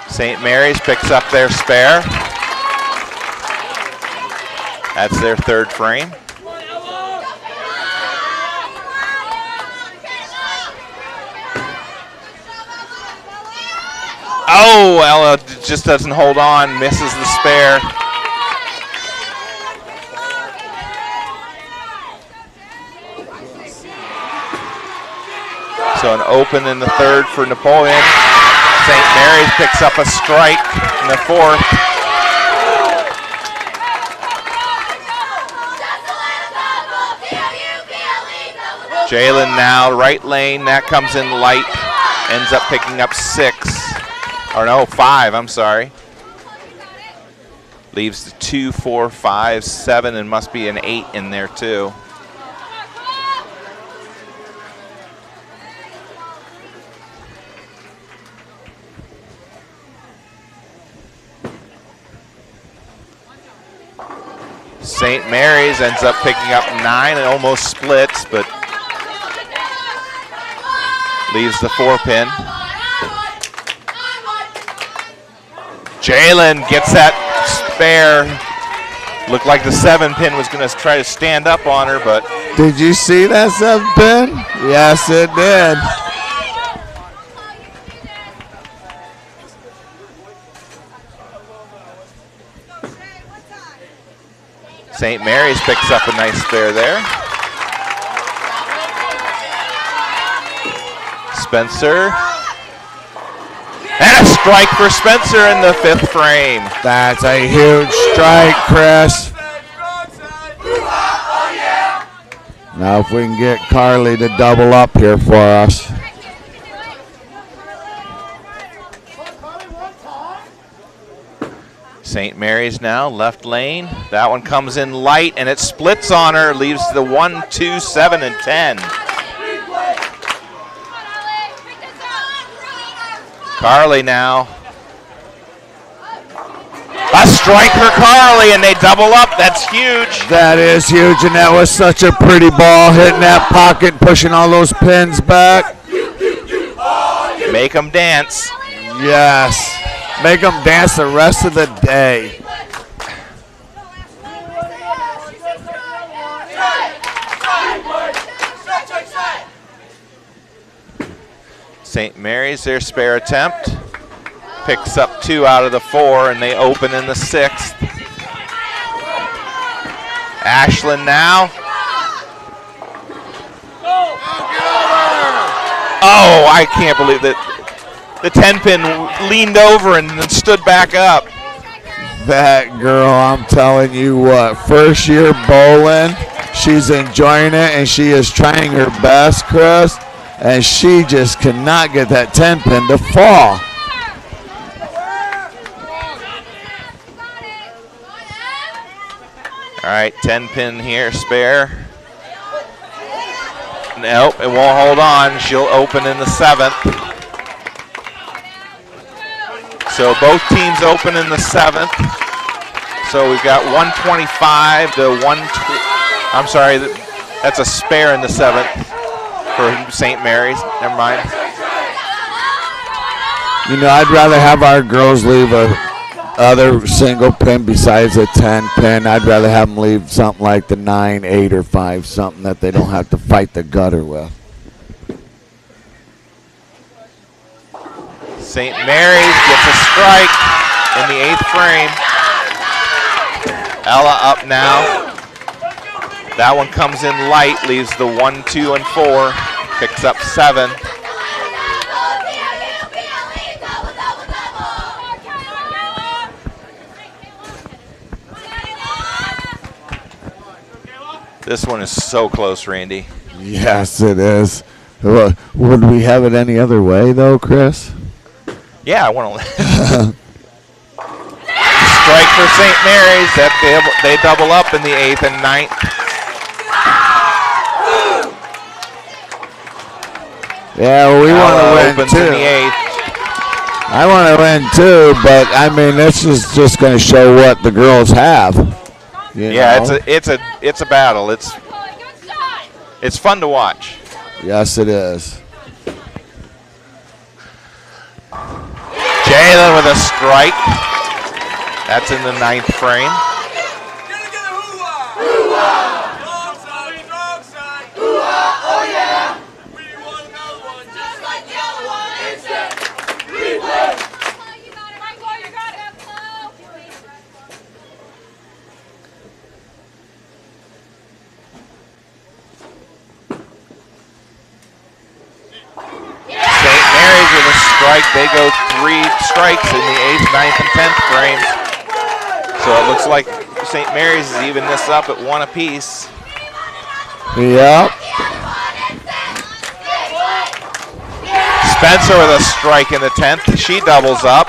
A: St. Mary's picks up their spare. That's their 3rd frame. Oh, Ella just doesn't hold on, misses the spare. So an open in the third for Napoleon. St. Mary's picks up a strike in the fourth. Jalen now, right lane, that comes in light, ends up picking up 6, or no, 5, I'm sorry. Leaves the 2, 4, 5, 7, and must be an 8 in there too. St. Mary's ends up picking up 9 and almost splits, but leaves the 4-pin. Jalen gets that spare. Looked like the 7-pin was going to try to stand up on her, but.
B: Did you see that 7-pin? Yes, it did.
A: St. Mary's picks up a nice spare there. Spencer. And a strike for Spencer in the 5th frame.
B: That's a huge strike, Chris. Now if we can get Carly to double up here for us.
A: St. Mary's now, left lane. That one comes in light, and it splits on her, leaves the 1, 2, 7, and 10. Carly now. A strike for Carly, and they double up. That's huge.
B: That is huge, and that was such a pretty ball, hitting that pocket, pushing all those pins back.
A: Make them dance.
B: Yes. Make them dance the rest of the day.
A: St. Mary's, their spare attempt, picks up 2 out of the 4, and they open in the 6th. Ashland now. Oh, I can't believe that. The 10-pin leaned over and then stood back up.
B: That girl, I'm telling you what, first year bowling, she's enjoying it and she is trying her best, Chris, and she just cannot get that 10-pin to fall.
A: All right, 10-pin here, spare. Nope, it won't hold on. She'll open in the 7th. So both teams open in the 7th. So we've got 125 to 1. I'm sorry, that's a spare in the 7th for St. Mary's. Never mind.
B: You know, I'd rather have our girls leave a other single pin besides a 10-pin. I'd rather have them leave something like the 9, 8, or 5, something that they don't have to fight the gutter with.
A: St. Mary's gets a strike in the 8th frame. Ella up now. That one comes in light, leaves the 1, 2, and 4. Picks up 7. This one is so close, Randy.
B: Yes, it is. Would we have it any other way, though, Chris?
A: Yeah, I want to. Strike for St. Mary's. That they double up in the 8th and 9th.
B: Yeah, well, we want to win
A: opens
B: too.
A: In the 8th.
B: I want to win too, but I mean, this is just going to show what the girls have.
A: Yeah, it's a battle. It's fun to watch.
B: Yes, it is.
A: Jalen with a strike. That's in the 9th frame. they go 3 strikes in the 8th, 9th, and 10th frames. So it looks like St. Mary's is even this up at 1 apiece.
B: Yep.
A: Spencer with a strike in the 10th. She doubles up.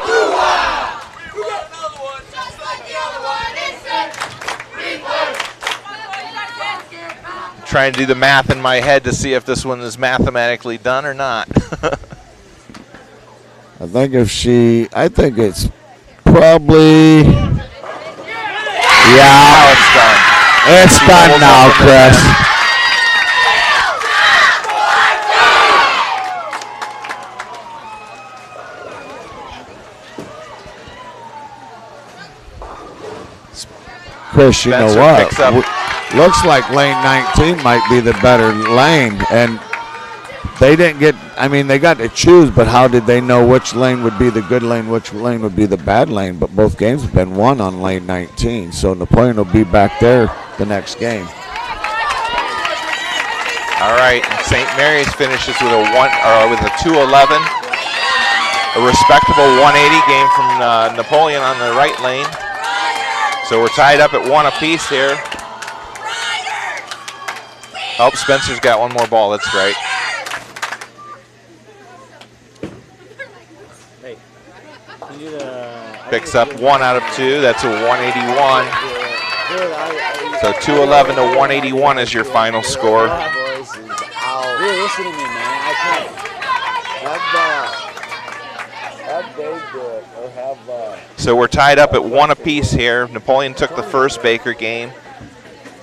A: Trying to do the math in my head to see if this one is mathematically done or not.
B: I think it's probably, yeah.
A: Now it's done.
B: It's done now, Chris. Chris, you know
A: Spencer
B: what? Looks like lane 19 might be the better lane, and they didn't get, I mean, they got to choose, but how did they know which lane would be the good lane, which lane would be the bad lane? But both games have been won on lane 19, so Napoleon will be back there the next game.
A: All right, St. Mary's finishes with a 211, a respectable 180 game from Napoleon on the right lane. So we're tied up at 1 apiece here. Oh, Spencer's got one more ball. That's right.
I: Hey,
A: picks up 1 out of 2. That's a 181. So 211 to 181 is your final score.
I: You're listening to me, man. I can't.
A: So we're tied up at 1 apiece here. Napoleon took the first Baker game.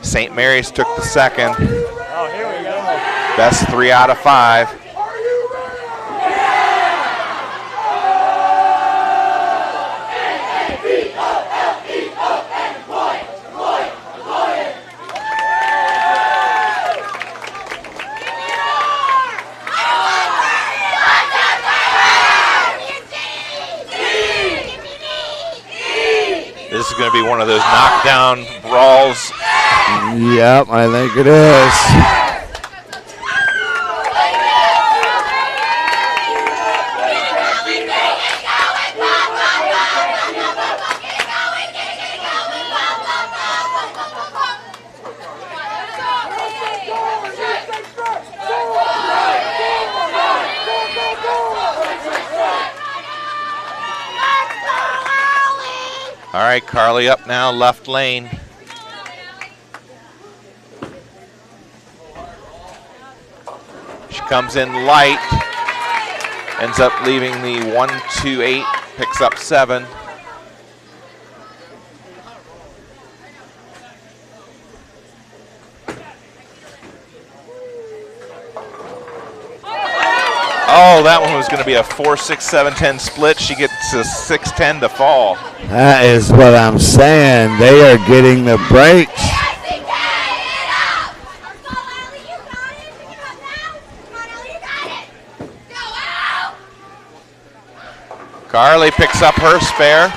A: St. Mary's took the second.
I: Oh, here we go.
A: Best 3 out of 5. This is going to be one of those knockdown brawls.
B: Yep, I think it is.
A: All right, Carly up now, left lane. She comes in light, ends up leaving the 1-2-8, picks up 7. Oh, that one was going to be a 4-6-7-10 split. She gets a 6-10 to fall.
B: That is what I'm saying. They are getting the breaks.
A: Carly picks up her spare.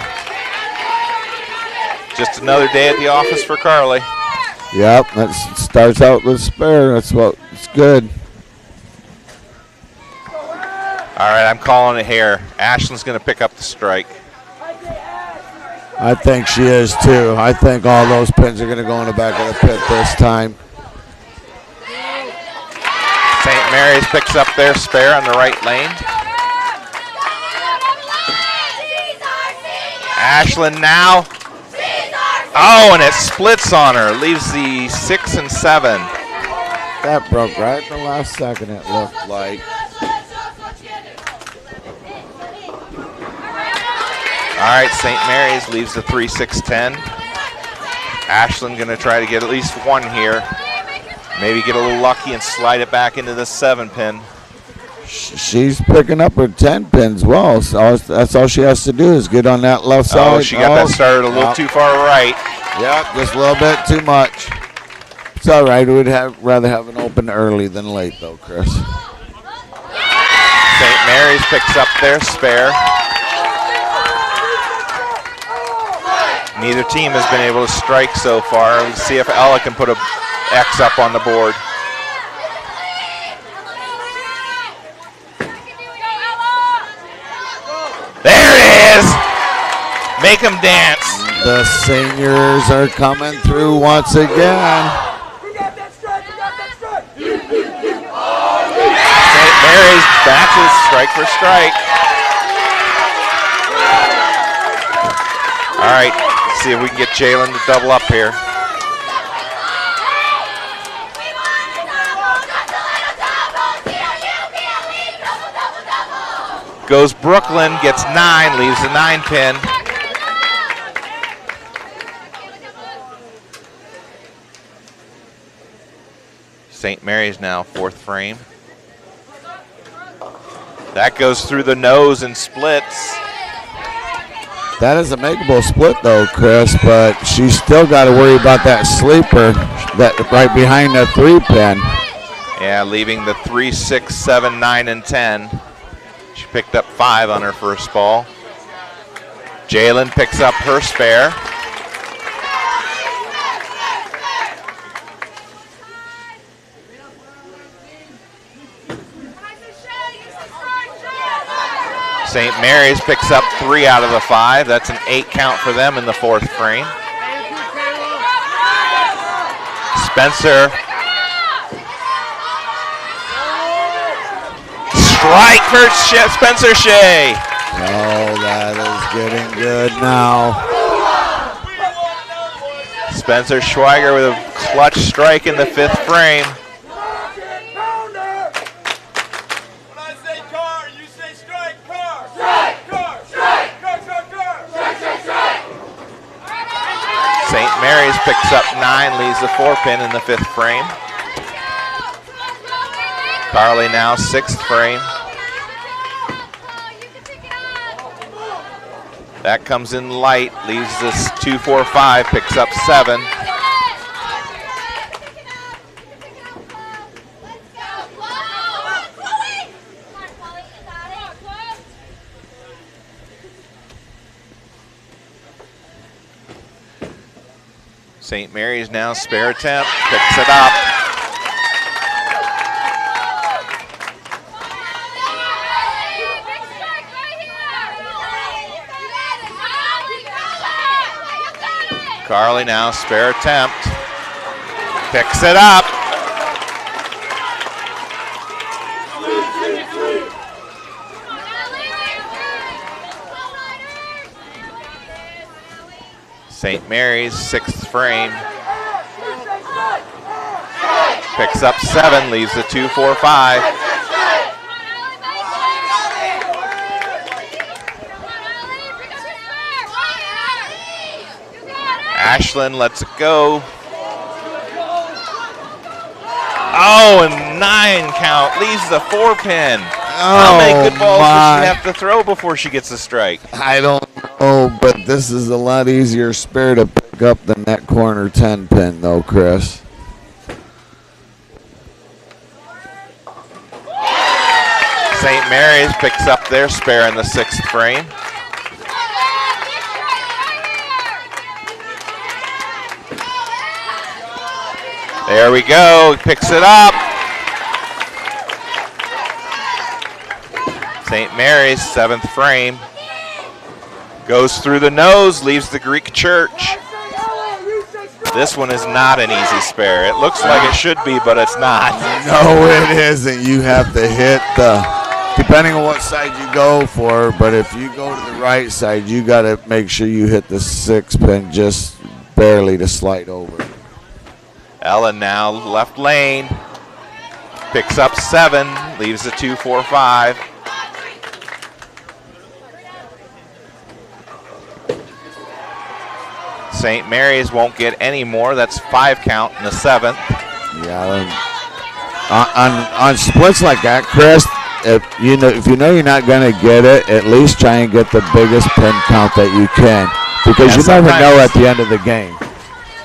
A: Just another day at the office for Carly.
B: Yep, that starts out with spare. That's what it's good.
A: All right, I'm calling it here. Ashland's going to pick up the strike.
B: I think she is too. I think all those pins are going to go in the back of the pit this time.
A: St. Mary's picks up their spare on the right lane. Ashland now. Oh, and it splits on her. Leaves the 6 and 7.
B: That broke right in the last second, it looked like.
A: All right, St. Mary's leaves the 3-6-10. Ashland going to try to get at least one here. Maybe get a little lucky and slide it back into the 7-pin.
B: She's picking up her 10 pins well, so that's all she has to do is get on that left side.
A: Oh, she got that started a little too far right.
B: Yep, just a little bit too much. It's all right. We'd rather have an open early than late, though, Chris.
A: St. Mary's picks up their spare. Neither team has been able to strike so far. Let's see if Ella can put a X up on the board. Make them dance.
B: The seniors are coming through once again.
D: We got that strike. We got that strike.
A: St. Mary's matches strike for strike. All right, see if we can get Jalen to double up here. Goes Brooklyn, gets 9, leaves the 9 pin. St. Mary's now 4th frame. That goes through the nose and splits.
B: That is a makeable split though, Chris, but she's still got to worry about that sleeper that right behind the 3 pin.
A: Yeah, leaving the 3, 6, 7, 9, and 10. She picked up 5 on her first ball. Jalen picks up her spare. St. Mary's picks up 3 out of the 5. That's an 8 count for them in the 4th frame. Spencer. Strike for Spencer Shea.
B: Oh, that is getting good now.
A: Spencer Schweiger with a clutch strike in the 5th frame.
D: When I say car, you say strike. Car. Strike. Car. Strike. Car. Strike. Strike.
A: St. Mary's picks up 9, leaves the 4 pin in the 5th frame. Carly now 6th frame. That comes in light, leaves this 2, 4, 5, picks up 7. St. Mary's now spare attempt, picks it up. Carly now spare attempt, picks it up. St. Mary's 6th frame, picks up 7, leaves the 2, 4, 5. Ashlyn lets it go. Oh, and 9 count, leaves the 4 pin. How many good balls does she have to throw before she gets a strike?
B: I don't know, but this is a lot easier spare to pick up than that corner 10 pin though, Chris.
A: St. Mary's picks up their spare in the 6th frame. There we go, picks it up. St. Mary's 7th frame. Goes through the nose, leaves the Greek church. This one is not an easy spare. It looks like it should be, but it's not.
B: No, it isn't. You have to hit the, depending on what side you go for, but if you go to the right side, you got to make sure you hit the 6 pin just barely to slide over.
A: Ellen now left lane, picks up 7, leaves the 2, 4, 5. St. Mary's won't get any more. That's 5 count in the 7th.
B: Yeah, on splits like that, Chris, if you know you're not going to get it, at least try and get the biggest pin count that you can, because you never know at the end of the game.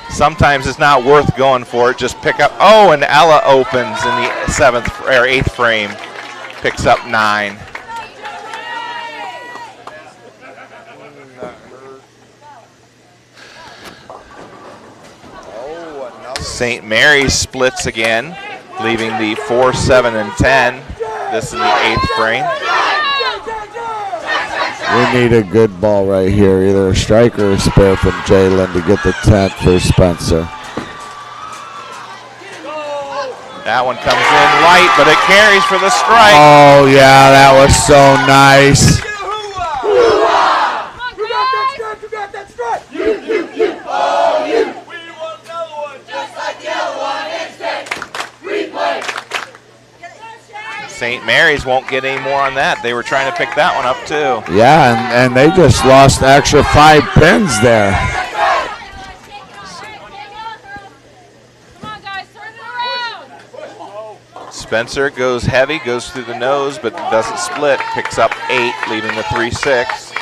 A: Sometimes it's not worth going for it. Just pick up. Oh, and Ella opens in the 7th or 8th frame, picks up 9. St. Mary's splits again, leaving the 4, 7, and 10. This in the 8th frame.
B: We need a good ball right here, either a strike or a spare from Jalen to get the 10th for Spencer.
A: That one comes in light, but it carries for the strike.
B: Oh, yeah, that was so nice.
D: You got that strike, you got that strike. You. Oh, you. We want another one. Just like the other one. Instant. Replay.
A: St. Mary's won't get any more on that. They were trying to pick that one up too.
B: Yeah, and they just lost the extra 5 pins there.
A: Spencer goes heavy, goes through the nose, but doesn't split. Picks up 8, leaving the 3-6.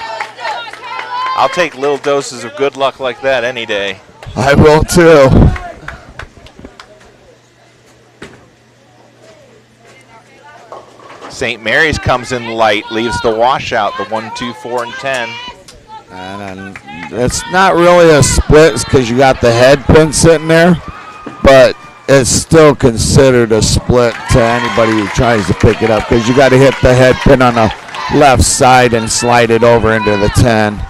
A: I'll take little doses of good luck like that any day.
B: I will too.
A: St. Mary's comes in light, leaves the washout, the 1, 2, 4, and 10.
B: And it's not really a split because you got the head pin sitting there, but it's still considered a split to anybody who tries to pick it up because you got to hit the head pin on the left side and slide it over into the 10.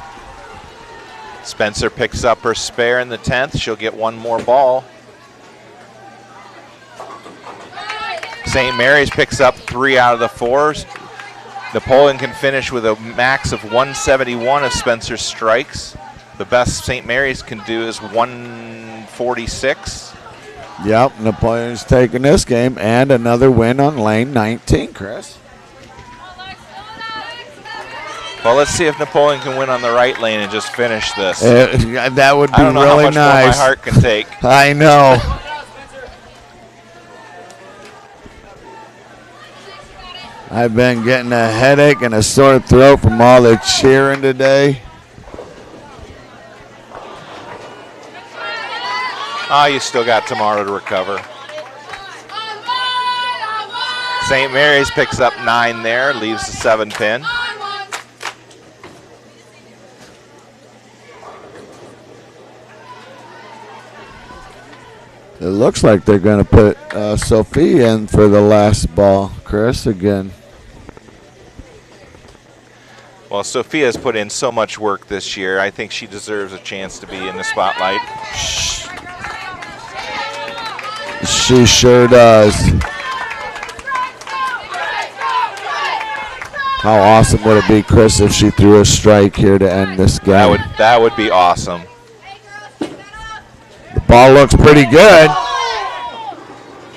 A: Spencer picks up her spare in the 10th. She'll get one more ball. St. Mary's picks up 3 out of the 4s. Napoleon can finish with a max of 171 if Spencer strikes. The best St. Mary's can do is 146.
B: Yep, Napoleon's taking this game and another win on lane 19, Chris.
A: Well, let's see if Napoleon can win on the right lane and just finish this.
B: That would be
A: I don't know
B: really
A: how much
B: nice.
A: more my heart can take.
B: I know. I've been getting a headache and a sore throat from all the cheering today.
A: You still got tomorrow to recover. St. Mary's picks up 9 there, leaves the 7 pin.
B: It looks like they're going to put Sophie in for the last ball, Chris, again.
A: Well, Sophia's put in so much work this year. I think she deserves a chance to be in the spotlight.
B: She sure does. How awesome would it be, Chris, if she threw a strike here to end this game?
A: That would be awesome.
B: The ball looks pretty good.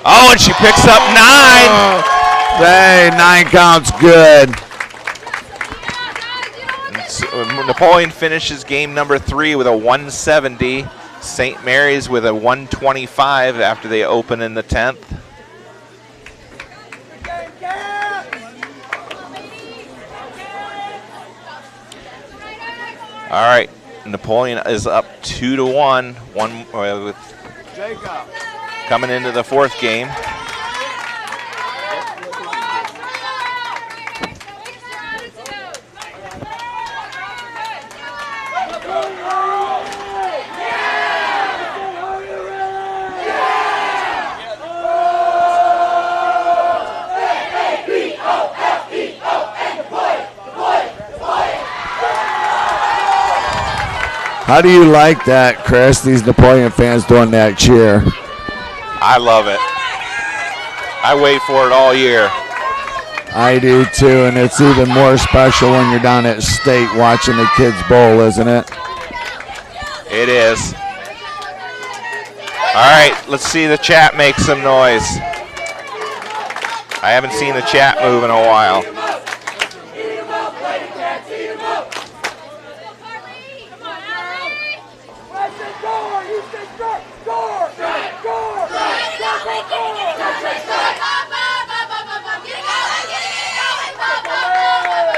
A: Oh, and she picks up 9.
B: Hey, 9 counts good.
A: Napoleon finishes game number 3 with a 170. St. Mary's with a 125 after they open in the 10th. All right, Napoleon is up 2-1. With coming into the 4th game.
B: How do you like that, Chris? These Napoleon fans doing that cheer.
A: I love it. I wait for it all year.
B: I do too, and it's even more special when you're down at State watching the kids bowl, isn't it?
A: It is. All right, let's see the chat make some noise. I haven't seen the chat move in a while.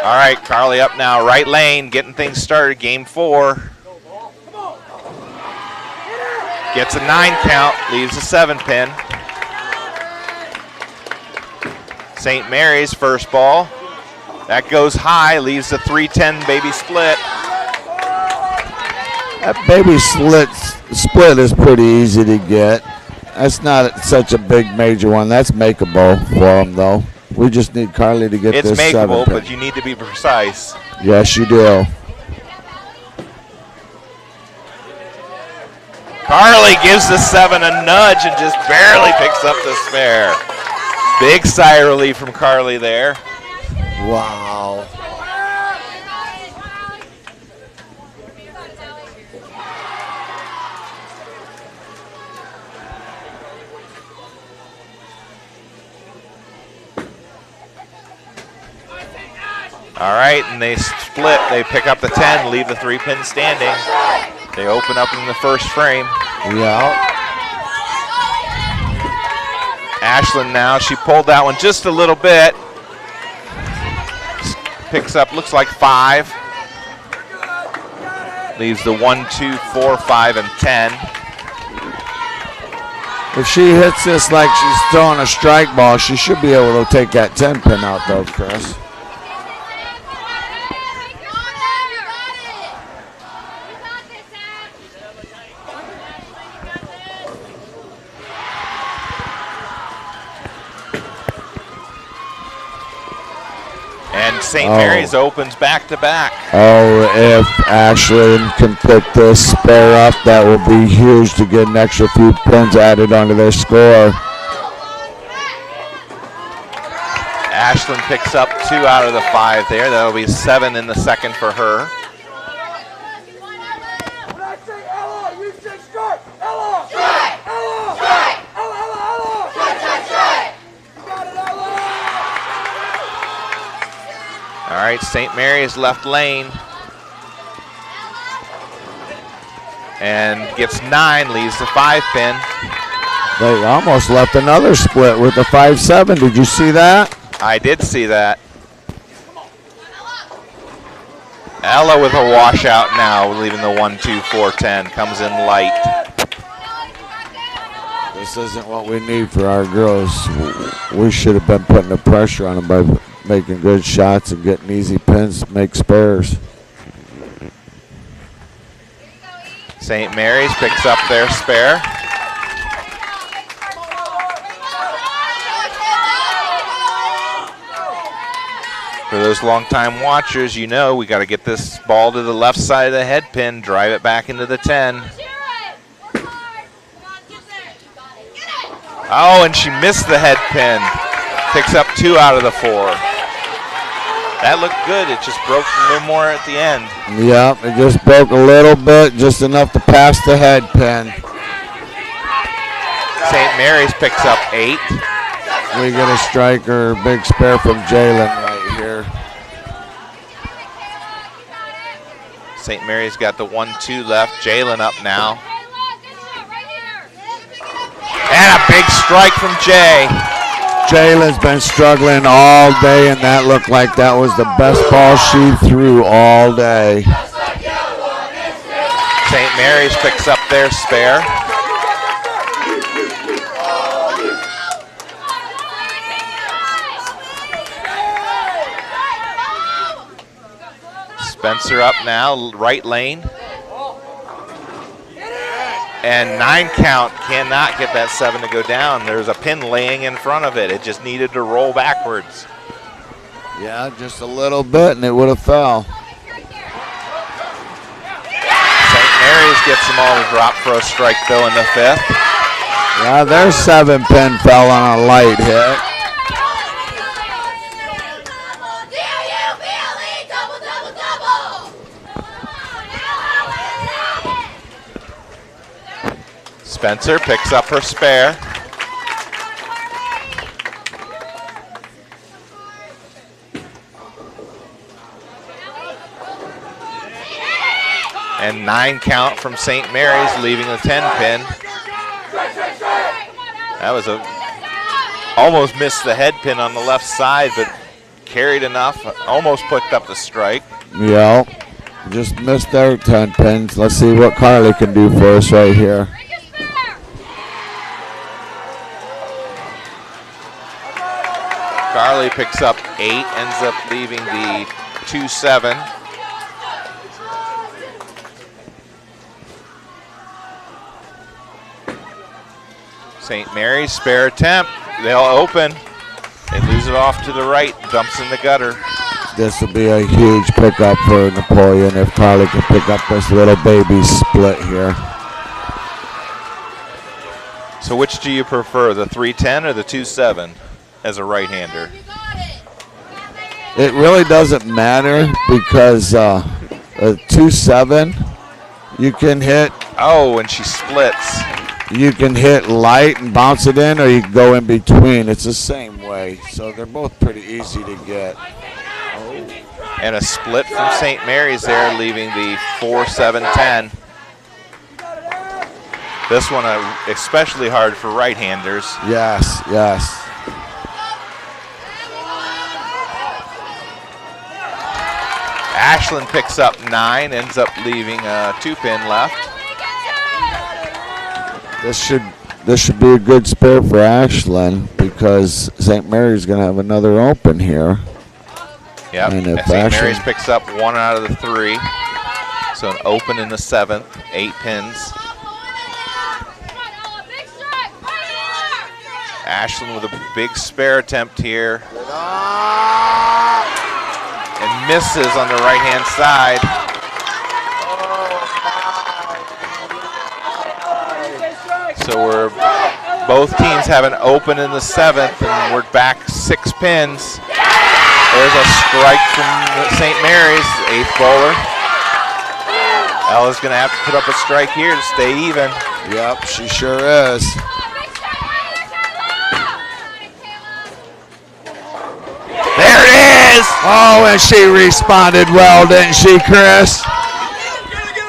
A: All right, Carly up now, right lane, getting things started, game 4. Gets a 9 count, leaves a 7 pin. St. Mary's first ball. That goes high, leaves a 3-10 baby split.
B: That baby split is pretty easy to get. That's not such a big major one. That's makeable for them, though. We just need Carly to get
A: It's
B: this
A: makeable,
B: 7 pin.
A: but you need to be precise.
B: Yes, you do.
A: Carly gives the 7 a nudge and just barely picks up the spare. Big sigh of relief from Carly there.
B: Wow.
A: All right, and they split. They pick up the 10, leave the 3-pin standing. They open up in the first frame.
B: Yeah.
A: Ashland now, she pulled that one just a little bit. Picks up, looks like 5. Leaves the 1, 2, 4, 5, and 10.
B: If she hits this like she's throwing a strike ball, she should be able to take that 10 pin out though, Chris.
A: And St. Mary's opens back to back.
B: Oh, if Ashland can pick this spare up, that will be huge to get an extra few pins added onto their score.
A: Ashland picks up 2 out of the 5 there. That'll be 7 in the second for her.
D: When I say Ella, you say strike. Ella. Strike. Ella. Strike. Ella, Ella, Ella. Strike, strike, strike. You got it, Ella.
A: All right, St. Mary's left lane. And gets 9, leaves the 5-pin.
B: They almost left another split with the 5-7. Did you see that?
A: I did see that. Ella with a washout now, leaving the 1, 2, 4, 10. Comes in light.
B: This isn't what we need for our girls. We should have been putting the pressure on them by making good shots and getting easy pins, make spares.
A: St. Mary's picks up their spare. For those longtime watchers, you know we got to get this ball to the left side of the head pin, drive it back into the 10. Oh, and she missed the head pin. Picks up 2 out of the 4. That looked good. It just broke a little more at the end.
B: Yep, it just broke a little bit, just enough to pass the head pin.
A: St. Mary's picks up 8.
B: We get a striker, big spare from Jalen right here.
A: St. Mary's got the 1, 2 left. Jalen up now. And a big strike from Jay.
B: Jalen's been struggling all day, and that looked like that was the best ball she threw all day.
A: St. Mary's picks up their spare. Spencer up now, right lane. And 9 count, cannot get that 7 to go down. There's a pin laying in front of it. It just needed to roll backwards.
B: Yeah, just a little bit and it would have fell.
A: St. Mary's gets them all to drop for a strike though in the 5th.
B: Yeah, their 7-pin fell on a light hit.
A: Spencer picks up her spare. And 9 count from St. Mary's, leaving the 10 pin. That was almost missed the head pin on the left side, but carried enough, almost picked up the strike.
B: Yeah, just missed their 10 pins. Let's see what Carly can do for us right here.
A: Carly picks up 8, ends up leaving the 2-7. St. Mary's spare attempt. They'll open. They lose it off to the right, dumps in the gutter.
B: This will be a huge pickup for Napoleon if Carly can pick up this little baby split here.
A: So which do you prefer, the 310 or the 2.7 as a right-hander?
B: It really doesn't matter because a 2.7, you can hit.
A: Oh, and she splits.
B: You can hit light and bounce it in, or you can go in between. It's the same way, so they're both pretty easy to get.
A: And a split from St. Mary's there, leaving the 4.710. This one especially hard for right-handers.
B: Yes, yes.
A: Ashland picks up 9, ends up leaving a 2-pin left.
B: This should be a good spare for Ashland because St. Mary's going to have another open here.
A: Yep,
B: and if
A: St. Mary's picks up 1 out of the 3. So an open in the 7th, 8 pins. Ashland with a big spare attempt here. And misses on the right-hand side. So both teams have an open in the 7th, and we're back 6 pins. There's a strike from St. Mary's, 8th bowler. Ella's gonna have to put up a strike here to stay even.
B: Yep, she sure is.
A: There it is!
B: Oh, and she responded well, didn't she, Chris?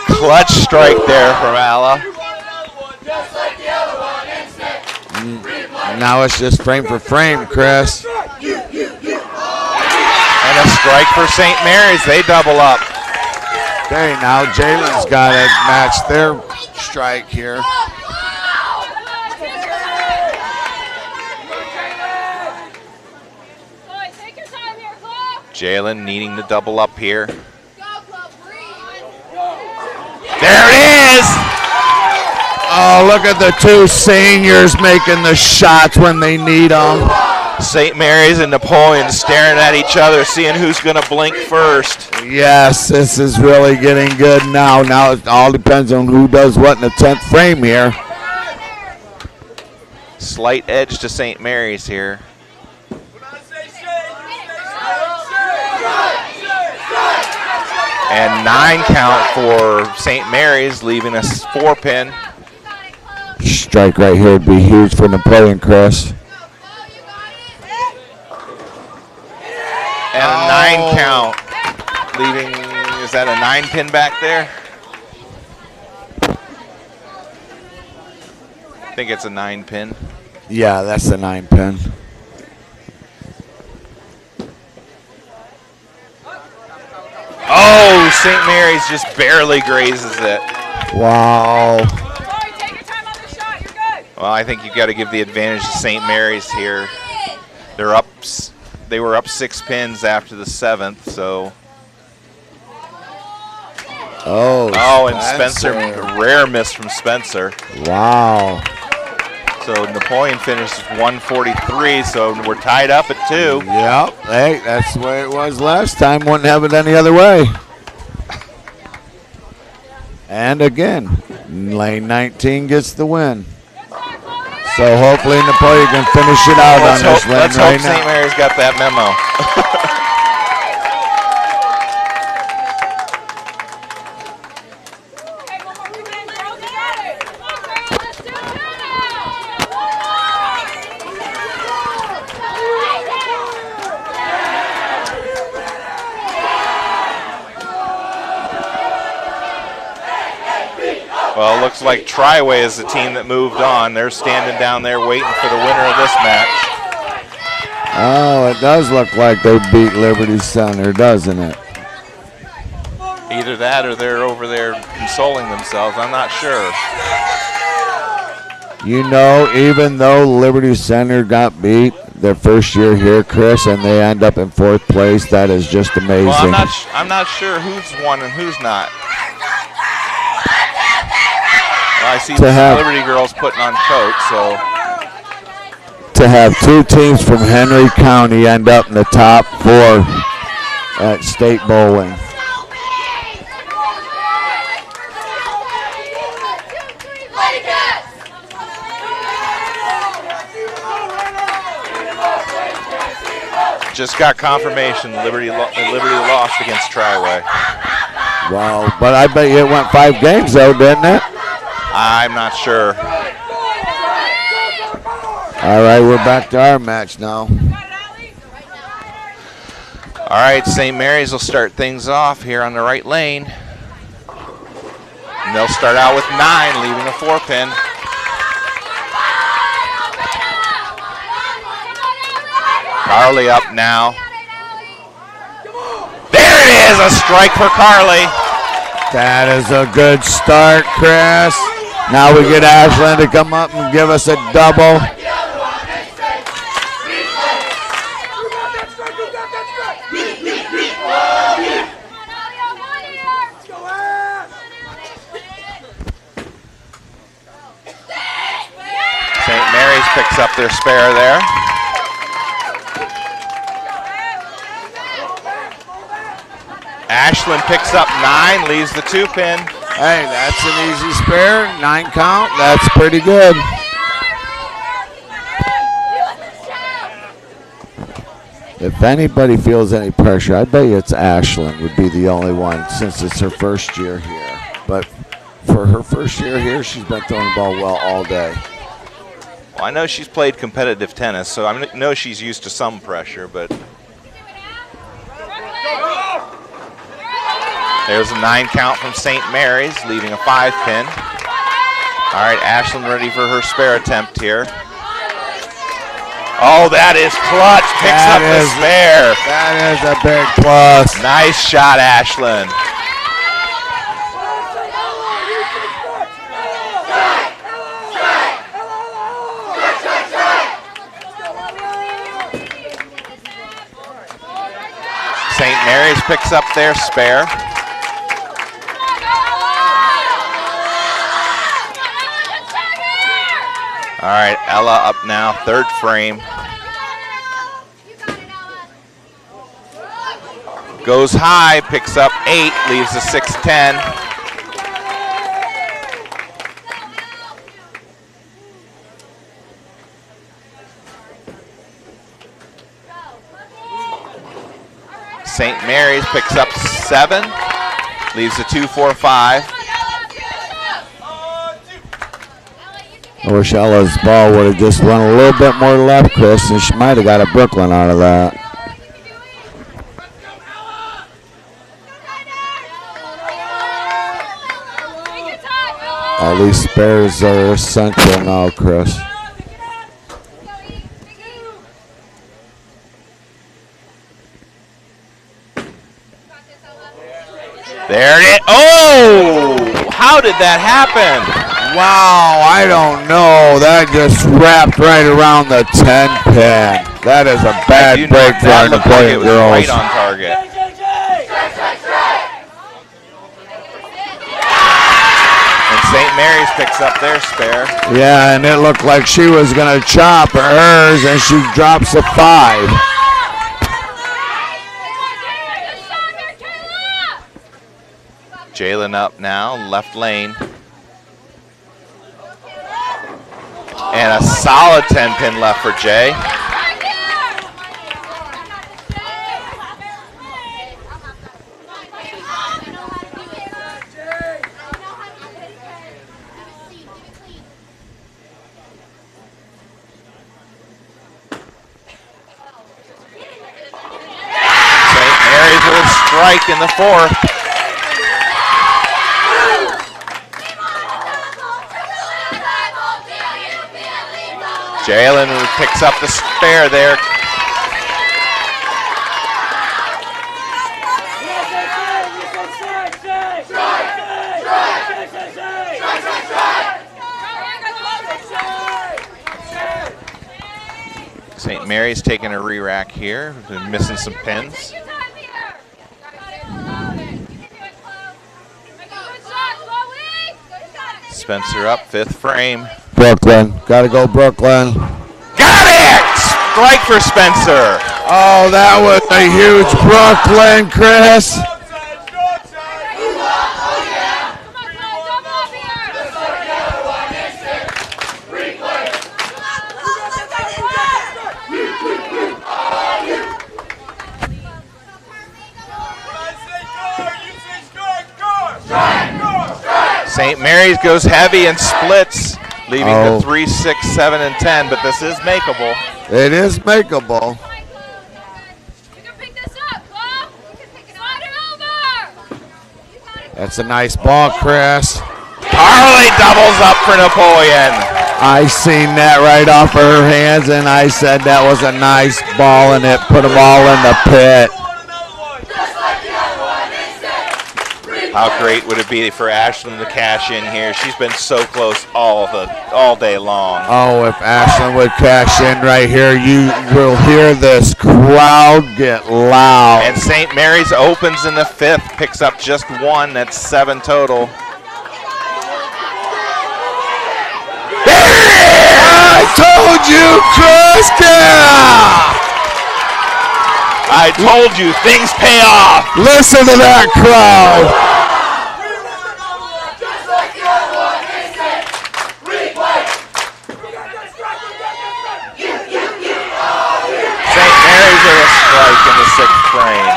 A: Clutch strike there from Ella.
B: Now it's just frame for frame, Chris.
A: And a strike for St. Mary's. They double up.
B: Okay, now Jalen's got to match their strike here.
A: Jalen needing to double up here. There it is!
B: Oh, look at the 2 seniors making the shots when they need them.
A: St. Mary's and Napoleon staring at each other, seeing who's going to blink first.
B: Yes, this is really getting good now. Now it all depends on who does what in the 10th frame here.
A: Slight edge to St. Mary's here. And 9 count for St. Mary's, leaving us 4-pin.
B: Strike right here would be huge for Napoleon, Chris.
A: And a 9 count, leaving, is that a 9-pin back there? I think it's a 9-pin.
B: Yeah, that's the 9-pin.
A: Oh, St. Mary's just barely grazes it.
B: Wow.
A: Well, I think you've got to give the advantage to St. Mary's here. They're up. They were up 6 pins after the 7th, so.
B: Oh,
A: and Spencer, a rare miss from Spencer.
B: Wow.
A: So Napoleon finished 143, so we're tied up at 2.
B: Yep, hey, that's the way it was last time. Wouldn't have it any other way. And again, lane 19 gets the win. So hopefully Napoleon can finish it out on this lane
A: let's
B: right
A: hope
B: now.
A: St. Mary's got that memo. Well, it looks like Triway is the team that moved on. They're standing down there waiting for the winner of this match.
B: Oh, it does look like they beat Liberty Center, doesn't it?
A: Either that or they're over there consoling themselves. I'm not sure.
B: You know, even though Liberty Center got beat their first year here, Chris, and they end up in 4th place, that is just amazing.
A: Well, I'm not sure who's won and who's not. Well, I see the Liberty girls putting on coats, so.
B: To have 2 teams from Henry County end up in the top 4 at state bowling.
A: Just got confirmation Liberty lost against Triway.
B: Wow, but I bet you it went 5 games though, didn't it?
A: I'm not sure.
B: All right, we're back to our match now.
A: All right, St. Mary's will start things off here on the right lane. And they'll start out with 9, leaving a 4-pin. Carly up now. There it is, a strike for Carly.
B: That is a good start, Chris. Now we get Ashlyn to come up and give us a double.
A: St. Mary's picks up their spare there. Ashlyn picks up 9, leaves the 2-pin.
B: Hey, that's an easy spare. 9 count. That's pretty good. If anybody feels any pressure, I bet you it's Ashlyn would be the only one since it's her first year here. But for her first year here, she's been throwing the ball well all day.
A: Well, I know she's played competitive tennis, so I know she's used to some pressure, but there's a 9 count from St. Mary's, leaving a 5-pin. All right, Ashlyn ready for her spare attempt here. Oh, that is clutch. Picks up the spare.
B: That is a big plus.
A: Nice shot, Ashlyn. St. Mary's picks up their spare. All right, Ella up now, 3rd frame. Goes high, picks up 8, leaves a 6-10. St. Mary's picks up 7, leaves a 2-4-5.
B: I wish Ella's ball would have just run a little bit more left, Chris, and she might have got a Brooklyn out of that. All these spares are essential now, Chris.
A: There it is. Oh! How did that happen?
B: Wow, I don't know. That just wrapped right around the 10-pin. That is a bad break for our Napoleon girls.
A: Right on target. And St. Mary's picks up their spare.
B: Yeah, and it looked like she was going to chop hers, and she drops a 5.
A: Jalen up now, left lane. And a solid 10-pin left for Jay. St. Mary's with a strike in the 4th. Jalen picks up the spare there. St. Mary's taking a re-rack here. Been missing some pins. Spencer up, 5th frame.
B: Brooklyn. Got to go Brooklyn.
A: Got it! Strike for Spencer.
B: Oh, that was a huge Brooklyn, Chris.
A: St. Mary's goes heavy and splits, leaving the 3, 6, 7, and 10, but this is makeable.
B: It is makeable. That's a nice ball, Chris.
A: Carly doubles up for Napoleon.
B: I seen that right off of her hands, and I said that was a nice ball, and it put them all in the pit.
A: How great would it be for Ashlyn to cash in here? She's been so close all day long.
B: Oh, if Ashlyn would cash in right here, you will hear this crowd get loud.
A: And St. Mary's opens in the 5th, picks up just 1. That's 7 total.
B: I told you, Chris.
A: I told you, things pay off.
B: Listen to that crowd.
A: Strike in the 6th frame.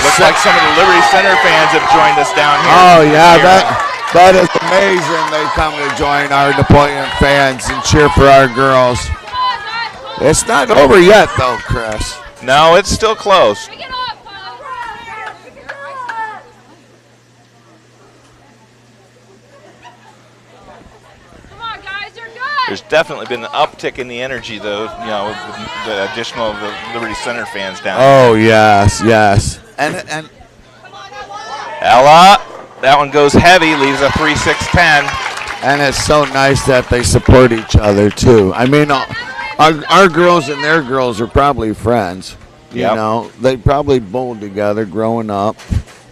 A: Looks like some of the Liberty Center fans have joined us down here.
B: Oh yeah, that is amazing. They come to join our Napoleon fans and cheer for our girls. It's not over yet, though, Chris.
A: No, it's still close. There's definitely been an uptick in the energy, though, you know, with the additional of the Liberty Center fans down.
B: Oh, yes. And
A: Ella, that one goes heavy, leaves a 3, 6, 10.
B: And it's so nice that they support each other, too. I mean, our girls and their girls are probably friends. You know, they probably bowled together growing up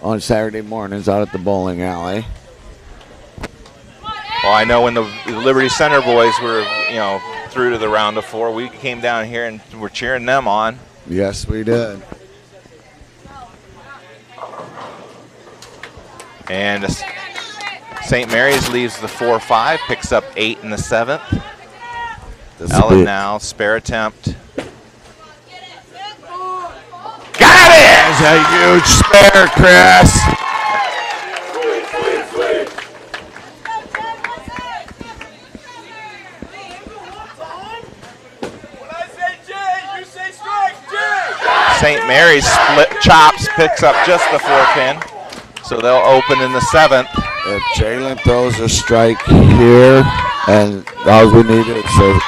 B: on Saturday mornings out at the bowling alley.
A: Well, I know when the Liberty Center boys were, you know, through to the round of 4, we came down here and were cheering them on.
B: Yes, we did.
A: And St. Mary's leaves the 4-5, picks up 8 in the 7th. Ellen now, spare attempt. Got it!
B: That's a huge spare, Chris.
A: St. Mary's split chops, picks up just the 4 pin. So they'll open in the 7th.
B: If Jalen throws a strike here, and all we need is a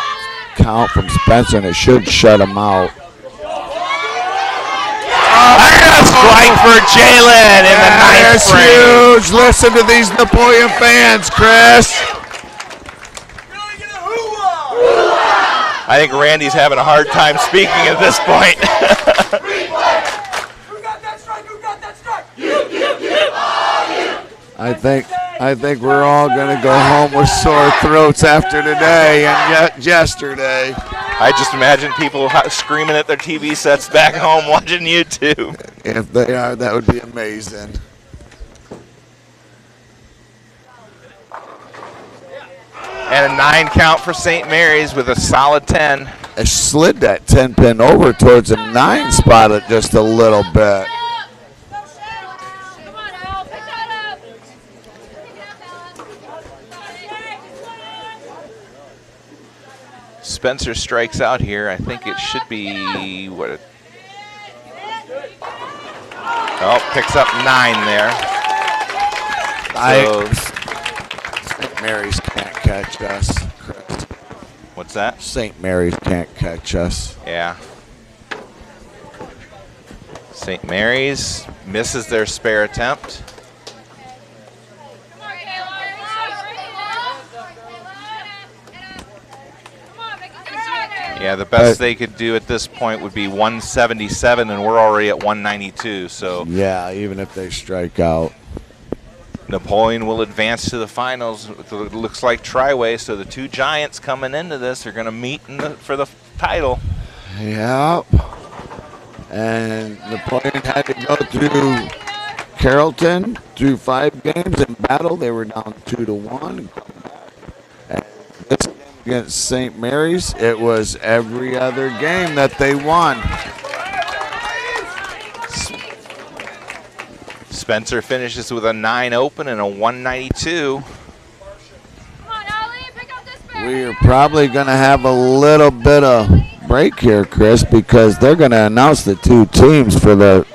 B: count from Spencer, and it should shut him out.
A: A strike for Jalen in the 9th frame.
B: That's huge. Listen to these Napoleon fans, Chris.
A: I think Randy's having a hard time speaking at this point.
B: I think we're all gonna go home with sore throats after today and yesterday.
A: I just imagine people screaming at their TV sets back home watching YouTube.
B: If they are, that would be amazing.
A: And a 9 count for St. Mary's with a solid 10.
B: I slid that 10 pin over towards the 9 spot just a little bit.
A: Spencer strikes out here. I think it should be what? Picks up 9 there.
B: St. Mary's can't catch us, Chris.
A: What's that?
B: St. Mary's can't catch us.
A: Yeah. St. Mary's misses their spare attempt. Yeah, the best they could do at this point would be 177, and we're already at 192. So
B: yeah, even if they strike out.
A: Napoleon will advance to the finals. It looks like Triway, so the 2 giants coming into this are going to meet for the title.
B: Yep. And Napoleon had to go through Carrollton through 5 games in battle. They were down 2-1. And this game against St. Mary's, it was every other game that they won.
A: Spencer finishes with a 9 open and a 192.
B: We are probably going to have a little bit of break here, Chris, because they're going to announce the 2 teams for the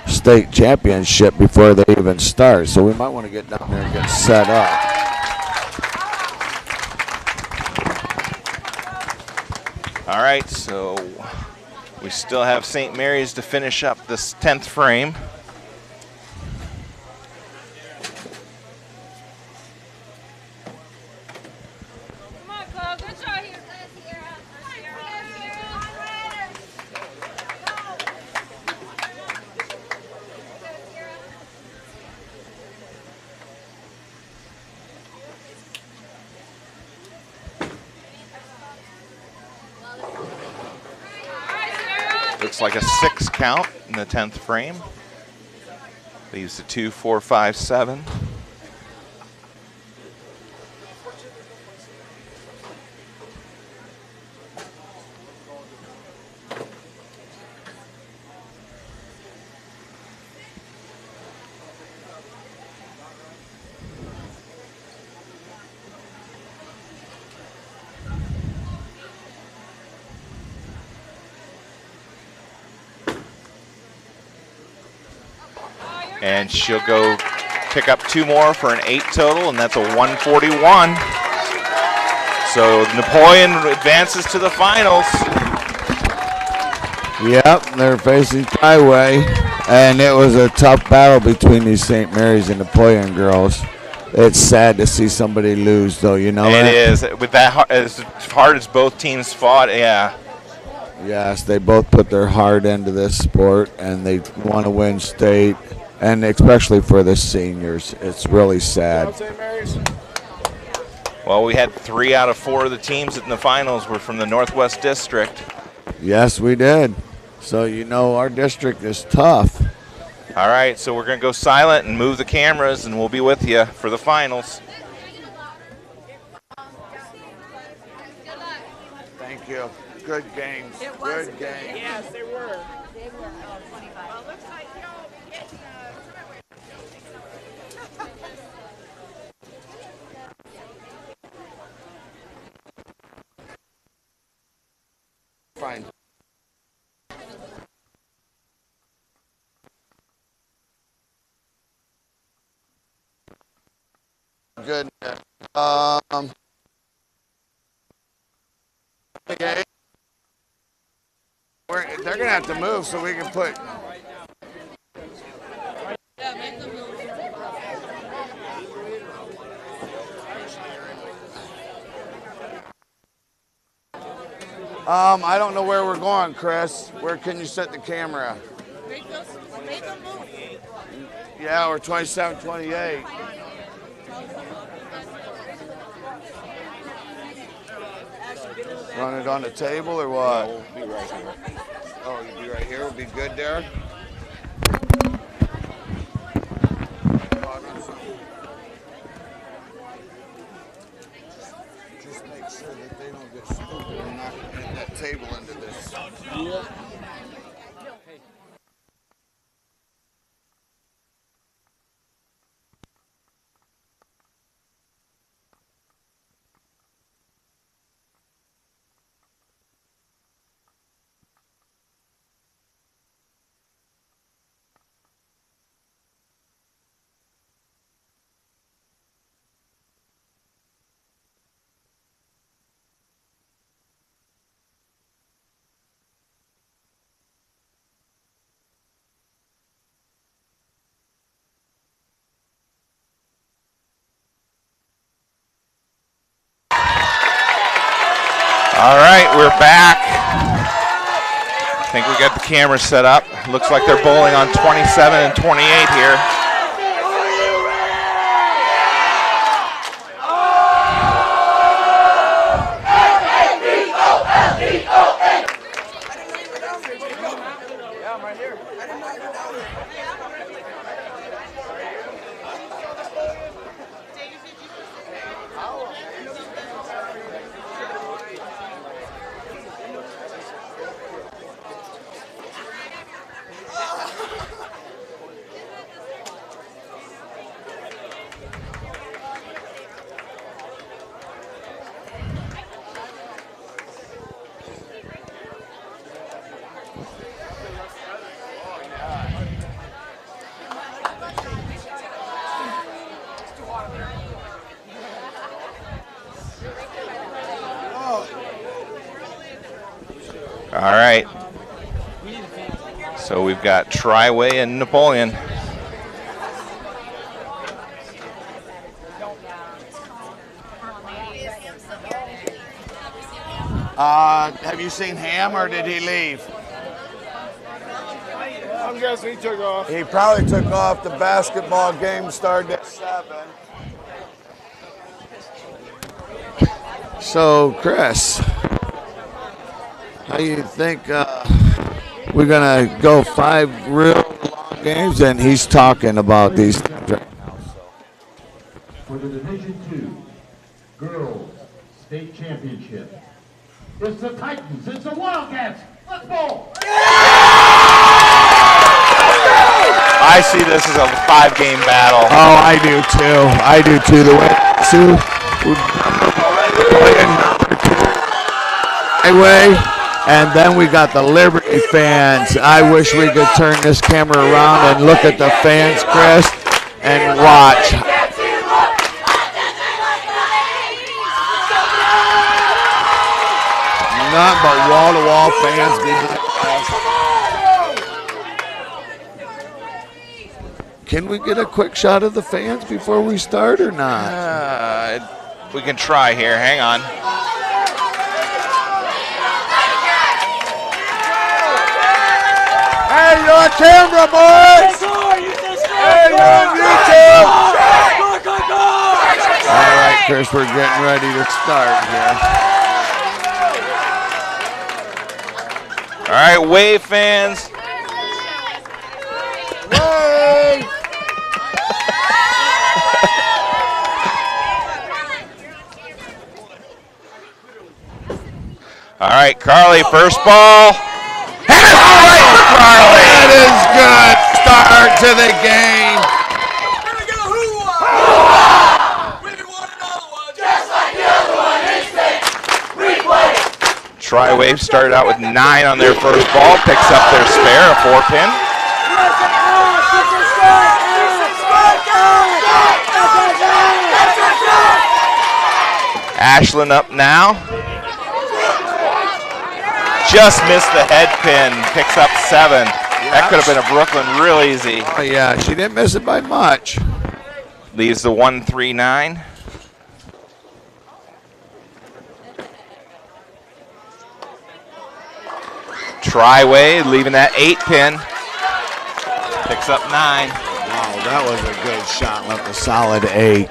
B: state championship before they even start. So we might want to get down there and get set up.
A: All right, so we still have St. Mary's to finish up this 10th frame. Looks like a 6 count in the 10th frame. Leaves the 2, 4, 5, 7. And she'll go pick up 2 more for an 8 total, and that's a 141. So Napoleon advances to the finals.
B: Yep, they're facing Triway, and it was a tough battle between these St. Mary's and Napoleon girls. It's sad to see somebody lose, though, you know that?
A: It is. With that, as hard as both teams fought, yeah.
B: Yes, they both put their heart into this sport, and they want to win state. And especially for the seniors, it's really sad.
A: Well, we had 3 out of 4 of the teams in the finals were from the Northwest District.
B: Yes, we did. So, you know, our district is tough.
A: All right, so we're going to go silent and move the cameras, and we'll be with you for the finals.
B: Thank you. Good games. Good games.
D: Yes, they were.
B: Fine. Good. Okay. They're gonna have to move so we can put. I don't know where we're going, Chris. Where can you set the camera? Yeah, we're 27, 28. Run it on the table or what?
E: We'll be right here. Oh, you'll be right here? We'll be good there?
B: Just make sure that they don't get stupid and not hit that table into this. Yeah.
A: All right, we're back. I think we got the camera set up. Looks like they're bowling on 27 and 28 here. All right. So we've got Triway and Napoleon.
B: Have you seen Ham, or did he leave?
C: I'm guessing he took off.
B: He probably took off. The basketball game started at 7. So, Chris, how do you think we're going to go 5 real long games? And he's talking about these things right now.
F: For the Division II Girls State Championship, it's the Titans, it's the Wildcats. Let's go!
A: I see this as a 5-game battle.
B: Oh, I do too. The way Sue Triway, and then we got the Liberty fans. I wish we could turn this camera around and look at the fans, Chris, and watch. Not but wall-to-wall fans behind us. Can we get a quick shot of the fans before we start or not?
A: We can try here. Hang on.
B: Hey, you're on camera, boys! Hey, you're on YouTube! All right, Chris, we're getting ready to start here.
A: All right, Wave fans.
B: Wave!
A: All right, Carly, first ball. And it's all right for Carly.
B: That is good start to the game.
A: Triway started out with 9 on their first ball, picks up their spare, a 4-pin. Ashlyn up now. Just missed the head pin, picks up 7. That could have been a Brooklyn real easy.
B: Oh, yeah, she didn't miss it by much.
A: Leaves the 1-3-9. Triway leaving that 8-pin. Picks up 9.
B: Wow, that was a good shot. Left a solid 8.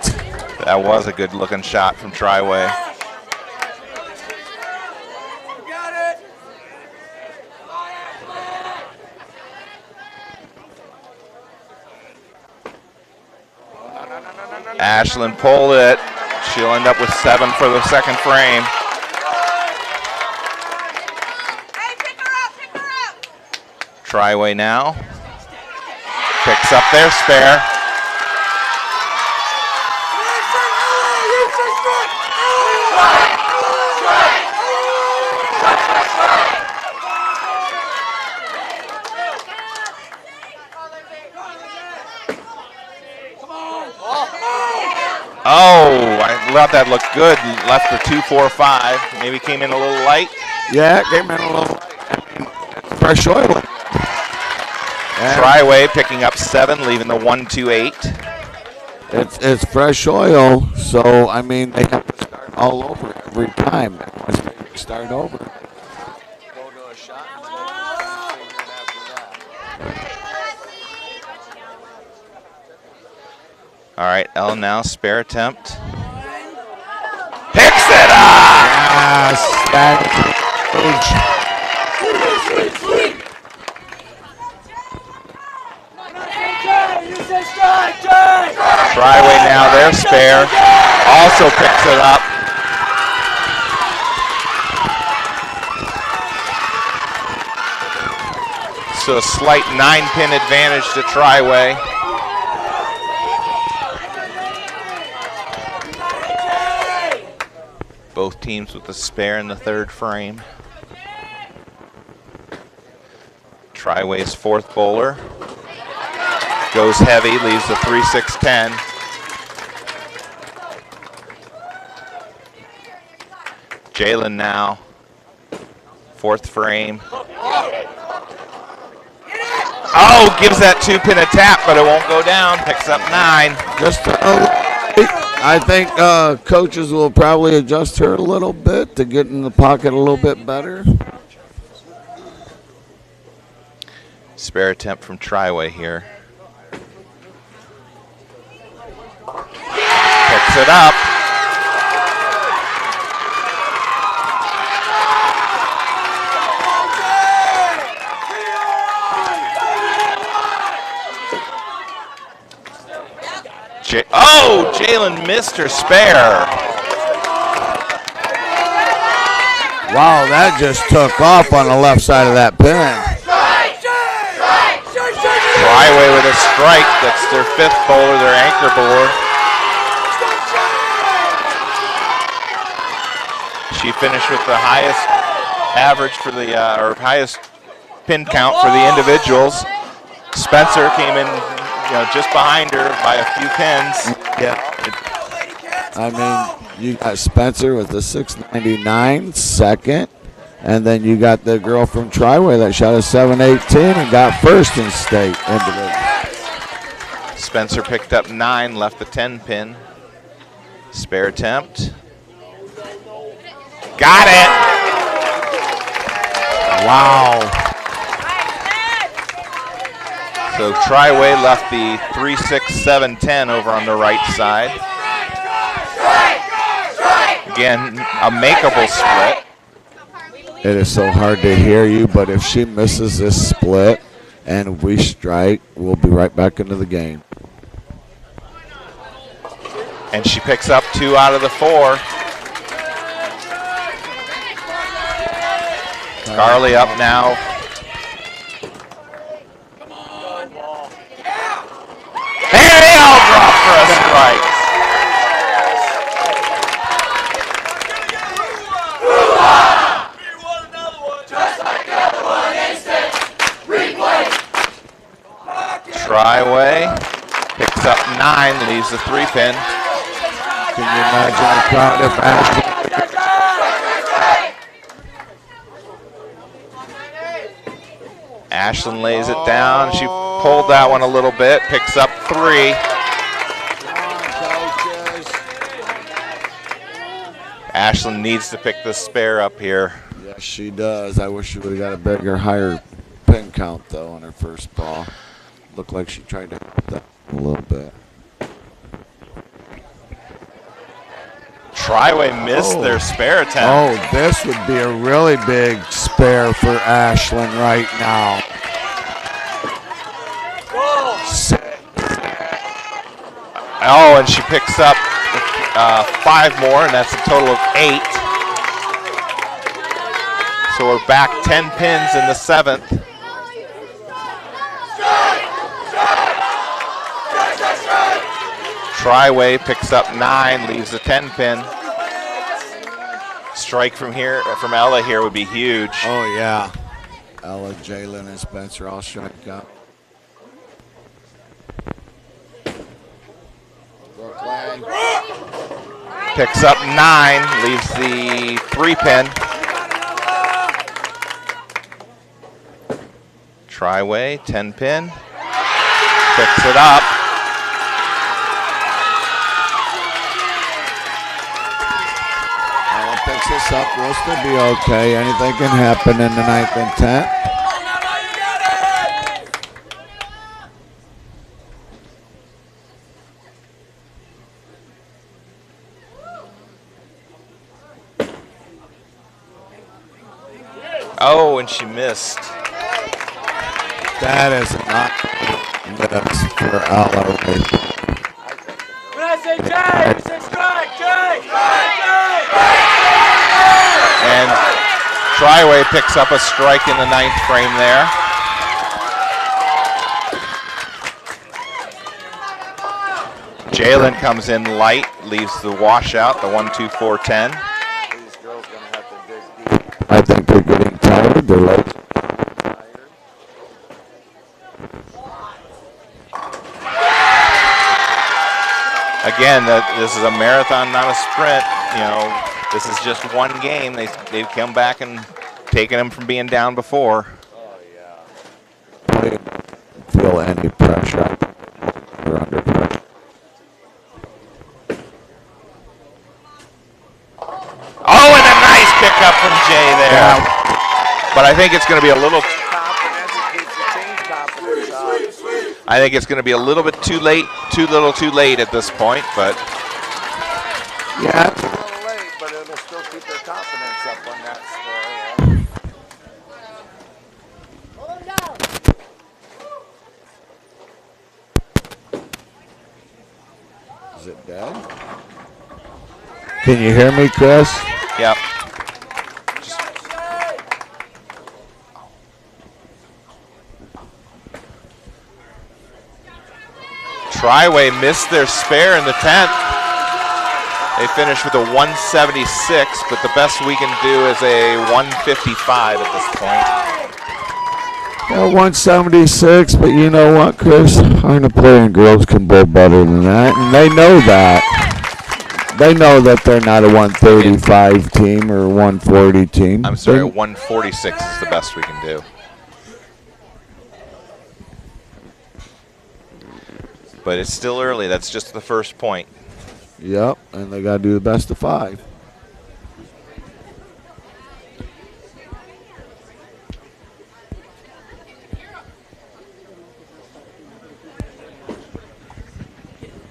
A: That was a good looking shot from Triway. Ashlyn pulled it. She'll end up with 7 for the second frame. Triway now. Picks up their spare. Oh, I thought that looked good. Left for 2, 4, 5. Maybe came in a little light.
B: Yeah, it came in a little light. I mean, it's fresh oil.
A: Triway picking up 7, leaving the 1-2-8.
B: It's fresh oil, so I mean they have to start all over every time. Once they start over. Go to a shot and figure it after that.
A: All right, Ellen now, spare attempt. Picks it up!
B: Yes, that's
A: Triway now, their spare. Also picks it up. So a slight 9-pin advantage to Triway. Both teams with the spare in the third frame. Triway's fourth bowler goes heavy, leaves the 3-6-10. Jalen now, Fourth frame. Oh, gives that 2-pin a tap, but it won't go down. Picks up 9.
B: Just I think coaches will probably adjust her a little bit to get in the pocket a little bit better.
A: Spare attempt from Triway here. Picks it up. Jalen missed her spare.
B: Wow, that just took off on the left side of that pin.
A: Triway with a strike. That's their 5th bowler, their anchor bowler. She finished with the highest average for the, or highest pin count for the individuals. Spencer came in, just behind her by a few pins.
B: Yeah. I mean, you got Spencer with the 699 second, and then you got the girl from Triway that shot a 718 and got first in state individual.
A: Spencer picked up 9, left the 10 pin. Spare attempt. Got it!
B: Wow.
A: So Triway left the 3, 6, 7, 10 over on the right side. Again, a makeable split.
B: It is so hard to hear you, but if she misses this split and we strike, we'll be right back into the game.
A: And she picks up 2 out of the 4. Carly up now. And they all drop for a strike. Triway picks up 9, leaves the 3 pin.
B: Can you imagine the crowd if Ashley?
A: Ashlyn lays it down. She pulled that one a little bit, picks up 3. Ashlyn needs to pick the spare up here.
B: Yes, she does. I wish she would have got a bigger, higher pin count, though, on her first ball. Looked like she tried to help that a little bit.
A: Triway missed their spare attempt.
B: Oh, this would be a really big spare for Ashlyn right now.
A: Oh, and she picks up 5 more, and that's a total of 8. So we're back 10 pins in the 7th. Triway picks up 9, leaves the 10 pin. Strike from Ella here would be huge.
B: Oh yeah, Ella, Jalen, and Spencer all strike up.
A: Picks up 9, leaves the 3 pin. Triway, 10 pin. Picks it up.
B: Ella picks this up. We'll still be okay. Anything can happen in the 9th and 10th.
A: Oh, and she missed.
B: That is not miss for Ella.
D: When I say Jay, you say strike, Jay!
A: And Triway picks up a strike in the 9th frame there. Jalen comes in light, leaves the washout, the 1, 2, 4, 10.
I: These girls gonna have to dig deep.
B: I think they're getting tired. They're late.
A: Again, this is a marathon, not a sprint. This is just one game. They've come back and taking them from being down before.
B: I didn't feel any pressure. They're under pressure.
A: Oh, and a nice pickup from Jay there. But I think it's going to be a little. I think it's going to be a little bit too late, too little, too late at this point. But
B: yeah,
E: It's a little late, but it'll still keep their confidence up on that score.
B: Is it dead? Can you hear me, Chris?
A: yep. Triway missed their spare in the 10th. They finished with a 176, but the best we can do is a 155 at this point.
B: Yeah, 176, but you know what, Chris? Our Napoleon girls can bowl better than that, and they know that. They know that they're not a 135 team or a 140 team.
A: I'm sorry, 146 is the best we can do. But it's still early. That's just the first point.
B: Yep, and they got to do the best of 5.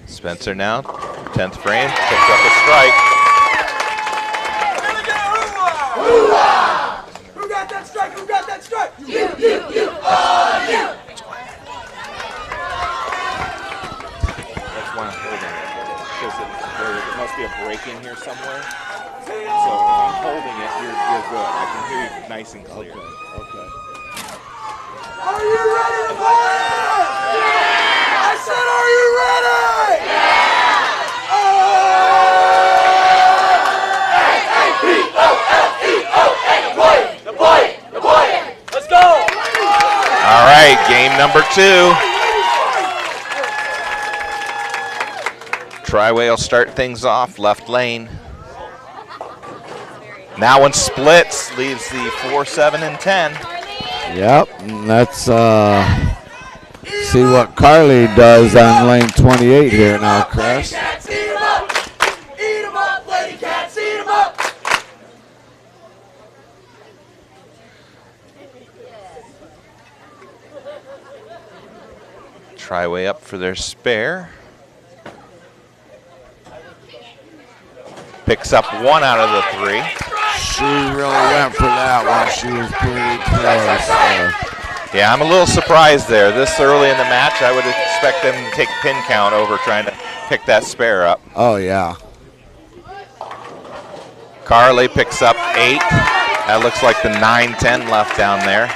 A: Spencer now, 10th frame, picks up a strike.
D: Who got that strike? Who got that strike?
H: You, you, you.
A: That's why I'm holding it, because there must be a break in here somewhere. So if I'm holding it, you're good. I can hear you nice and clear.
B: Okay.
D: Are you ready to play? Yeah! I said, are you ready? Yeah! Napoleon! Let's go!
A: All right, game number 2. Triway will start things off, left lane. Now one splits, leaves the 4, 7, and 10.
B: Yep, and let's see what Carly does on lane 28 here now, Chris.
D: Eat 'em up! Eat 'em up, lady cats! Eat 'em up!
A: Triway up for their spare. Picks up 1 out of the 3.
B: She really went for that one. She was pretty close.
A: Yeah, I'm a little surprised there. This early in the match, I would expect them to take pin count over trying to pick that spare up.
B: Oh, yeah.
A: Carly picks up 8. That looks like the 9-10 left down there.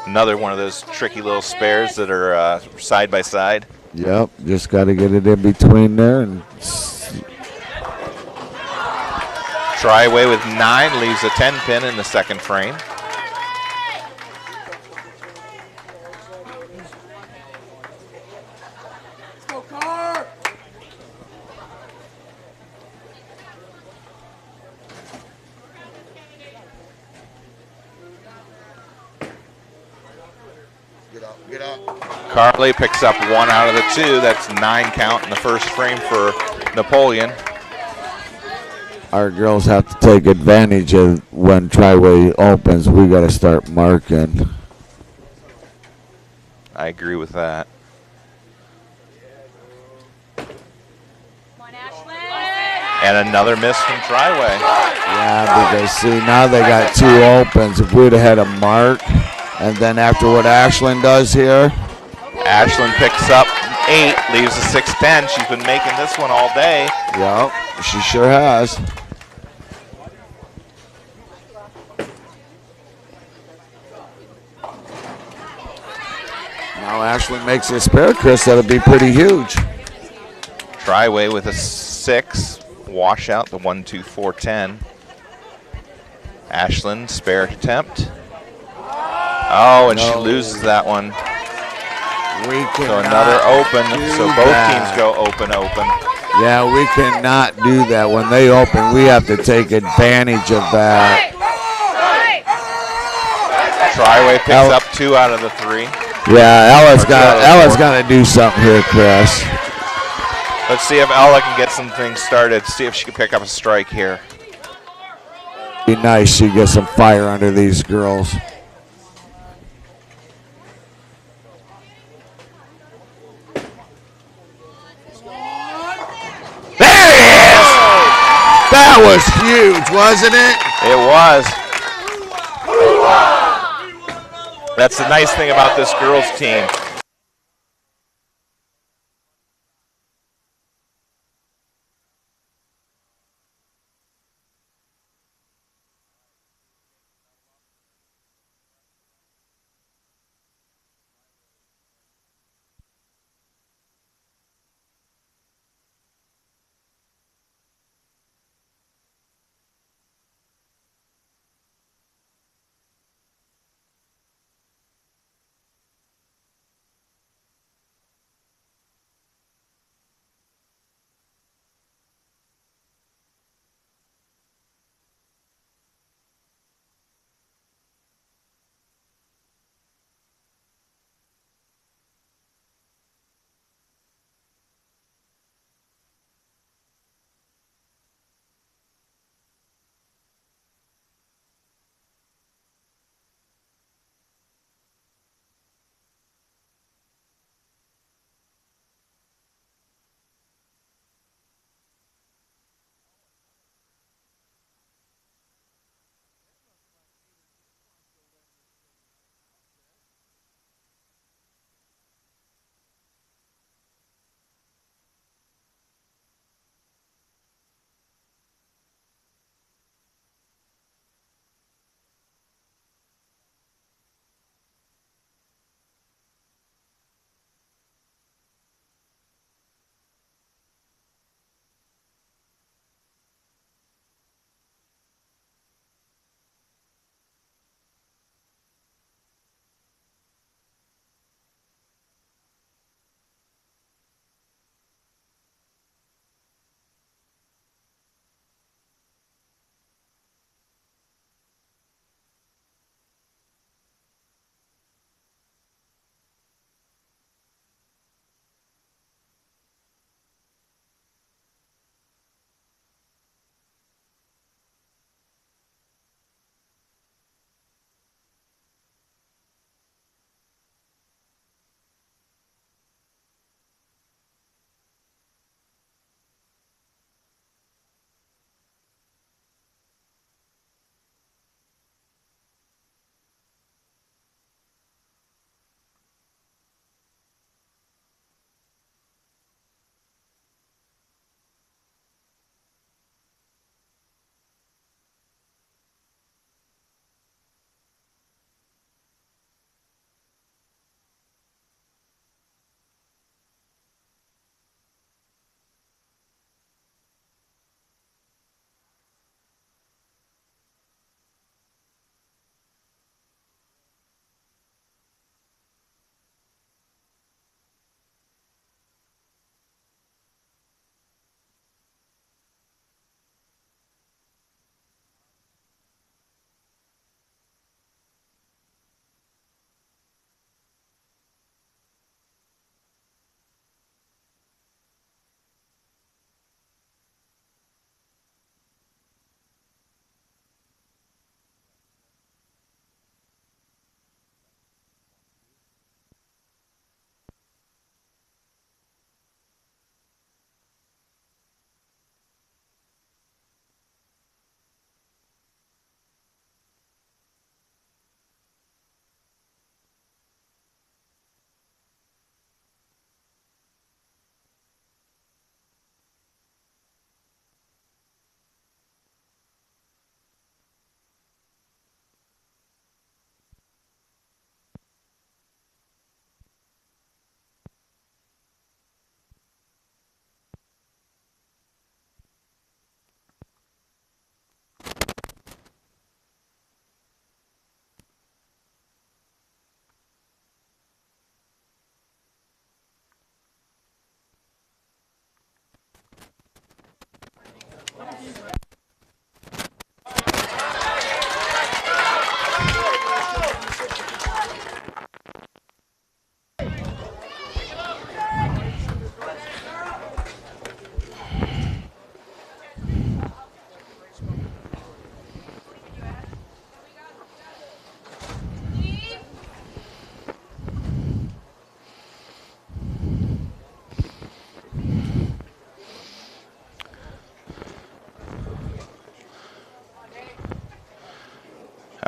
A: Another one of those tricky little spares that are side by side.
B: Yep, just got to get it in between there. And
A: Triway with 9 leaves a 10 pin in the second frame.
B: Get up.
A: Carly picks up 1 out of the 2. That's 9 count in the first frame for Napoleon.
B: Our girls have to take advantage of when Triway opens. We got to start marking.
A: I agree with that. And another miss from Triway.
B: Yeah, because see, now they got 2 opens. If we'd have had a mark, and then after what Ashlyn does here.
A: Ashlyn picks up 8, leaves a 6-10. She's been making this one all day.
B: Yep, she sure has. Now Ashlyn makes a spare, Chris. That'll be pretty huge.
A: Triway with a 6. Wash out the 1, 2, 4, 10. Ashlyn, spare attempt. Oh, and she loses that one. So another open. So both teams go open.
B: Yeah, we cannot do that. When they open, we have to take advantage of that.
A: Triway picks up 2 out of the 3.
B: Yeah, Ella's
A: Or 2 out of the
B: Ella's
A: 4.
B: got to do something here, Chris.
A: Let's see if Ella can get some things started. See if she can pick up a strike here.
B: Be nice she gets some fire under these girls. There it is! That was huge, wasn't it?
A: It was. That's the nice thing about this girls' team.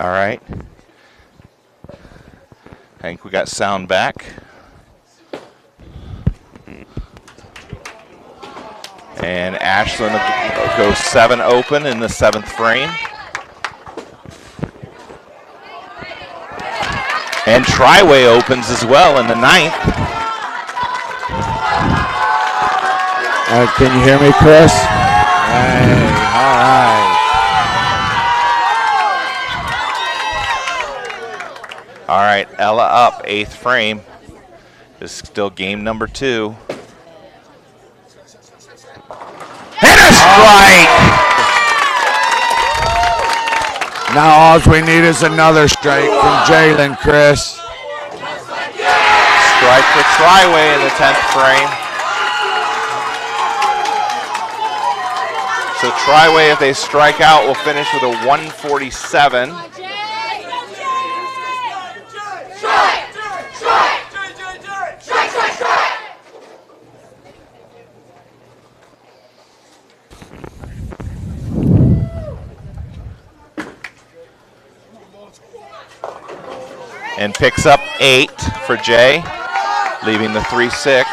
A: All right. I think we got sound back. And Ashland goes 7 open in the 7th frame. And Triway opens as well in the 9th.
B: Can you hear me, Chris? Hey, all right.
A: All right, Ella up, 8th frame. This is still game number 2. And a strike!
B: Now all we need is another strike from Jalen, Chris.
A: Strike for Triway in the 10th frame. So Triway, if they strike out, will finish with a 147. And picks up 8 for Jay, leaving the 3-6.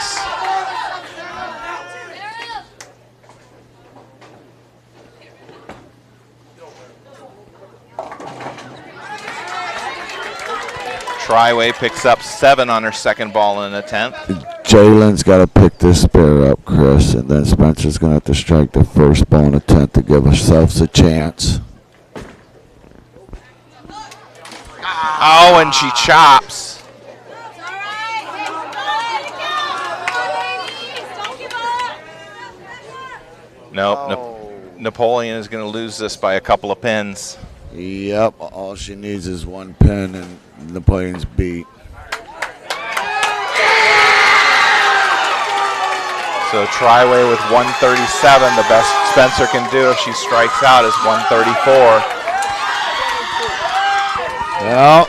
A: Triway picks up 7 on her second ball in the 10th.
B: Jalen's got to pick this spare up, Chris, and then Spencer's going to have to strike the first ball in the 10th to give ourselves a chance.
A: Oh, and she chops. Nope, Napoleon is going to lose this by a couple of pins.
B: Yep, all she needs is 1 pin and Napoleon's beat.
A: So Triway with 137, the best Spencer can do if she strikes out is 134.
B: Well,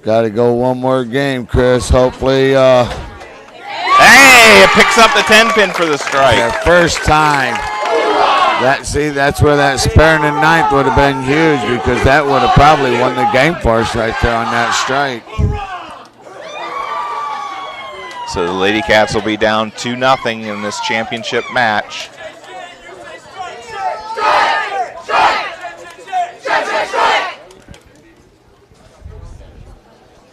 B: got to go one more game, Chris. Hopefully.
A: Hey, it picks up the 10 pin for the strike.
B: The first time. That's where that spare in the 9th would have been huge because that would have probably won the game for us right there on that strike.
A: So the Lady Cats will be down 2-0 in this championship match.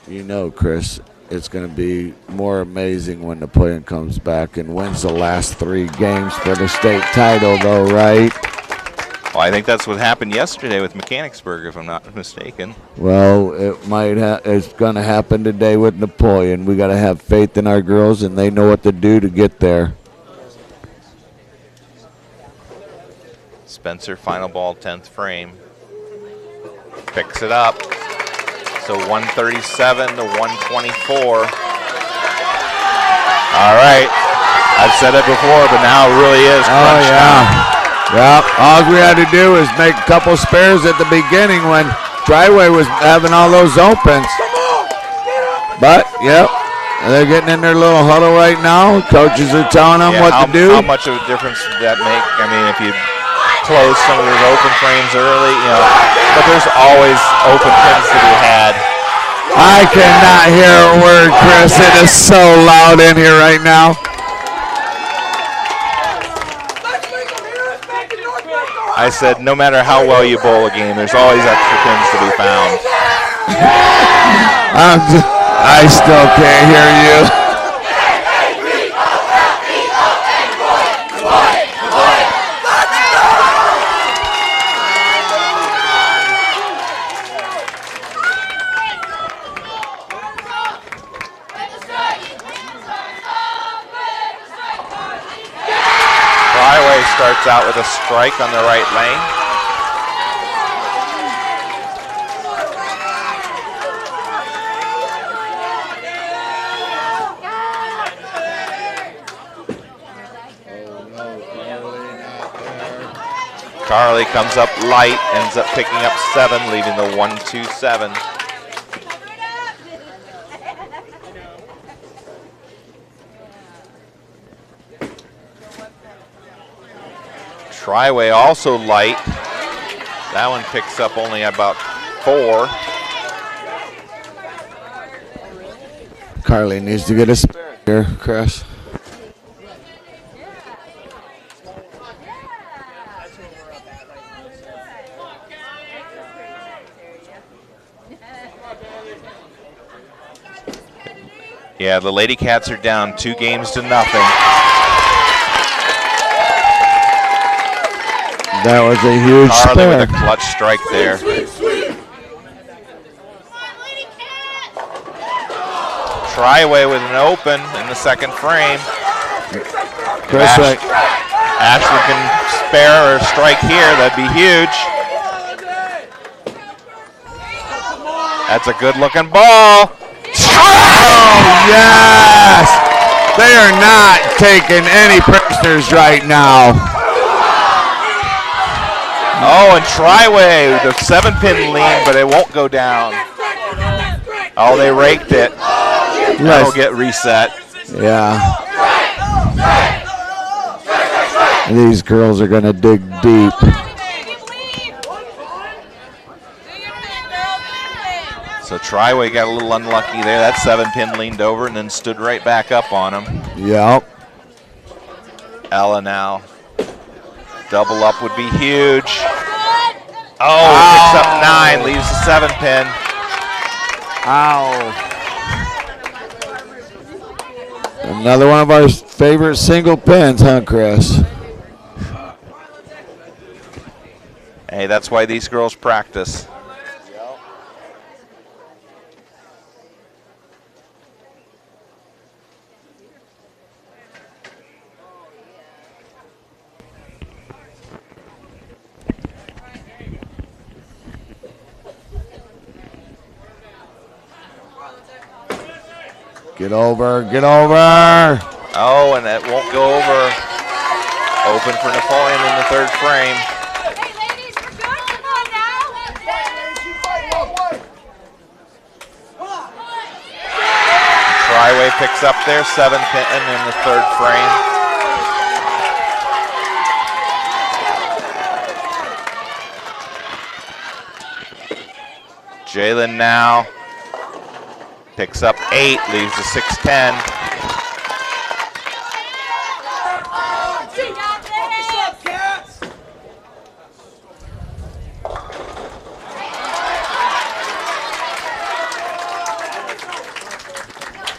B: You know, Chris, it's going to be more amazing when Napoleon comes back and wins the last 3 games for the state title, though, right?
A: Well, I think that's what happened yesterday with Mechanicsburg, if I'm not mistaken.
B: Well, it's going to happen today with Napoleon. We got to have faith in our girls, and they know what to do to get there.
A: Spencer, final ball, 10th frame. Picks it up. So 137 to 124. All right. I've said it before, but now it really is crunch time.
B: Yeah. All we had to do was make a couple spares at the beginning when Triway was having all those opens. But, yep, they're getting in their little huddle right now. Coaches are telling them what to do.
A: How much of a difference did that make? I mean, if you close some of those open frames early, but there's always open pins to be had.
B: I cannot hear a word, Chris. It is so loud in here right now.
A: I said, no matter how well you bowl a game, there's always extra pins to be found.
B: I still can't hear you.
A: Starts out with a strike on the right lane. Carly comes up light, ends up picking up 7, leaving the 1-2-7. Triway also light, That one picks up only about 4.
B: Carly needs to get a spare here, Chris.
A: Yeah, the Lady Cats are down 2 games to nothing.
B: That was a huge
A: Carly
B: spare.
A: with a clutch strike there. Triway with an open in the second frame.
B: Chris,
A: Ashley can spare or strike here. That'd be huge. That's a good-looking ball.
B: Oh, yes! They are not taking any prisoners right now.
A: Oh, and Triway, the 7-pin lean, but it won't go down. Oh, they raked it. That'll get reset.
B: Yeah. These girls are going to dig deep.
A: So Triway got a little unlucky there. That 7-pin leaned over and then stood right back up on him.
B: Yep.
A: Ella now. Double up would be huge. Oh, picks up 9, leaves the 7-pin.
B: Ow. Another one of our favorite single pins, huh, Chris?
A: Hey, that's why these girls practice.
B: Get over, get over.
A: Oh, and that won't go over. Open for Napoleon in the third frame.
H: Hey, ladies, we're good. Come on now.
A: Triway picks up their 7-pin in the third frame. Jalen now picks up 8, leaves the 6-10.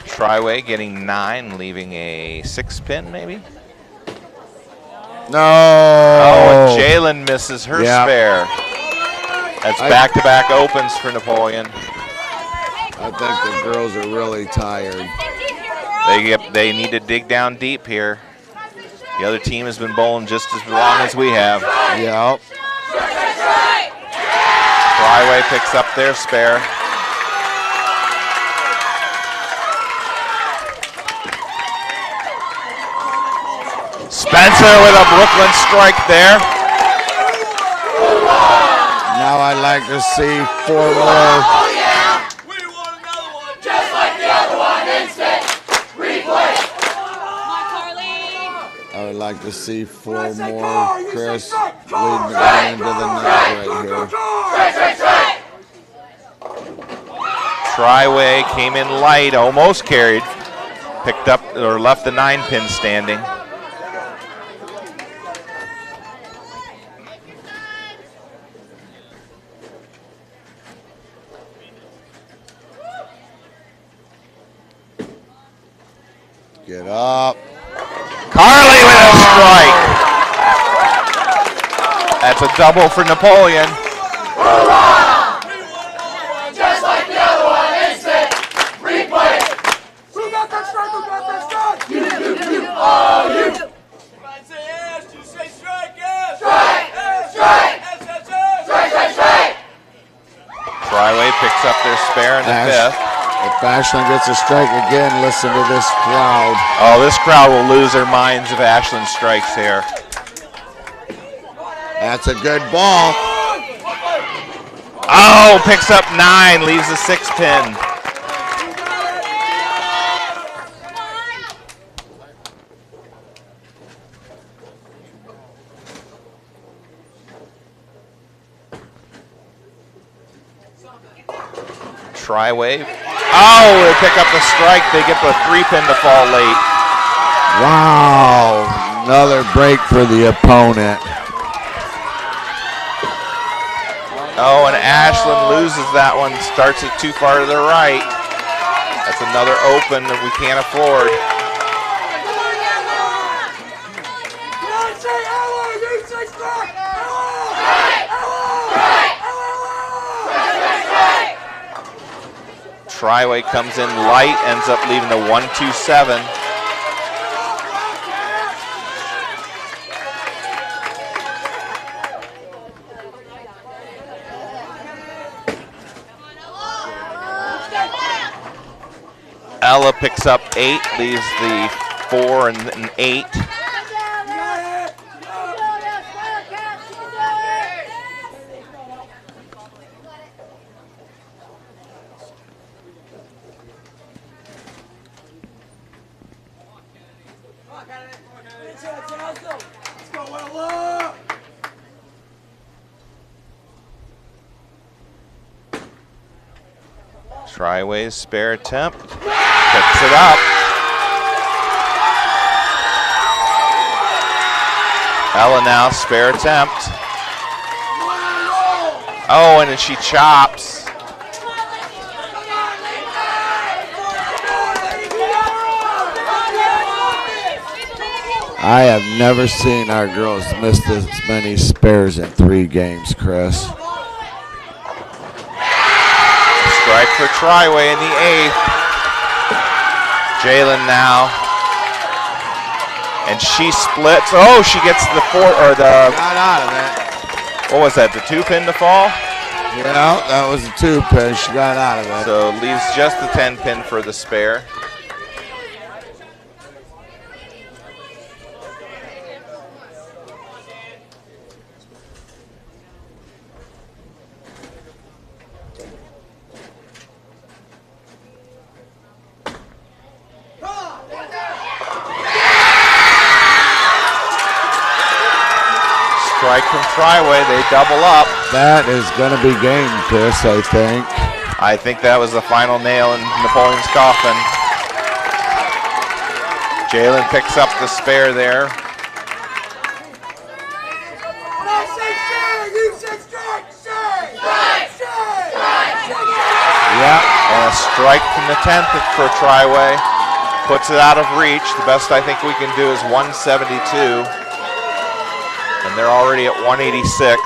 A: Triway getting 9, leaving a 6-pin maybe?
B: No.
A: Oh, and Jalen misses her
B: Yep.
A: spare. That's back-to-back opens for Napoleon.
B: I think the girls are really tired.
A: They need to dig down deep here. The other team has been bowling just as long as we have.
B: Yep.
A: Triway picks up their spare. Spencer with a Brooklyn strike there.
B: Now I'd like to see 4 more.
H: Just like the other one, instant replay.
B: I would like to see 4 more. Chris leading the game into the net right here.
A: Triway came in light, almost carried. Picked up or left the 9-pin standing.
B: Get up.
A: Carly with a strike. That's a double for Napoleon.
H: Just like the other one, instant replay.
D: Who got that strike? Who got that strike?
H: You. Oh, you.
D: If I say yes, you say strike, yes.
H: Strike.
D: Yes.
H: Strike.
D: Yes, yes, yes.
H: Strike.
A: Triway picks up their spare in the 5th.
B: If Ashland gets a strike again, listen to this crowd.
A: Oh, this crowd will lose their minds if Ashland strikes here.
B: That's a good ball.
A: Oh, picks up 9, leaves the 6-pin. Triway. Oh, they pick up the strike. They get the 3-pin to fall late.
B: Wow, another break for the opponent.
A: Oh, and Ashland loses that one. Starts it too far to the right. That's another open that we can't afford. Triway comes in light, ends up leaving the 1-2-7. Ella picks up 8, leaves the 4 and an 8. Triway's spare attempt, picks it up. Ella now spare attempt. Oh, and then she chops.
B: I have never seen our girls miss this many spares in 3 games, Chris.
A: Strike for Triway in the 8th. Jalen now. And she splits. Oh, she gets the 4 or the.
B: Got out of it.
A: What was that? The 2-pin to fall?
B: Yeah, that was a 2-pin. She got out of it.
A: So leaves just the 10-pin for the spare. Strike from Triway, they double up.
B: That is going to be game, Chris, I think.
A: I think that was the final nail in Napoleon's coffin. Jalen picks up the spare there.
D: When I say share, you say strike, share! Strike!
B: Yeah.
A: And a strike from the 10th for Triway. Puts it out of reach. The best I think we can do is 172. And they're already at 186.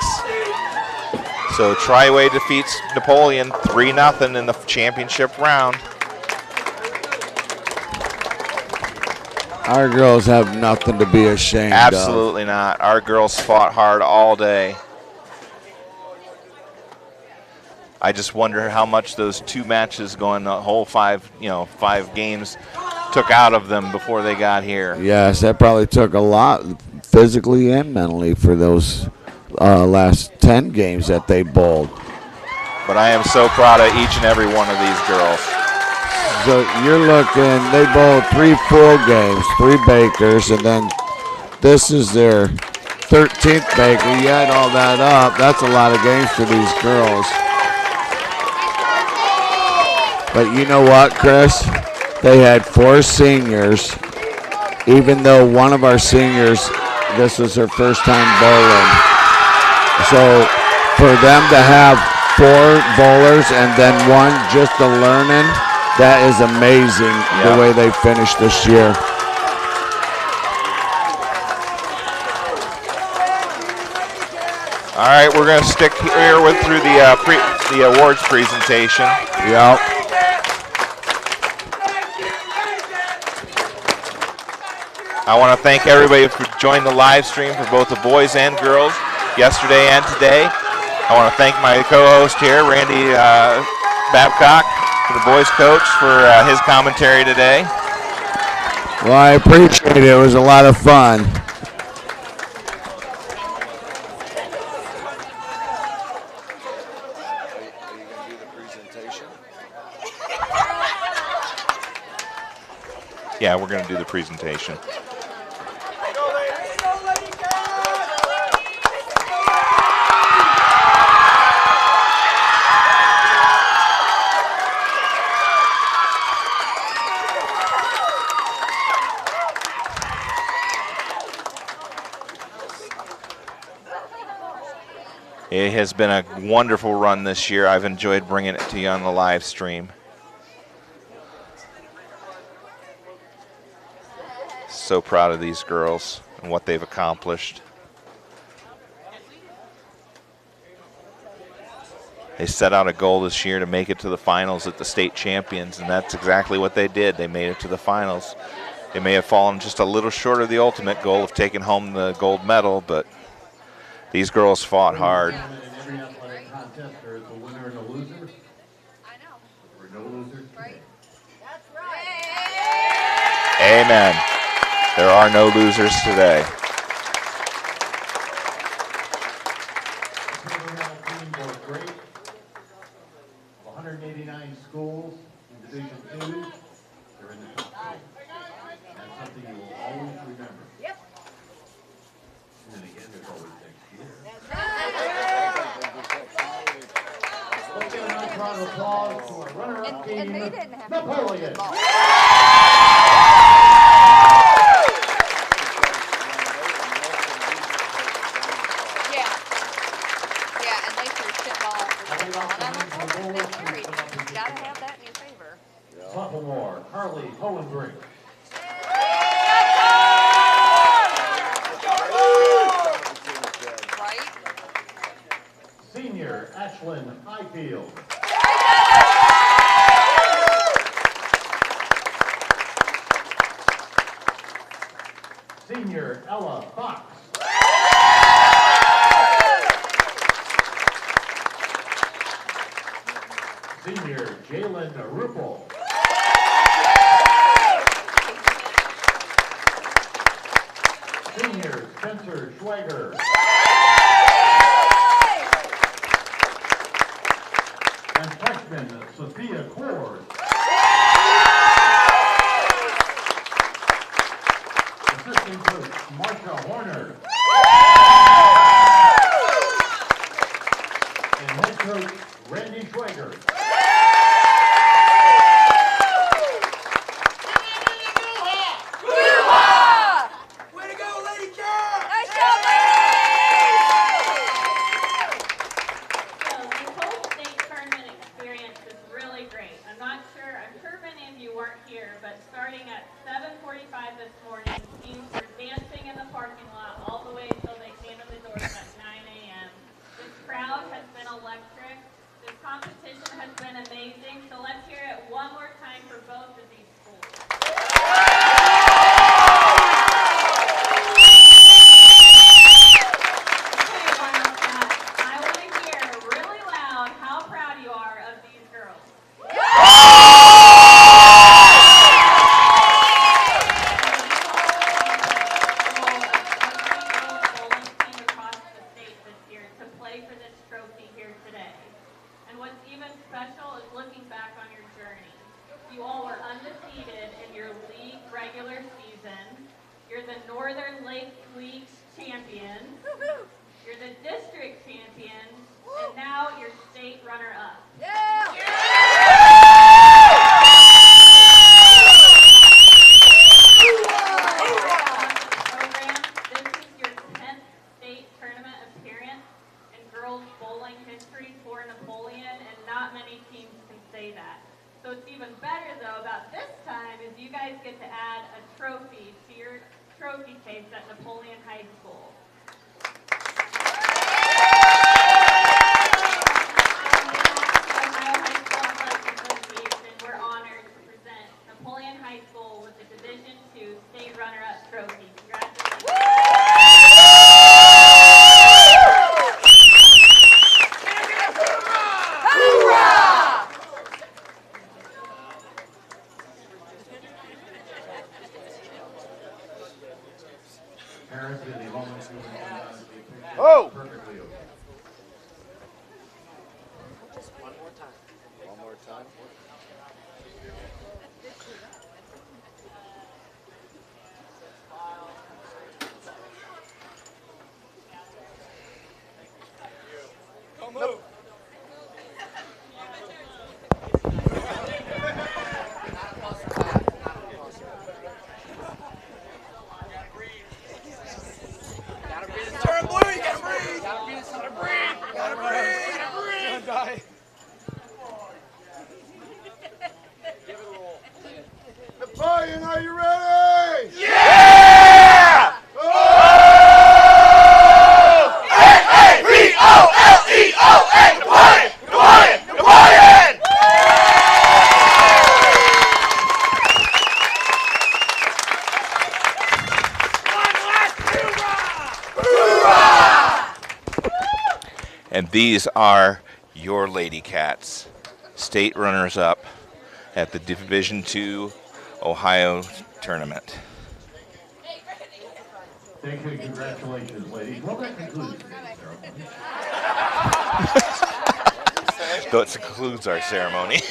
A: So Triway defeats Napoleon 3-0 in the championship round.
B: Our girls have nothing to be ashamed of.
A: Absolutely not. Our girls fought hard all day. I just wonder how much those 2 matches going the whole 5 games took out of them before they got here.
B: Yes, that probably took a lot physically and mentally for those last 10 games that they bowled.
A: But I am so proud of each and every one of these girls.
B: So you're looking, they bowled 3 full games, 3 bakers, and then this is their 13th baker. You add all that up, that's a lot of games for these girls. But you know what, Chris? They had 4 seniors, even though one of our seniors, this was her first time bowling. So for them to have 4 bowlers and then one just a learning, that is amazing the way they finished this year.
A: All right, we're going to stick here through the awards presentation.
B: Yep.
A: I want to thank everybody for joining the live stream for both the boys and girls yesterday and today. I want to thank my co-host here, Randy Babcock, the boys coach, for his commentary today.
B: Well, I appreciate it. It was a lot of fun.
A: Yeah, we're going to do the presentation. It has been a wonderful run this year. I've enjoyed bringing it to you on the live stream. So proud of these girls and what they've accomplished. They set out a goal this year to make it to the finals at the state champions, and that's exactly what they did. They made it to the finals. They may have fallen just a little short of the ultimate goal of taking home the gold medal, but these girls fought hard.
F: In every athletic contest, there is a winner and a loser.
G: I know.
F: There were no losers today.
G: That's right.
A: Amen. There are no losers today.
F: The Silvermount team was great. Of 189 schools in Division II, they're in the top 10. That's something you will always remember.
G: Yep.
F: And then again, there's always next year. Let's give a nice round of applause to our runner-up team,
G: And they didn't have to
F: Napoleon.
G: Yeah, and they threw shit ball after shit ball. And I'm like, oh, they carried. You gotta have that in your favor.
F: Sophomore, Carly Hohenbrink.
G: Right?
F: Senior, Ashlyn Highfield. Senior, Ella Fox. Senior, Jalen Ruppel. Senior, Spencer Schwager. And freshman, Sophia Kors. Assistant coach, Marsha Horner. And head coach, Randy Schwager.
D: Way to go, Lady Cat!
G: Nice job,
J: So this whole state tournament experience is really great. I'm sure many of you weren't here, but starting at 7:45 this morning, teams were dancing in the parking lot all the way until they came to the doors at 9 a.m. This crowd has been electric. This competition has been amazing. So let's hear it one more time for both of these schools. I want to hear really loud how proud you are of these girls. Bowling team across the state this year to play for this trophy here today. And what's even special is looking back on your journey. You all were undefeated in your league regular season. You're the Northern Lakes League champions. You're the district champions, and now you're state runner-up. Program. This is your 10th state tournament appearance in girls bowling history for Napoleon, and not many teams can say that. So what's even better though about this time is you guys get to add a trophy to your trophy case at Napoleon High School. Ohio High School Athletic Association, we're honored to present Napoleon High School with the Division II State Runner-Up Trophy. Congratulations.
F: Parents in the moment
C: Oh!
F: perfectly okay.
I: One more time. One more time.
D: Turn blue, you gotta breathe! Gotta breathe!
A: And these are your Lady Cats, state runners-up at the Division II Ohio tournament.
F: Thank you and congratulations, ladies. Well, that concludes today's ceremony.
A: That concludes our ceremony.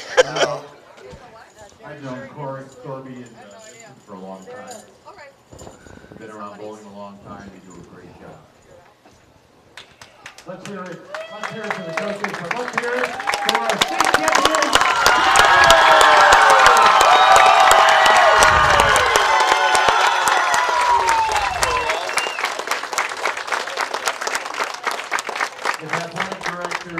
F: I've known Corby and Vincent for a long time. Been around bowling a long time. They do a great job. Let's hear it. Let's hear it for the coaches, but let's hear it for our state champions. If Athletic Director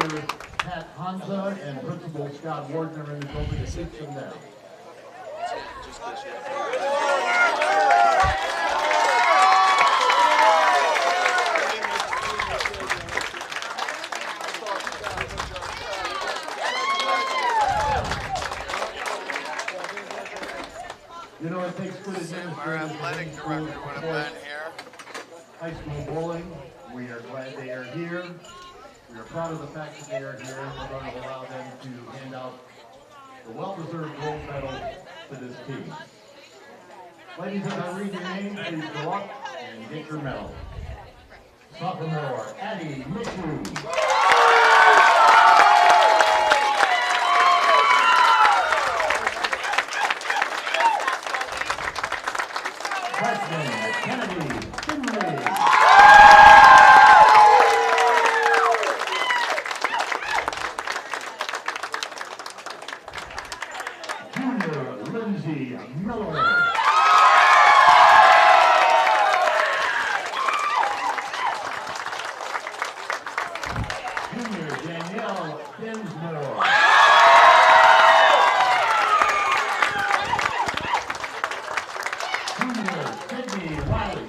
F: Pat Hansa and Principal Scott Warden are in the building, to sit them down. You know, it takes good administrators.
C: Our athletic director would have been here.
F: High school bowling. We are glad they are here. We are proud of the fact that they are here, and we're going to allow them to hand out the well-deserved gold medal to this team. Ladies, as I read your name, please go up and get your medal. Sophomore Addie Mitchell. Freshman Kennedy Finley. Junior Lindsay Miller. Junior Danielle Dinsmore. Junior Sydney Wiley.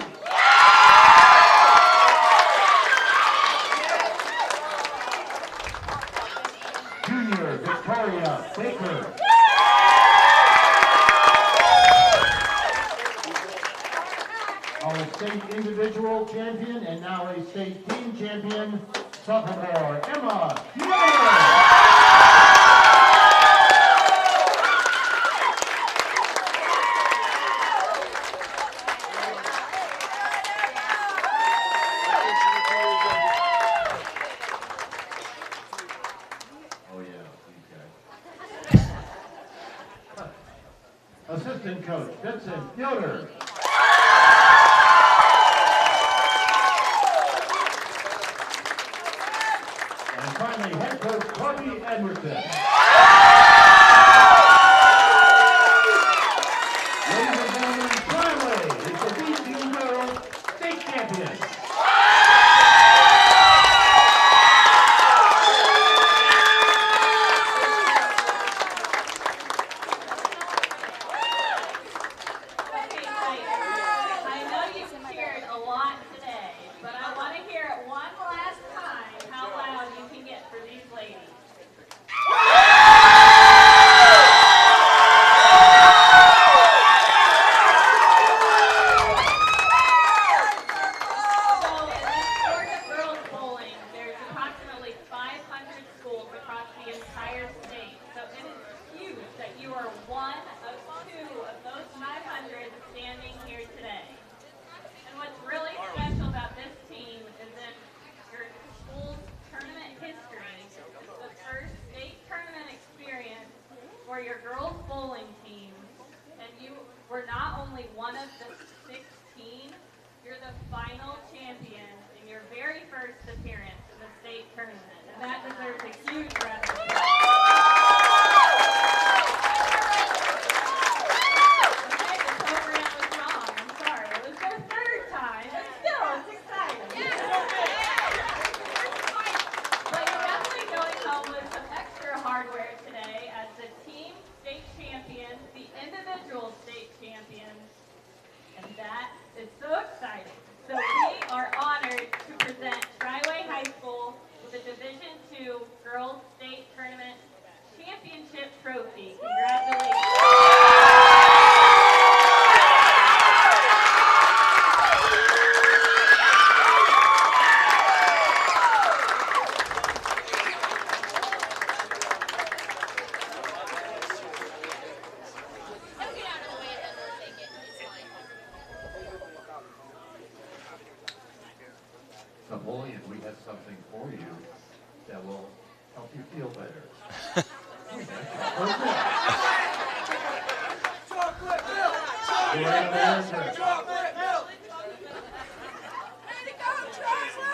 F: Junior Victoria Baker. Our state individual champion and now a state team champion, sophomore Emma Miller. Oh yeah, these guys. Assistant coach Vincent Yoder. And finally, head coach Corby Edwardson. Ladies and gentlemen, Triway is the BC Girls State Champion.
J: I know you've cheered a lot today, but I want to hear it one last time how loud you can get for these ladies. So in this sport of girls bowling, there's approximately 500 schools across the entire state. So it is huge that you are one of two of those 500 standing here today. And what's really special about this team is in your school's tournament history, it's the first state tournament experience for your girls bowling team. And you were not only one of the 16, you're the final champion in your very first appearance in the state tournament. And that deserves a huge round of applause. Okay, the program was wrong. I'm sorry. It was their third time, but still, it's exciting. But you're definitely going home with some extra hardware today as the team state champions, the individual state champions, and that is so exciting. So we are honored to present Triway High School with the Division II Girls State Tournament Championship Trophy. Congratulations.
F: Napoleon, we have something for you that will help you feel better.
D: Chocolate milk!
F: We're in America.
D: Chocolate milk!
H: Way to go, Triway!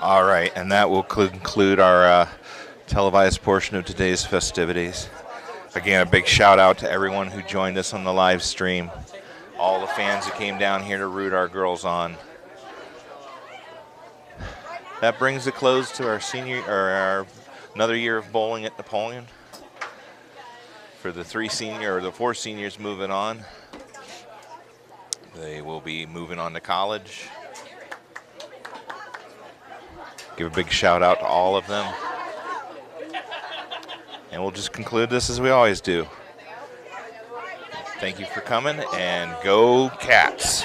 A: All right, and that will conclude our televised portion of today's festivities. Again, a big shout out to everyone who joined us on the live stream, all the fans who came down here to root our girls on. That brings a close to our another year of bowling at Napoleon. For the four seniors moving on, they will be moving on to college. Give a big shout out to all of them. And we'll just conclude this as we always do. Thank you for coming, and go Cats.